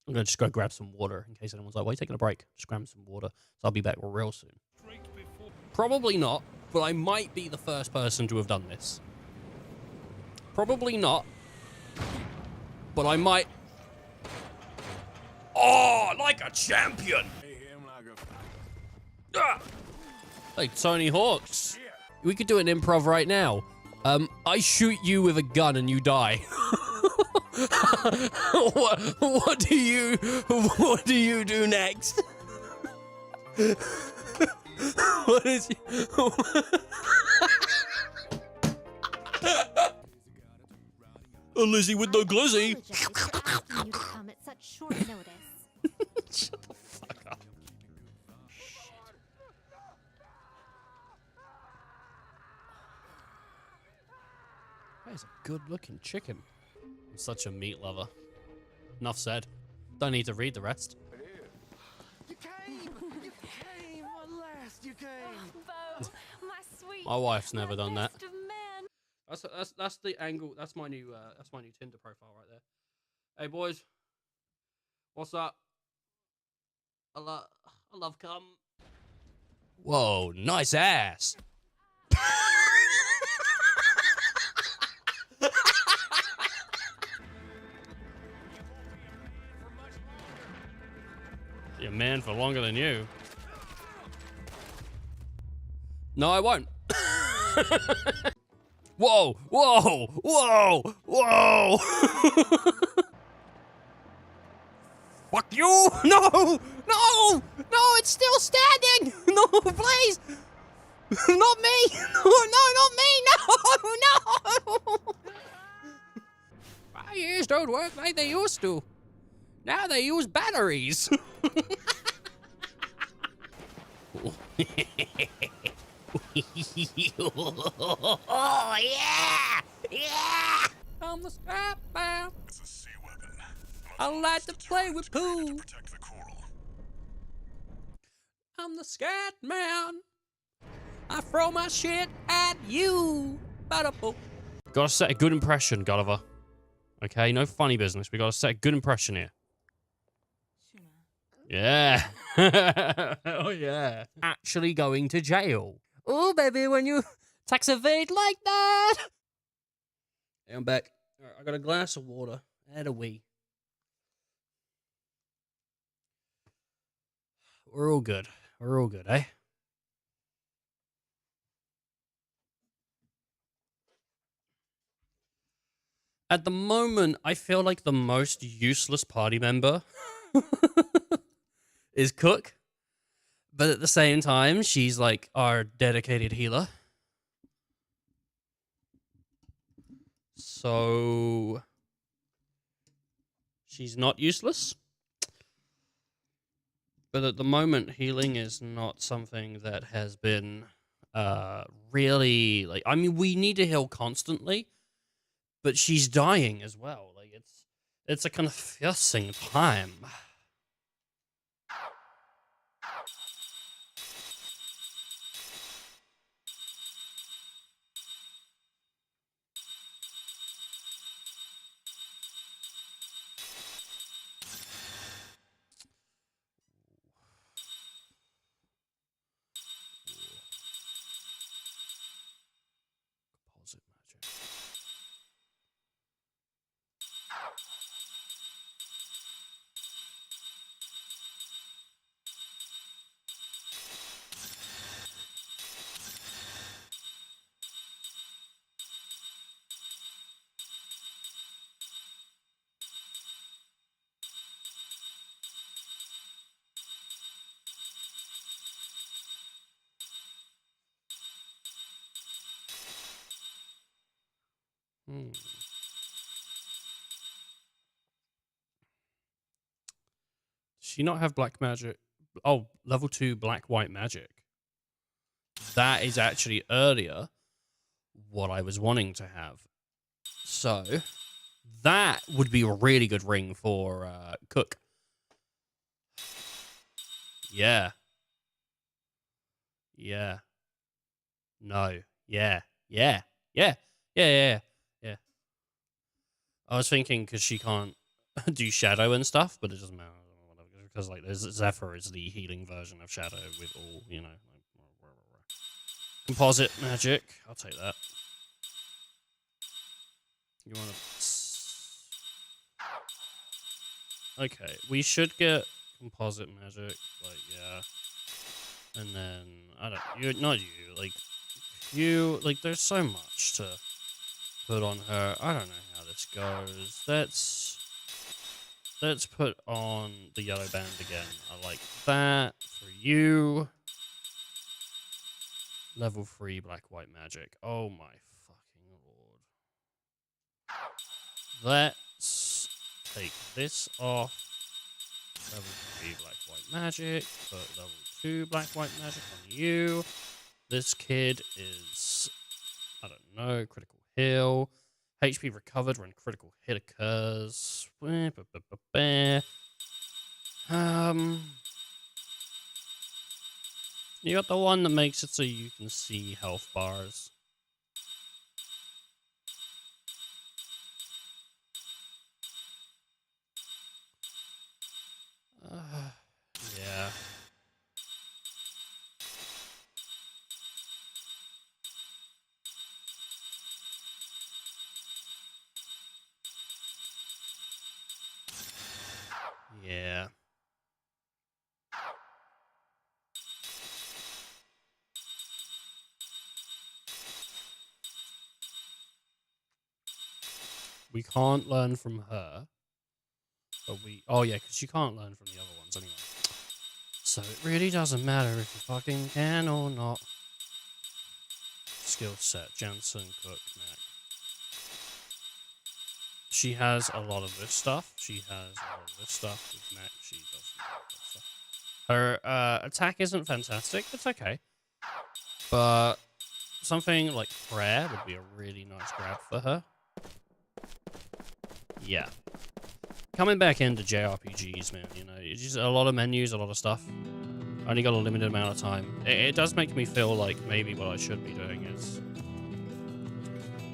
I'm going to just go grab some water in case anyone's like, why are you taking a break? Just grab some water, so I'll be back real soon. Probably not, but I might be the first person to have done this. Probably not, but I might... Oh, like a champion! Ah! Hey, Tony Hawks. We could do an improv right now. I shoot you with a gun and you die. What do you do next? What is Lizzie with the glizzy. You come at such short notice. Shut the fuck up. That is a good-looking chicken. I'm such a meat lover. Enough said. Don't need to read the rest. You came! You came! At last, you came! Bo, my sweet. My wife's never done that. best of men. That's the angle. That's my new Tinder profile right there. Hey boys, what's up? I love cum. Whoa, nice ass. You're a man for longer than you. No, I won't. Whoa! Whoa! Whoa! Whoa! Fuck you! No! No! No! It's still standing! No, please! Not me! No! No! Not me! No! No! My ears don't work like they used to. Now they use batteries. Oh yeah! Yeah! I'm the scrap man. It's a sea weapon. I like to play with poo. I'm the scat man. I throw my shit at you. Ba-da-boom. Gotta set a good impression, Gulliver. Okay, no funny business. We gotta set a good impression here. Yeah. Oh yeah. Actually going to jail. Oh baby, when you tax evade like that. Hey, I'm back. All right, I got a glass of water. Had a wee. We're all good. We're all good, eh? At the moment, I feel like the most useless party member is Cook. But at the same time, she's like our dedicated healer. So she's not useless. But at the moment, healing is not something that has been really like, I mean, we need to heal constantly, but she's dying as well. Like it's a confusing time. Composite magic. Does she not have black magic? Oh, level 2 black-white magic. That is actually earlier what I was wanting to have. So, that would be a really good ring for Cook. Yeah. Yeah. No. Yeah. Yeah. Yeah. Yeah. Yeah. Yeah. I was thinking because she can't do Shadow and stuff, but it doesn't matter. Because, like, there's Zephyr is the healing version of Shadow with all, you know. Composite magic. I'll take that. You want to... Okay, we should get composite magic. Like, yeah. And then, I don't... Not you. Like, you... Like, there's so much to put on her. I don't know how this goes. Let's put on the yellow band again. I like that. For you... Level 3 black-white magic. Oh my fucking lord. Let's take this off. Level 3 black-white magic. Put level 2 black-white magic on you. This kid is, I don't know, critical heal. HP recovered when critical hit occurs. You got the one that makes it so you can see health bars. Yeah. Yeah. We can't learn from her. But oh yeah, because you can't learn from the other ones anyway. So it really doesn't matter if you fucking can or not. Skill set, Jansen, Cook, Mac. She has a lot of this stuff. She has a lot of this stuff. With Mac, she doesn't have that stuff. Her attack isn't fantastic. It's okay. But something like prayer would be a really nice grab for her. Yeah. Coming back into JRPGs, man, you know, it's just a lot of menus, a lot of stuff. Only got a limited amount of time. It does make me feel like maybe what I should be doing is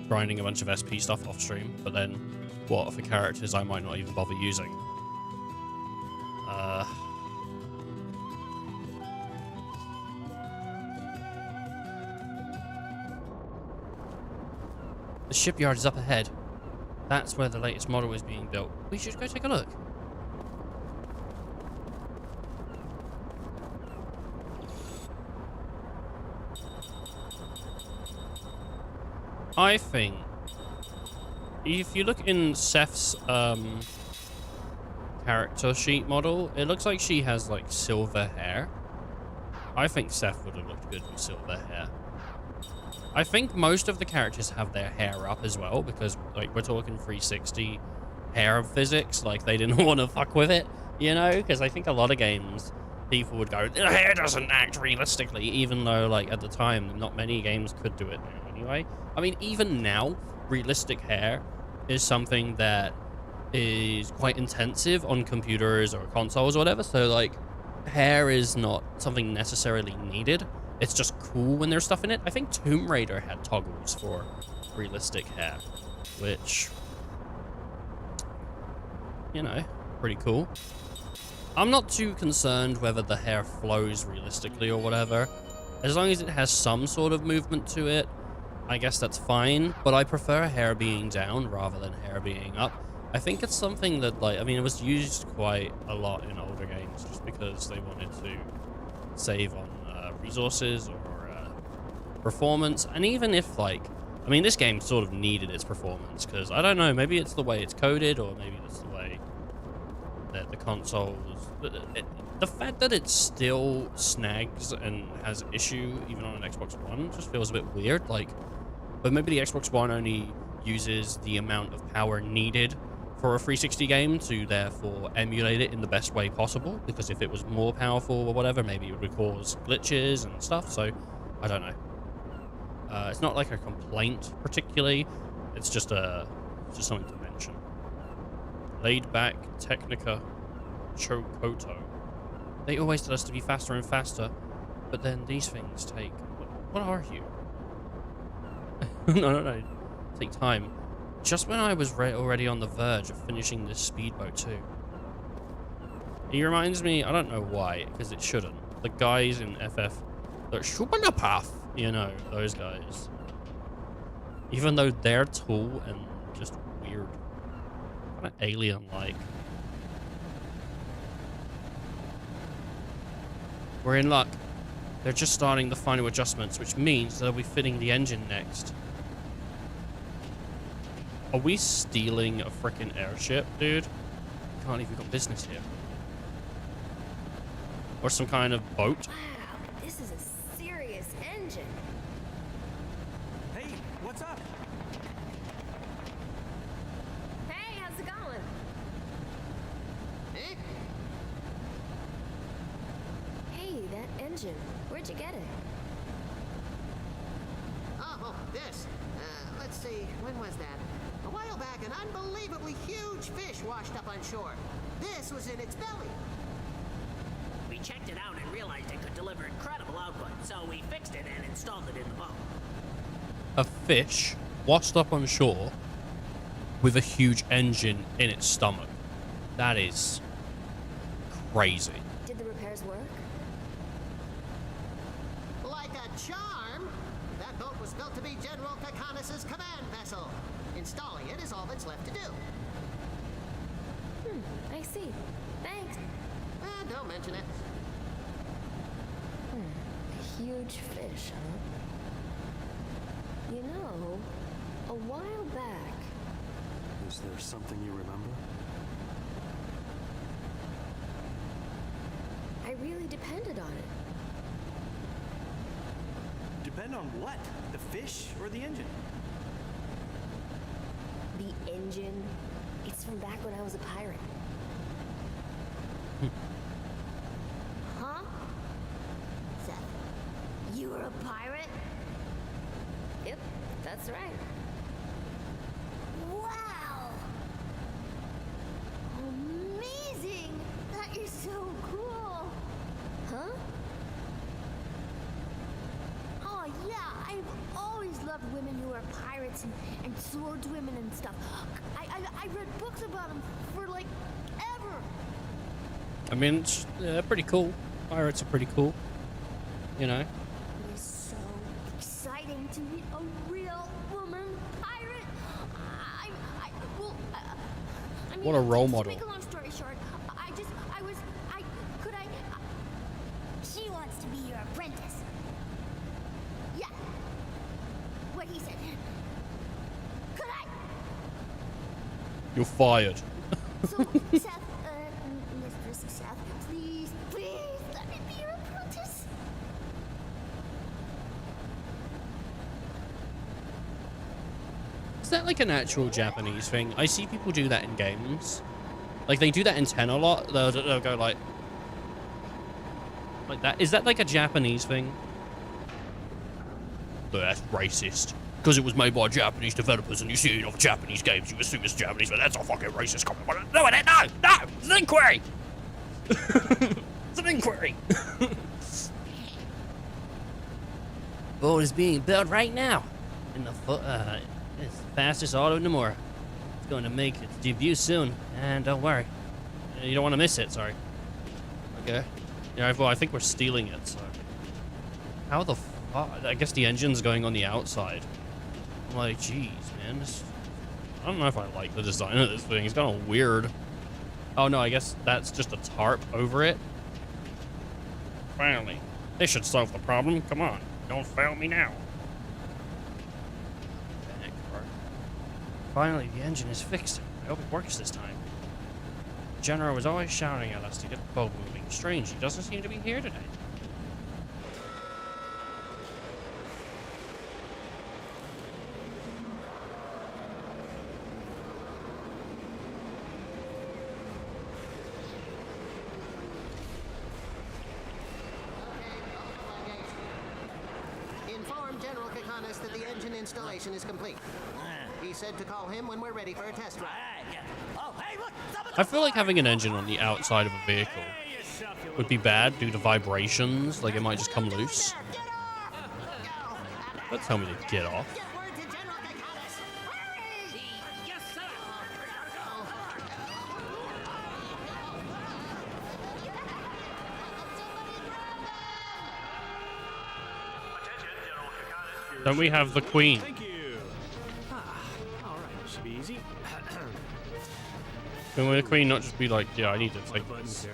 grinding a bunch of SP stuff off stream, but then what for characters I might not even bother using? The shipyard is up ahead. That's where the latest model is being built. We should go take a look. I think if you look in Seth's character sheet model, it looks like she has like silver hair. I think Seth would have looked good with silver hair. I think most of the characters have their hair up as well, because like we're talking 360 hair physics, like they didn't want to fuck with it, you know, because I think a lot of games people would go, the hair doesn't act realistically, even though like at the time not many games could do it now anyway. I mean, even now, realistic hair is something that is quite intensive on computers or consoles or whatever, so like hair is not something necessarily needed. It's just cool when there's stuff in it. I think Tomb Raider had toggles for realistic hair, which, you know, pretty cool. I'm not too concerned whether the hair flows realistically or whatever. As long as it has some sort of movement to it, I guess that's fine, but I prefer hair being down rather than hair being up. I think it's something that, like, I mean, it was used quite a lot in older games just because they wanted to save on resources or performance. And even if, like, I mean, this game sort of needed its performance because, I don't know, maybe it's the way it's coded or maybe it's the way that the consoles... The fact that it still snags and has issue even on an Xbox One just feels a bit weird. Like, but maybe the Xbox One only uses the amount of power needed for a 360 game to therefore emulate it in the best way possible, because if it was more powerful or whatever, maybe it would cause glitches and stuff. So I don't know. It's not like a complaint particularly. It's just something to mention. Laid back Technica Chocoto. They always tell us to be faster and faster, but then these things take... What are you? No. Take time. Just when I was already on the verge of finishing this speedboat too. He reminds me, I don't know why, because it shouldn't. The guys in FF, they're Shubanapaf, you know, those guys. Even though they're tall and just weird. Kind of alien-like. We're in luck. They're just starting the final adjustments, which means they'll be fitting the engine next. Are we stealing a freaking airship, dude? Can't even got business here. Or some kind of boat. Wow, this is a serious engine. Hey, what's up? Hey, how's it going? Eh? Hey, that engine. Where'd you get it? Oh, this. Let's see, when was that? A while back, an unbelievably huge fish washed up on shore. This was in its belly. We checked it out and realized it could deliver incredible output, so we fixed it and installed it in the boat. A fish washed up on shore with a huge engine in its stomach. That is crazy. Did the repairs work? Like a charm, that boat was built to be General Kakanis' command vessel. Installing it is all that's left to do. I see. Thanks. Don't mention it. A huge fish, huh? You know, a while back... Who's there something you remember? I really depended on it. Depend on what? The fish or the engine? The engine. It's from back when I was a pirate. Huh? Seth, you were a pirate? Yep, that's right. Wow! Amazing! That is so cool! Huh? Oh yeah, I've always loved women who are pirates and swordswomen and stuff. I read books about them for like ever. I mean, it's pretty cool. Pirates are pretty cool. You know. It is so exciting to meet a real woman pirate. I mean, What a role to model. make a long story short, she wants to be your apprentice. Yeah. What he said. Could I? You're fired. So, Seth, Mistress Seth, please let me be your apprentice. Is that like an actual Japanese thing? I see people do that in games. Like they do that in 10 a lot. They'll go like that. Is that like a Japanese thing? But that's racist. Because it was made by Japanese developers and you see it in other Japanese games, you assume it's Japanese, but that's all fucking racist. Come on. No, it's an inquiry! It's an inquiry! Boat is being built right now in the it's the fastest auto in Nomura. It's going to make its debut soon, and don't worry. You don't want to miss it, sorry. Okay. Yeah, well, I think we're stealing it, so. How the fuck? I guess the engine's going on the outside. I'm like, geez, man. I don't know if I like the design of this thing. It's kind of weird. Oh, no, I guess that's just a tarp over it. Finally. This should solve the problem. Come on. Don't fail me now. Finally, the engine is fixed. I hope it works this time. General was always shouting at us to get the boat moving. Strange, he doesn't seem to be here today. Inform General Kakanis that the engine installation is complete. He said to call him when we're ready for a test run. I feel like having an engine on the outside of a vehicle would be bad due to vibrations. Like, it might just come loose. Don't tell me to get off. Don't we have the Queen? Thank you. All right, this should be easy. Can the Queen not just be like, yeah, I need to take buttons this? there.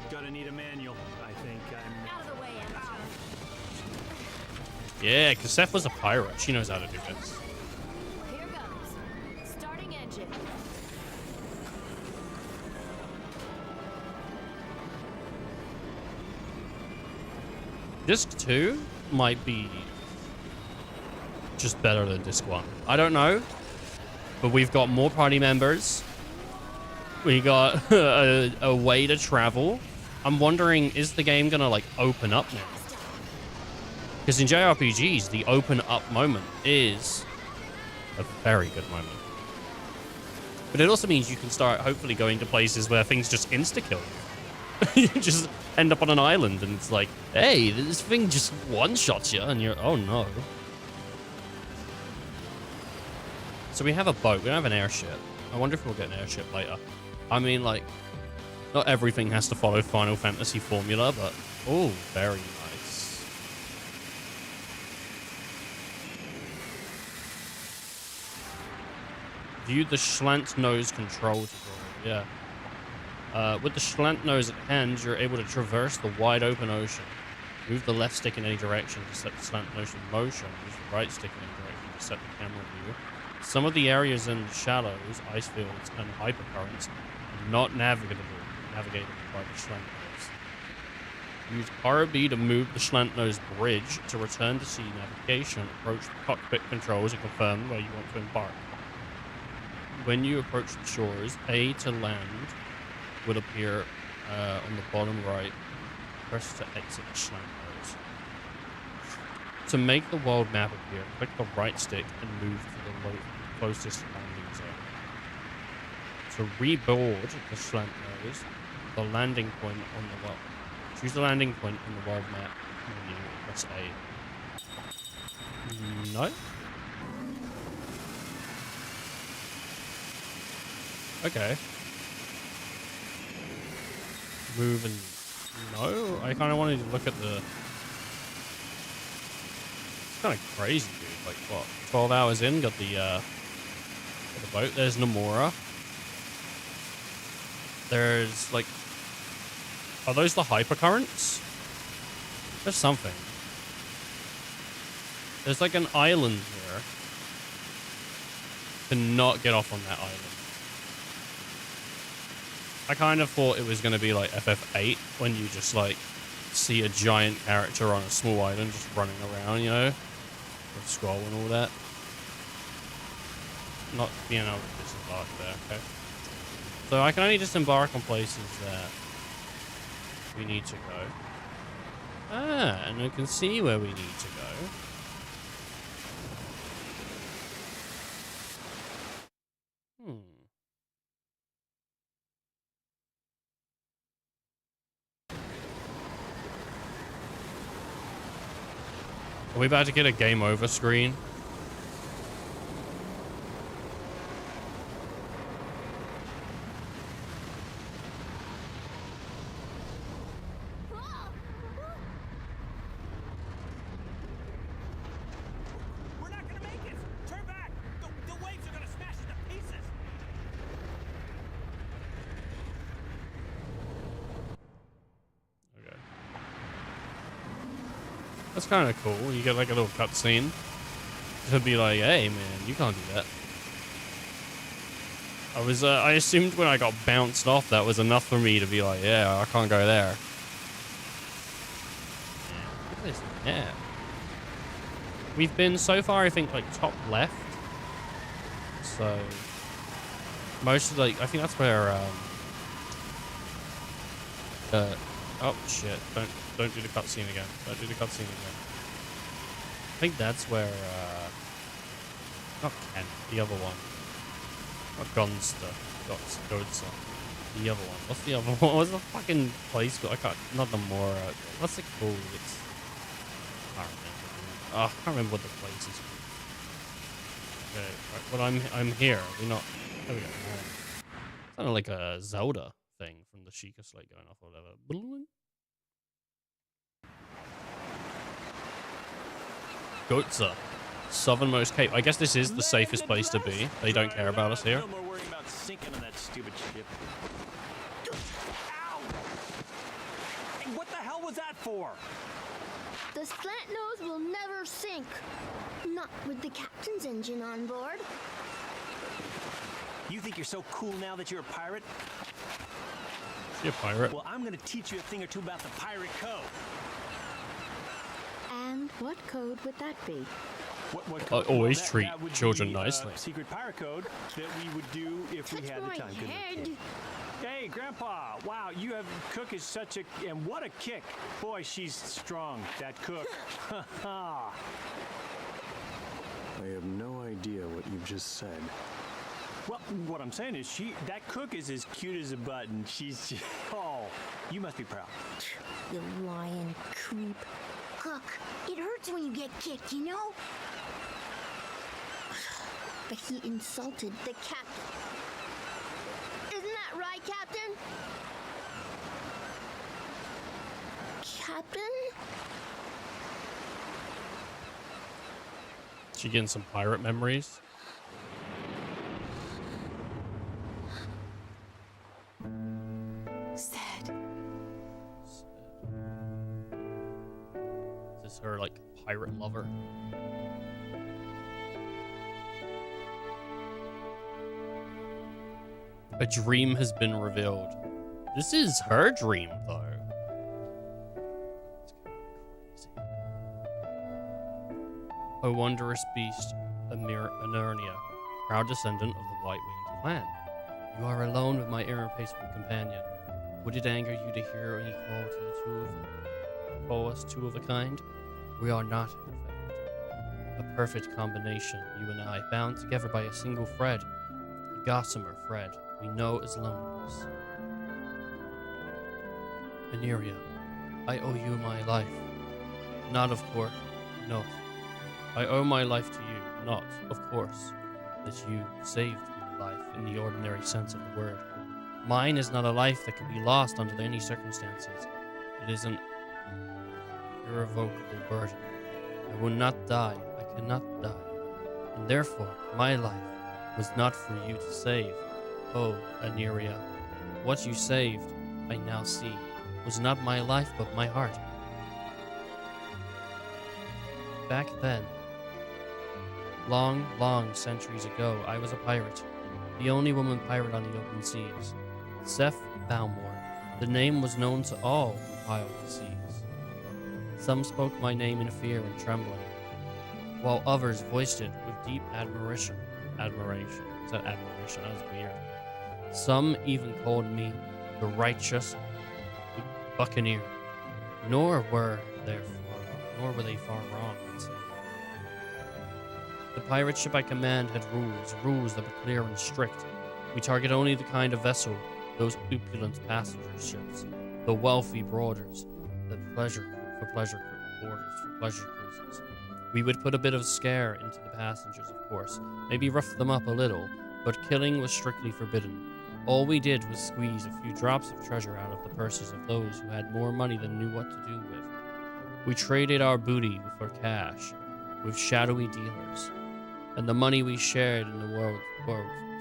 Gonna need a manual. I think I'm. Out of the way, Emma. Yeah, because Seth was a pirate. She knows how to do this. Here goes. Starting engine. Disc 2 might be just better than Disc 1. I don't know, but we've got more party members. We got a way to travel. I'm wondering, is the game gonna like open up now? Because in JRPGs, the open up moment is a very good moment. But it also means you can start hopefully going to places where things just insta-kill you. You just end up on an island and it's like, hey, this thing just one-shots you and you're, oh no. So we have a boat, we don't have an airship. I wonder if we'll get an airship later. I mean, like, not everything has to follow Final Fantasy formula, but, oh, very nice. View the slant nose control tutorial, yeah. With the slant nose at hand, you're able to traverse the wide open ocean. Move the left stick in any direction to set the slant nose in motion. Use the right stick in any direction to set the camera view. Some of the areas in the shallows, ice fields, and hypercurrents are not navigable by the slant nose. Use RB to move the slant nose bridge to return to sea navigation. Approach the cockpit controls and confirm where you want to embark. When you approach the shores, A to land will appear on the bottom right. Press to exit the slant nose. To make the world map appear, click the right stick and move to the closest landing zone. To reboard the slant nose, the landing point on the world. Choose the landing point on the world map menu. Press A. No? Okay. Move and... No? I kind of wanted to look at the... It's kind of crazy, dude. Like, what? 12 hours in, got the boat. There's Nomura. There's, like... Are those the hypercurrents? There's something. There's, like, an island here. To not get off on that island. I kind of thought it was going to be like FF8 when you just like see a giant character on a small island just running around, you know, with scroll and all that. Not being able to disembark there, okay. So I can only disembark on places that we need to go. Ah, and I can see where we need to go. Are we about to get a game over screen? We're not gonna make it! Turn back! The waves are gonna smash it to pieces! Okay. That's kind of cool. You get like a little cutscene to be like, hey man, you can't do that. I assumed when I got bounced off that was enough for me to be like, yeah, I can't go there. Look at this map. We've been so far, I think, like top left. So most of like, I think that's where oh shit, don't do the cutscene again. Don't do the cutscene again. I think that's where not Ken, the other one. Not Gonster. Godsa. The other one. What's the other one? What was the fucking place called? I can't, not the Mora. What's it called? It's, I can't remember. Oh, I can't remember what the place is called. Okay, right, but I'm here. We're not, there we go. Sounded like a Zelda thing from the Sheikah Slate going off or whatever. Godsa. Southernmost cape. I guess this is the safest place to be. They don't care about us here. No more worrying about sinking on that stupid ship. Ow! Hey, what the hell was that for? The slant nose will never sink. Not with the captain's engine on board. You think you're so cool now that you're a pirate? You're a pirate. Well, I'm gonna teach you a thing or two about the pirate code. And what code would that be? What I always treat that would children be, nicely. Secret pirate code that we would do if we had the time. Head. Hey, Grandpa! Wow, you have Cook is such a and what a kick! Boy, she's strong. That Cook. I have no idea what you just said. Well, what I'm saying is that Cook is as cute as a button. She's oh, you must be proud. You lying creep. Cook, it hurts when you get kicked, you know? But he insulted the captain. Isn't that right, Captain? Captain? She getting some pirate memories. Sad. Is this her like pirate lover? A dream has been revealed. This is her dream, though. O wondrous beast, Enernia, proud descendant of the white-winged clan. You are alone with my irreplaceable companion. Would it anger you to hear any call to the call us two of a kind? We are not, in fact, a perfect combination, you and I, bound together by a single thread, a gossamer thread we know as loneliness. Eneria, I owe you my life. Not, of course, no. I owe my life to you, not, of course, that you saved my life in the ordinary sense of the word. Mine is not a life that can be lost under any circumstances. It is an irrevocable burden. I will not die. I cannot die. And therefore, my life was not for you to save. Oh, Eneria, what you saved, I now see, was not my life but my heart. Back then, long, long centuries ago, I was a pirate. The only woman pirate on the open seas. Seth Balmore. The name was known to all who piled the seas. Some spoke my name in fear and trembling, while others voiced it with deep admiration. Admiration. Is that admiration? That was weird. Some even called me the righteous buccaneer. Nor were they far wrong, I'd say. The pirate ship I command had rules that were clear and strict. We target only the kind of vessel, those opulent passenger ships, the wealthy boarders, for pleasure cruises. We would put a bit of scare into the passengers, of course, maybe rough them up a little, but killing was strictly forbidden. All we did was squeeze a few drops of treasure out of the purses of those who had more money than knew what to do with. We traded our booty for cash with shadowy dealers, and the money we shared in the world's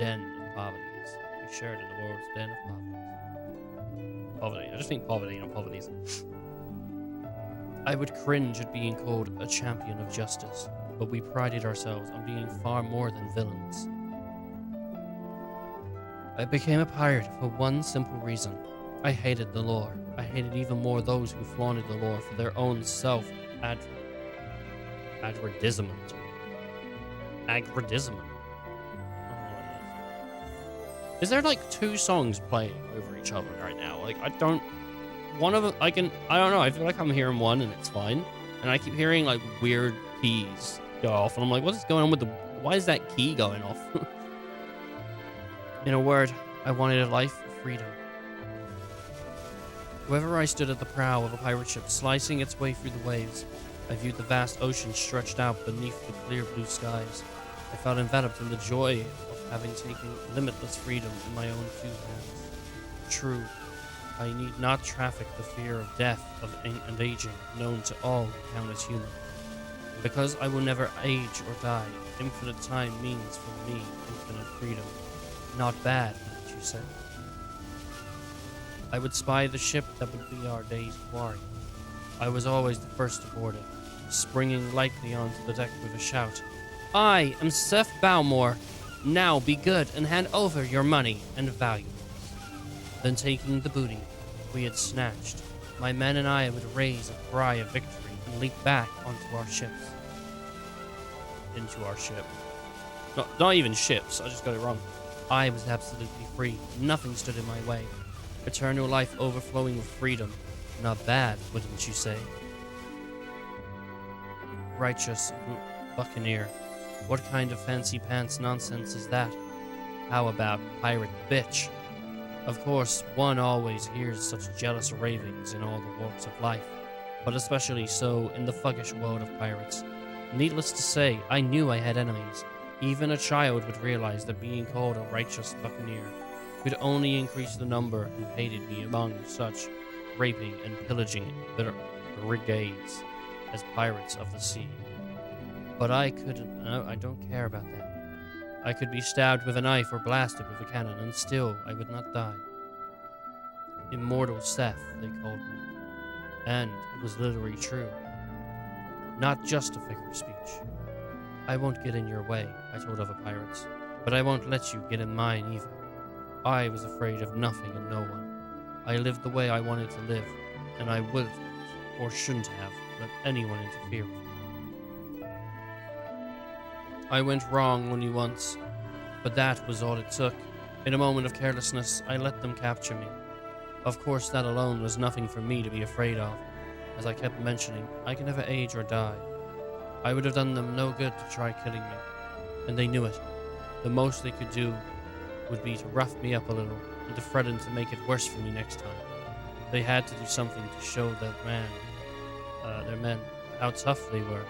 den of poverties. We shared in the world's den of poverties. Poverty. I just think poverty and poverties. I would cringe at being called a champion of justice, but we prided ourselves on being far more than villains. I became a pirate for one simple reason. I hated the law. I hated even more those who flaunted the law for their own self-aggrandizement. Aggrandizement. Is there like two songs playing over each other right now? Like, one of them, I don't know, I feel like I'm hearing one and it's fine. And I keep hearing like weird keys go off and I'm like, what is going on with why is that key going off? In a word, I wanted a life of freedom. Wherever I stood at the prow of a pirate ship slicing its way through the waves, I viewed the vast ocean stretched out beneath the clear blue skies. I felt enveloped in the joy of having taken limitless freedom in my own two hands. True, I need not traffic the fear of death and aging known to all who count as human. Because I will never age or die, infinite time means for me infinite freedom. Not bad, wouldn't you say? I would spy the ship that would be our day's quarry. I was always the first to board it, springing lightly onto the deck with a shout. I am Seth Balmore. Now be good and hand over your money and valuables. Then taking the booty we had snatched, my men and I would raise a cry of victory and leap back onto our ships. Into our ship. Not even ships, I just got it wrong. I was absolutely free. Nothing stood in my way. Eternal life overflowing with freedom. Not bad, wouldn't you say? Righteous buccaneer. What kind of fancy pants nonsense is that? How about pirate bitch? Of course, one always hears such jealous ravings in all the walks of life, but especially so in the thuggish world of pirates. Needless to say, I knew I had enemies. Even a child would realize that being called a righteous buccaneer could only increase the number who hated me among such raping and pillaging brigades as pirates of the sea. But I don't care about that. I could be stabbed with a knife or blasted with a cannon, and still I would not die. Immortal Seth, they called me. And it was literally true. Not just a figure of speech. I won't get in your way, I told other pirates, but I won't let you get in mine either. I was afraid of nothing and no one. I lived the way I wanted to live, and I would or shouldn't have let anyone interfere with me. I went wrong only once, but that was all it took. In a moment of carelessness, I let them capture me. Of course, that alone was nothing for me to be afraid of. As I kept mentioning, I can never age or die. I would have done them no good to try killing me, and they knew it. The most they could do would be to rough me up a little and to threaten to make it worse for me next time. They had to do something to show their men how tough they were.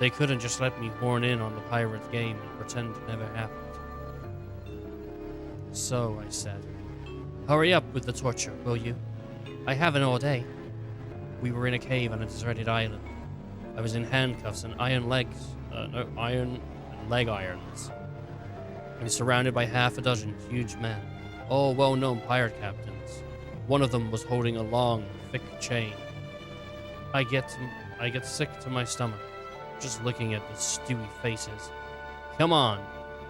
They couldn't just let me horn in on the pirate game and pretend it never happened. So I said, "Hurry up with the torture, will you? I haven't all day." We were in a cave on a deserted island. I was in handcuffs and iron leg irons, and surrounded by half a dozen huge men, all well-known pirate captains. One of them was holding a long, thick chain. I get sick to my stomach just looking at the stewy faces. "Come on,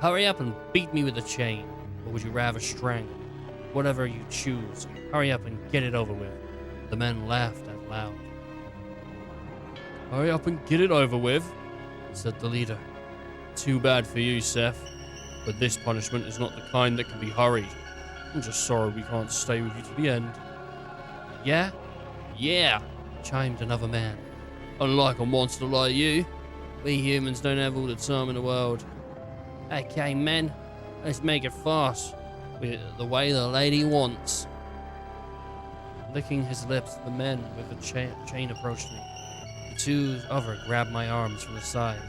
hurry up and beat me with the chain, or would you rather strangle? Whatever you choose, hurry up and get it over with." The men laughed out loud. "Hurry up and get it over with," said the leader. "Too bad for you, Seth, but this punishment is not the kind that can be hurried. I'm just sorry we can't stay with you to the end." "Yeah? Yeah," chimed another man. "Unlike a monster like you, we humans don't have all the time in the world. Okay, men, let's make it fast, with the way the lady wants." Licking his lips, the men with the chain approached me. The two other grabbed my arms from the side,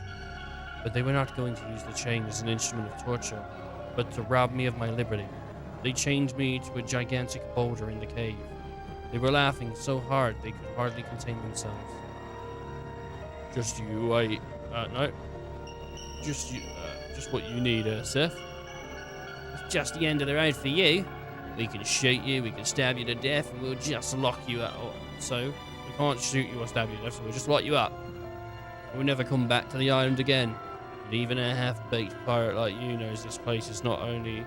but they were not going to use the chain as an instrument of torture, but to rob me of my liberty. They chained me to a gigantic boulder in the cave. They were laughing so hard they could hardly contain themselves. "Just you wait. No. Just what you need, Seth. It's just the end of the road for you. We can shoot you, we can stab you to death, and we'll just lock you up. So, we can't shoot you or stab you to death, so we'll just lock you up. We'll never come back to the island again. And even a half-baked pirate like you knows this place is not only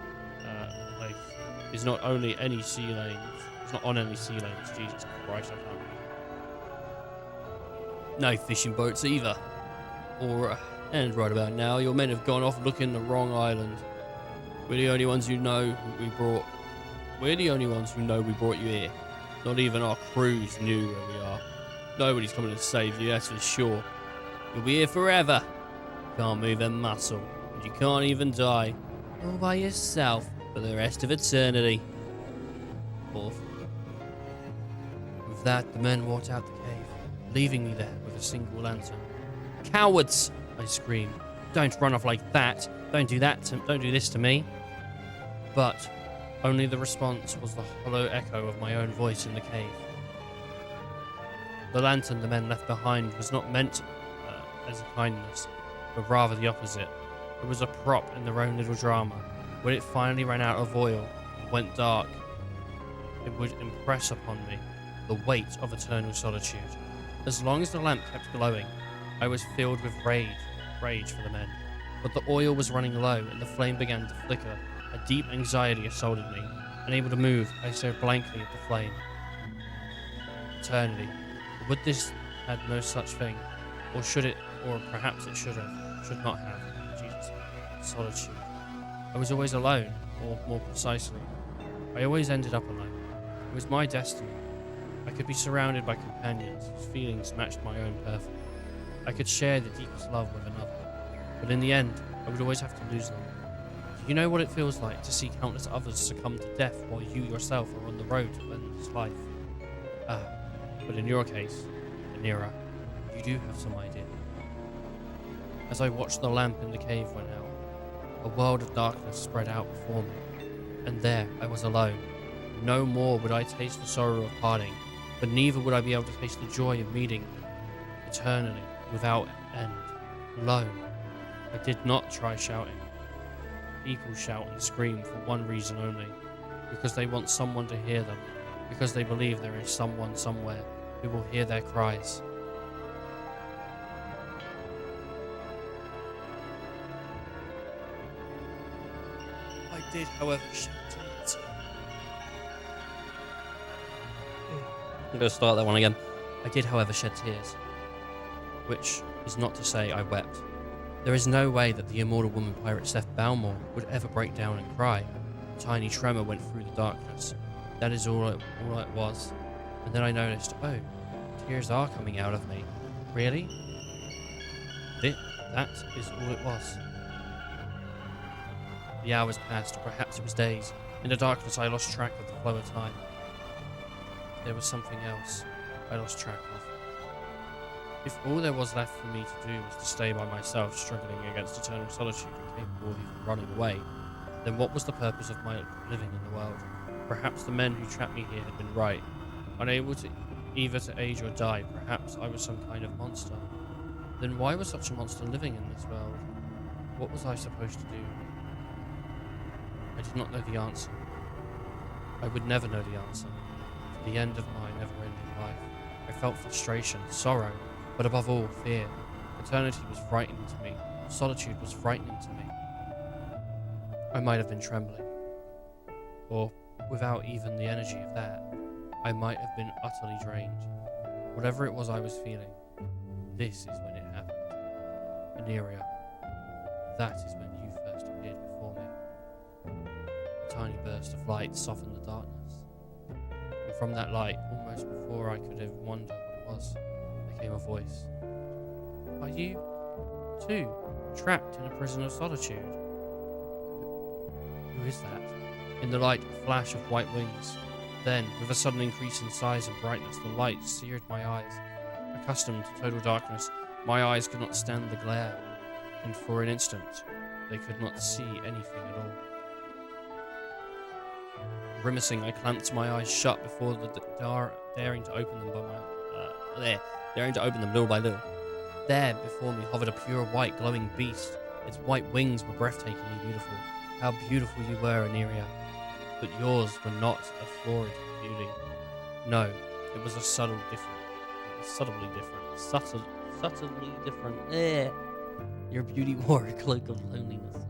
any sea lanes. It's not on any sea lanes. Jesus Christ, I can't read. No fishing boats either. And right about now, your men have gone off looking the wrong island. We're the only ones who know we brought you here. Not even our crews knew where we are. Nobody's coming to save you, that's for sure. You'll be here forever. Can't move a muscle, and you can't even die all by yourself for the rest of eternity." Awful. With that, the men walked out the cave, leaving me there with a single lantern. "Cowards!" I screamed. "Don't run off like that. Don't do this to me." But only the response was the hollow echo of my own voice in the cave. The lantern the men left behind was not meant as a kindness, but rather the opposite. It was a prop in their own little drama. When it finally ran out of oil and went dark, it would impress upon me the weight of eternal solitude. As long as the lamp kept glowing, I was filled with rage for the men. But the oil was running low and the flame began to flicker. A deep anxiety assaulted me. Unable to move, I stared blankly at the flame. Eternity. Would this had no such thing? Or should it, or perhaps it should not have. Jesus. Solitude. I was always alone, or more precisely, I always ended up alone. It was my destiny. I could be surrounded by companions whose feelings matched my own perfectly. I could share the deepest love with another. But in the end, I would always have to lose them. Do you know what it feels like to see countless others succumb to death while you yourself are on the road to end this life? But in your case, Anira, you do have some idea. As I watched the lamp in the cave went out, a world of darkness spread out before me. And there I was alone. No more would I taste the sorrow of parting, but neither would I be able to taste the joy of meeting eternally, without end, alone. I did not try shouting. People shout and scream for one reason only, because they want someone to hear them, because they believe there is someone somewhere who will hear their cries. I did, however, shed tears. I'm going to start that one again. I did, however, shed tears. Which is not to say I wept. There is no way that the immortal woman pirate Seth Balmore would ever break down and cry. A tiny tremor went through the darkness. That is all it was. And then I noticed, oh, tears are coming out of me. Really? That is all it was. The hours passed, or perhaps it was days. In the darkness, I lost track of the flow of time. There was something else I lost track of. If all there was left for me to do was to stay by myself, struggling against eternal solitude and capable of even running away, then what was the purpose of my living in the world? Perhaps the men who trapped me here had been right. Unable to either to age or die, perhaps I was some kind of monster. Then why was such a monster living in this world? What was I supposed to do? I did not know the answer. I would never know the answer. To the end of my never-ending life, I felt frustration, sorrow, but above all, fear. Eternity was frightening to me. Solitude was frightening to me. I might have been trembling. Or, without even the energy of that, I might have been utterly drained. Whatever it was I was feeling, this is when it happened. Aneria, that is when you first appeared before me. A tiny burst of light softened the darkness. And from that light, almost before I could have wondered what it was, came a voice. Are you, too, trapped in a prison of solitude? Who is that? In the light, a flash of white wings. Then, with a sudden increase in size and brightness, the light seared my eyes. Accustomed to total darkness, my eyes could not stand the glare, and for an instant, they could not see anything at all. Grimacing, I clamped my eyes shut before daring to open them daring to open them little by little. There, before me, hovered a pure white, glowing beast. Its white wings were breathtakingly beautiful. How beautiful you were, Aneria. But yours were not a florid beauty. No, it was subtly different. Your beauty wore a cloak of loneliness.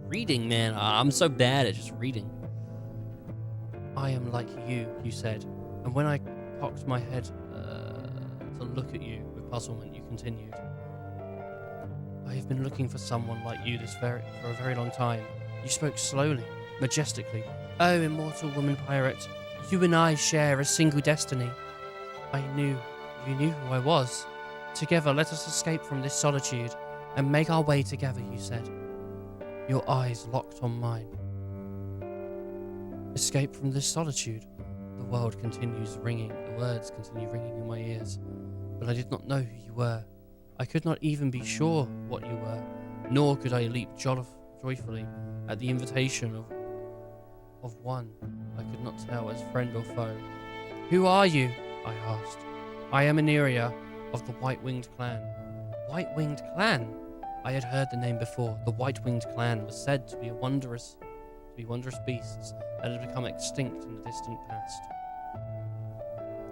Reading, man. I'm so bad at just reading. I am like you said. And when I cocked my head to look at you with puzzlement, you continued. I have been looking for someone like you for a very long time. You spoke slowly, majestically. Oh, immortal woman pirate, you and I share a single destiny. You knew who I was. Together, let us escape from this solitude and make our way together, you said. Your eyes locked on mine. Escape from this solitude. The world continues ringing. The words continue ringing in my ears. But I did not know who you were. I could not even be sure what you were, nor could I leap joyfully at the invitation of one I could not tell as friend or foe. Who are you? I asked. I am Aneria of the White-Winged Clan. White-Winged Clan? I had heard the name before. The White-Winged Clan was said to be wondrous beasts that had become extinct in the distant past.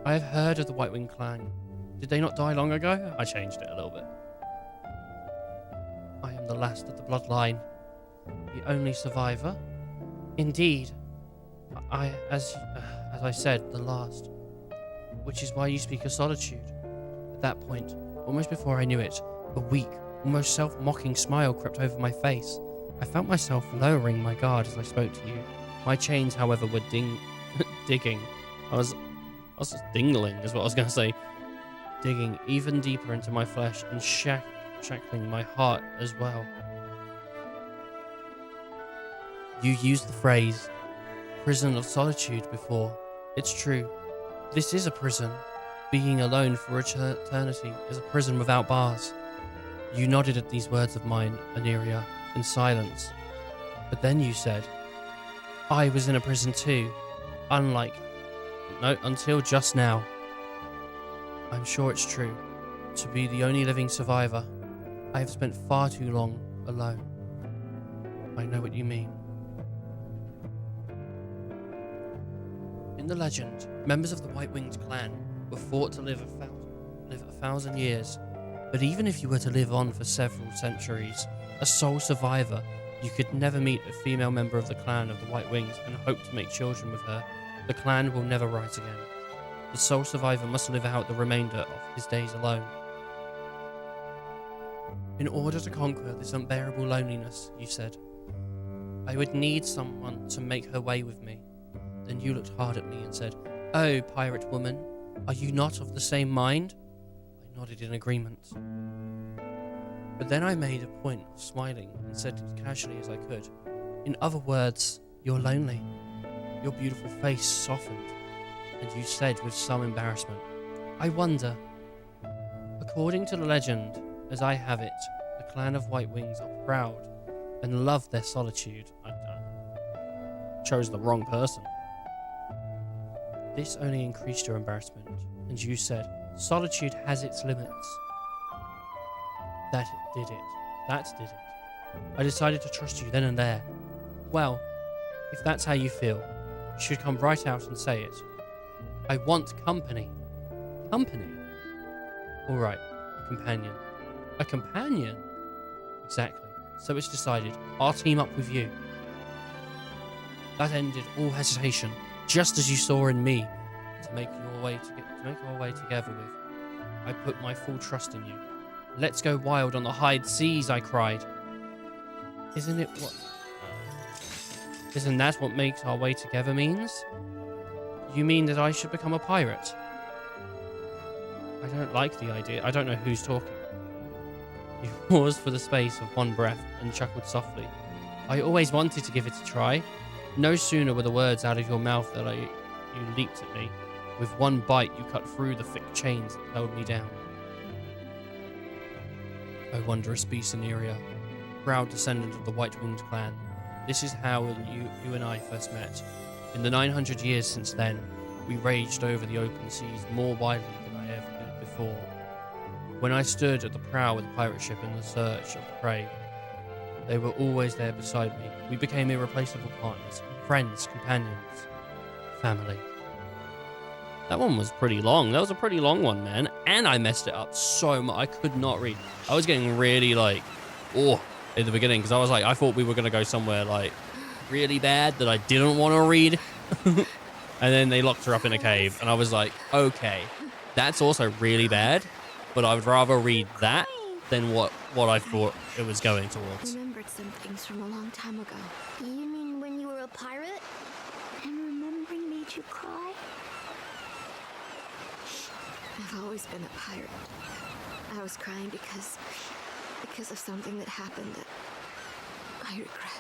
I have heard of the White-Winged Clan. Did they not die long ago? I changed it a little bit. I am the last of the bloodline. The only survivor? Indeed. As I said, the last. Which is why you speak of solitude. At that point, almost before I knew it, a weak, almost self-mocking smile crept over my face. I felt myself lowering my guard as I spoke to you. My chains, however, were digging. I was just dingling, is what I was going to say. Digging even deeper into my flesh and shackling my heart as well. You used the phrase, prison of solitude, before. It's true. This is a prison. Being alone for eternity is a prison without bars. You nodded at these words of mine, Aneria, in silence. But then you said, I was in a prison too. Until just now. I'm sure it's true. To be the only living survivor, I have spent far too long alone. I know what you mean. In the legend, members of the White-Winged Clan were thought to live a thousand years. But even if you were to live on for several centuries, a sole survivor, You could never meet a female member of the clan of the White Wings and hope to make children with her. The clan will never rise again. The sole survivor must live out the remainder of his days alone. In order to conquer this unbearable loneliness, you said, I would need someone to make her way with me. Then you looked hard at me and said, Oh, pirate woman, are you not of the same mind? I nodded in agreement. But then I made a point of smiling and said as casually as I could, In other words, you're lonely. Your beautiful face softened, and you said with some embarrassment, I wonder. According to the legend, as I have it, the clan of White Wings are proud and love their solitude. I chose the wrong person. This only increased your embarrassment, and you said, Solitude has its limits. That did it. I decided to trust you then and there. Well, if that's how you feel, you should come right out and say it. I want company. Company? Alright, a companion. A companion? Exactly. So it's decided. I'll team up with you. That ended all hesitation, just as you saw in me, to make our way together with. I put my full trust in you. Let's go wild on the high seas, I cried. Isn't that what makes our way together means? You mean that I should become a pirate? I don't like the idea. I don't know who's talking. You paused for the space of one breath and chuckled softly. I always wanted to give it a try. No sooner were the words out of your mouth than you leaped at me. With one bite, you cut through the thick chains that held me down. O wondrous beast in area, proud descendant of the White-Winged clan. This is how you and I first met. In the 900 years since then, we raged over the open seas more widely than I ever did before. When I stood at the prow of the pirate ship in the search of prey, they were always there beside me. We became irreplaceable partners, friends, companions, family. That one was pretty long. That was a pretty long one, man. And I messed it up so much. I could not read. I was getting really like, in the beginning, because I thought we were going to go somewhere like really bad that I didn't want to read. And then they locked her up in a cave. And I was like, okay, that's also really bad. But I would rather read that than what I thought it was going towards. I remembered some things from a long time ago. You mean when you were a pirate? And remembering made you cry? I've always been a pirate. I was crying because of something that happened that I regret.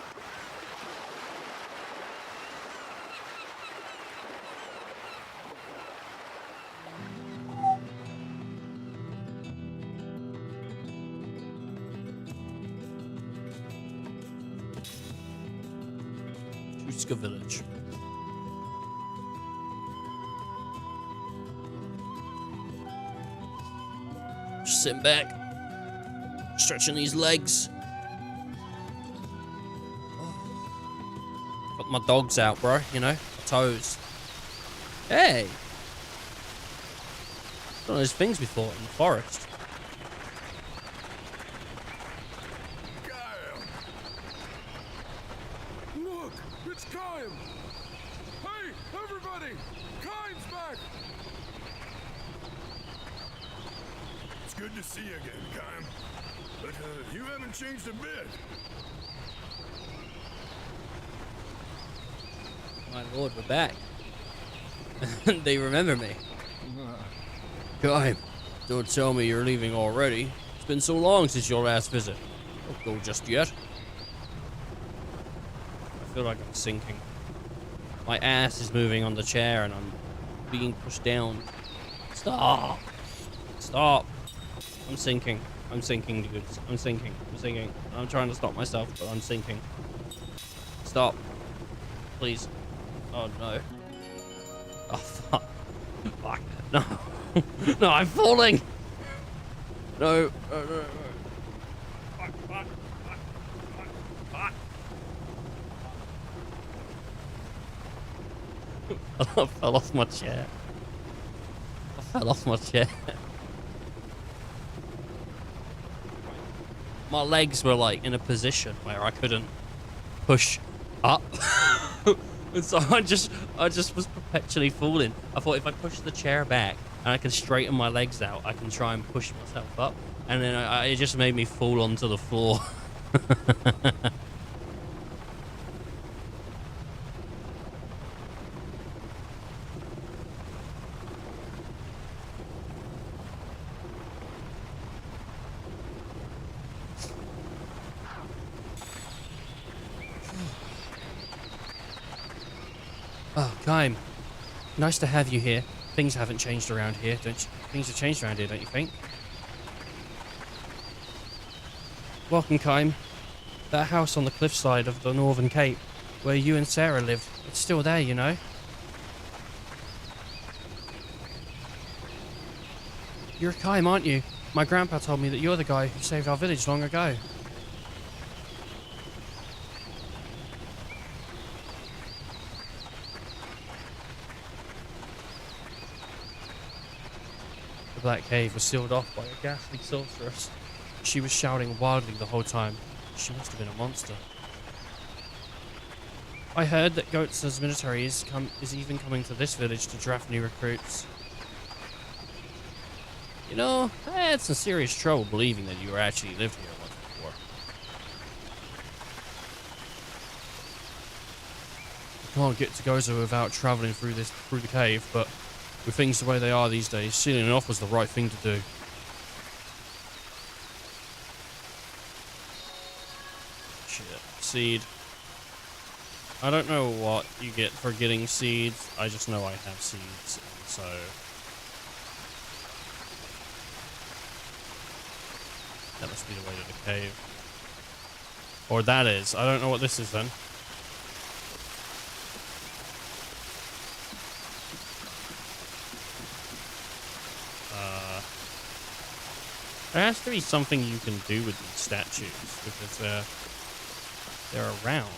Tuska Village. Just sitting back, stretching these legs. Got my dogs out, bro, you know, my toes. Hey! One of those things we fought in the forest. Look, it's Kyle! Hey, everybody! Kyle's back! It's good to see you again, Kyle. But you haven't changed a bit. My lord, we're back. They remember me. Kyle, don't tell me you're leaving already. It's been so long since your last visit. Don't go just yet. I feel like I'm sinking. My ass is moving on the chair and I'm being pushed down. Stop! Stop! I'm sinking. I'm sinking, dudes. I'm sinking. I'm sinking. I'm trying to stop myself, but I'm sinking. Stop. Please. Oh, no. Oh, fuck. Fuck. No. No, I'm falling! No. No, no, no. Fuck, fuck, fuck, fuck, fuck. I fell off my chair. I fell off my chair. My legs were like in a position where I couldn't push up. And so I just was perpetually falling. I thought if I push the chair back and I can straighten my legs out, I can try and push myself up. And then it just made me fall onto the floor. Oh, Kaim. Nice to have you here. Things haven't changed around here, don't you? Things have changed around here, don't you think? Welcome, Kaim. That house on the cliffside of the Northern Cape, where you and Sarah lived, it's still there, you know? You're Kaim, aren't you? My grandpa told me that you're the guy who saved our village long ago. The Black Cave was sealed off by a ghastly sorceress. She was shouting wildly the whole time. She must have been a monster. I heard that Goats's military is even coming to this village to draft new recruits. You know, I had some serious trouble believing that you actually lived here once before. You can't get to Gozo without travelling through the cave, but with things the way they are these days, sealing it off was the right thing to do. Shit. Seed. I don't know what you get for getting seeds. I just know I have seeds, and so... that must be the way to the cave. Or that is. I don't know what this is then. There has to be something you can do with these statues, because they're around.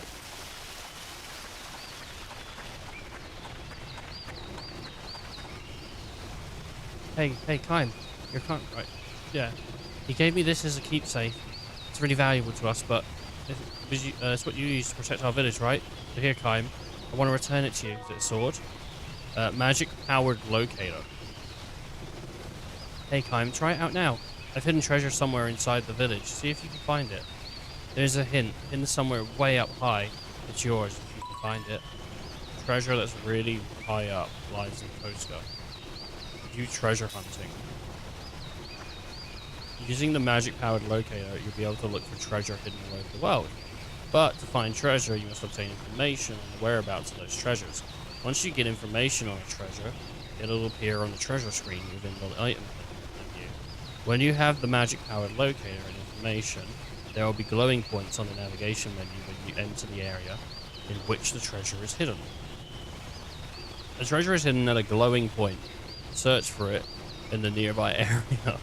Hey, Kaim. You're right. Yeah. He gave me this as a keepsake. It's really valuable to us, but it's what you use to protect our village, right? So here, Kaim. I want to return it to you. Is it a sword? Magic-powered locator. Hey, Kaim, try it out now. I've hidden treasure somewhere inside the village. See if you can find it. There's a hint. Hidden somewhere way up high. It's yours if you can find it. Treasure that's really high up lies in Koska. Do treasure hunting. Using the magic-powered locator, you'll be able to look for treasure hidden all over the world. But to find treasure, you must obtain information on the whereabouts of those treasures. Once you get information on a treasure, it'll appear on the treasure screen within the item menu. When you have the magic-powered locator and information, there will be glowing points on the navigation menu when you enter the area in which the treasure is hidden. The treasure is hidden at a glowing point. Search for it in the nearby area.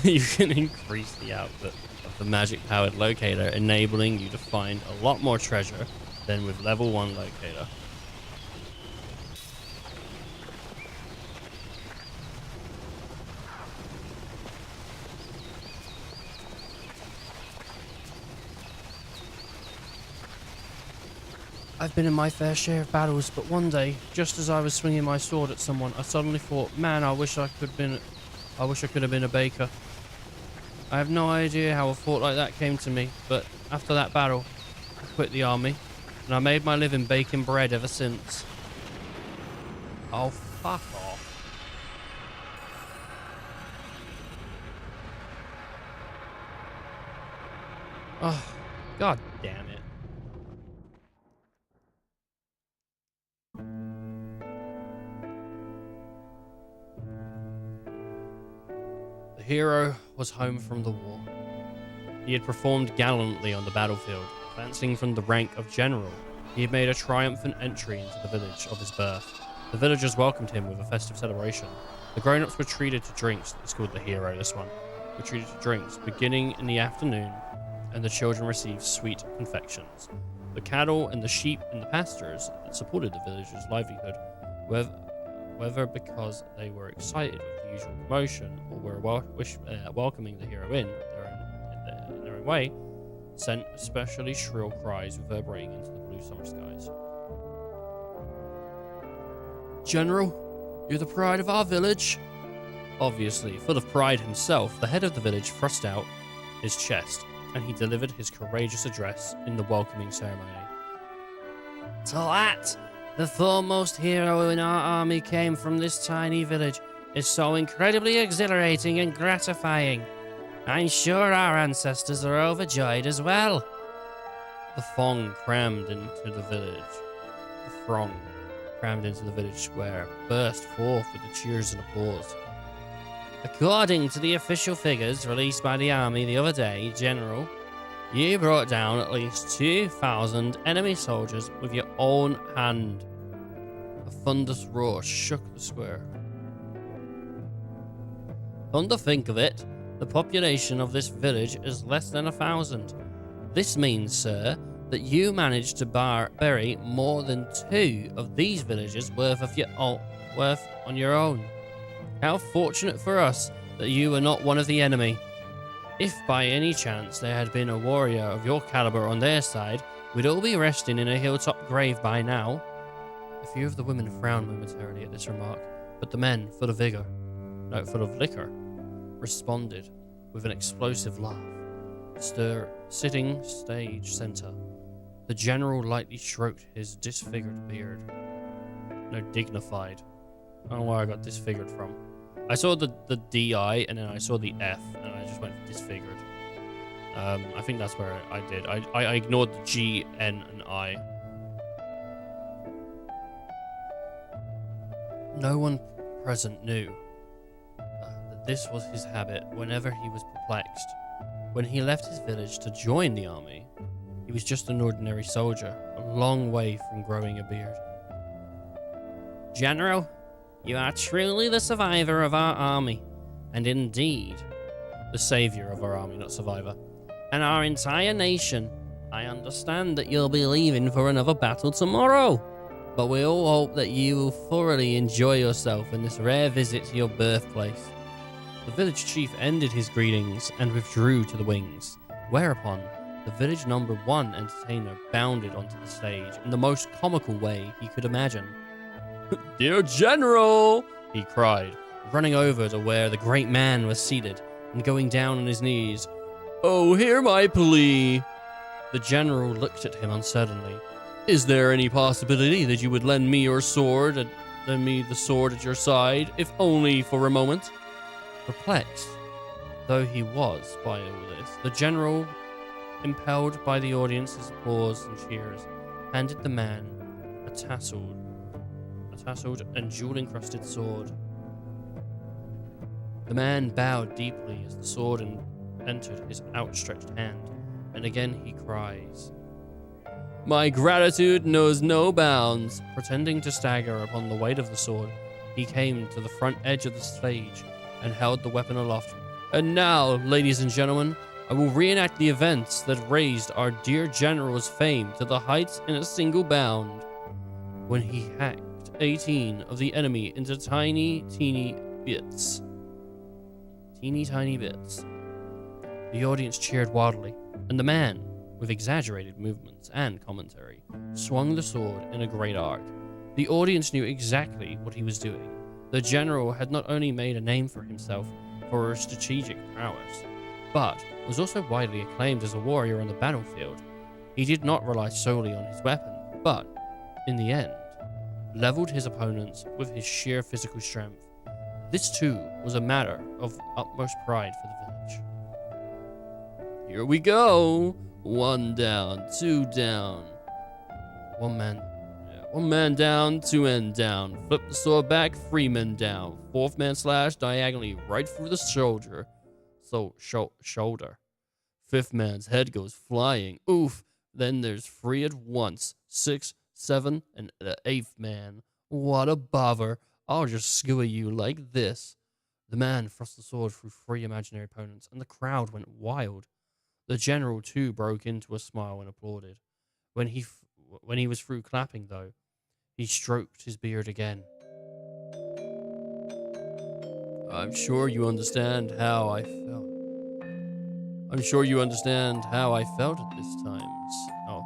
You can increase the output of the magic-powered locator, enabling you to find a lot more treasure than with level 1 locator. I've been in my fair share of battles, but one day, just as I was swinging my sword at someone, I suddenly thought, man, I wish I could have been a baker. I have no idea how a thought like that came to me, but after that battle, I quit the army, and I made my living baking bread ever since. Oh, fuck off. Oh, god damn it. The hero was home from the war. He had performed gallantly on the battlefield, advancing from the rank of general. He had made a triumphant entry into the village of his birth. The villagers welcomed him with a festive celebration. The grown-ups were treated to drinks. It's called the hero, this one. Were treated to drinks beginning in the afternoon, and the children received sweet confections. The cattle and the sheep in the pastures that supported the villagers' livelihood, whether because they were excited with the usual promotion or were welcoming the hero in their own way, sent especially shrill cries reverberating into the blue summer skies. General, you're the pride of our village. Obviously, full of pride himself, the head of the village thrust out his chest, and he delivered his courageous address in the welcoming ceremony. Talat, the foremost hero in our army came from this tiny village. It's so incredibly exhilarating and gratifying. I'm sure our ancestors are overjoyed as well. The throng crammed into the village square burst forth with the cheers and applause. According to the official figures released by the army the other day, General, you brought down at least 2,000 enemy soldiers with your own hand. A thunderous roar shook the square. Come to think of it, the population of this village is less than 1,000. This means, sir, that you managed to bury more than 2 of these villages worth on your own. How fortunate for us that you were not one of the enemy. If by any chance there had been a warrior of your caliber on their side, we'd all be resting in a hilltop grave by now. A few of the women frowned momentarily at this remark, but the men, full of liquor, responded with an explosive laugh. Sitting stage center, the general lightly stroked his disfigured beard. No, dignified. I don't know where I got disfigured from. I saw the DI and then I saw the F and I just went for disfigured. I think that's where I did. I ignored the G, N, and I. No one present knew that this was his habit whenever he was perplexed. When he left his village to join the army, he was just an ordinary soldier, a long way from growing a beard. General, you are truly the survivor of our army, and indeed, the savior of our army, not survivor, and our entire nation. I understand that you'll be leaving for another battle tomorrow, but we all hope that you will thoroughly enjoy yourself in this rare visit to your birthplace. The village chief ended his greetings and withdrew to the wings, whereupon the village number 1 entertainer bounded onto the stage in the most comical way he could imagine. Dear General, he cried, running over to where the great man was seated and going down on his knees. Oh, hear my plea. The general looked at him uncertainly. Is there any possibility that you would lend me the sword at your side, if only for a moment? Perplexed though he was by all this, the general, impelled by the audience's applause and cheers, handed the man a tasseled and jewel-encrusted sword. The man bowed deeply as the sword entered his outstretched hand, and again he cries, My gratitude knows no bounds. Pretending to stagger upon the weight of the sword, he came to the front edge of the stage and held the weapon aloft. And now, ladies and gentlemen, I will reenact the events that raised our dear general's fame to the heights in a single bound, when he hacked 18 of the enemy into tiny bits. Tiny bits. The audience cheered wildly, and the man, with exaggerated movements and commentary, swung the sword in a great arc. The audience knew exactly what he was doing. The general had not only made a name for himself for his strategic prowess, but was also widely acclaimed as a warrior on the battlefield. He did not rely solely on his weapon, but, in the end, leveled his opponents with his sheer physical strength. This too was a matter of utmost pride for the village. Here we go! 1 down, 2 down. One man down, 2 men down. Flip the sword back, 3 men down. 4th man slash diagonally right through the shoulder. Shoulder. 5th man's head goes flying. Oof. Then there's 3 at once. 6, 7, and the 8th man. What a bother. I'll just skewer you like this. The man thrust the sword through 3 imaginary opponents, and the crowd went wild. The general, too, broke into a smile and applauded. When he was through clapping, though, he stroked his beard again. I'm sure you understand how I felt. I'm sure you understand how I felt at this time. Oh,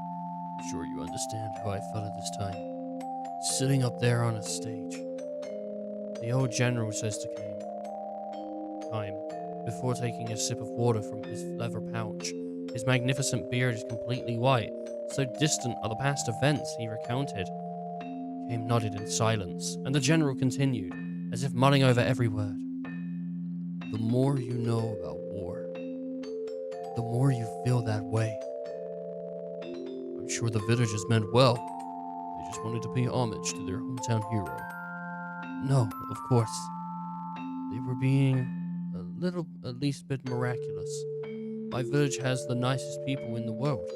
I'm sure you understand how I felt at this time. Sitting up there on a stage. The old general says to Kime, before taking a sip of water from his leather pouch. His magnificent beard is completely white, so distant are the past events he recounted. Kime nodded in silence, and the general continued, as if mulling over every word. The more you know about war, the more you feel that way. I'm sure the villagers meant well. They just wanted to pay homage to their hometown hero. No, of course. They were being at least bit miraculous. My village has the nicest people in the world,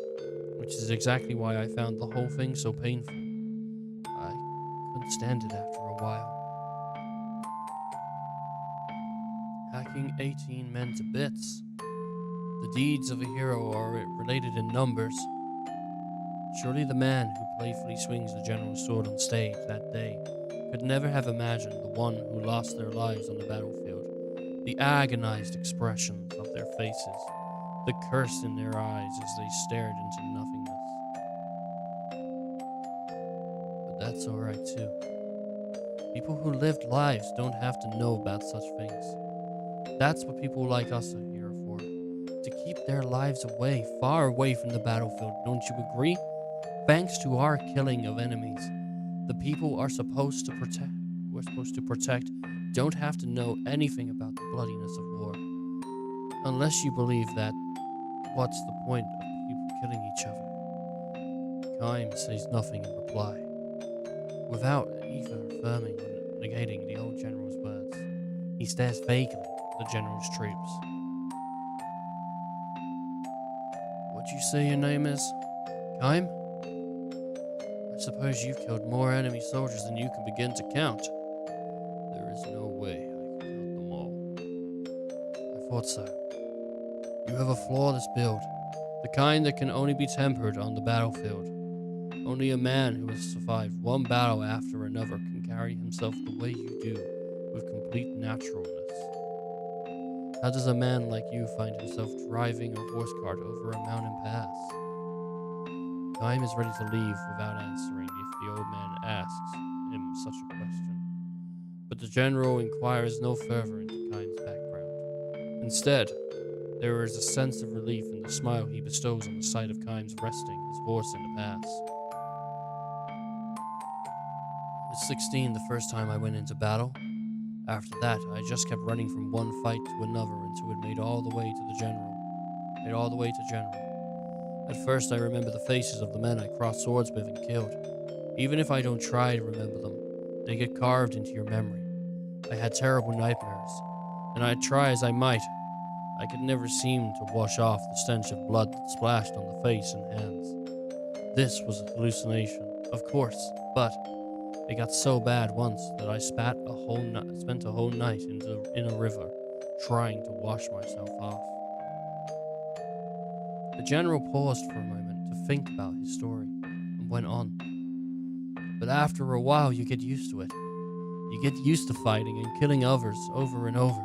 which is exactly why I found the whole thing so painful. I couldn't stand it after a while. Hacking 18 men to bits. The deeds of a hero are related in numbers. Surely the man who playfully swings the general's sword on stage that day could never have imagined the one who lost their lives on the battlefield, the agonized expressions of their faces, the curse in their eyes as they stared into nothingness. But that's alright too. People who lived lives don't have to know about such things. That's what people like us are here for. To keep their lives away, far away from the battlefield, don't you agree? Thanks to our killing of enemies, the people we're supposed to protect, don't have to know anything about the bloodiness of war. Unless you believe that, what's the point of people killing each other? Kime says nothing in reply, without either affirming or negating the old general's words. He stares vaguely at the general's troops. What'd you say your name is? Kime? I suppose you've killed more enemy soldiers than you can begin to count. There is no way I can count them all. I thought so. You have a flawless build, the kind that can only be tempered on the battlefield. Only a man who has survived one battle after another can carry himself the way you do, with complete naturalness. How does a man like you find himself driving a horse cart over a mountain pass? Kime is ready to leave without answering if the old man asks him such a question. But the general inquires no further into Kime's background. Instead, there is a sense of relief in the smile he bestows on the sight of Kime's resting his horse in the pass. I was 16 the first time I went into battle. After that, I just kept running from one fight to another until it made all the way to general. At first, I remember the faces of the men I crossed swords with and killed. Even if I don't try to remember them, they get carved into your memory. I had terrible nightmares, and I'd try as I might. I could never seem to wash off the stench of blood that splashed on the face and hands. This was a hallucination, of course, but it got so bad once that I spent a whole night in a river, trying to wash myself off. The general paused for a moment to think about his story, and went on. But after a while, you get used to it. You get used to fighting and killing others over and over.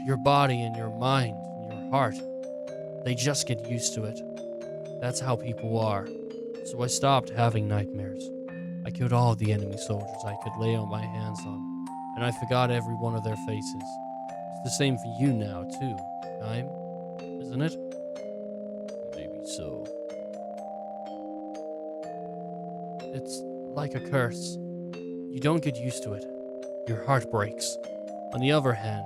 Your body and your mind and your heart, they just get used to it. That's how people are. So I stopped having nightmares. I killed all of the enemy soldiers I could lay my hands on, and I forgot every one of their faces. It's the same for you now, too, Kime, isn't it? Maybe so. It's like a curse. You don't get used to it. Your heart breaks. On the other hand,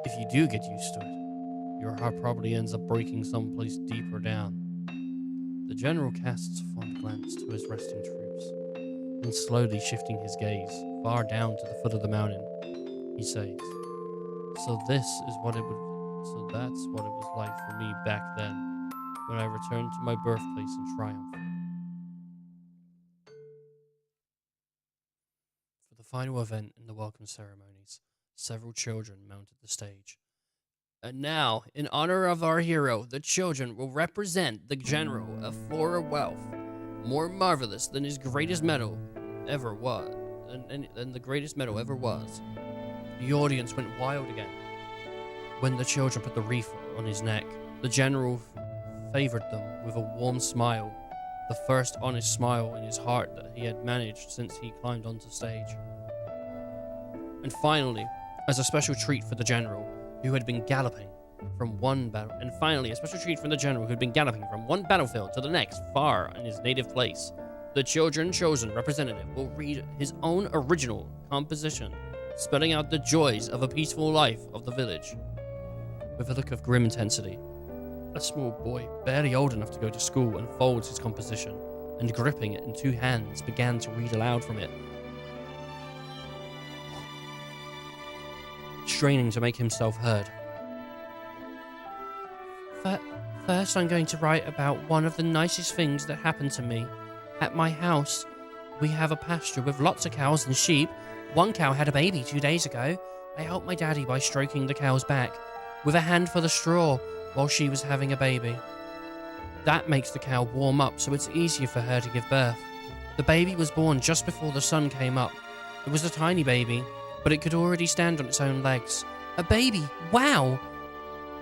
if you do get used to it, your heart probably ends up breaking someplace deeper down. The general casts a fond glance to his resting troops, then slowly shifting his gaze far down to the foot of the mountain, he says, So that's what it was like for me back then, when I returned to my birthplace in triumph. For the final event in the welcome ceremonies, several children mounted the stage. And now, in honor of our hero, the children will represent the general of Flora Wealth, more marvelous than his greatest medal ever was, than the greatest medal ever was. The audience went wild again. When the children put the wreath on his neck, the general favored them with a warm smile, the first honest smile in his heart that he had managed since he climbed onto stage. And finally, as a special treat for the general, who had been galloping from one battlefield to the next, far in his native place, the children chosen representative will read his own original composition, spelling out the joys of a peaceful life of the village. With a look of grim intensity, a small boy, barely old enough to go to school, unfolds his composition, and gripping it in two hands, began to read aloud from it, straining to make himself heard. First, I'm going to write about one of the nicest things that happened to me. At my house, we have a pasture with lots of cows and sheep. One cow had a baby 2 days ago. I helped my daddy by stroking the cow's back with a handful of straw while she was having a baby. That makes the cow warm up so it's easier for her to give birth. The baby was born just before the sun came up. It was a tiny baby, but it could already stand on its own legs. A baby! Wow!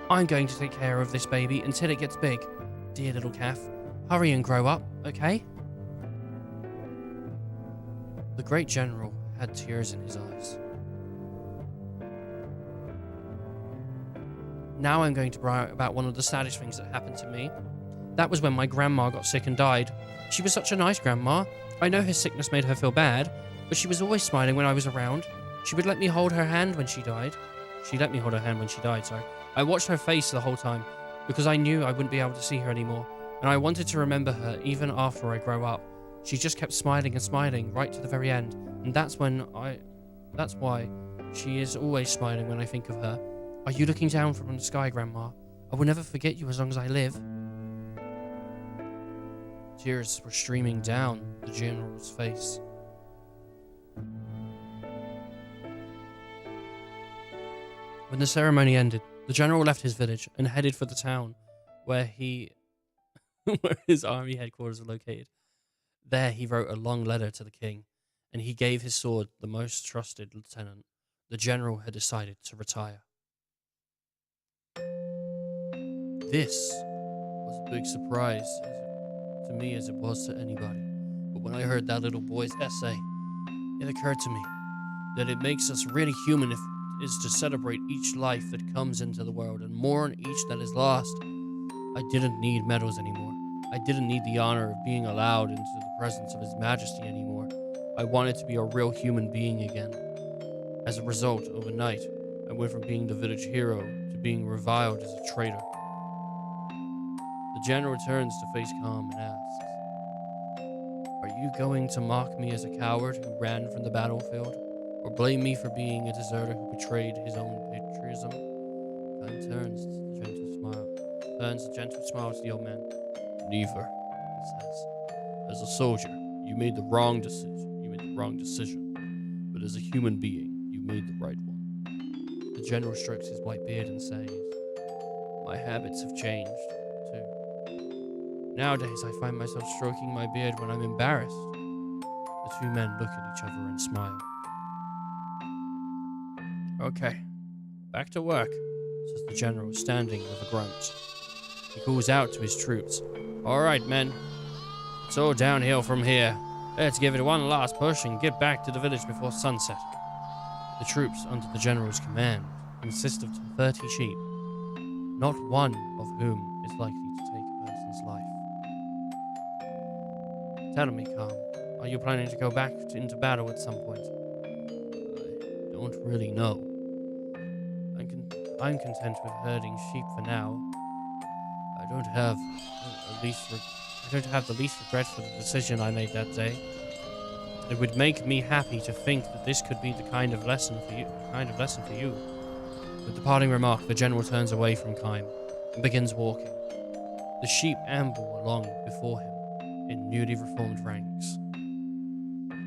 I'm going to take care of this baby until it gets big. Dear little calf, hurry and grow up, okay? The great general had tears in his eyes. Now I'm going to write about one of the saddest things that happened to me. That was when my grandma got sick and died. She was such a nice grandma. I know her sickness made her feel bad, but she was always smiling when I was around. She would let me hold her hand when she died. Sorry. I watched her face the whole time because I knew I wouldn't be able to see her anymore, and I wanted to remember her even after I grow up. She just kept smiling and smiling right to the very end, and that's why she is always smiling when I think of her. Are you looking down from the sky, Grandma? I will never forget you as long as I live. Tears were streaming down the general's face. When the ceremony ended, the general left his village and headed for the town where his army headquarters were located. There he wrote a long letter to the king, and he gave his sword the most trusted lieutenant. The general had decided to retire. This was a big surprise to me as it was to anybody. But when I heard that little boy's essay, it occurred to me that it makes us really human if is to celebrate each life that comes into the world and mourn each that is lost. I didn't need medals anymore. I didn't need the honor of being allowed into the presence of His Majesty anymore. I wanted to be a real human being again. As a result, overnight, I went from being the village hero to being reviled as a traitor. The general turns to face Calm and asks, "Are you going to mock me as a coward who ran from the battlefield? Or blame me for being a deserter who betrayed his own patriotism?" Calm turns a gentle smile to the old man. "Neither," he says. "As a soldier, you made the wrong decision. But as a human being, you made the right one." The general strokes his white beard and says, "My habits have changed, too. Nowadays, I find myself stroking my beard when I'm embarrassed." The two men look at each other and smile. "Okay, back to work," says the general, standing with a grunt. He calls out to his troops. "All right, men. It's all downhill from here. Let's give it one last push and get back to the village before sunset." The troops under the general's command consist of 30 sheep, not one of whom is likely to take a person's life. "Tell me, Calm, are you planning to go back into battle at some point?" "I don't really know. I'm content with herding sheep for now. I don't have the least regret for the decision I made that day. It would make me happy to think that this could be the kind of lesson for you." With the parting remark, the general turns away from Kaim and begins walking. The sheep amble along before him in newly reformed ranks.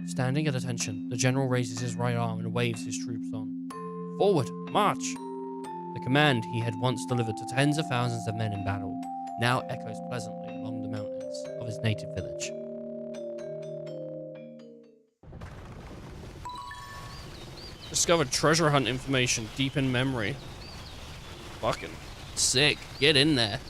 Standing at attention, the general raises his right arm and waves his troops on. "Forward, march!" The command he had once delivered to tens of thousands of men in battle now echoes pleasantly along the mountains of his native village. Discovered treasure hunt information deep in memory. fucking sick. Get in there.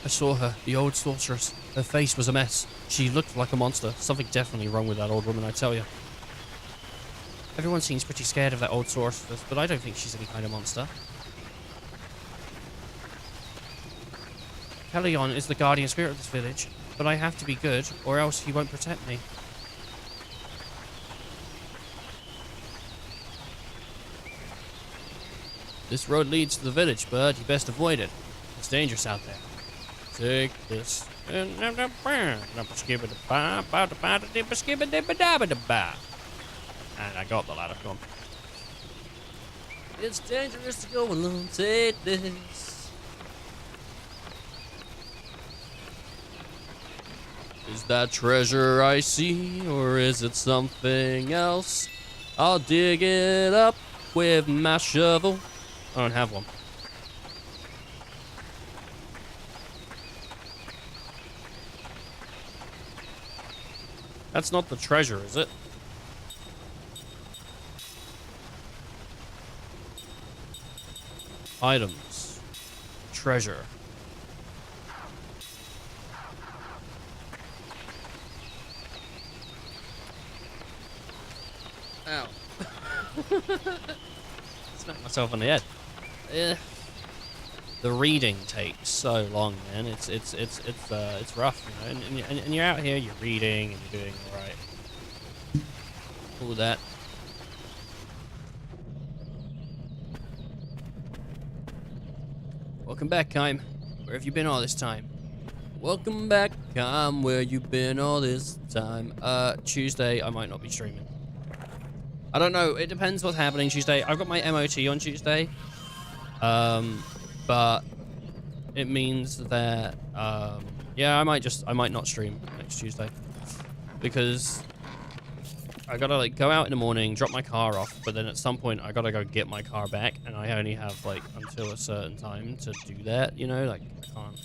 I saw her, the old sorceress. Her face was a mess. She looked like a monster. Something definitely wrong with that old woman, I tell you. Everyone seems pretty scared of that old sorceress, but I don't think she's any kind of monster. Kellyon is the guardian spirit of this village, but I have to be good, or else he won't protect me. This road leads to the village, bud. You best avoid it. It's dangerous out there. Take this. And I got the ladder. Come on. It's dangerous to go alone. Take this. Is that treasure I see, or is it something else? I'll dig it up with my shovel. I don't have one. That's not the treasure, is it? Items. Treasure. Ow. Smacked myself on the head. The reading takes so long, man. It's rough, you know. And you're out here, you're reading, and you're doing all right. All that. Welcome back, Kime. Where have you been all this time? Welcome back, Kime. Where you been all this time? Tuesday, I might not be streaming. I don't know. It depends what's happening Tuesday. I've got my MOT on Tuesday. But it means that, yeah, I might not stream next Tuesday. Because I gotta, like, go out in the morning, drop my car off, but then at some point I gotta go get my car back, and I only have, like, until a certain time to do that, you know? Like, I can't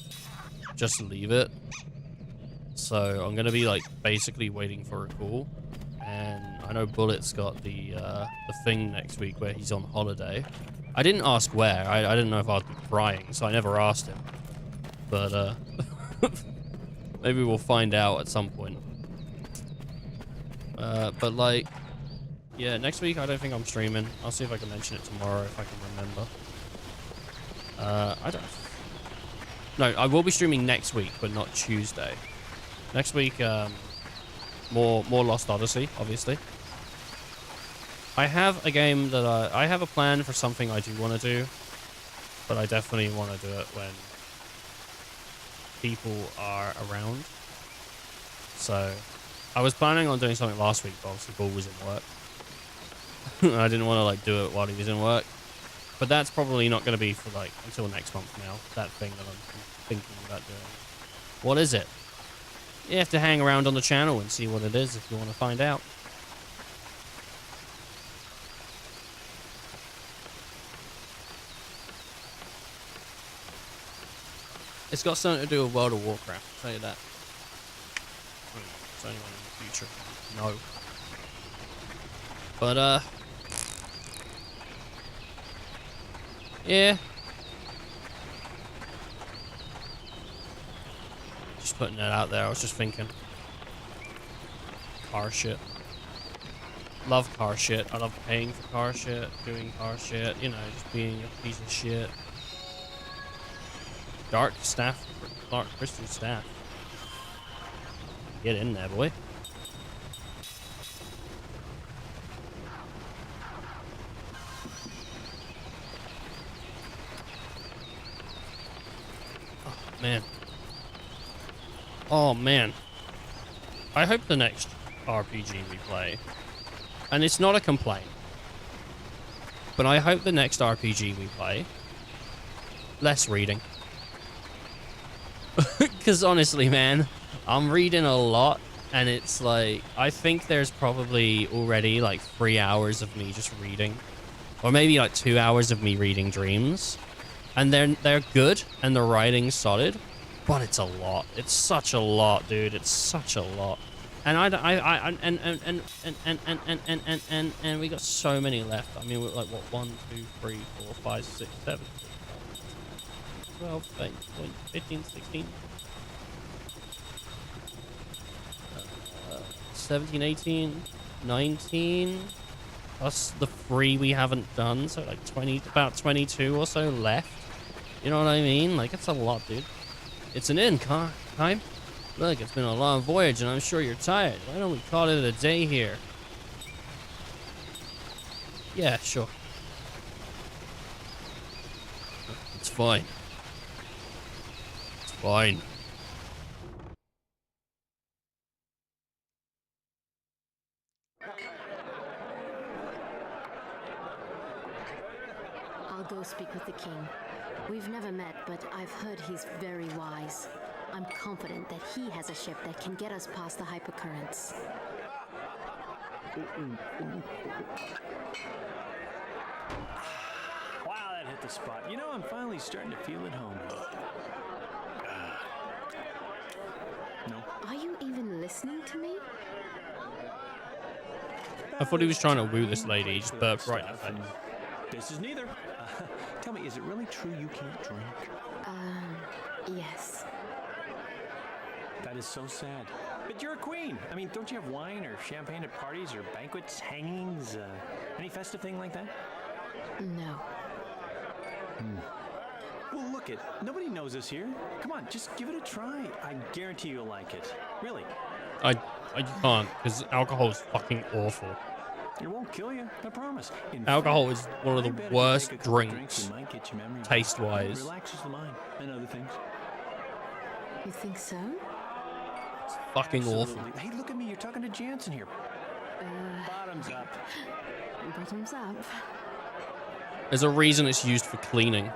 just leave it. So I'm gonna be, like, basically waiting for a call. And I know Bullet's got the thing next week where he's on holiday. I didn't ask where. I didn't know if I'd be crying, so I never asked him. But, maybe we'll find out at some point. But, like, yeah, next week I don't think I'm streaming. I'll see if I can mention it tomorrow if I can remember. I don't... No, I will be streaming next week, but not Tuesday. Next week, more Lost Odyssey, obviously. I have a game that I have a plan for something I do want to do, but I definitely want to do it when people are around. So, I was planning on doing something last week, but obviously Bull was in work. I didn't want to, like, do it while he was in work. But that's probably not going to be for, like, until next month now, that thing that I'm thinking about doing. What is it? You have to hang around on the channel and see what it is if you want to find out. It's got something to do with World of Warcraft, I'll tell you that. It's only one in the future. No. But, yeah. Just putting that out there, I was just thinking. Car shit. Love car shit. I love paying for car shit, doing car shit, you know, just being a piece of shit. Dark crystal staff. Get in there, boy. Oh, man. Oh, man. I hope the next RPG we play, and it's not a complaint, but I hope the next RPG we play, less reading. Because honestly, man, I'm reading a lot, and it's like, I think there's probably already like 3 hours of me just reading, or maybe like 2 hours of me reading dreams, and they're good, and the writing's solid, but it's a lot. It's such a lot, dude. It's such a lot. And and we got so many left. I mean, we're like what 1, 2, 3, 4, 5, 6, 7, 12, 13, 14, 15, 16, 17, 18, 19. Plus the 3 we haven't done, so like 20, about 22 or so left. You know what I mean? Like, it's a lot, dude. It's an end time. Look, it's been a long voyage, and I'm sure you're tired. Why don't we call it a day here? Yeah, sure. It's fine. It's fine. I'll go speak with the king. We've never met, but I've heard he's very wise. I'm confident that he has a ship that can get us past the hypercurrents. Wow, that hit the spot. You know, I'm finally starting to feel at home. No. Are you even listening to me? I thought he was trying to woo this lady. He just burped right in her face. This is neither. Tell me, is it really true you can't drink? Yes. That is so sad. But you're a queen. I mean, don't you have wine or champagne at parties or banquets, hangings, any festive thing like that? No. Well, look it. Nobody knows us here. Come on, just give it a try. I guarantee you'll like it. Really. I can't, because alcohol is fucking awful. It won't kill you, I promise. Alcohol is one of the worst drinks, taste-wise. Relaxes the mind and other things. You think so? It's fucking awful. Hey, look at me. You're talking to Jansen here. Bottoms up. Bottoms up. There's a reason it's used for cleaning.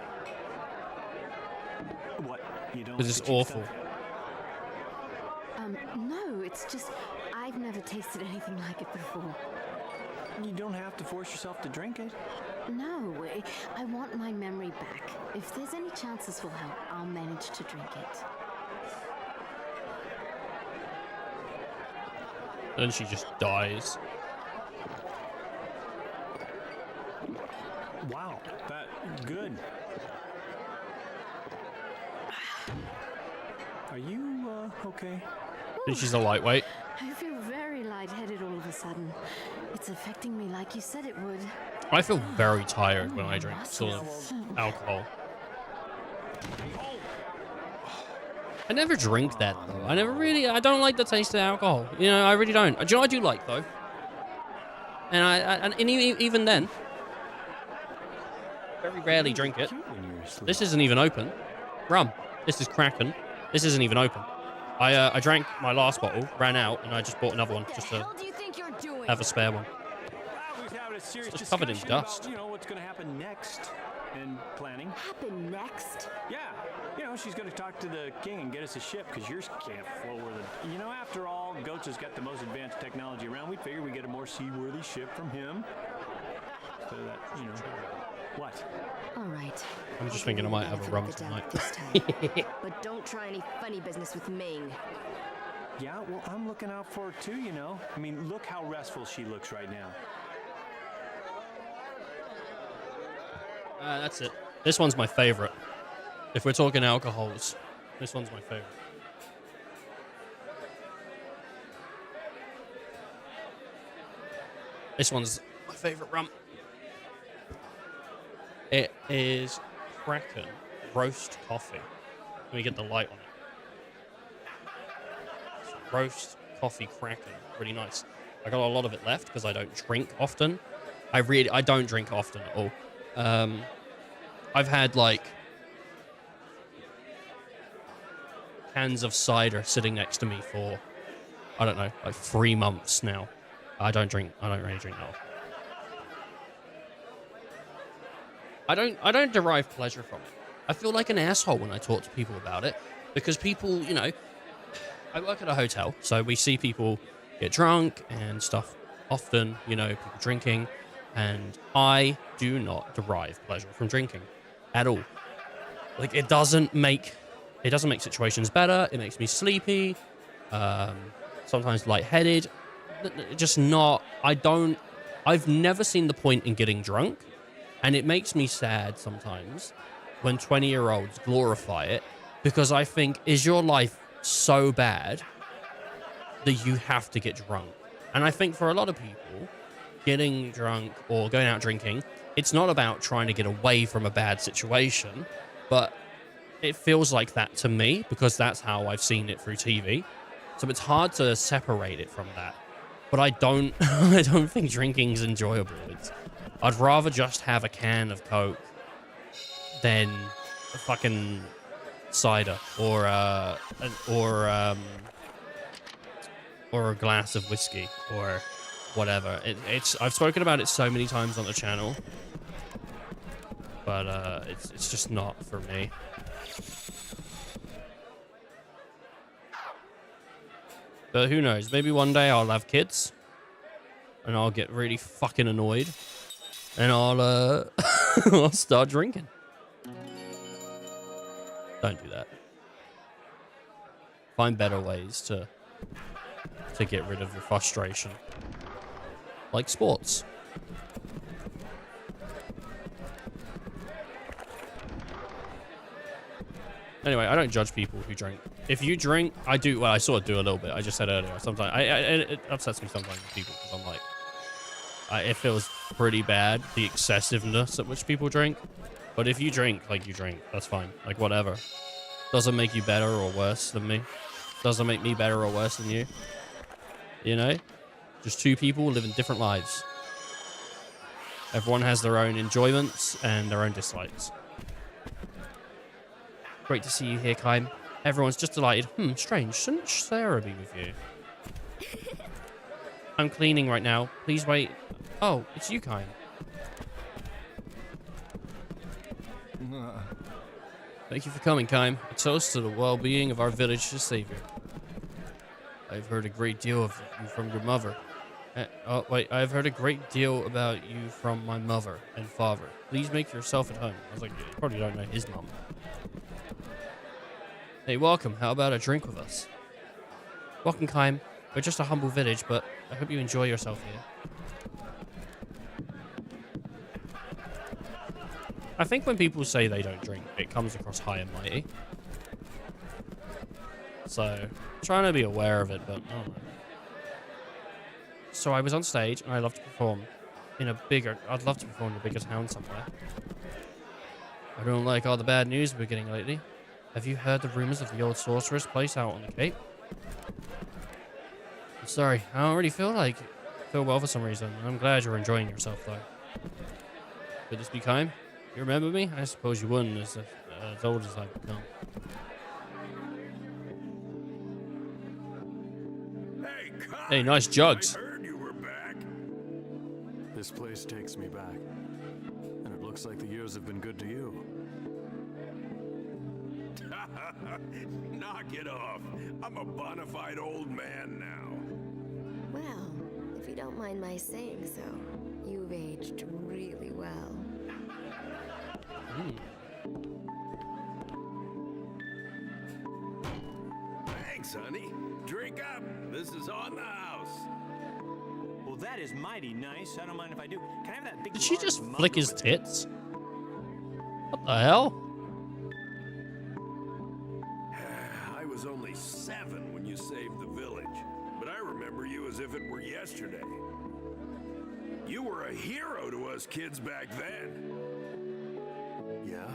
What? You don't? Because it's awful. No, it's just I've never tasted anything like it before. You don't have to force yourself to drink it. No, I want my memory back. If there's any chance this will help, I'll manage to drink it. Then she just dies. Wow, that good. Are you okay? And she's a lightweight. I feel very lightheaded all of a sudden. It's affecting me like you said it would. I feel very tired when I drink sort of alcohol. I never drink that though. I don't like the taste of alcohol. You know, I really don't. Do you know what I do like though? And even then, very rarely drink it. This isn't even open. Rum. This is Kraken. This isn't even open. I drank my last bottle, ran out, and I just bought another one just to have a spare one. It's just covered in dust. You know what's going to happen next and planning. Happen next? Yeah. You know, she's going to talk to the king and get us a ship because yours can't float with it. You know, after all, Goats has got the most advanced technology around. We figured we'd get a more seaworthy ship from him. Instead of that, you know. What? All right. I'm just thinking I might have a rum tonight. But don't try any funny business with Ming. Yeah, well, I'm looking out for her too, you know. I mean, look how restful she looks right now. That's it. This one's my favorite. If we're talking alcohols, this one's my favorite. This one's my favorite rum. It is Kraken roast coffee. Let me get the light on it. So roast coffee Kraken, really nice. I got a lot of it left because I don't drink often. I don't drink often at all. I've had like cans of cider sitting next to me for, I don't know, like 3 months now. I don't really drink at all. I don't derive pleasure from it. I feel like an asshole when I talk to people about it because people, you know, I work at a hotel, so we see people get drunk and stuff often, you know, people drinking, and I do not derive pleasure from drinking at all. Like, it doesn't make situations better. It makes me sleepy. sometimes lightheaded. Just not, I've never seen the point in getting drunk, and it makes me sad sometimes when 20-year-olds glorify it, because I think, is your life so bad that you have to get drunk? And I think for a lot of people, getting drunk or going out drinking, it's not about trying to get away from a bad situation, but it feels like that to me because that's how I've seen it through TV. So it's hard to separate it from that. But I don't think drinking's enjoyable. I'd rather just have a can of Coke than a fucking cider or a glass of whiskey or whatever. I've spoken about it so many times on the channel, but it's just not for me. But who knows? Maybe one day I'll have kids, and I'll get really fucking annoyed, and I'll I'll start drinking. Don't do that. Find better ways to get rid of your frustration, like sports. Anyway, I don't judge people who drink. If you drink, I do. Well, I sort of do a little bit. I just said earlier. Sometimes it upsets me sometimes with people because I'm like, it feels pretty bad, the excessiveness at which people drink. But if you drink, like you drink, that's fine. Like whatever. Doesn't make you better or worse than me. Doesn't make me better or worse than you. You know, just two people living different lives. Everyone has their own enjoyments and their own dislikes. Great to see you here, Kaim. Everyone's just delighted. Strange. Shouldn't Sarah be with you? I'm cleaning right now. Please wait. Oh, it's you, Kaim. Thank you for coming, Kaim. A toast to the well-being of our village's savior. I've heard a great deal of you from your mother. I've heard a great deal about you from my mother and father. Please make yourself at home. I was like, you probably don't know his mom. Hey, welcome. How about a drink with us? Welcome, Kaim. We're just a humble village, but I hope you enjoy yourself here. I think when people say they don't drink, it comes across high and mighty. So, trying to be aware of it, but I don't know. So I was on stage, and I'd love to perform in a bigger town somewhere. I don't like all the bad news we're getting lately. Have you heard the rumors of the old sorceress place out on the Cape? I'm sorry, I don't really feel well for some reason. I'm glad you're enjoying yourself, though. Could this be Kaim? You remember me? I suppose you wouldn't, as old as I've become. Hey, nice jugs. I heard you were back. This place takes me back. And it looks like the years have been good to you. Knock it off. I'm a bona fide old man now. Well, if you don't mind my saying so, you've aged really well. Thanks, honey. Drink up. This is on the house. Well, that is mighty nice. I don't mind if I do. Can I have that big? Did she just flick his tits? What the hell? I was only 7 when you saved the village, but I remember you as if it were yesterday. You were a hero to us kids back then. Yeah?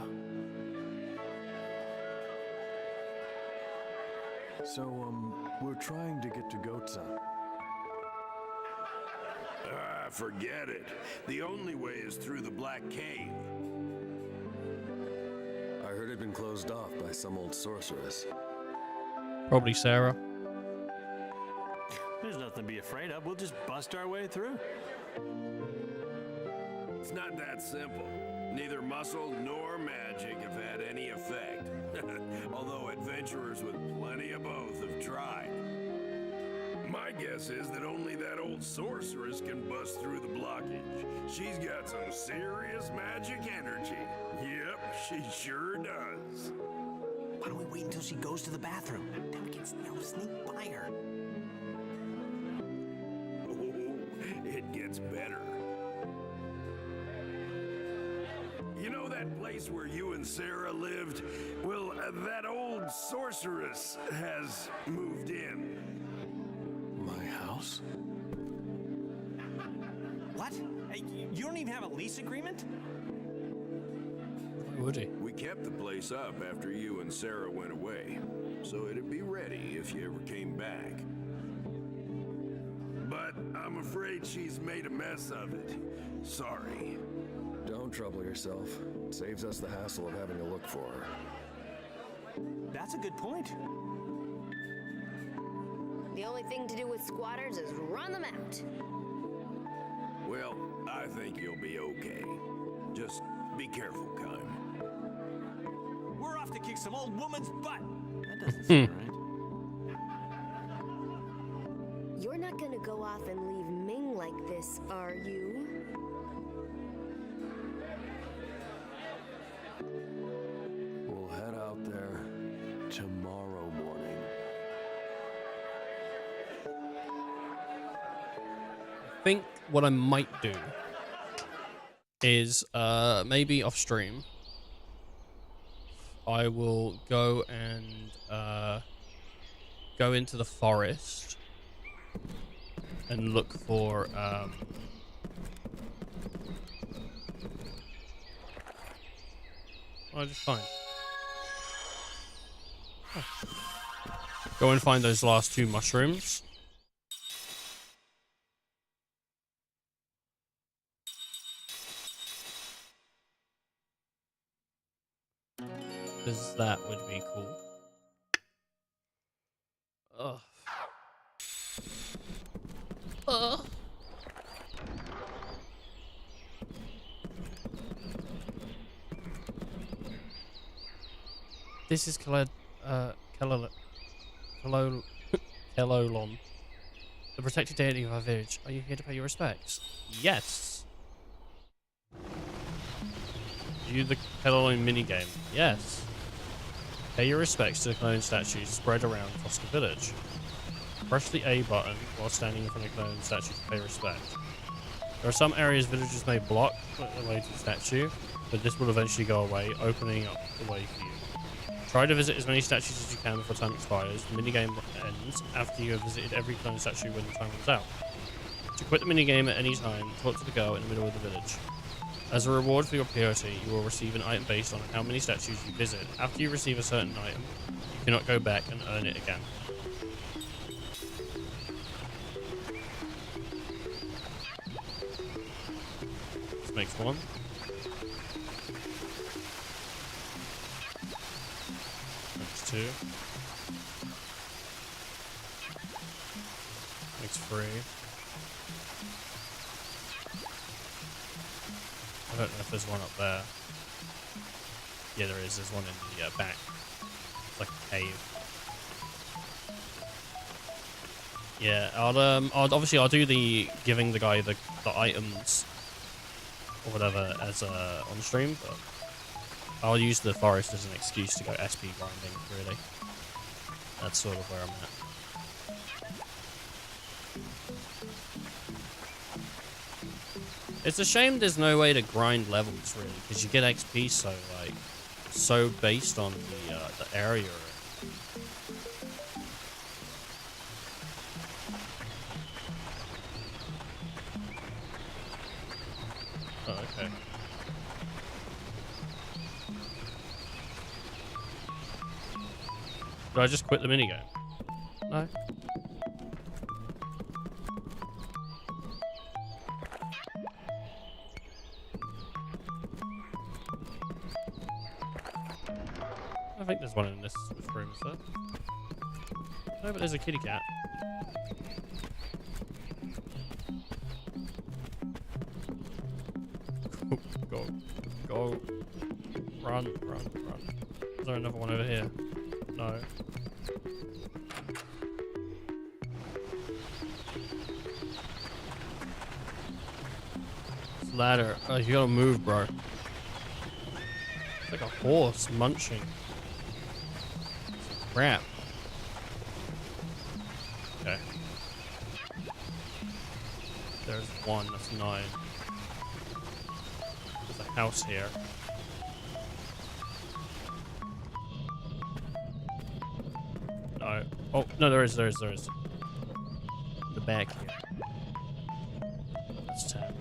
So, we're trying to get to Gotza. Forget it. The only way is through the Black Cave. I heard it'd been closed off by some old sorceress. Probably Sarah. There's nothing to be afraid of. We'll just bust our way through. It's not that simple. Neither muscle nor magic have had any effect. Although adventurers with plenty of both have tried. My guess is that only that old sorceress can bust through the blockage. She's got some serious magic energy. Yep, she sure does. Why don't we wait until she goes to the bathroom? Then we can sneak by her. gets better. You know that place where you and Sarah lived? Well, that old sorceress has moved in. My house? What? Hey, you don't even have a lease agreement? Why would he? We kept the place up after you and Sarah went away, so it'd be ready if you ever came back. But I'm afraid she's made a mess of it. Sorry. Don't trouble yourself. It saves us the hassle of having to look for her. That's a good point. The only thing to do with squatters is run them out. Well, I think you'll be okay. Just be careful, Kime. We're off to kick some old woman's butt. That doesn't seem right. You're not gonna go off and leave Ming like this, are you? We'll head out there tomorrow morning. I think what I might do is maybe off stream I will go and go into the forest and look for I just find go and find those last 2 mushrooms. Because that would be cool. Ugh. Ugh. This is Kelolon, the protected deity of our village. Are you here to pay your respects? Yes. View the Kelolon minigame. Yes. Pay your respects to the clone statues spread around across the village. Press the A button while standing in front of the clone statue to pay respect. There are some areas villagers may block the way to the statue, but this will eventually go away, opening up the way for you. Try to visit as many statues as you can before time expires. The minigame ends after you have visited every clone statue when the time runs out. To quit the minigame at any time, talk to the girl in the middle of the village. As a reward for your purity, you will receive an item based on how many statues you visit. After you receive a certain item, you cannot go back and earn it again. This makes 1. Makes 2. Makes 3. I don't know if there's one up there. Yeah, there is. There's one in the back. It's like a cave. Yeah, I'll do the giving the guy the items or whatever as on stream, but I'll use the forest as an excuse to go SP grinding. Really, that's sort of where I'm at. It's a shame there's no way to grind levels really, because you get XP so based on the area. Oh, okay. Did I just quit the minigame? No. I think there's one in this room, sir. No, but there's a kitty cat. Go. Run. Is there another one over here? No. This ladder. Oh, you gotta move, bro. It's like a horse munching. Crap. Okay. There's one, that's 9. There's a house here. No. Oh, no, there is. The back here. That's 10.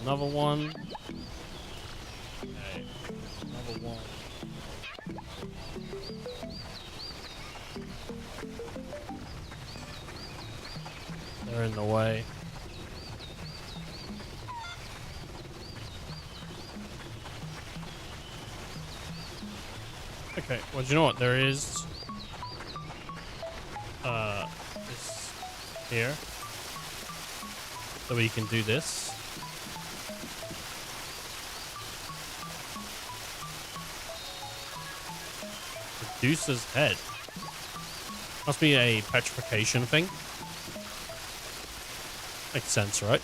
Another one. Okay. Another one. They're in the way. Okay, well, do you know what? There is this here. So we can do this. Medusa's head. Must be a petrification thing. Makes sense, right?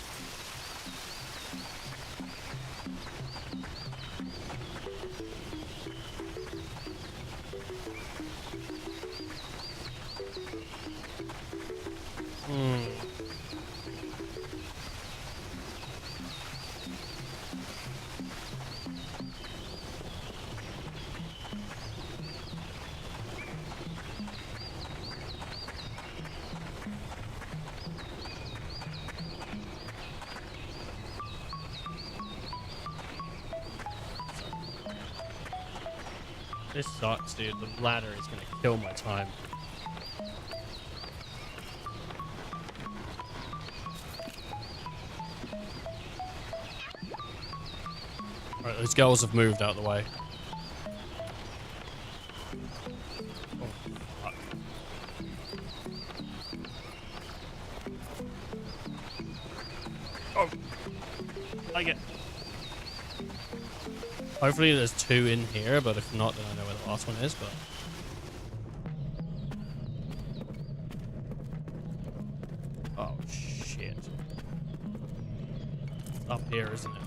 This sucks, dude. The ladder is gonna kill my time. Alright, those girls have moved out of the way. Oh, fuck. Oh! I get... Hopefully there's 2 in here, but if not, then I know where the last one is, but... Oh, shit. It's up here, isn't it?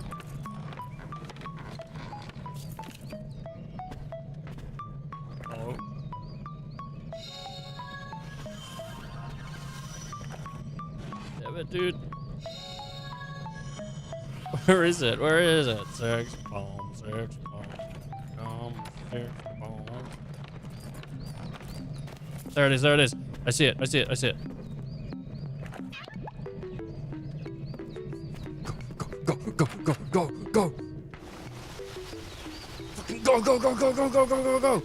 Oh. Damn it, dude. Where is it? Where is it? Sex bomb. Search bomb. Search bomb. There it is. There it is. I see it. I see it. I see it. Go, go, go, go, go, go. Fucking go, go, go, go, go, go, go, go, go.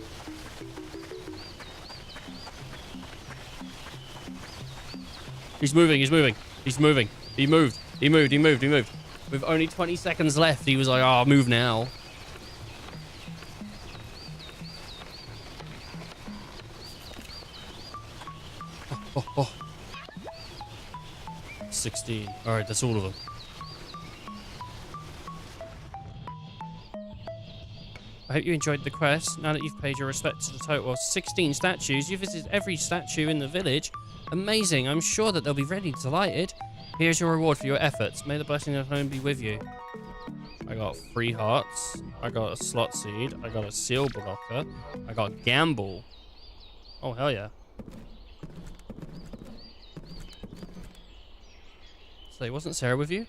He's moving. He's moving. He's moving. He moved. He moved. He moved. He moved. With only 20 seconds left, he was like, oh, move now. Oh, oh, oh. 16. All right, that's all of them. I hope you enjoyed the quest. Now that you've paid your respect to the total of 16 statues, you visited every statue in the village. Amazing. I'm sure that they'll be really delighted. Here's your reward for your efforts. May the blessing of home be with you. I got 3 hearts. I got a slot seed. I got a seal blocker. I got gamble. Oh, hell yeah. So, wasn't Sarah with you?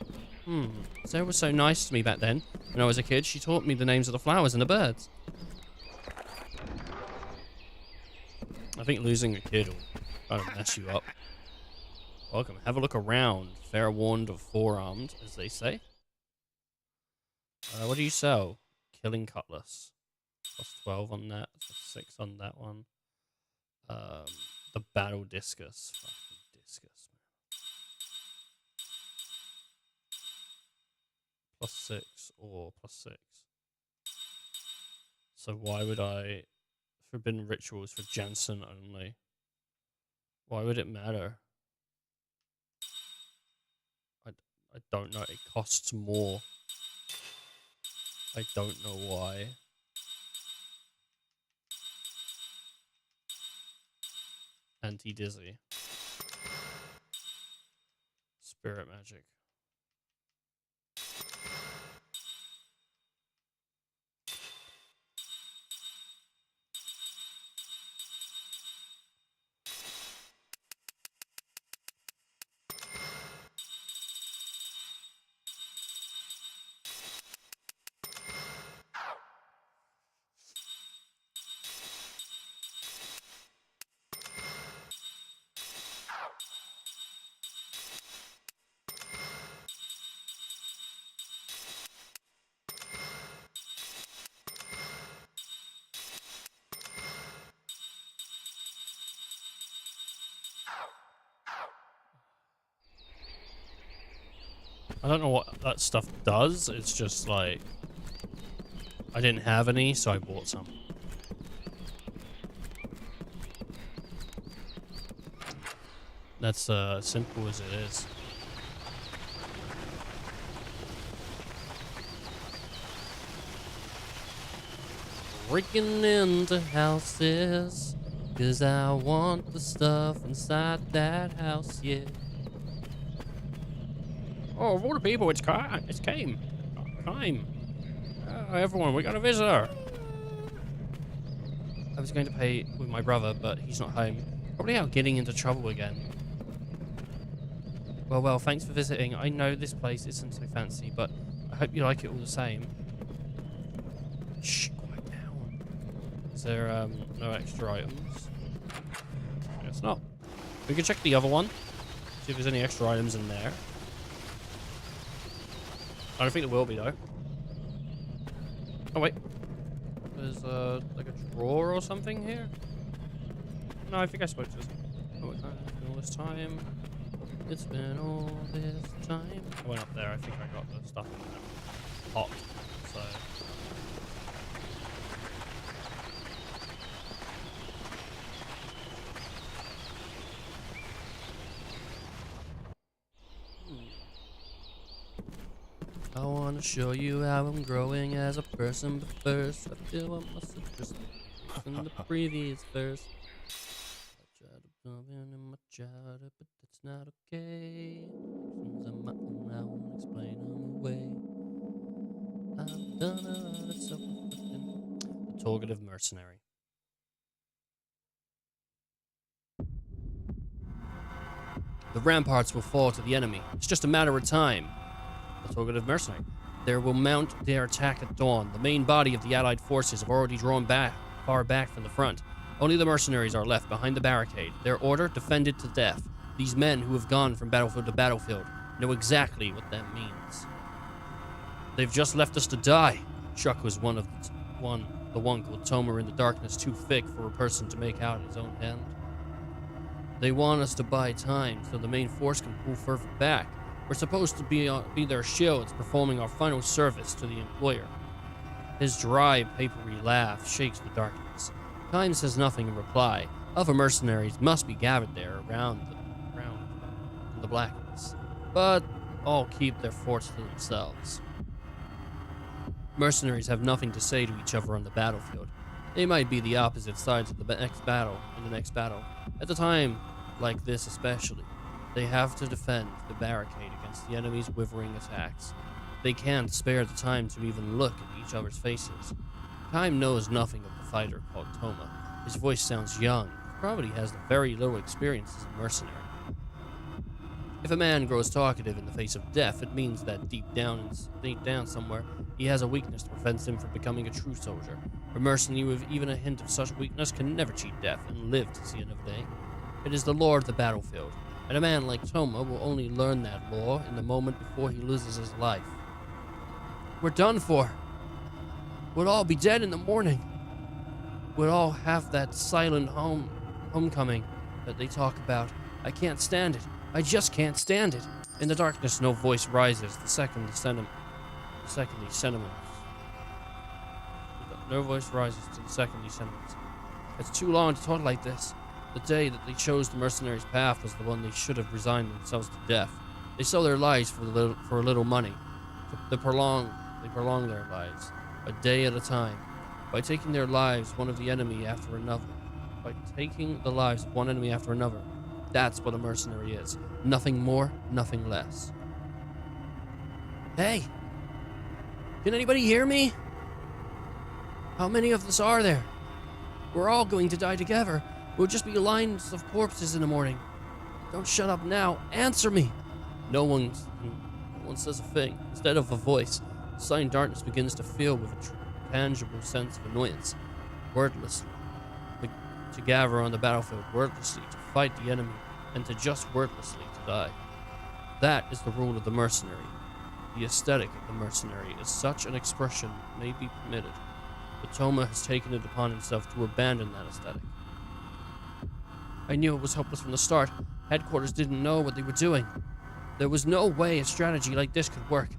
Sarah was so nice to me back then. When I was a kid, she taught me the names of the flowers and the birds. I think losing a kid will kind of mess you up. Welcome. Have a look around. Fair warned of forearmed, as they say. What do you sell? Killing cutlass. Plus 12 on that. Plus 6 on that one. The battle discus. Fucking discus, man. Plus 6 or plus 6. So why would I... Forbidden rituals for Jansen only. Why would it matter? I don't know. It costs more. I don't know why. Anti-dizzy. Spirit magic. I don't know what that stuff does. It's just like I didn't have any, so I bought some. That's simple as it is. Breaking into houses, 'cause I want the stuff inside that house, yeah. Oh, of all the people, it's Kame. Everyone, we got a visitor. I was going to pay with my brother, but he's not home. Probably out getting into trouble again. Well, thanks for visiting. I know this place isn't so fancy, but I hope you like it all the same. Shh, quiet down. Is there, no extra items? Guess not. We can check the other one. See if there's any extra items in there. I don't think there will be, though. Oh, wait. There's, like a drawer or something here? No, I think I spoke to this. Oh, it's been all this time. It's been all this time. I went up there. I think I got the stuff in the pot. So... I want to show you how I'm growing as a person, but first I feel I must have just in the previous verse. I tried to pump in my childhood, but that's not okay. Since I'm my own, I won't explain them away. I've done a lot of self-reflecting. The Talkative Mercenary. The ramparts will fall to the enemy. It's just a matter of time. The Talkative Mercenary. They will mount their attack at dawn. The main body of the Allied forces have already drawn far back from the front. Only the mercenaries are left behind the barricade. Their order, defend it to death. These men who have gone from battlefield to battlefield know exactly what that means. They've just left us to die. Chuck was the one called Toma in the darkness, too thick for a person to make out his own hand. They want us to buy time so the main force can pull further back. We're supposed to be their shields, performing our final service to the employer. His dry, papery laugh shakes the darkness. Time says nothing in reply. Other mercenaries must be gathered there around the blackness, but all keep their thoughts to themselves. Mercenaries have nothing to say to each other on the battlefield. They might be the opposite sides of the next battle. At a time like this especially, they have to defend the barricade against the enemy's withering attacks. They can't spare the time to even look at each other's faces. Time knows nothing of the fighter called Toma. His voice sounds young. He probably has very little experience as a mercenary. If a man grows talkative in the face of death, it means that deep down somewhere, he has a weakness that prevents him from becoming a true soldier. A mercenary with even a hint of such weakness can never cheat death and live to see another day. It is the law of the battlefield, and a man like Toma will only learn that law in the moment before he loses his life. We're done for. We'll all be dead in the morning. We'll all have that silent homecoming that they talk about. I can't stand it. I just can't stand it. In the darkness, no voice rises. No voice rises to the second these sentiments. It's too long to talk like this. The day that they chose the mercenaries' path was the one they should have resigned themselves to death. They sell their lives for a little money. They prolong their lives, a day at a time, by taking their lives one of the enemy after another. By taking the lives of one enemy after another. That's what a mercenary is. Nothing more, nothing less. Hey! Can anybody hear me? How many of us are there? We're all going to die together. We'll just be lines of corpses in the morning. Don't shut up now. Answer me! No one says a thing. Instead of a voice, the silent darkness begins to fill with a tangible sense of annoyance. Wordlessly. To gather on the battlefield wordlessly, to fight the enemy, and to just wordlessly to die. That is the rule of the mercenary. The aesthetic of the mercenary is such an expression may be permitted, but Toma has taken it upon himself to abandon that aesthetic. I knew it was hopeless from the start. Headquarters didn't know what they were doing. There was no way a strategy like this could work.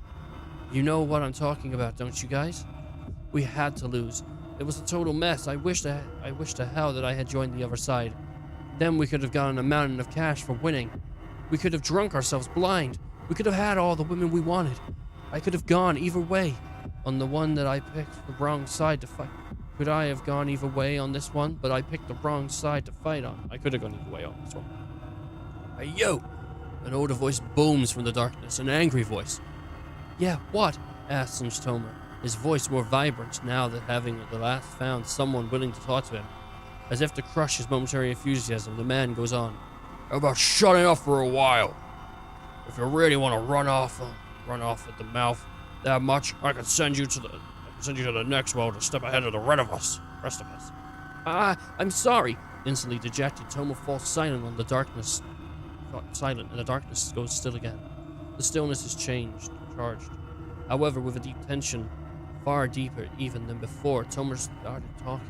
You know what I'm talking about, don't you guys? We had to lose. It was a total mess. I wish to hell that I had joined the other side. Then we could have gotten a mountain of cash for winning. We could have drunk ourselves blind. We could have had all the women we wanted. I could have gone either way on the one that I picked the wrong side to fight. Could I have gone either way on this one, but I picked the wrong side to fight on? I could have gone either way on this one. Hey, yo! An older voice booms from the darkness, an angry voice. Yeah, what? Asks Toma, his voice more vibrant now that having at the last found someone willing to talk to him. As if to crush his momentary enthusiasm, the man goes on. How about shutting up for a while? If you really want to run off at the mouth that much, I could send you to the next world a step ahead of the rest of us. I'm sorry. Instantly dejected, Toma falls silent and the darkness goes still again. The stillness is charged. However, with a deep tension, far deeper even than before, Toma started talking.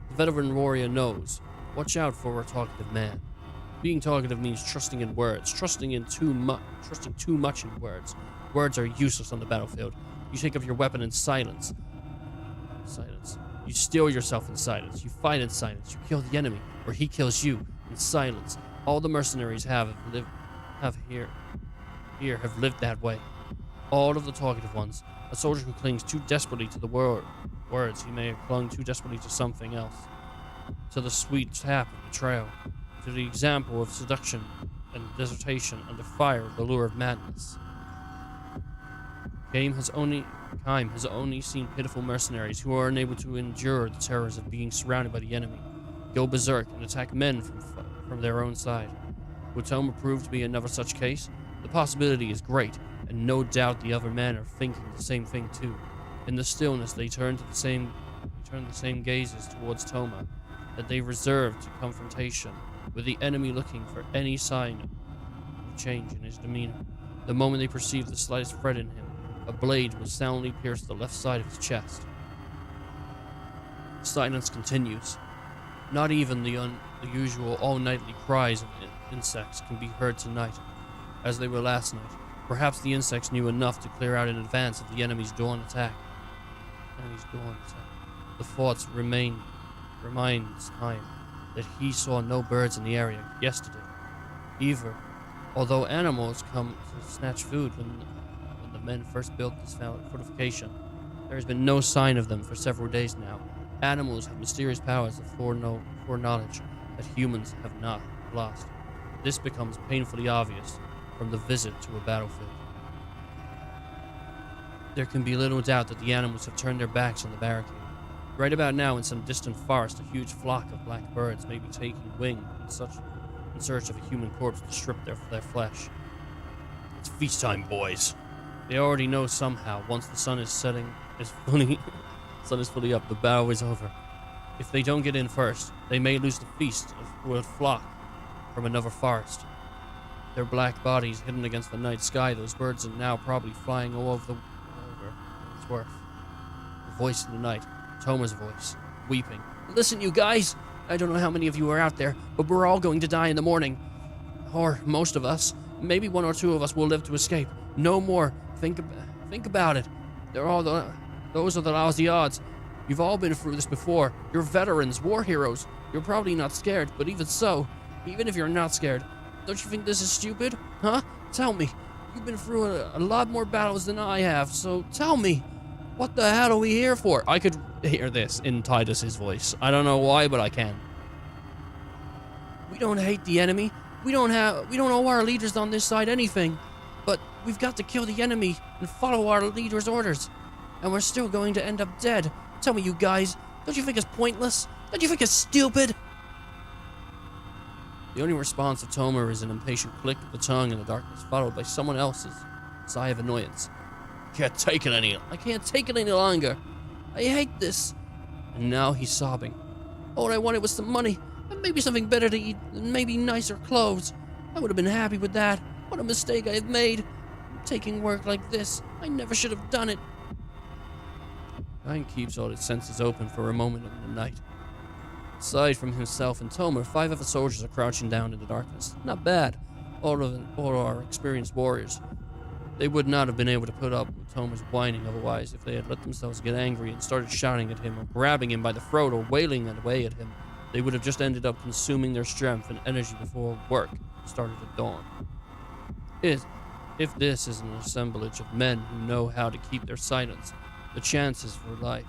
The veteran warrior knows. Watch out for a talkative man. Being talkative means trusting in words, trusting too much in words. Words are useless on the battlefield. You take up your weapon in silence. You steel yourself in silence. You fight in silence. You kill the enemy, or he kills you in silence. All the mercenaries have lived that way. All of the talkative ones. A soldier who clings too desperately to the words, he may have clung too desperately to something else. To the sweet tap of betrayal. To the example of seduction and desertion under fire of the lure of madness. Time has only seen pitiful mercenaries who are unable to endure the terrors of being surrounded by the enemy, go berserk and attack men from their own side. Would Toma prove to be another such case? The possibility is great, and no doubt the other men are thinking the same thing too. In the stillness, they turn the same gazes towards Toma that they reserved to confrontation, with the enemy looking for any sign of change in his demeanor. The moment they perceived the slightest fret in him, a blade will soundly pierce the left side of his chest. Silence continues. Not even the usual all-nightly cries of insects can be heard tonight, as they were last night. Perhaps the insects knew enough to clear out in advance of the enemy's dawn attack. The thoughts reminds time that he saw no birds in the area yesterday. Either, although animals come to snatch food when the men first built this fortification, there has been no sign of them for several days now. Animals have mysterious powers of foreknowledge that humans have not lost. This becomes painfully obvious from the visit to a battlefield. There can be little doubt that the animals have turned their backs on the barricade. Right about now, in some distant forest, a huge flock of black birds may be taking wing in search of a human corpse to strip their flesh. It's feast time, boys. They already know somehow, once the sun is fully up, the battle is over. If they don't get in first, they may lose the feast to a flock from another forest. Their black bodies hidden against the night sky, those birds are now probably flying all over its worth. The voice in the night, Toma's voice, weeping. Listen, you guys! I don't know how many of you are out there, but we're all going to die in the morning. Or most of us. Maybe one or two of us will live to escape. No more. Think about it. Those are the lousy odds. You've all been through this before. You're veterans, war heroes. You're probably not scared, but even so, even if you're not scared, don't you think this is stupid? Huh? Tell me. You've been through a lot more battles than I have, so tell me. What the hell are we here for? I could hear this in Titus's voice. I don't know why, but I can. We don't hate the enemy. We don't owe our leaders on this side anything. But we've got to kill the enemy and follow our leader's orders. And we're still going to end up dead. Tell me, you guys, don't you think it's pointless? Don't you think it's stupid? The only response of Toma is an impatient click of the tongue in the darkness, followed by someone else's sigh of annoyance. I can't take it any longer. I hate this. And now he's sobbing. All I wanted was some money, and maybe something better to eat, and maybe nicer clothes. I would have been happy with that. What a mistake I have made. Taking work like this. I never should have done it. Ryan keeps all his senses open for a moment in the night. Aside from himself and Toma, 5 other soldiers are crouching down in the darkness. Not bad. all our experienced warriors. They would not have been able to put up with Toma's whining otherwise if they had let themselves get angry and started shouting at him or grabbing him by the throat or wailing away at him. They would have just ended up consuming their strength and energy before work started at dawn. If this is an assemblage of men who know how to keep their silence, the chances for life,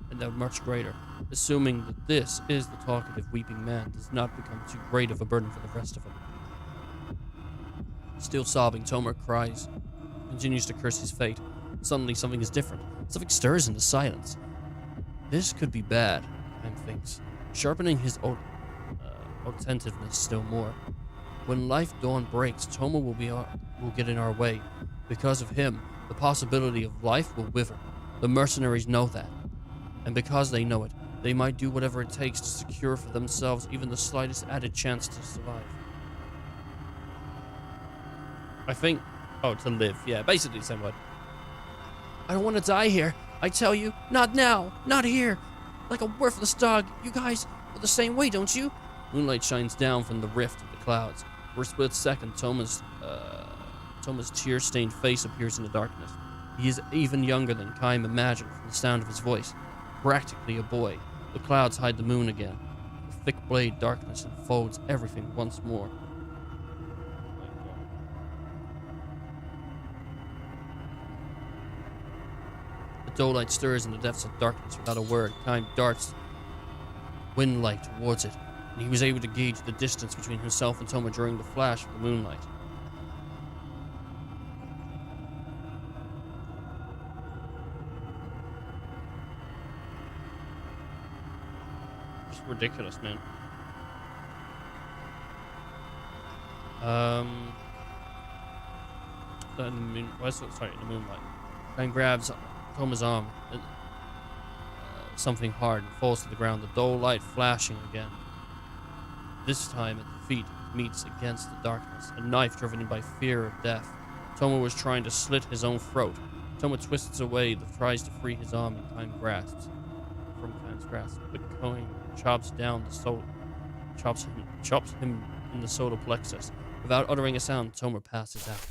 and they're much greater. Assuming that this is the talkative weeping man does not become too great of a burden for the rest of them. Still sobbing, Toma continues to curse his fate. Suddenly something is different. Something stirs in the silence. This could be bad, Time thinks, sharpening his attentiveness still more. When life dawn breaks, Toma will get in our way. Because of him, the possibility of life will wither. The mercenaries know that. And because they know it, they might do whatever it takes to secure for themselves even the slightest added chance to survive. I think... Oh, to live. Yeah, basically the same word. I don't want to die here. I tell you, not now. Not here. Like a worthless dog. You guys feel the same way, don't you? Moonlight shines down from the rift of the clouds. For a split second, Toma's tear-stained face appears in the darkness. He is even younger than Kaim imagined from the sound of his voice. Practically a boy. The clouds hide the moon again. The thick blade darkness enfolds everything once more. The daylight stirs in the depths of darkness without a word. Kaim darts wind light towards it, and he was able to gauge the distance between himself and Toma during the flash of the moonlight. Just ridiculous, man. In the moonlight. Kaim grabs Toma's arm. Something hard and falls to the ground, the dull light flashing again. This time at the feet it meets against the darkness, a knife driven in by fear of death. Toma was trying to slit his own throat. Toma twists away, tries to free his arm, and Kaim's grasp. But Kaim chops him in the solar plexus. Without uttering a sound, Toma passes out.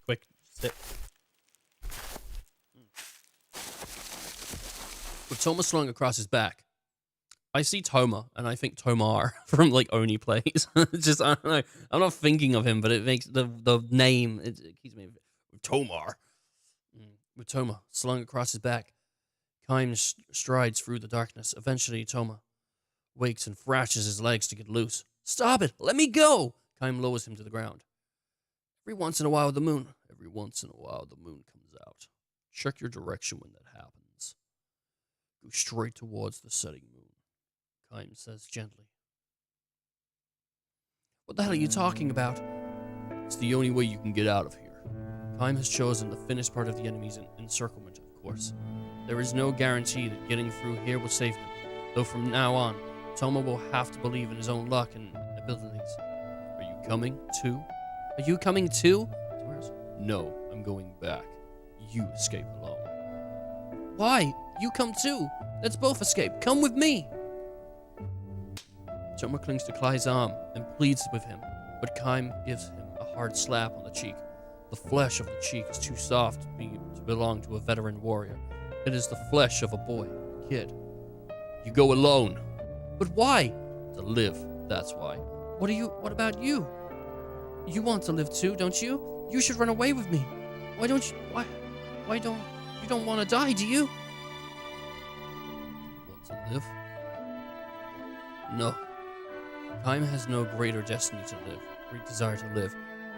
Quick, sit. With Toma slung across his back, I see Toma, and I think Tomar from, like, Oni Plays. It's just, I don't know. I'm not thinking of him, but it makes the name, it keeps me... Tomar. With Toma slung across his back, Kaim strides through the darkness. Eventually, Toma wakes and thrashes his legs to get loose. Stop it! Let me go! Kaim lowers him to the ground. Every once in a while, the moon comes out. Check your direction when that happens. Go straight towards the setting moon, Kaim says gently. What the hell are you talking about? It's the only way you can get out of here. Kaim has chosen the thinnest part of the enemy's encirclement, of course. There is no guarantee that getting through here will save him, though from now on, Toma will have to believe in his own luck and abilities. Are you coming too? Are you coming too? No, I'm going back. You escape alone. Why? You come too. Let's both escape. Come with me. Toma clings to Kai's arm and pleads with him, but Kaim gives him a hard slap on the cheek. The flesh of the cheek is too soft to belong to a veteran warrior. It is the flesh of a boy, a kid. You go alone. But why? To live, that's why. What about you? You want to live too, don't you? You should run away with me. Why don't you want to die, do you? Want to live? No. Kaim has no greater destiny to live, great desire to live.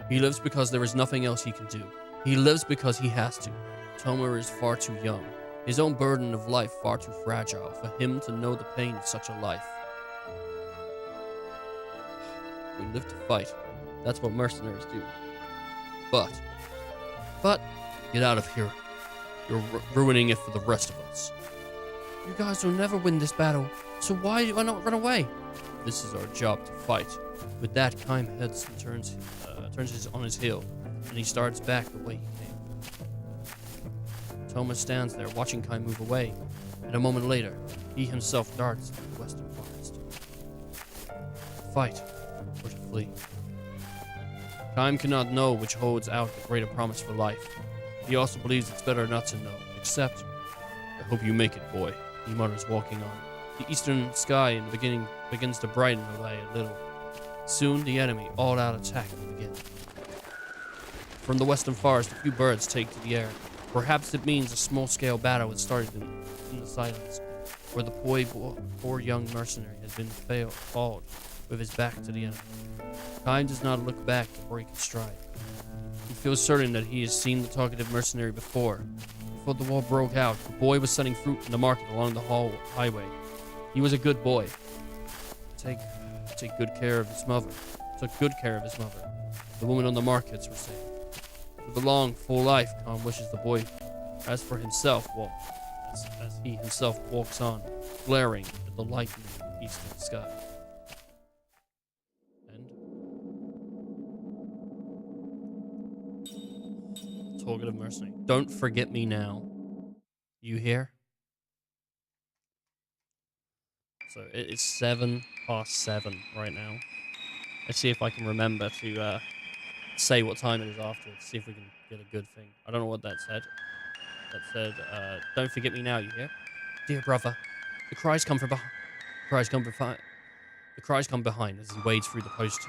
He lives because there is nothing else he can do. He lives because he has to. Toma is far too young, his own burden of life far too fragile for him to know the pain of such a life. We live to fight. That's what mercenaries do. But, get out of here. You're ruining it for the rest of us. You guys will never win this battle, so why do I not run away? This is our job to fight. With that, Kaim heads and turns on his heel, and he starts back the way he came. Toma stands there, watching Kaim move away, and a moment later, he himself darts into the western forest. fight or to flee. Time cannot know which holds out the greater promise for life. He also believes it's better not to know, except, I hope you make it, boy, he mutters, walking on. The eastern sky in the beginning begins to brighten away a little. Soon the enemy all-out attack will begin. From the western forest, a few birds take to the air. Perhaps it means a small-scale battle has started in the silence, where the poor young mercenary has been falled with his back to the enemy. Time does not look back to break his stride. He feels certain that he has seen the talkative mercenary before. Before the war broke out, the boy was selling fruit in the market along the highway. He was a good boy. Take good care of his mother. Took good care of his mother. The woman on the markets were saying. With a long, full life, Khan wishes the boy. As for himself, well, as he himself walks on, glaring at the lightening eastern sky. Talkative mercenary. Don't forget me now. You hear? So it is 7:07 right now. Let's see if I can remember to say what time it is afterwards. See if we can get a good thing. I don't know what that said. That said, don't forget me now, you hear? Dear brother, the cries come from behind. The cries come behind as he wades through the post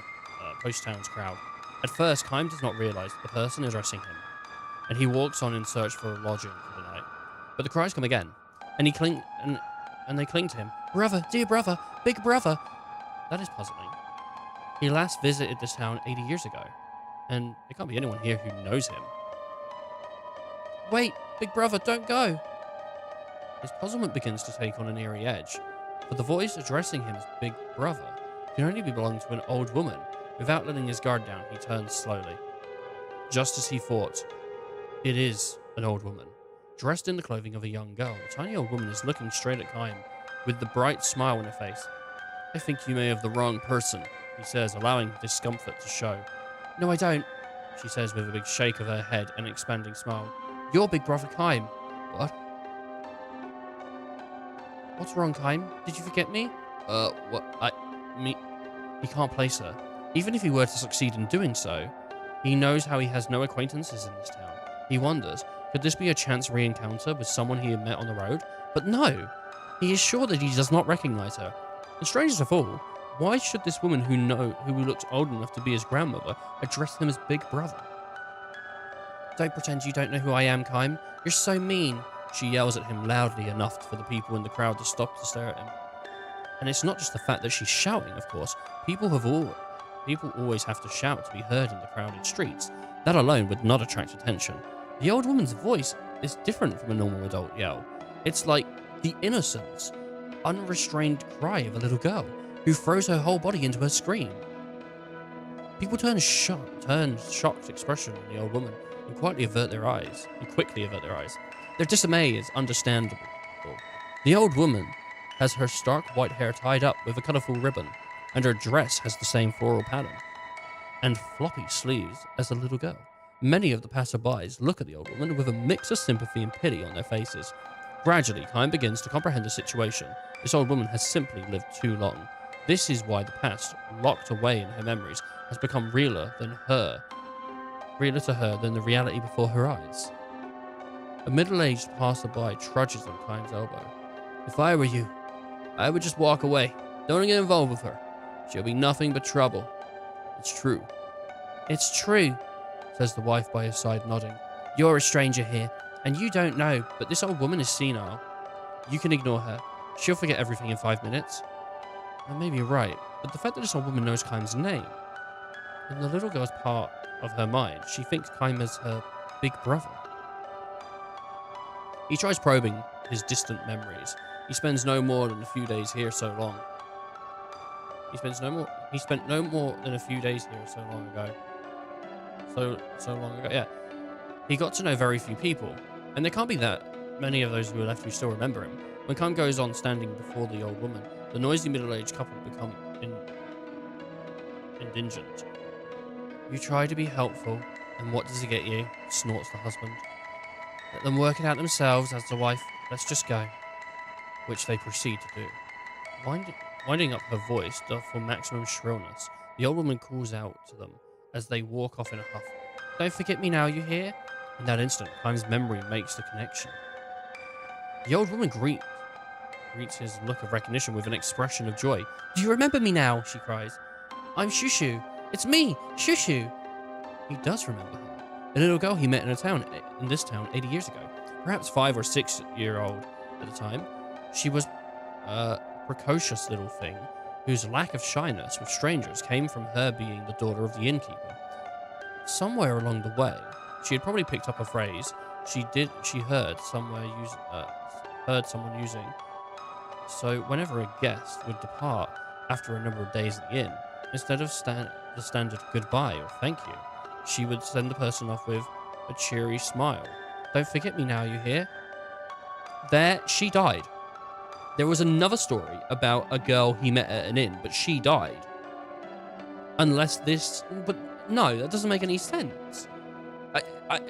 town's crowd. At first, Kime does not realize that the person is addressing him, and he walks on in search for a lodging for the night. But the cries come again, and they cling to him. Brother, dear brother, big brother. That is puzzling. He last visited this town 80 years ago, and there can't be anyone here who knows him. Wait, big brother, don't go. His puzzlement begins to take on an eerie edge, for the voice addressing him as big brother can only be belonging to an old woman. Without letting his guard down, he turns slowly. Just as he thought, it is an old woman. Dressed in the clothing of a young girl, the tiny old woman is looking straight at Kime with the bright smile on her face. I think you may have the wrong person, he says, allowing discomfort to show. No, I don't, she says with a big shake of her head and an expanding smile. You're big brother Kime. What? What's wrong, Kime? Did you forget me? He can't place her. Even if he were to succeed in doing so, he knows how he has no acquaintances in this town. He wonders, could this be a chance re-encounter with someone he had met on the road? But no! He is sure that he does not recognize her. And strangest of all, why should this woman who looked old enough to be his grandmother address him as big brother? Don't pretend you don't know who I am, Kime. You're so mean. She yells at him loudly enough for the people in the crowd to stop to stare at him. And it's not just the fact that she's shouting, of course. People always have to shout to be heard in the crowded streets. That alone would not attract attention. The old woman's voice is different from a normal adult yell. It's like the innocence, unrestrained cry of a little girl who throws her whole body into her scream. People turn shocked expression on the old woman and quickly avert their eyes. Their dismay is understandable. The old woman has her stark white hair tied up with a colourful ribbon, and her dress has the same floral pattern and floppy sleeves as the little girl. Many of the passerbys look at the old woman with a mix of sympathy and pity on their faces. Gradually, Kime begins to comprehend the situation. This old woman has simply lived too long. This is why the past, locked away in her memories, has become realer to her than the reality before her eyes. A middle-aged passerby trudges on Kime's elbow. If I were you, I would just walk away. Don't get involved with her. She'll be nothing but trouble. It's true. It's true, says the wife by his side, nodding. You're a stranger here, and you don't know, but this old woman is senile. You can ignore her. She'll forget everything in 5 minutes. And maybe you're right, but the fact that this old woman knows Kime's name, in the little girl's part of her mind, she thinks Kime is her big brother. He tries probing his distant memories. He spends no more than a few days here so long. He spent no more than a few days here so long ago. So long ago, yeah. He got to know very few people, and there can't be that many of those who are left who still remember him. When Kime goes on standing before the old woman, the noisy middle-aged couple become indigent. You try to be helpful, and what does it get you? Snorts the husband. Let them work it out themselves, as the wife. Let's just go. Which they proceed to do. winding up her voice for maximum shrillness, the old woman calls out to them as they walk off in a huff. Don't forget me now, you hear? In that instant, Time's memory makes the connection. The old woman greets his look of recognition with an expression of joy. Do you remember me now? She cries. I'm Shushu. It's me, Shushu. He does remember her. A little girl he met in this town 80 years ago. Perhaps 5 or 6 year old at the time. She was a precocious little thing whose lack of shyness with strangers came from her being the daughter of the innkeeper. Somewhere along the way, she had probably picked up a phrase she heard someone using. So whenever a guest would depart after a number of days at the inn, instead of the standard goodbye or thank you, she would send the person off with a cheery smile. Don't forget me now, you hear? There, she died. There was another story about a girl he met at an inn, but she died. But no, that doesn't make any sense.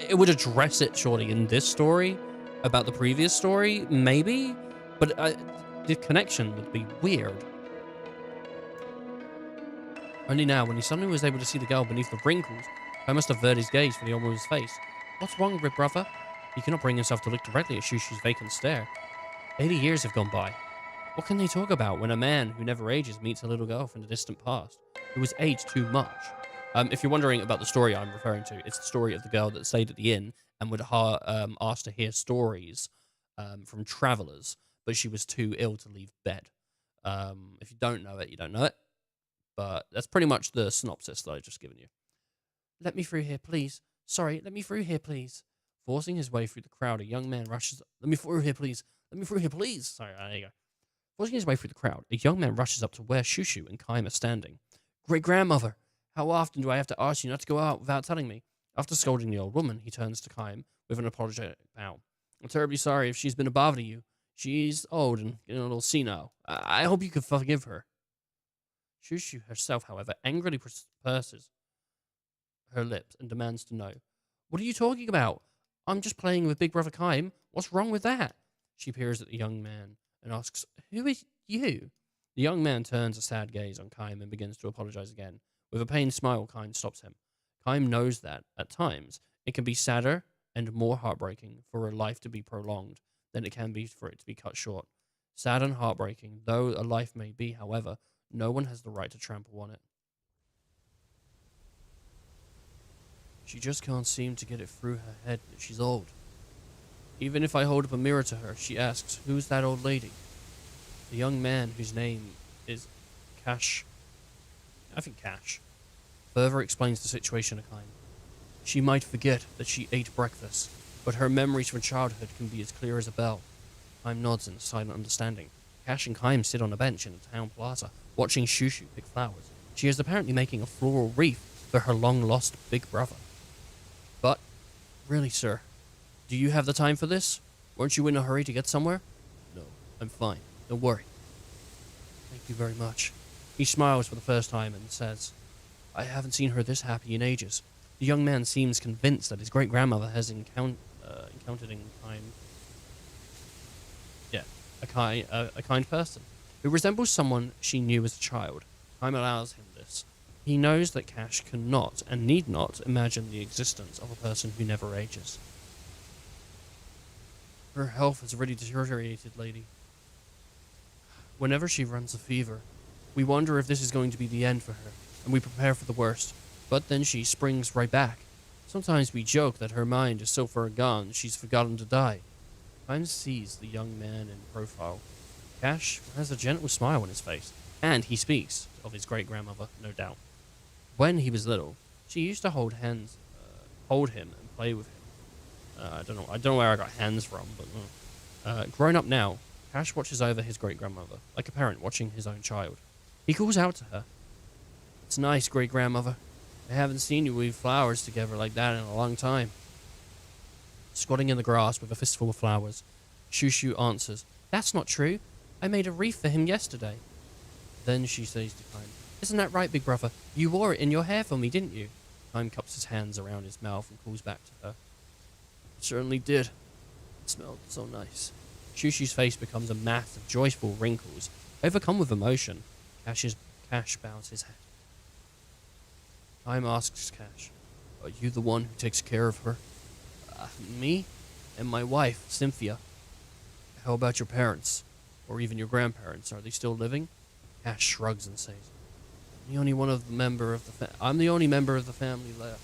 It would address it surely in this story about the previous story, maybe, but the connection would be weird. Only now, when he suddenly was able to see the girl beneath the wrinkles, I must avert his gaze from the old woman's face. What's wrong, big brother? He cannot bring himself to look directly at Shushu's vacant stare. 80 years have gone by. What can they talk about when a man who never ages meets a little girl from the distant past, who has aged too much? If you're wondering about the story I'm referring to, it's the story of the girl that stayed at the inn and would ask to hear stories from travelers, but she was too ill to leave bed. If you don't know it, you don't know it. But that's pretty much the synopsis that I've just given you. Let me through here, please. Sorry, let me through here, please. Forcing his way through the crowd, a young man rushes... Let me through here, please. Let me through here, please. Sorry, there you go. Forcing his way through the crowd, a young man rushes up to where Shushu and Kaim are standing. Great-grandmother, how often do I have to ask you not to go out without telling me? After scolding the old woman, he turns to Kaim with an apologetic bow. I'm terribly sorry if she's been a bother to you. She's old and getting a little senile. I hope you can forgive her. Shushu herself, however, angrily purses her lips and demands to know. What are you talking about? I'm just playing with Big Brother Kaim. What's wrong with that? She peers at the young man and asks, Who is you? The young man turns a sad gaze on Kaim and begins to apologize again. With a pained smile, Kaim stops him. Kaim knows that, at times, it can be sadder and more heartbreaking for a life to be prolonged than it can be for it to be cut short. Sad and heartbreaking though a life may be, however, no one has the right to trample on it. She just can't seem to get it through her head that she's old. Even if I hold up a mirror to her, she asks, Who's that old lady? The young man, whose name is Cash, further explains the situation to Kaim. She might forget that she ate breakfast, but her memories from childhood can be as clear as a bell. Kaim nods in silent understanding. Cash and Kaim sit on a bench in the town plaza, watching Shushu pick flowers. She is apparently making a floral wreath for her long-lost big brother. But, really, sir, do you have the time for this? Weren't you in a hurry to get somewhere? No, I'm fine. Don't worry. Thank you very much. He smiles for the first time and says, I haven't seen her this happy in ages. The young man seems convinced that his great-grandmother has encountered in time... Yeah, a kind person, who resembles someone she knew as a child. Time allows him this. He knows that Cash cannot and need not imagine the existence of a person who never ages. Her health has already deteriorated, lady. Whenever she runs a fever, we wonder if this is going to be the end for her, and we prepare for the worst, but then she springs right back. Sometimes we joke that her mind is so far gone she's forgotten to die. Time sees the young man in profile. Cash has a gentle smile on his face, and he speaks of his great-grandmother, no doubt. When he was little, she used to hold him and play with him. I don't know where I got hands from, but grown up now, Cash watches over his great-grandmother, like a parent watching his own child. He calls out to her. It's nice, great-grandmother. I haven't seen you weave flowers together like that in a long time. Squatting in the grass with a fistful of flowers, Shushu answers, That's not true. I made a wreath for him yesterday. Then she says to Kaim, Isn't that right, big brother? You wore it in your hair for me, didn't you? Kaim cups his hands around his mouth and calls back to her. It certainly did. It smelled so nice. Shushu's face becomes a mass of joyful wrinkles. Overcome with emotion, Cash bows his head. Time asks Cash, "Are you the one who takes care of her?" Me? And my wife, Cynthia. How about your parents? Or even your grandparents? Are they still living? Cash shrugs and says, I'm the only member of the family left.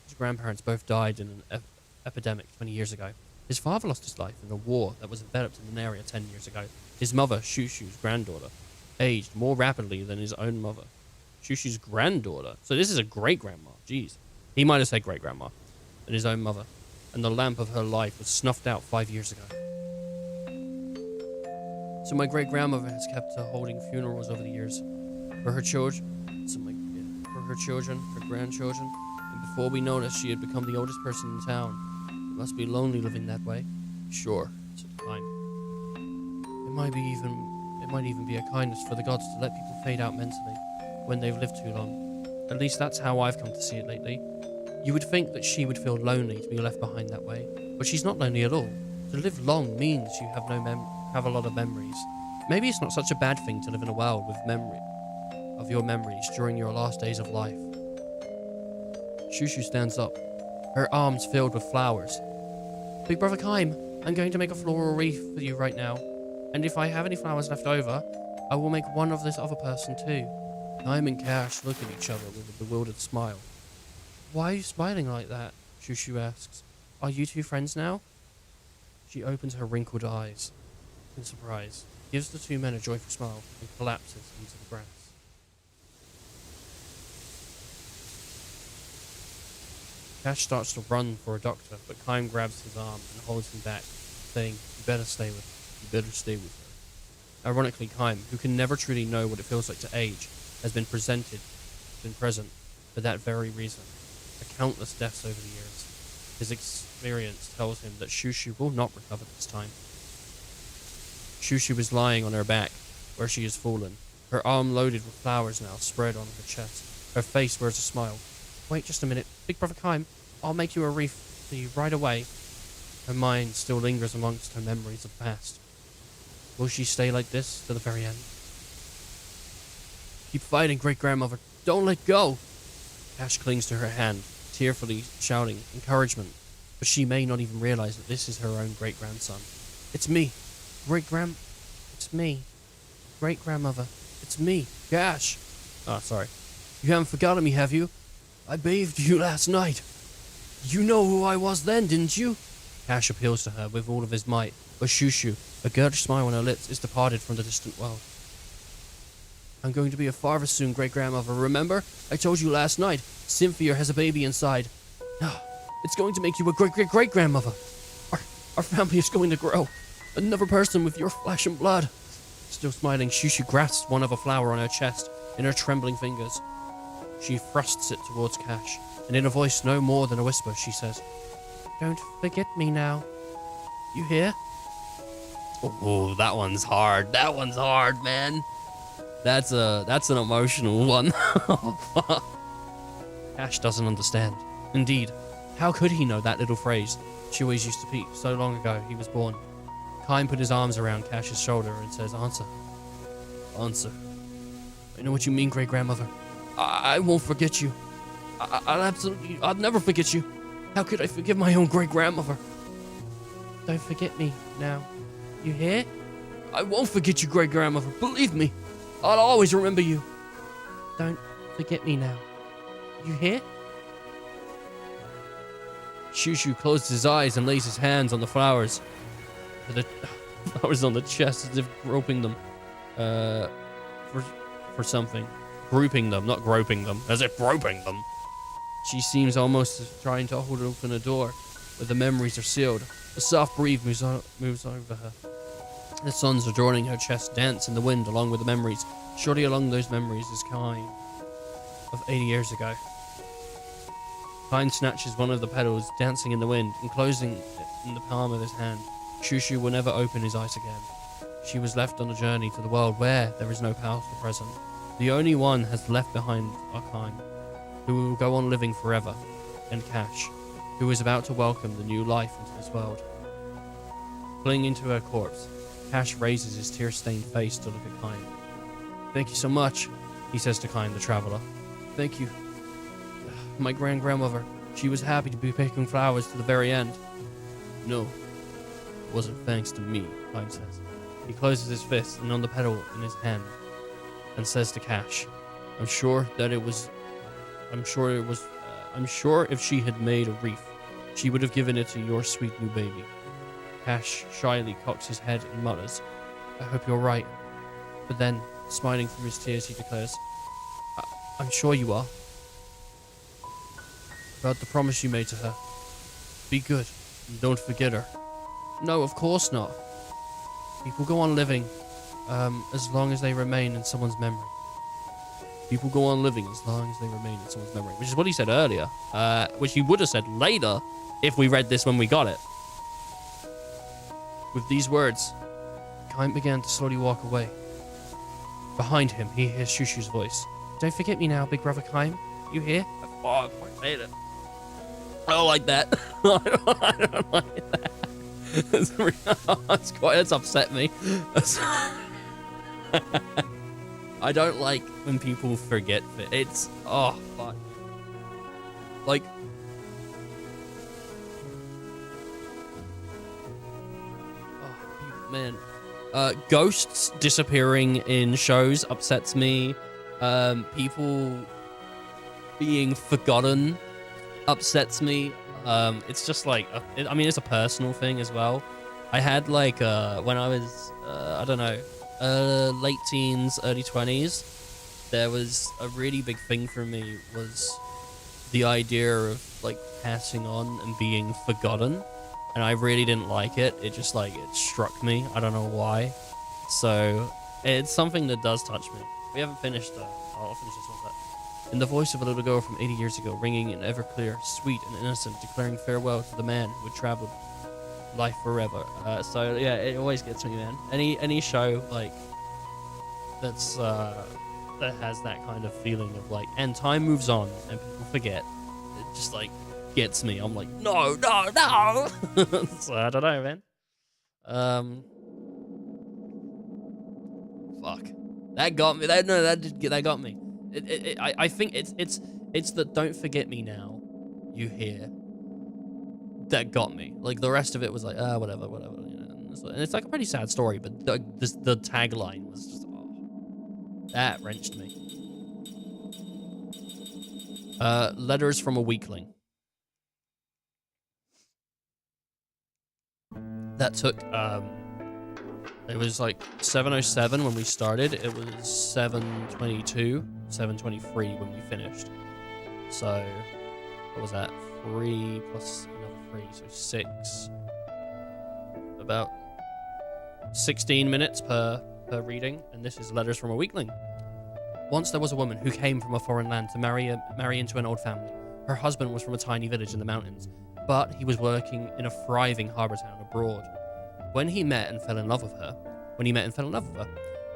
His grandparents both died in an epidemic 20 years ago. His father lost his life in a war that was enveloped in an area 10 years ago. His mother, Shushu's granddaughter, aged more rapidly than his own mother. Shushu's granddaughter. So this is a great-grandma. Jeez. He might have said great-grandma. Than his own mother. And the lamp of her life was snuffed out 5 years ago. So my great-grandmother has kept holding funerals over the years. For her children, her grandchildren. And before we noticed, she had become the oldest person in town. It must be lonely living that way. Sure, said Time. It might even be a kindness for the gods to let people fade out mentally when they've lived too long. At least that's how I've come to see it lately. You would think that she would feel lonely to be left behind that way, but she's not lonely at all. To live long means you have have a lot of memories. Maybe it's not such a bad thing to live in a world with memory of your memories during your last days of life. Shushu stands up, her arms filled with flowers. Big Brother Kaim, I'm going to make a floral wreath for you right now. And if I have any flowers left over, I will make one of this other person too. Kaim and Cash look at each other with a bewildered smile. Why are you smiling like that? Shushu asks. Are you two friends now? She opens her wrinkled eyes in surprise, gives the two men a joyful smile, and collapses into the grass. Cash starts to run for a doctor, but Kaim grabs his arm and holds him back, saying, You better stay with her. Ironically, Kaim, who can never truly know what it feels like to age, has been present for that very reason. Countless deaths over the years. His experience tells him that Shushu will not recover this time. Shushu is lying on her back, where she has fallen, her arm loaded with flowers now spread on her chest. Her face wears a smile. Wait just a minute, Big Brother Kaim, I'll make you a wreath for you right away. Her mind still lingers amongst her memories of the past. Will she stay like this to the very end? Keep fighting, great-grandmother. Don't let go. Cash clings to her hand, tearfully shouting encouragement, but she may not even realize that this is her own great-grandson. It's me, it's me, great-grandmother. It's me, Cash. Sorry. You haven't forgotten me, have you? I bathed you last night. You know who I was then, didn't you? Cash appeals to her with all of his might, but Shushu, a girlish smile on her lips, is departed from the distant world. I'm going to be a father soon, great-grandmother. Remember? I told you last night. Cynthia has a baby inside. It's going to make you a great-great-great-grandmother. Our family is going to grow. Another person with your flesh and blood. Still smiling, Shushu grasps one of a flower on her chest in her trembling fingers. She thrusts it towards Cash, and in a voice no more than a whisper, she says, Don't forget me now. You hear? Oh, that one's hard. That one's hard, man. That's an emotional one. Cash doesn't understand. Indeed, how could he know that little phrase? She always used to peep so long ago he was born. Kaim put his arms around Cash's shoulder and says, Answer. I know what you mean, great-grandmother. I won't forget you. I'll never forget you. How could I forgive my own great-grandmother? Don't forget me now. You hear? I won't forget you, great-grandmother. Believe me. I'll always remember you. Don't forget me now. You hear? Shushu closes his eyes and lays his hands on the flowers. The flowers on the chest as if groping them. For something. Grouping them, not groping them. As if groping them. She seems almost as trying to hold open a door, but the memories are sealed. A soft breeze moves over her. The suns adorning her chest dance in the wind along with the memories. Surely along those memories is Kaim of 80 years ago. Kaim snatches one of the petals dancing in the wind and closing it in the palm of his hand. Shushu will never open his eyes again. She was left on a journey to the world where there is no powerful present. The only one has left behind are Kaim, who will go on living forever, and Cash, who is about to welcome the new life into this world. Clinging to her corpse, Cash raises his tear-stained face to look at Kime. Thank you so much, he says to Kime the traveler. Thank you. My grandmother, she was happy to be picking flowers to the very end. No, it wasn't thanks to me, Kime says. He closes his fist and on the pedal in his hand and says to Cash, I'm sure if she had made a wreath, she would have given it to your sweet new baby. Cash shyly cocks his head and mutters, I hope you're right. But then, smiling through his tears, he declares, I'm sure you are. About the promise you made to her. Be good, and don't forget her. No, of course not. People go on living, as long as they remain in someone's memory. People go on living as long as they remain in someone's memory. Which is what he said earlier. Which he would have said later if we read this when we got it. With these words, Kime began to slowly walk away. Behind him, he hears Shushu's voice. Don't forget me now, big brother Kime. You hear? Oh, I made it. I don't like that. I don't like that. It's upset me. I don't like when people forget that it's fuck. Like man. Ghosts disappearing in shows upsets me. People being forgotten upsets me. It's just like, I mean, it's a personal thing as well. I had like, when I was, I don't know, late teens, early 20s, there was a really big thing for me was the idea of like passing on and being forgotten. And I really didn't like it. It just like, it struck me. I don't know why. So it's something that does touch me. We haven't finished, I'll finish this one. In the voice of a little girl from 80 years ago, ringing and ever clear, sweet and innocent, declaring farewell to the man who had traveled life forever. So yeah, it always gets me, man. Any show like that's that has that kind of feeling of like, and time moves on and people forget. It just like gets me. I'm like, no. So I don't know, man. Fuck. That got me. That got me. I think it's the don't forget me now you hear that got me. Like the rest of it was like whatever, you know. And it's like a pretty sad story, but the tagline was just that wrenched me. Letters from a Weakling. That took it was like 7:07 when we started. It was 7:22, 7:23 when we finished. So, what was that? 3 plus another 3, so 6. About 16 minutes per reading, and this is Letters from a Weakling. Once there was a woman who came from a foreign land to marry into an old family. Her husband was from a tiny village in the mountains, but he was working in a thriving harbour town abroad. When he met and fell in love with her,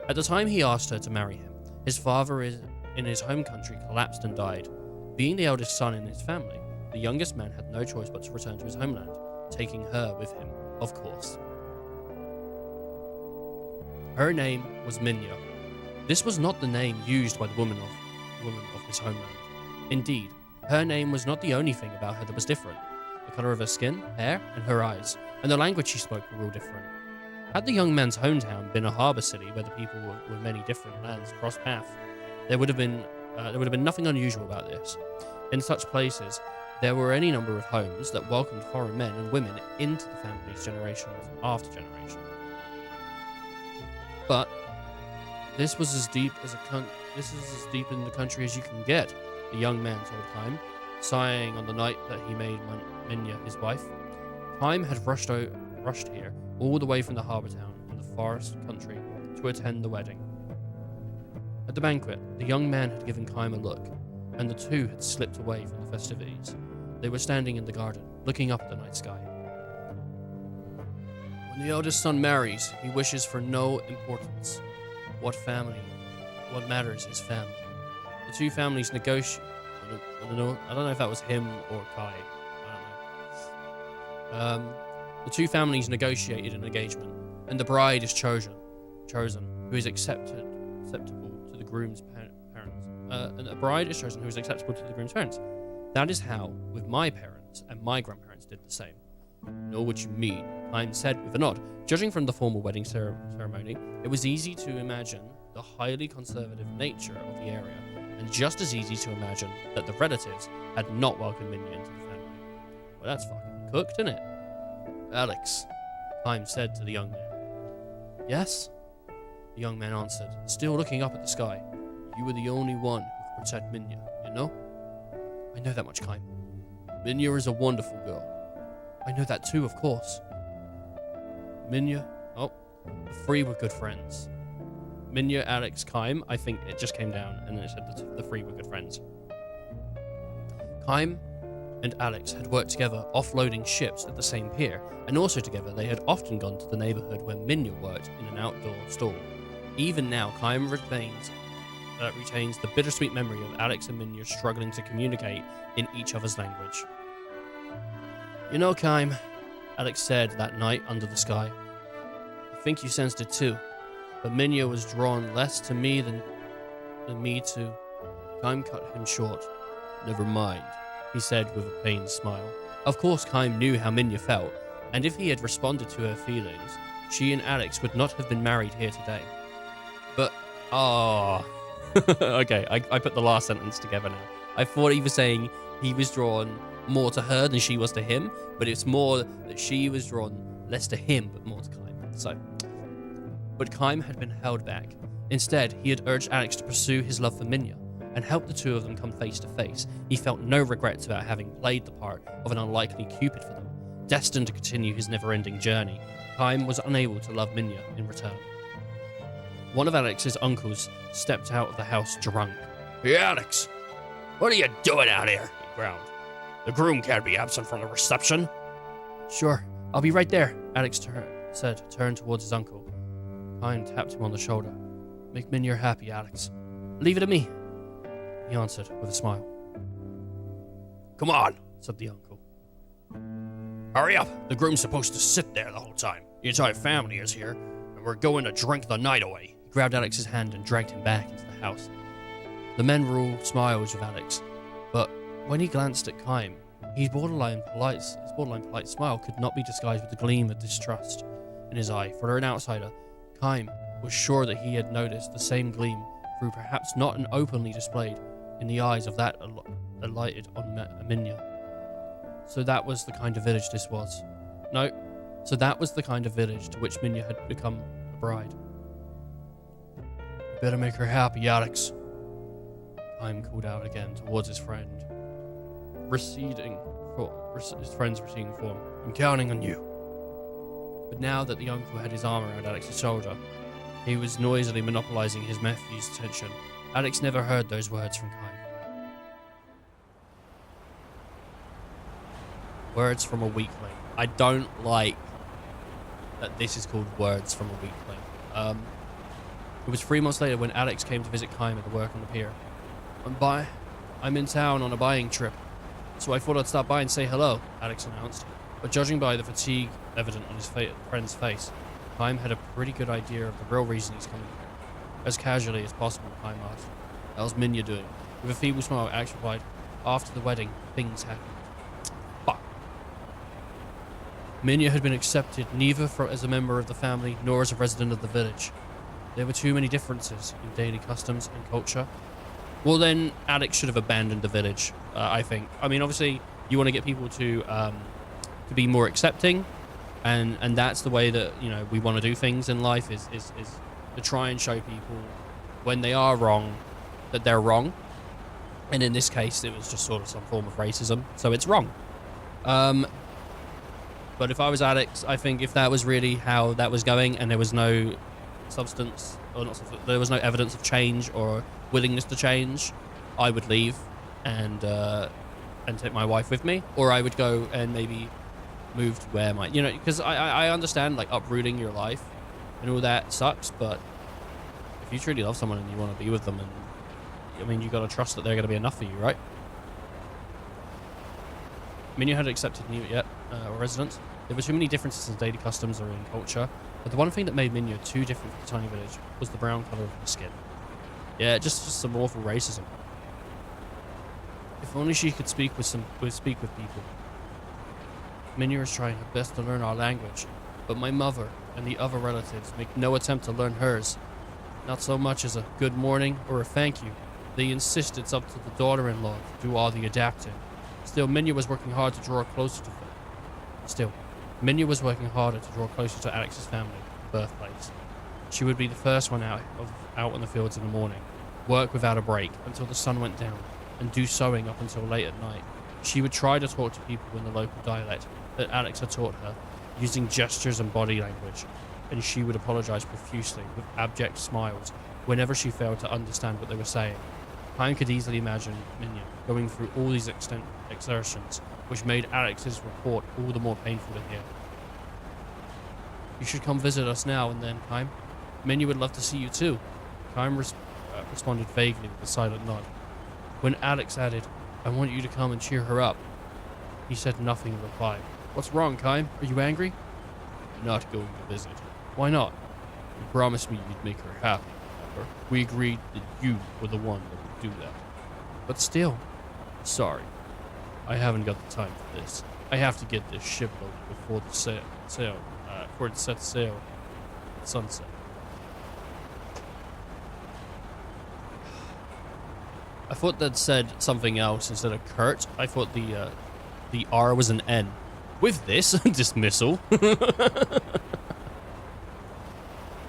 at the time he asked her to marry him, his father in his home country collapsed and died. Being the eldest son in his family, the youngest man had no choice but to return to his homeland, taking her with him, of course. Her name was Minya. This was not the name used by the woman of his homeland. Indeed, her name was not the only thing about her that was different. The colour of her skin, hair, and her eyes, and the language she spoke were all different. Had the young man's hometown been a harbour city where the people with many different lands crossed paths, there would have been nothing unusual about this. In such places, there were any number of homes that welcomed foreign men and women into the family's generations after generation. But this was as deep in the country as you can get, the young man told Kime, sighing on the night that he made Minya his wife. Kime had rushed here, all the way from the harbour town in the forest country, to attend the wedding. At the banquet, the young man had given Kime a look, and the two had slipped away from the festivities. They were standing in the garden, looking up at the night sky. When the eldest son marries, he wishes for no importance. What matters is family. The two families negotiate. I don't know if that was him or Kai. I don't know. The two families negotiated an engagement. and the bride is chosen, who is acceptable to the groom's parents. And a bride is chosen who is acceptable to the groom's parents. That is how, with my parents and my grandparents did the same. Know what you mean, Kime said with a nod. Judging from the formal wedding ceremony, it was easy to imagine the highly conservative nature of the area, and just as easy to imagine that the relatives had not welcomed Minya into the family. Well, that's fucking cooked, isn't it? Alex, Kime said to the young man. Yes? The young man answered, still looking up at the sky. You were the only one who could protect Minya, you know? I know that much, Kime. Minya is a wonderful girl. I know that too, of course. Minya, the three were good friends. Minya, Alex, Kime, I think it just came down and then it said that the three were good friends. Kime and Alex had worked together offloading ships at the same pier, and also together they had often gone to the neighborhood where Minya worked in an outdoor stall. Even now, Kime retains the bittersweet memory of Alex and Minya struggling to communicate in each other's language. You know, Kime, Alex said that night under the sky, I think you sensed it too, but Minya was drawn less to me than me to... Kime cut him short. Never mind, he said with a pained smile. Of course, Kime knew how Minya felt, and if he had responded to her feelings, she and Alex would not have been married here today. But, okay, I put the last sentence together now. I thought he was saying he was drawn more to her than she was to him, but it's more that she was drawn less to him, but more to Kime. But Kime had been held back. Instead, he had urged Alex to pursue his love for Minya, and help the two of them come face to face. He felt no regrets about having played the part of an unlikely Cupid for them. Destined to continue his never-ending journey, Kime was unable to love Minya in return. One of Alex's uncles stepped out of the house drunk. Hey, Alex! What are you doing out here? He growled. The groom can't be absent from the reception. Sure, I'll be right there, Alex turned towards his uncle. Kime tapped him on the shoulder. Make Minya happy, Alex. Leave it to me, he answered with a smile. Come on, said the uncle. Hurry up, the groom's supposed to sit there the whole time. The entire family is here, and we're going to drink the night away. He grabbed Alex's hand and dragged him back into the house. The men were all smiles with Alex, but when he glanced at Kime, his borderline polite smile could not be disguised with a gleam of distrust in his eye. For an outsider, Kime was sure that he had noticed the same gleam through perhaps not an openly displayed in the eyes of that alighted on Minya. So that was the kind of village this was. No, so that was the kind of village to which Minya had become a bride. You better make her happy, Alex. Kime called out again towards his friend. His friend's receding form. I'm counting on you. But now that the uncle had his arm around Alex's shoulder, he was noisily monopolizing his nephew's attention. Alex never heard those words from Kime. Words from a weakling. I don't like that this is called words from a weakling. It was 3 months later when Alex came to visit Kime at the work on the pier. I'm in town on a buying trip, so I thought I'd stop by and say hello, Alex announced. But judging by the fatigue evident on his friend's face, Kime had a pretty good idea of the real reason he's coming here. As casually as possible, Kime asked, how's Minya doing? With a feeble smile, Alex replied, after the wedding, things happened. Fuck. Minya had been accepted neither as a member of the family nor as a resident of the village. There were too many differences in daily customs and culture. Well, then Alex should have abandoned the village, I think. I mean, obviously, you want to get people to be more accepting, and that's the way that, you know, we want to do things in life is to try and show people when they are wrong that they're wrong. And in this case, it was just sort of some form of racism, so it's wrong. But if I was Alex, I think if that was really how that was going and there was no substance, or not substance, there was no evidence of change or willingness to change, I would leave and take my wife with me, or I would go and maybe move to where my, you know, because I understand like uprooting your life and all that sucks, but if you truly love someone and you want to be with them, and I mean, you got to trust that they're going to be enough for you, right? Minya had accepted new residents. There were too many differences in daily customs or in culture. But the one thing that made Minya too different from the tiny village was the brown colour of her skin. Yeah, just some awful racism. If only she could speak with people. Minya is trying her best to learn our language, but my mother and the other relatives make no attempt to learn hers. Not so much as a good morning or a thank you. They insist it's up to the daughter-in-law to do all the adapting. Still, Minya was working hard to draw closer to Alex's family, birthplace. She would be the first one out on the fields in the morning, work without a break until the sun went down, and do sewing up until late at night. She would try to talk to people in the local dialect that Alex had taught her, using gestures and body language, and she would apologize profusely with abject smiles whenever she failed to understand what they were saying. Pine could easily imagine Minya going through all these exertions, which made Alex's report all the more painful to hear. You should come visit us now and then, Kaim. Minya would love to see you too. Kaim responded vaguely with a silent nod. When Alex added, I want you to come and cheer her up, he said nothing in reply. What's wrong, Kaim? Are you angry? Not going to visit. Why not? You promised me you'd make her happy, remember? We agreed that you were the one that would do that. But still, sorry. I haven't got the time for this. I have to get this ship loaded before it sets sail at sunset. I thought that said something else instead of Kurt. I thought the R was an N. With this dismissal.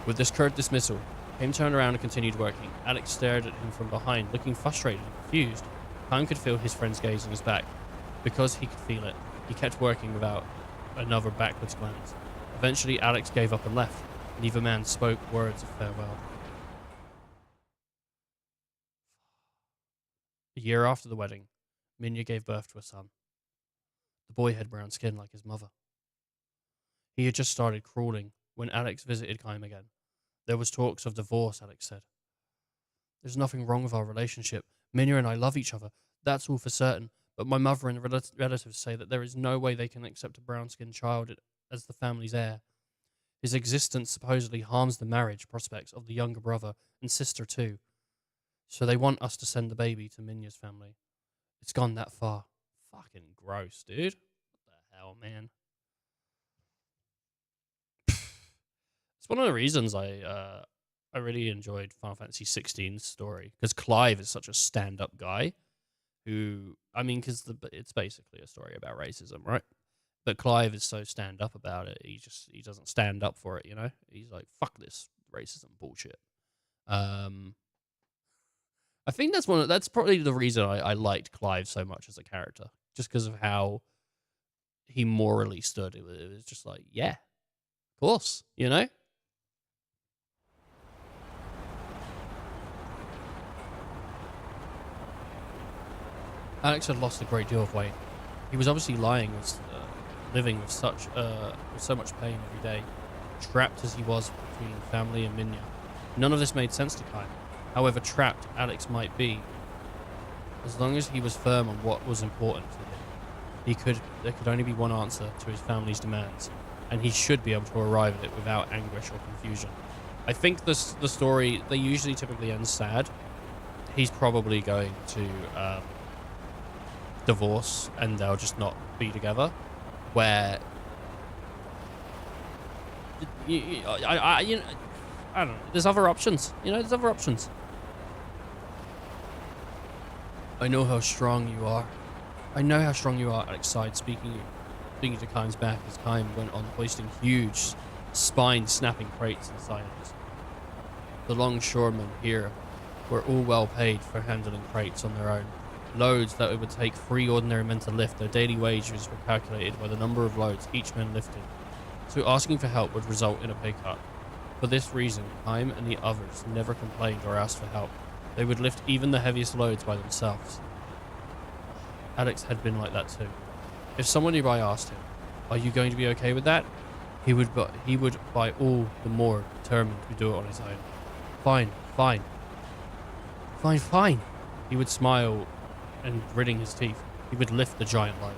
With this curt dismissal, Kaim turned around and continued working. Alex stared at him from behind, looking frustrated and confused. Kaim could feel his friend's gaze on his back. Because he could feel it, he kept working without another backwards glance. Eventually, Alex gave up and left. Neither man spoke words of farewell. A year after the wedding, Minya gave birth to a son. The boy had brown skin like his mother. He had just started crawling when Alex visited Kaim again. There was talks of divorce, Alex said. There's nothing wrong with our relationship. Minya and I love each other. That's all for certain. But my mother and relatives say that there is no way they can accept a brown-skinned child as the family's heir. His existence supposedly harms the marriage prospects of the younger brother and sister too. So they want us to send the baby to Minya's family. It's gone that far. Fucking gross, dude. What the hell, man? It's one of the reasons I really enjoyed Final Fantasy XVI's story, because Clive is such a stand-up guy who, I mean, because it's basically a story about racism, right? But Clive is so stand-up about it, he doesn't stand up for it, you know? He's like, fuck this racism bullshit. I think that's probably the reason I liked Clive so much as a character, just because of how he morally stood. It was just like, yeah, of course, you know? Alex had lost a great deal of weight. He was obviously living with so much pain every day, trapped as he was between family and Minya. None of this made sense to Kaim. However trapped Alex might be, as long as he was firm on what was important to him, there could only be one answer to his family's demands, and he should be able to arrive at it without anguish or confusion. I think the story, they usually typically end sad. He's probably going to divorce and they'll just not be together, where I don't know, there's other options, there's other options. I know how strong you are, Alex sighed, speaking to Kaim's back as Kaim went on hoisting huge, spine-snapping crates in silence. The longshoremen here were all well paid for handling crates on their own. Loads that it would take 3 ordinary men to lift. Their daily wages were calculated by the number of loads each man lifted, so asking for help would result in a pay cut. For this reason, Kaim and the others never complained or asked for help. They would lift even the heaviest loads by themselves. Alex had been like that too. If someone nearby asked him, "Are you going to be okay with that?" he would by all the more determined to do it on his own. Fine. He would smile, and gritting his teeth, he would lift the giant load.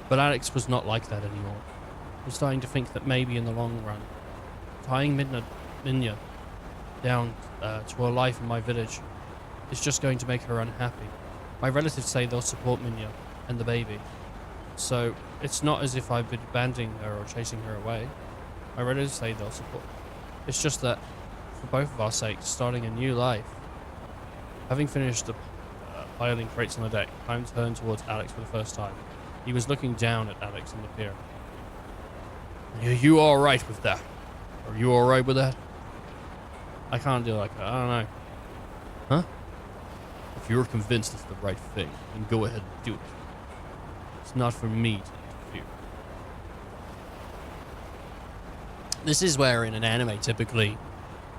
But Alex was not like that anymore. He was starting to think that maybe in the long run, tying Minya down to a life in my village is just going to make her unhappy. My relatives say they'll support Minya and the baby. So it's not as if I've been abandoning her or chasing her away. My relatives say they'll support. It's just that, for both of our sakes, starting a new life. Having finished piling crates on the deck, Chaim turned towards Alex for the first time. He was looking down at Alex on the pier. Are you alright with that? Are you alright with that? I can't do like that. I don't know. Huh? If you're convinced it's the right thing, then go ahead and do it. It's not for me to interfere. This is where in an anime, typically,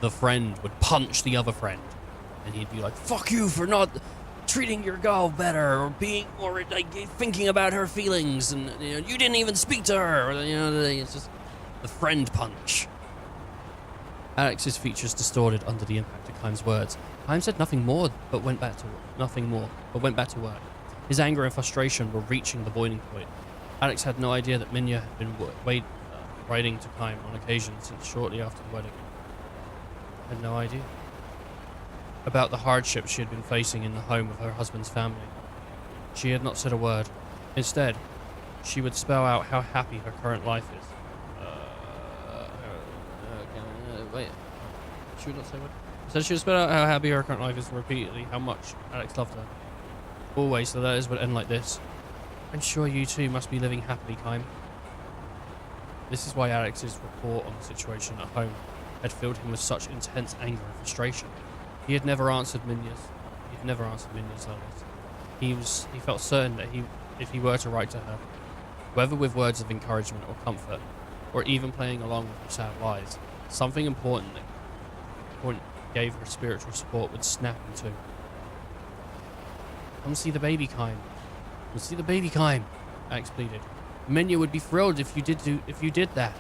the friend would punch the other friend. And he'd be like, fuck you for not treating your girl better, or being more, like, thinking about her feelings, and, you know, you didn't even speak to her, or, you know, it's just the friend punch. Alex's features distorted under the impact of Chaim's words. Chaim said nothing more, but went back to work. His anger and frustration were reaching the boiling point. Alex had no idea that Minya had been writing to Chaim on occasion since shortly after the wedding. Had no idea about the hardships she had been facing in the home of her husband's family. She had not said a word. Instead, she would spell out how happy her current life is. Wait. She would not say what? Instead, she would spell out how happy her current life is repeatedly, how much Alex loved her. Always, so that is would end like this. I'm sure you too must be living happily, Chaim. This is why Alex's report on the situation at home had filled him with such intense anger and frustration. He had never answered Minya's letters. He felt certain that if he were to write to her, whether with words of encouragement or comfort, or even playing along with her sad lies, something important that gave her spiritual support would snap in two. Come see the baby, Chaim. Come see the baby, Chaim, Alex pleaded. Minya would be thrilled if you did that.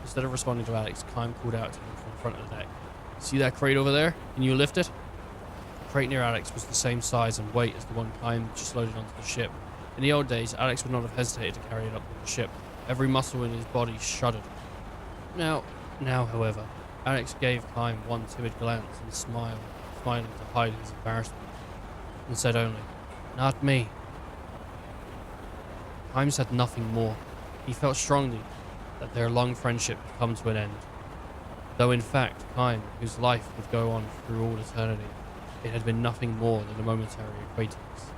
Instead of responding to Alex, Chaim called out to him from the front of the deck. See that crate over there? Can you lift it? The crate near Alex was the same size and weight as the one Chaim just loaded onto the ship. In the old days, Alex would not have hesitated to carry it up on the ship. Every muscle in his body shuddered. Now, however, Alex gave Chaim one timid glance and smiling to hide his embarrassment, and said only, "Not me." Chaim said nothing more. He felt strongly that their long friendship had come to an end. Though in fact, Chaim, whose life would go on through all eternity, it had been nothing more than a momentary acquaintance.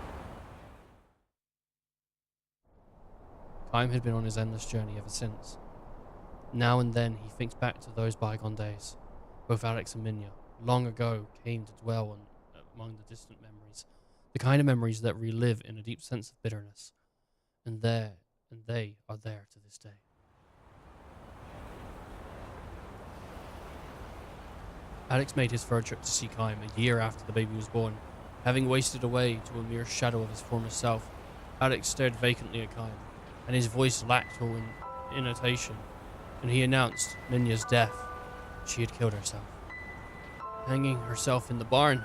Chaim had been on his endless journey ever since. Now and then he thinks back to those bygone days. Both Alex and Minya, long ago, came to dwell among the distant memories, the kind of memories that relive in a deep sense of bitterness. And they are there to this day. Alex made his third trip to see Chaim a year after the baby was born. Having wasted away to a mere shadow of his former self, Alex stared vacantly at Chaim, and his voice lacked all intonation, and he announced Minya's death. She had killed herself, hanging herself in the barn.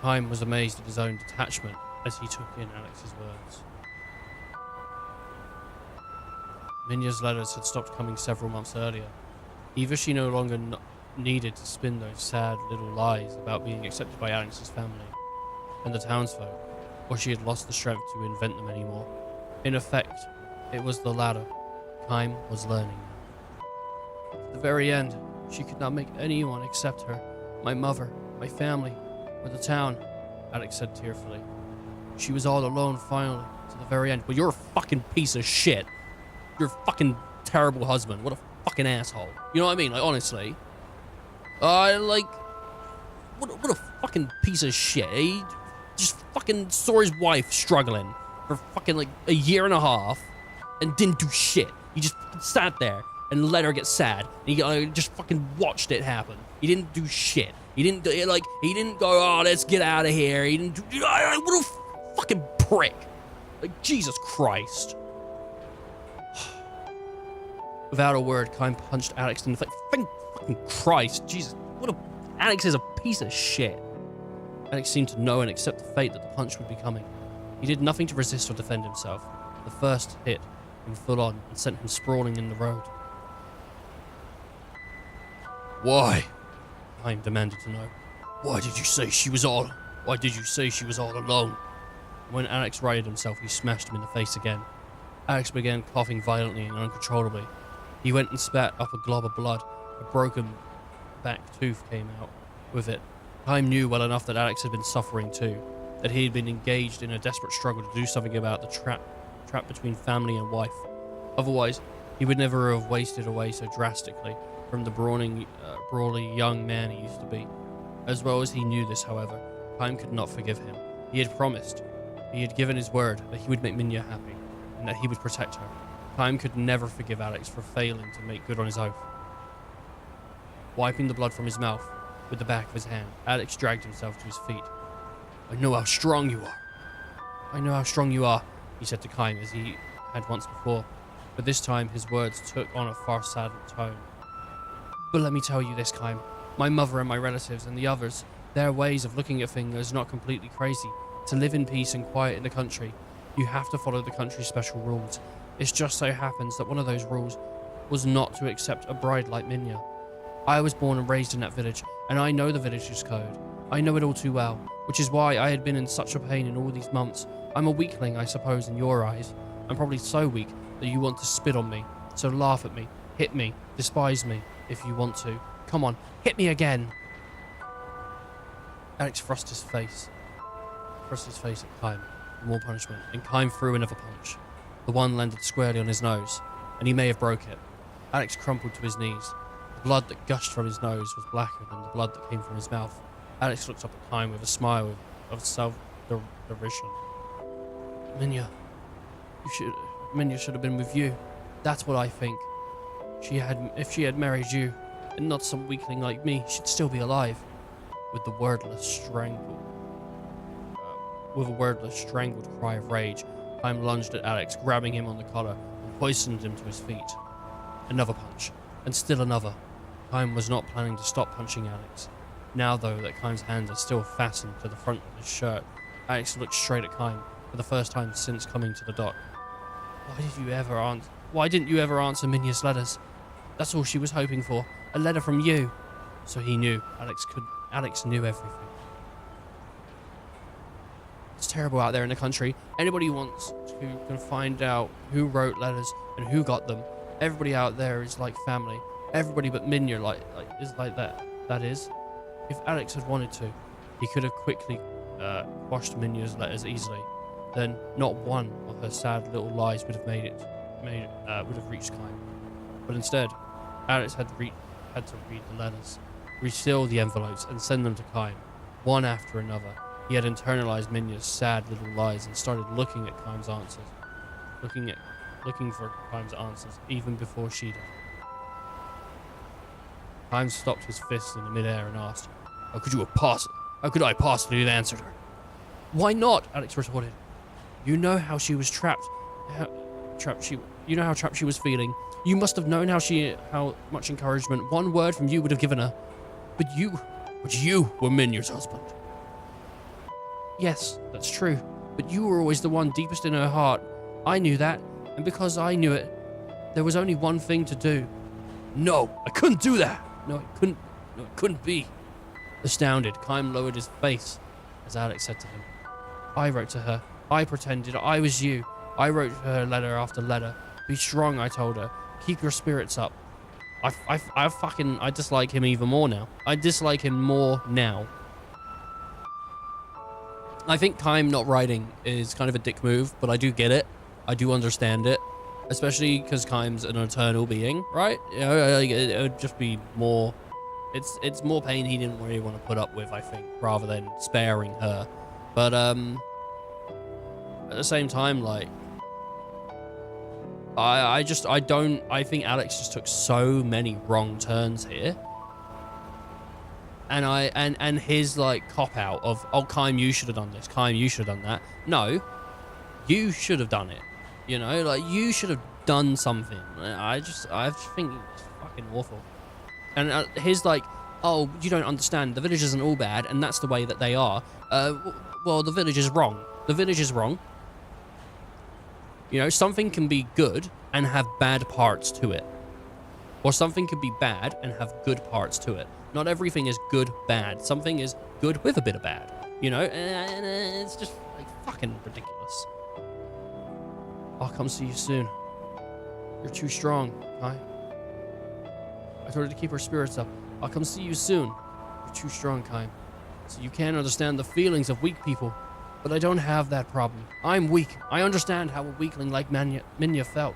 Chaim was amazed at his own detachment as he took in Alex's words. Minya's letters had stopped coming several months earlier. Either she no longer needed to spin those sad little lies about being accepted by Alex's family and the townsfolk, or she had lost the strength to invent them anymore. In effect, it was the latter. Chaim was learning now. At the very end, she could not make anyone accept her. My mother, my family, or the town, Alex said tearfully. She was all alone finally, to the very end. Well, you're a fucking piece of shit. You're a fucking terrible husband. What a fucking asshole. You know what I mean? Like, honestly. What a fucking piece of shit. He just fucking saw his wife struggling for fucking like a year and a half and didn't do shit. He just sat there and let her get sad. And he just fucking watched it happen. He didn't do shit. He didn't go, oh, let's get out of here. He didn't do, what a fucking prick. Like, Jesus Christ. Without a word, Chaim punched Alex in the face. Fucking Christ. Jesus. Alex is a piece of shit. Alex seemed to know and accept the fate that the punch would be coming. He did nothing to resist or defend himself. The first hit came full on and sent him sprawling in the road. Why? Chaim demanded to know. Why did you say she was all alone? When Alex righted himself, he smashed him in the face again. Alex began coughing violently and uncontrollably. He went and spat up a glob of blood. A broken back tooth came out with it. Chaim knew well enough that Alex had been suffering too, that he had been engaged in a desperate struggle to do something about the trap between family and wife. Otherwise, he would never have wasted away so drastically from the brawly young man he used to be. As well as he knew this, however, Chaim could not forgive him. He had promised. He had given his word that he would make Minya happy, and that he would protect her. Chaim could never forgive Alex for failing to make good on his oath. Wiping the blood from his mouth with the back of his hand, Alex dragged himself to his feet. I know how strong you are. I know how strong you are, he said to Chaim as he had once before. But this time his words took on a far sadder tone. But let me tell you this, Chaim. My mother and my relatives and the others, their ways of looking at things is not completely crazy. To live in peace and quiet in the country, you have to follow the country's special rules. It just so happens that one of those rules was not to accept a bride like Minya. I was born and raised in that village, and I know the village's code. I know it all too well, which is why I had been in such a pain in all these months. I'm a weakling, I suppose, in your eyes. I'm probably so weak that you want to spit on me. So laugh at me, hit me, despise me, if you want to. Come on, hit me again. Alex thrust his face at Chaim for more punishment, and Chaim threw another punch. The one landed squarely on his nose, and he may have broke it. Alex crumpled to his knees. The blood that gushed from his nose was blacker than the blood that came from his mouth. Alex looked up at Chaim with a smile of self-derision. Minya should have been with you. That's what I think. If she had married you, and not some weakling like me, she'd still be alive. With a wordless, strangled cry of rage, Chaim lunged at Alex, grabbing him on the collar and hoisted him to his feet. Another punch, and still another. Chaim was not planning to stop punching Alex. Now, though, that Chaim's hands are still fastened to the front of his shirt, Alex looked straight at Chaim for the first time since coming to the dock. Why didn't you ever answer Minya's letters? That's all she was hoping for. A letter from you. So he knew. Alex knew everything. It's terrible out there in the country. Anybody who wants to can find out who wrote letters and who got them. Everybody out there is like family. Everybody but Minya is like that. That is, if Alex had wanted to, he could have quickly quashed Minya's letters easily. Then not one of her sad little lies would have would have reached Chaim. But instead, Alex had to read the letters, reseal the envelopes, and send them to Chaim, one after another. He had internalized Minya's sad little lies and started looking at Chaim's answers, looking for Chaim's answers even before she did. Chaim stopped his fist in midair and asked, How could I possibly have answered her? Why not? Alex retorted. You know how she was trapped. You know how trapped she was feeling. You must have known how much encouragement one word from you would have given her. But you were Minya's husband. Yes, that's true. But you were always the one deepest in her heart. I knew that, and because I knew it, there was only one thing to do. No, I couldn't do that. No, it couldn't be. Astounded, Chaim lowered his face as Alex said to him, I wrote to her. I pretended I was you. I wrote her letter after letter. Be strong, I told her. Keep your spirits up. I dislike him even more now. I dislike him more now. I think Chaim not writing is kind of a dick move, but I do get it. I do understand it. Especially because Chaim's an eternal being, right? You know, it would just be more... It's more pain he didn't really want to put up with, I think, rather than sparing her. But, at the same time, like... I think Alex just took so many wrong turns here. And his, like, cop-out of, oh, Chaim, you should have done this. Chaim, you should have done that. No. You should have done it. You know, like, you should have done something. I just think it's fucking awful. And his, like, oh, you don't understand. The village isn't all bad, and that's the way that they are. Well, the village is wrong. The village is wrong. You know, something can be good and have bad parts to it. Or something could be bad and have good parts to it. Not everything is good, bad. Something is good with a bit of bad. You know? And it's just like fucking ridiculous. I'll come see you soon. You're too strong, Kai. I told her to keep her spirits up. I'll come see you soon. You're too strong, Kai. So you can't understand the feelings of weak people. But I don't have that problem. I'm weak. I understand how a weakling like Minya felt.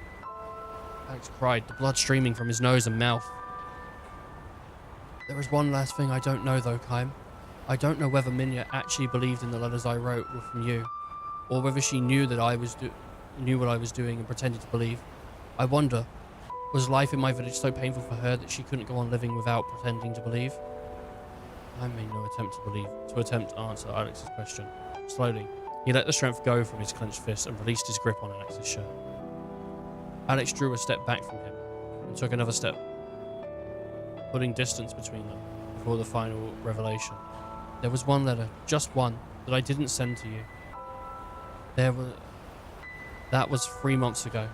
Alex cried, the blood streaming from his nose and mouth. There is one last thing I don't know though, Kaim. I don't know whether Minya actually believed in the letters I wrote were from you, or whether she knew that knew what I was doing and pretended to believe. I wonder, was life in my village so painful for her that she couldn't go on living without pretending to believe? I made no attempt to answer Alex's question. Slowly, he let the strength go from his clenched fist and released his grip on Alex's shirt. Alex drew a step back from him and took another step, putting distance between them before the final revelation. There was one letter, just one, that I didn't send to you. That was 3 months ago.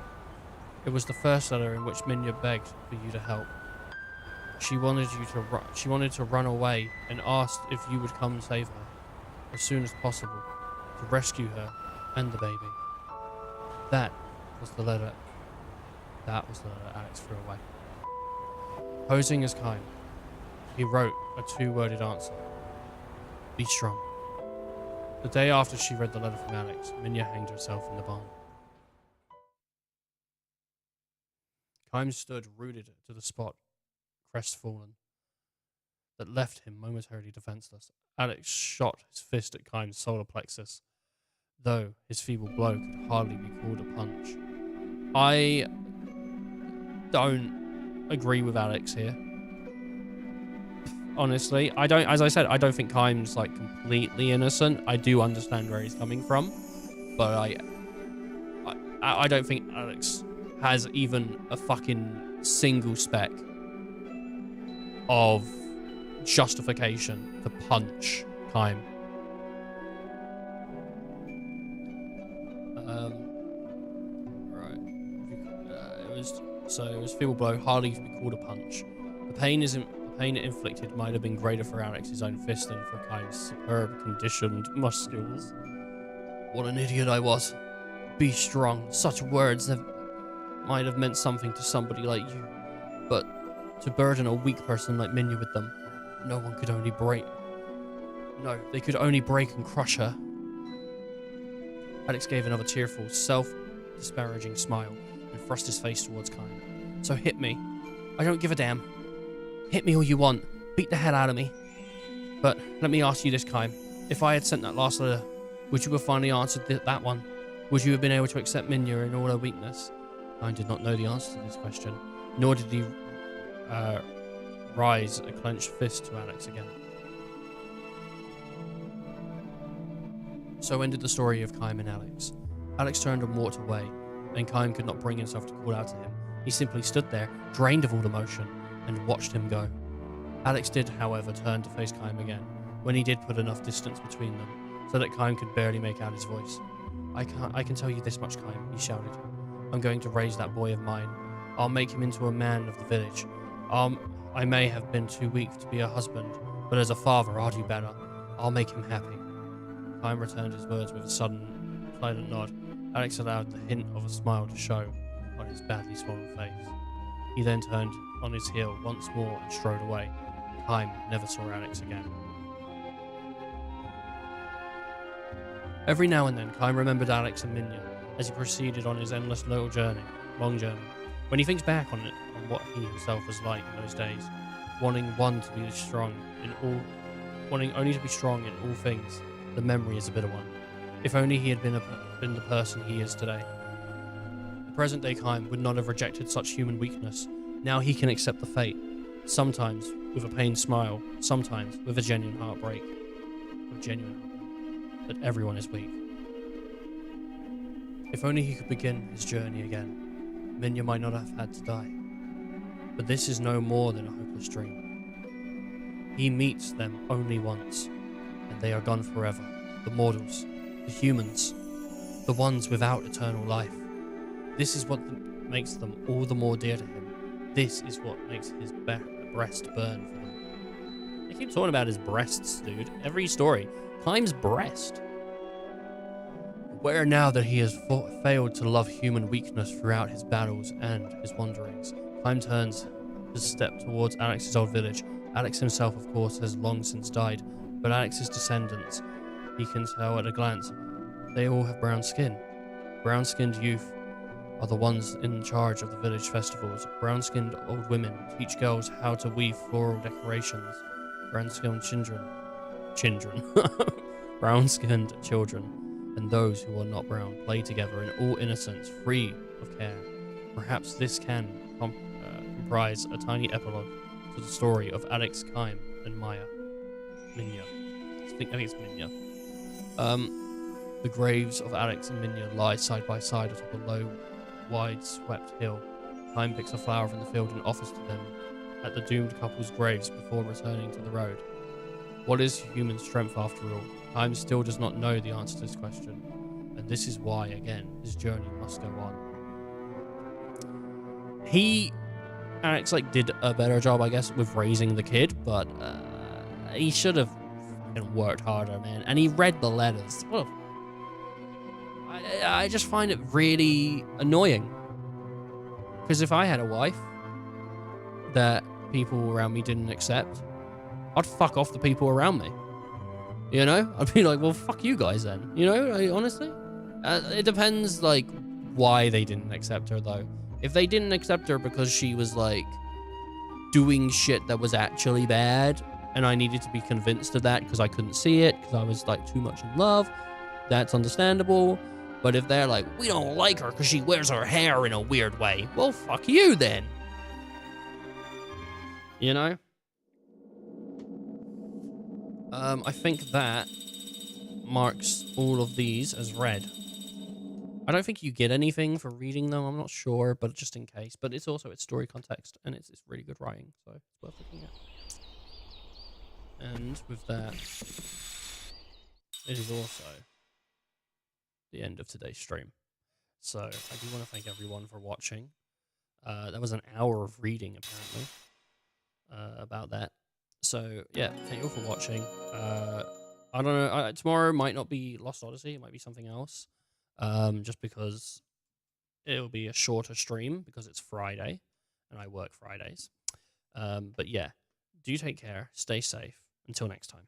It was the first letter in which Minya begged for you to help. She wanted to run away and asked if you would come save her as soon as possible to rescue her and the baby. That was the letter Alex threw away. Posing as kind, he wrote a 2-worded answer. Be strong. The day after she read the letter from Alex, Minya hanged herself in the barn. Kaim stood rooted to the spot, crestfallen, that left him momentarily defenseless. Alex shot his fist at Kaim's solar plexus, though his feeble blow could hardly be called a punch. I don't agree with Alex here. Honestly, as I said, I don't think Kaim's like completely innocent. I do understand where he's coming from, but I don't think Alex has even a fucking single speck of justification to punch Kaim. It was feeble blow, hardly to be called a punch. The pain it inflicted might have been greater for Alex's own fist than for Kaim's superb conditioned muscles. What an idiot I was. Be strong. Such words that might have meant something to somebody like you, but to burden a weak person like Minya with them, they could only break and crush her. Alex gave another tearful, self-disparaging smile and thrust his face towards Kaim. So hit me. I don't give a damn. Hit me all you want. Beat the hell out of me. But let me ask you this, Kaim. If I had sent that last letter, would you have finally answered that one? Would you have been able to accept Minya in all her weakness? I did not know the answer to this question, nor did he rise a clenched fist to Alex again. So ended the story of Kaim and Alex. Alex turned and walked away, and Kaim could not bring himself to call out to him. He simply stood there, drained of all emotion, and watched him go. Alex did, however, turn to face Kaim again, when he did put enough distance between them, so that Kaim could barely make out his voice. I can tell you this much, Kaim, he shouted. I'm going to raise that boy of mine. I'll make him into a man of the village. I may have been too weak to be a husband, but as a father, I'll do better. I'll make him happy. Kaim returned his words with a sudden, silent nod. Alex allowed the hint of a smile to show on his badly swollen face. He then turned on his heel once more and strode away. Kaim never saw Alex again. Every now and then, Kaim remembered Alex and Minya as he proceeded on his endless long journey. When he thinks back on what he himself was like in those days, wanting only to be strong in all things, the memory is a bitter one. If only he had been the person he is today. The present-day Kaim would not have rejected such human weakness. Now he can accept the fate, sometimes with a pained smile, sometimes with a genuine heartbreak. That everyone is weak. If only he could begin his journey again, Minya might not have had to die. But this is no more than a hopeless dream. He meets them only once, and they are gone forever. The mortals, the humans, the ones without eternal life. This is what makes them all the more dear to him. this is what makes his breast burn for them. They keep talking about his breasts, dude. Every story. Climb's breast. Aware now that he has failed to love human weakness throughout his battles and his wanderings, Climb turns his step towards Alex's old village. Alex himself, of course, has long since died, but Alex's descendants, he can tell at a glance, they all have brown skin. Brown-skinned youth are the ones in charge of the village festivals. Brown-skinned old women teach girls how to weave floral decorations. Brown-skinned brown-skinned children and those who are not brown play together in all innocence, free of care. Perhaps this can comprise a tiny epilogue to the story of Alex, Kime, and Minya. I think it's Minya. The graves of Alex and Minya lie side by side atop a low, wide-swept hill. Kime picks a flower from the field and offers to them at the doomed couple's graves before returning to the road. What is human strength after all? Kime still does not know the answer to this question, and this is why, again, his journey must go on. Alex, like, did a better job, I guess, with raising the kid, but he should have worked harder, man. And he read the letters. I just find it really annoying. Because if I had a wife that people around me didn't accept, I'd fuck off the people around me. You know? I'd be like, well, fuck you guys then. You know, like, honestly? It depends, like, why they didn't accept her, though. If they didn't accept her because she was, like, doing shit that was actually bad, and I needed to be convinced of that because I couldn't see it, because I was, like, too much in love, that's understandable. But if they're like, we don't like her because she wears her hair in a weird way, well, fuck you then. You know? I think that marks all of these as read. I don't think you get anything for reading them, I'm not sure, but just in case. But it's also, it's story context, and it's really good writing, so it's worth looking at. And with that, it is also the end of today's stream. So I do want to thank everyone for watching. That was an hour of reading, apparently, about that. So yeah, thank you all for watching. I don't know, tomorrow might not be Lost Odyssey, it might be something else. Just because it'll be a shorter stream because it's Friday and I work Fridays. But yeah, do take care, stay safe. Until next time.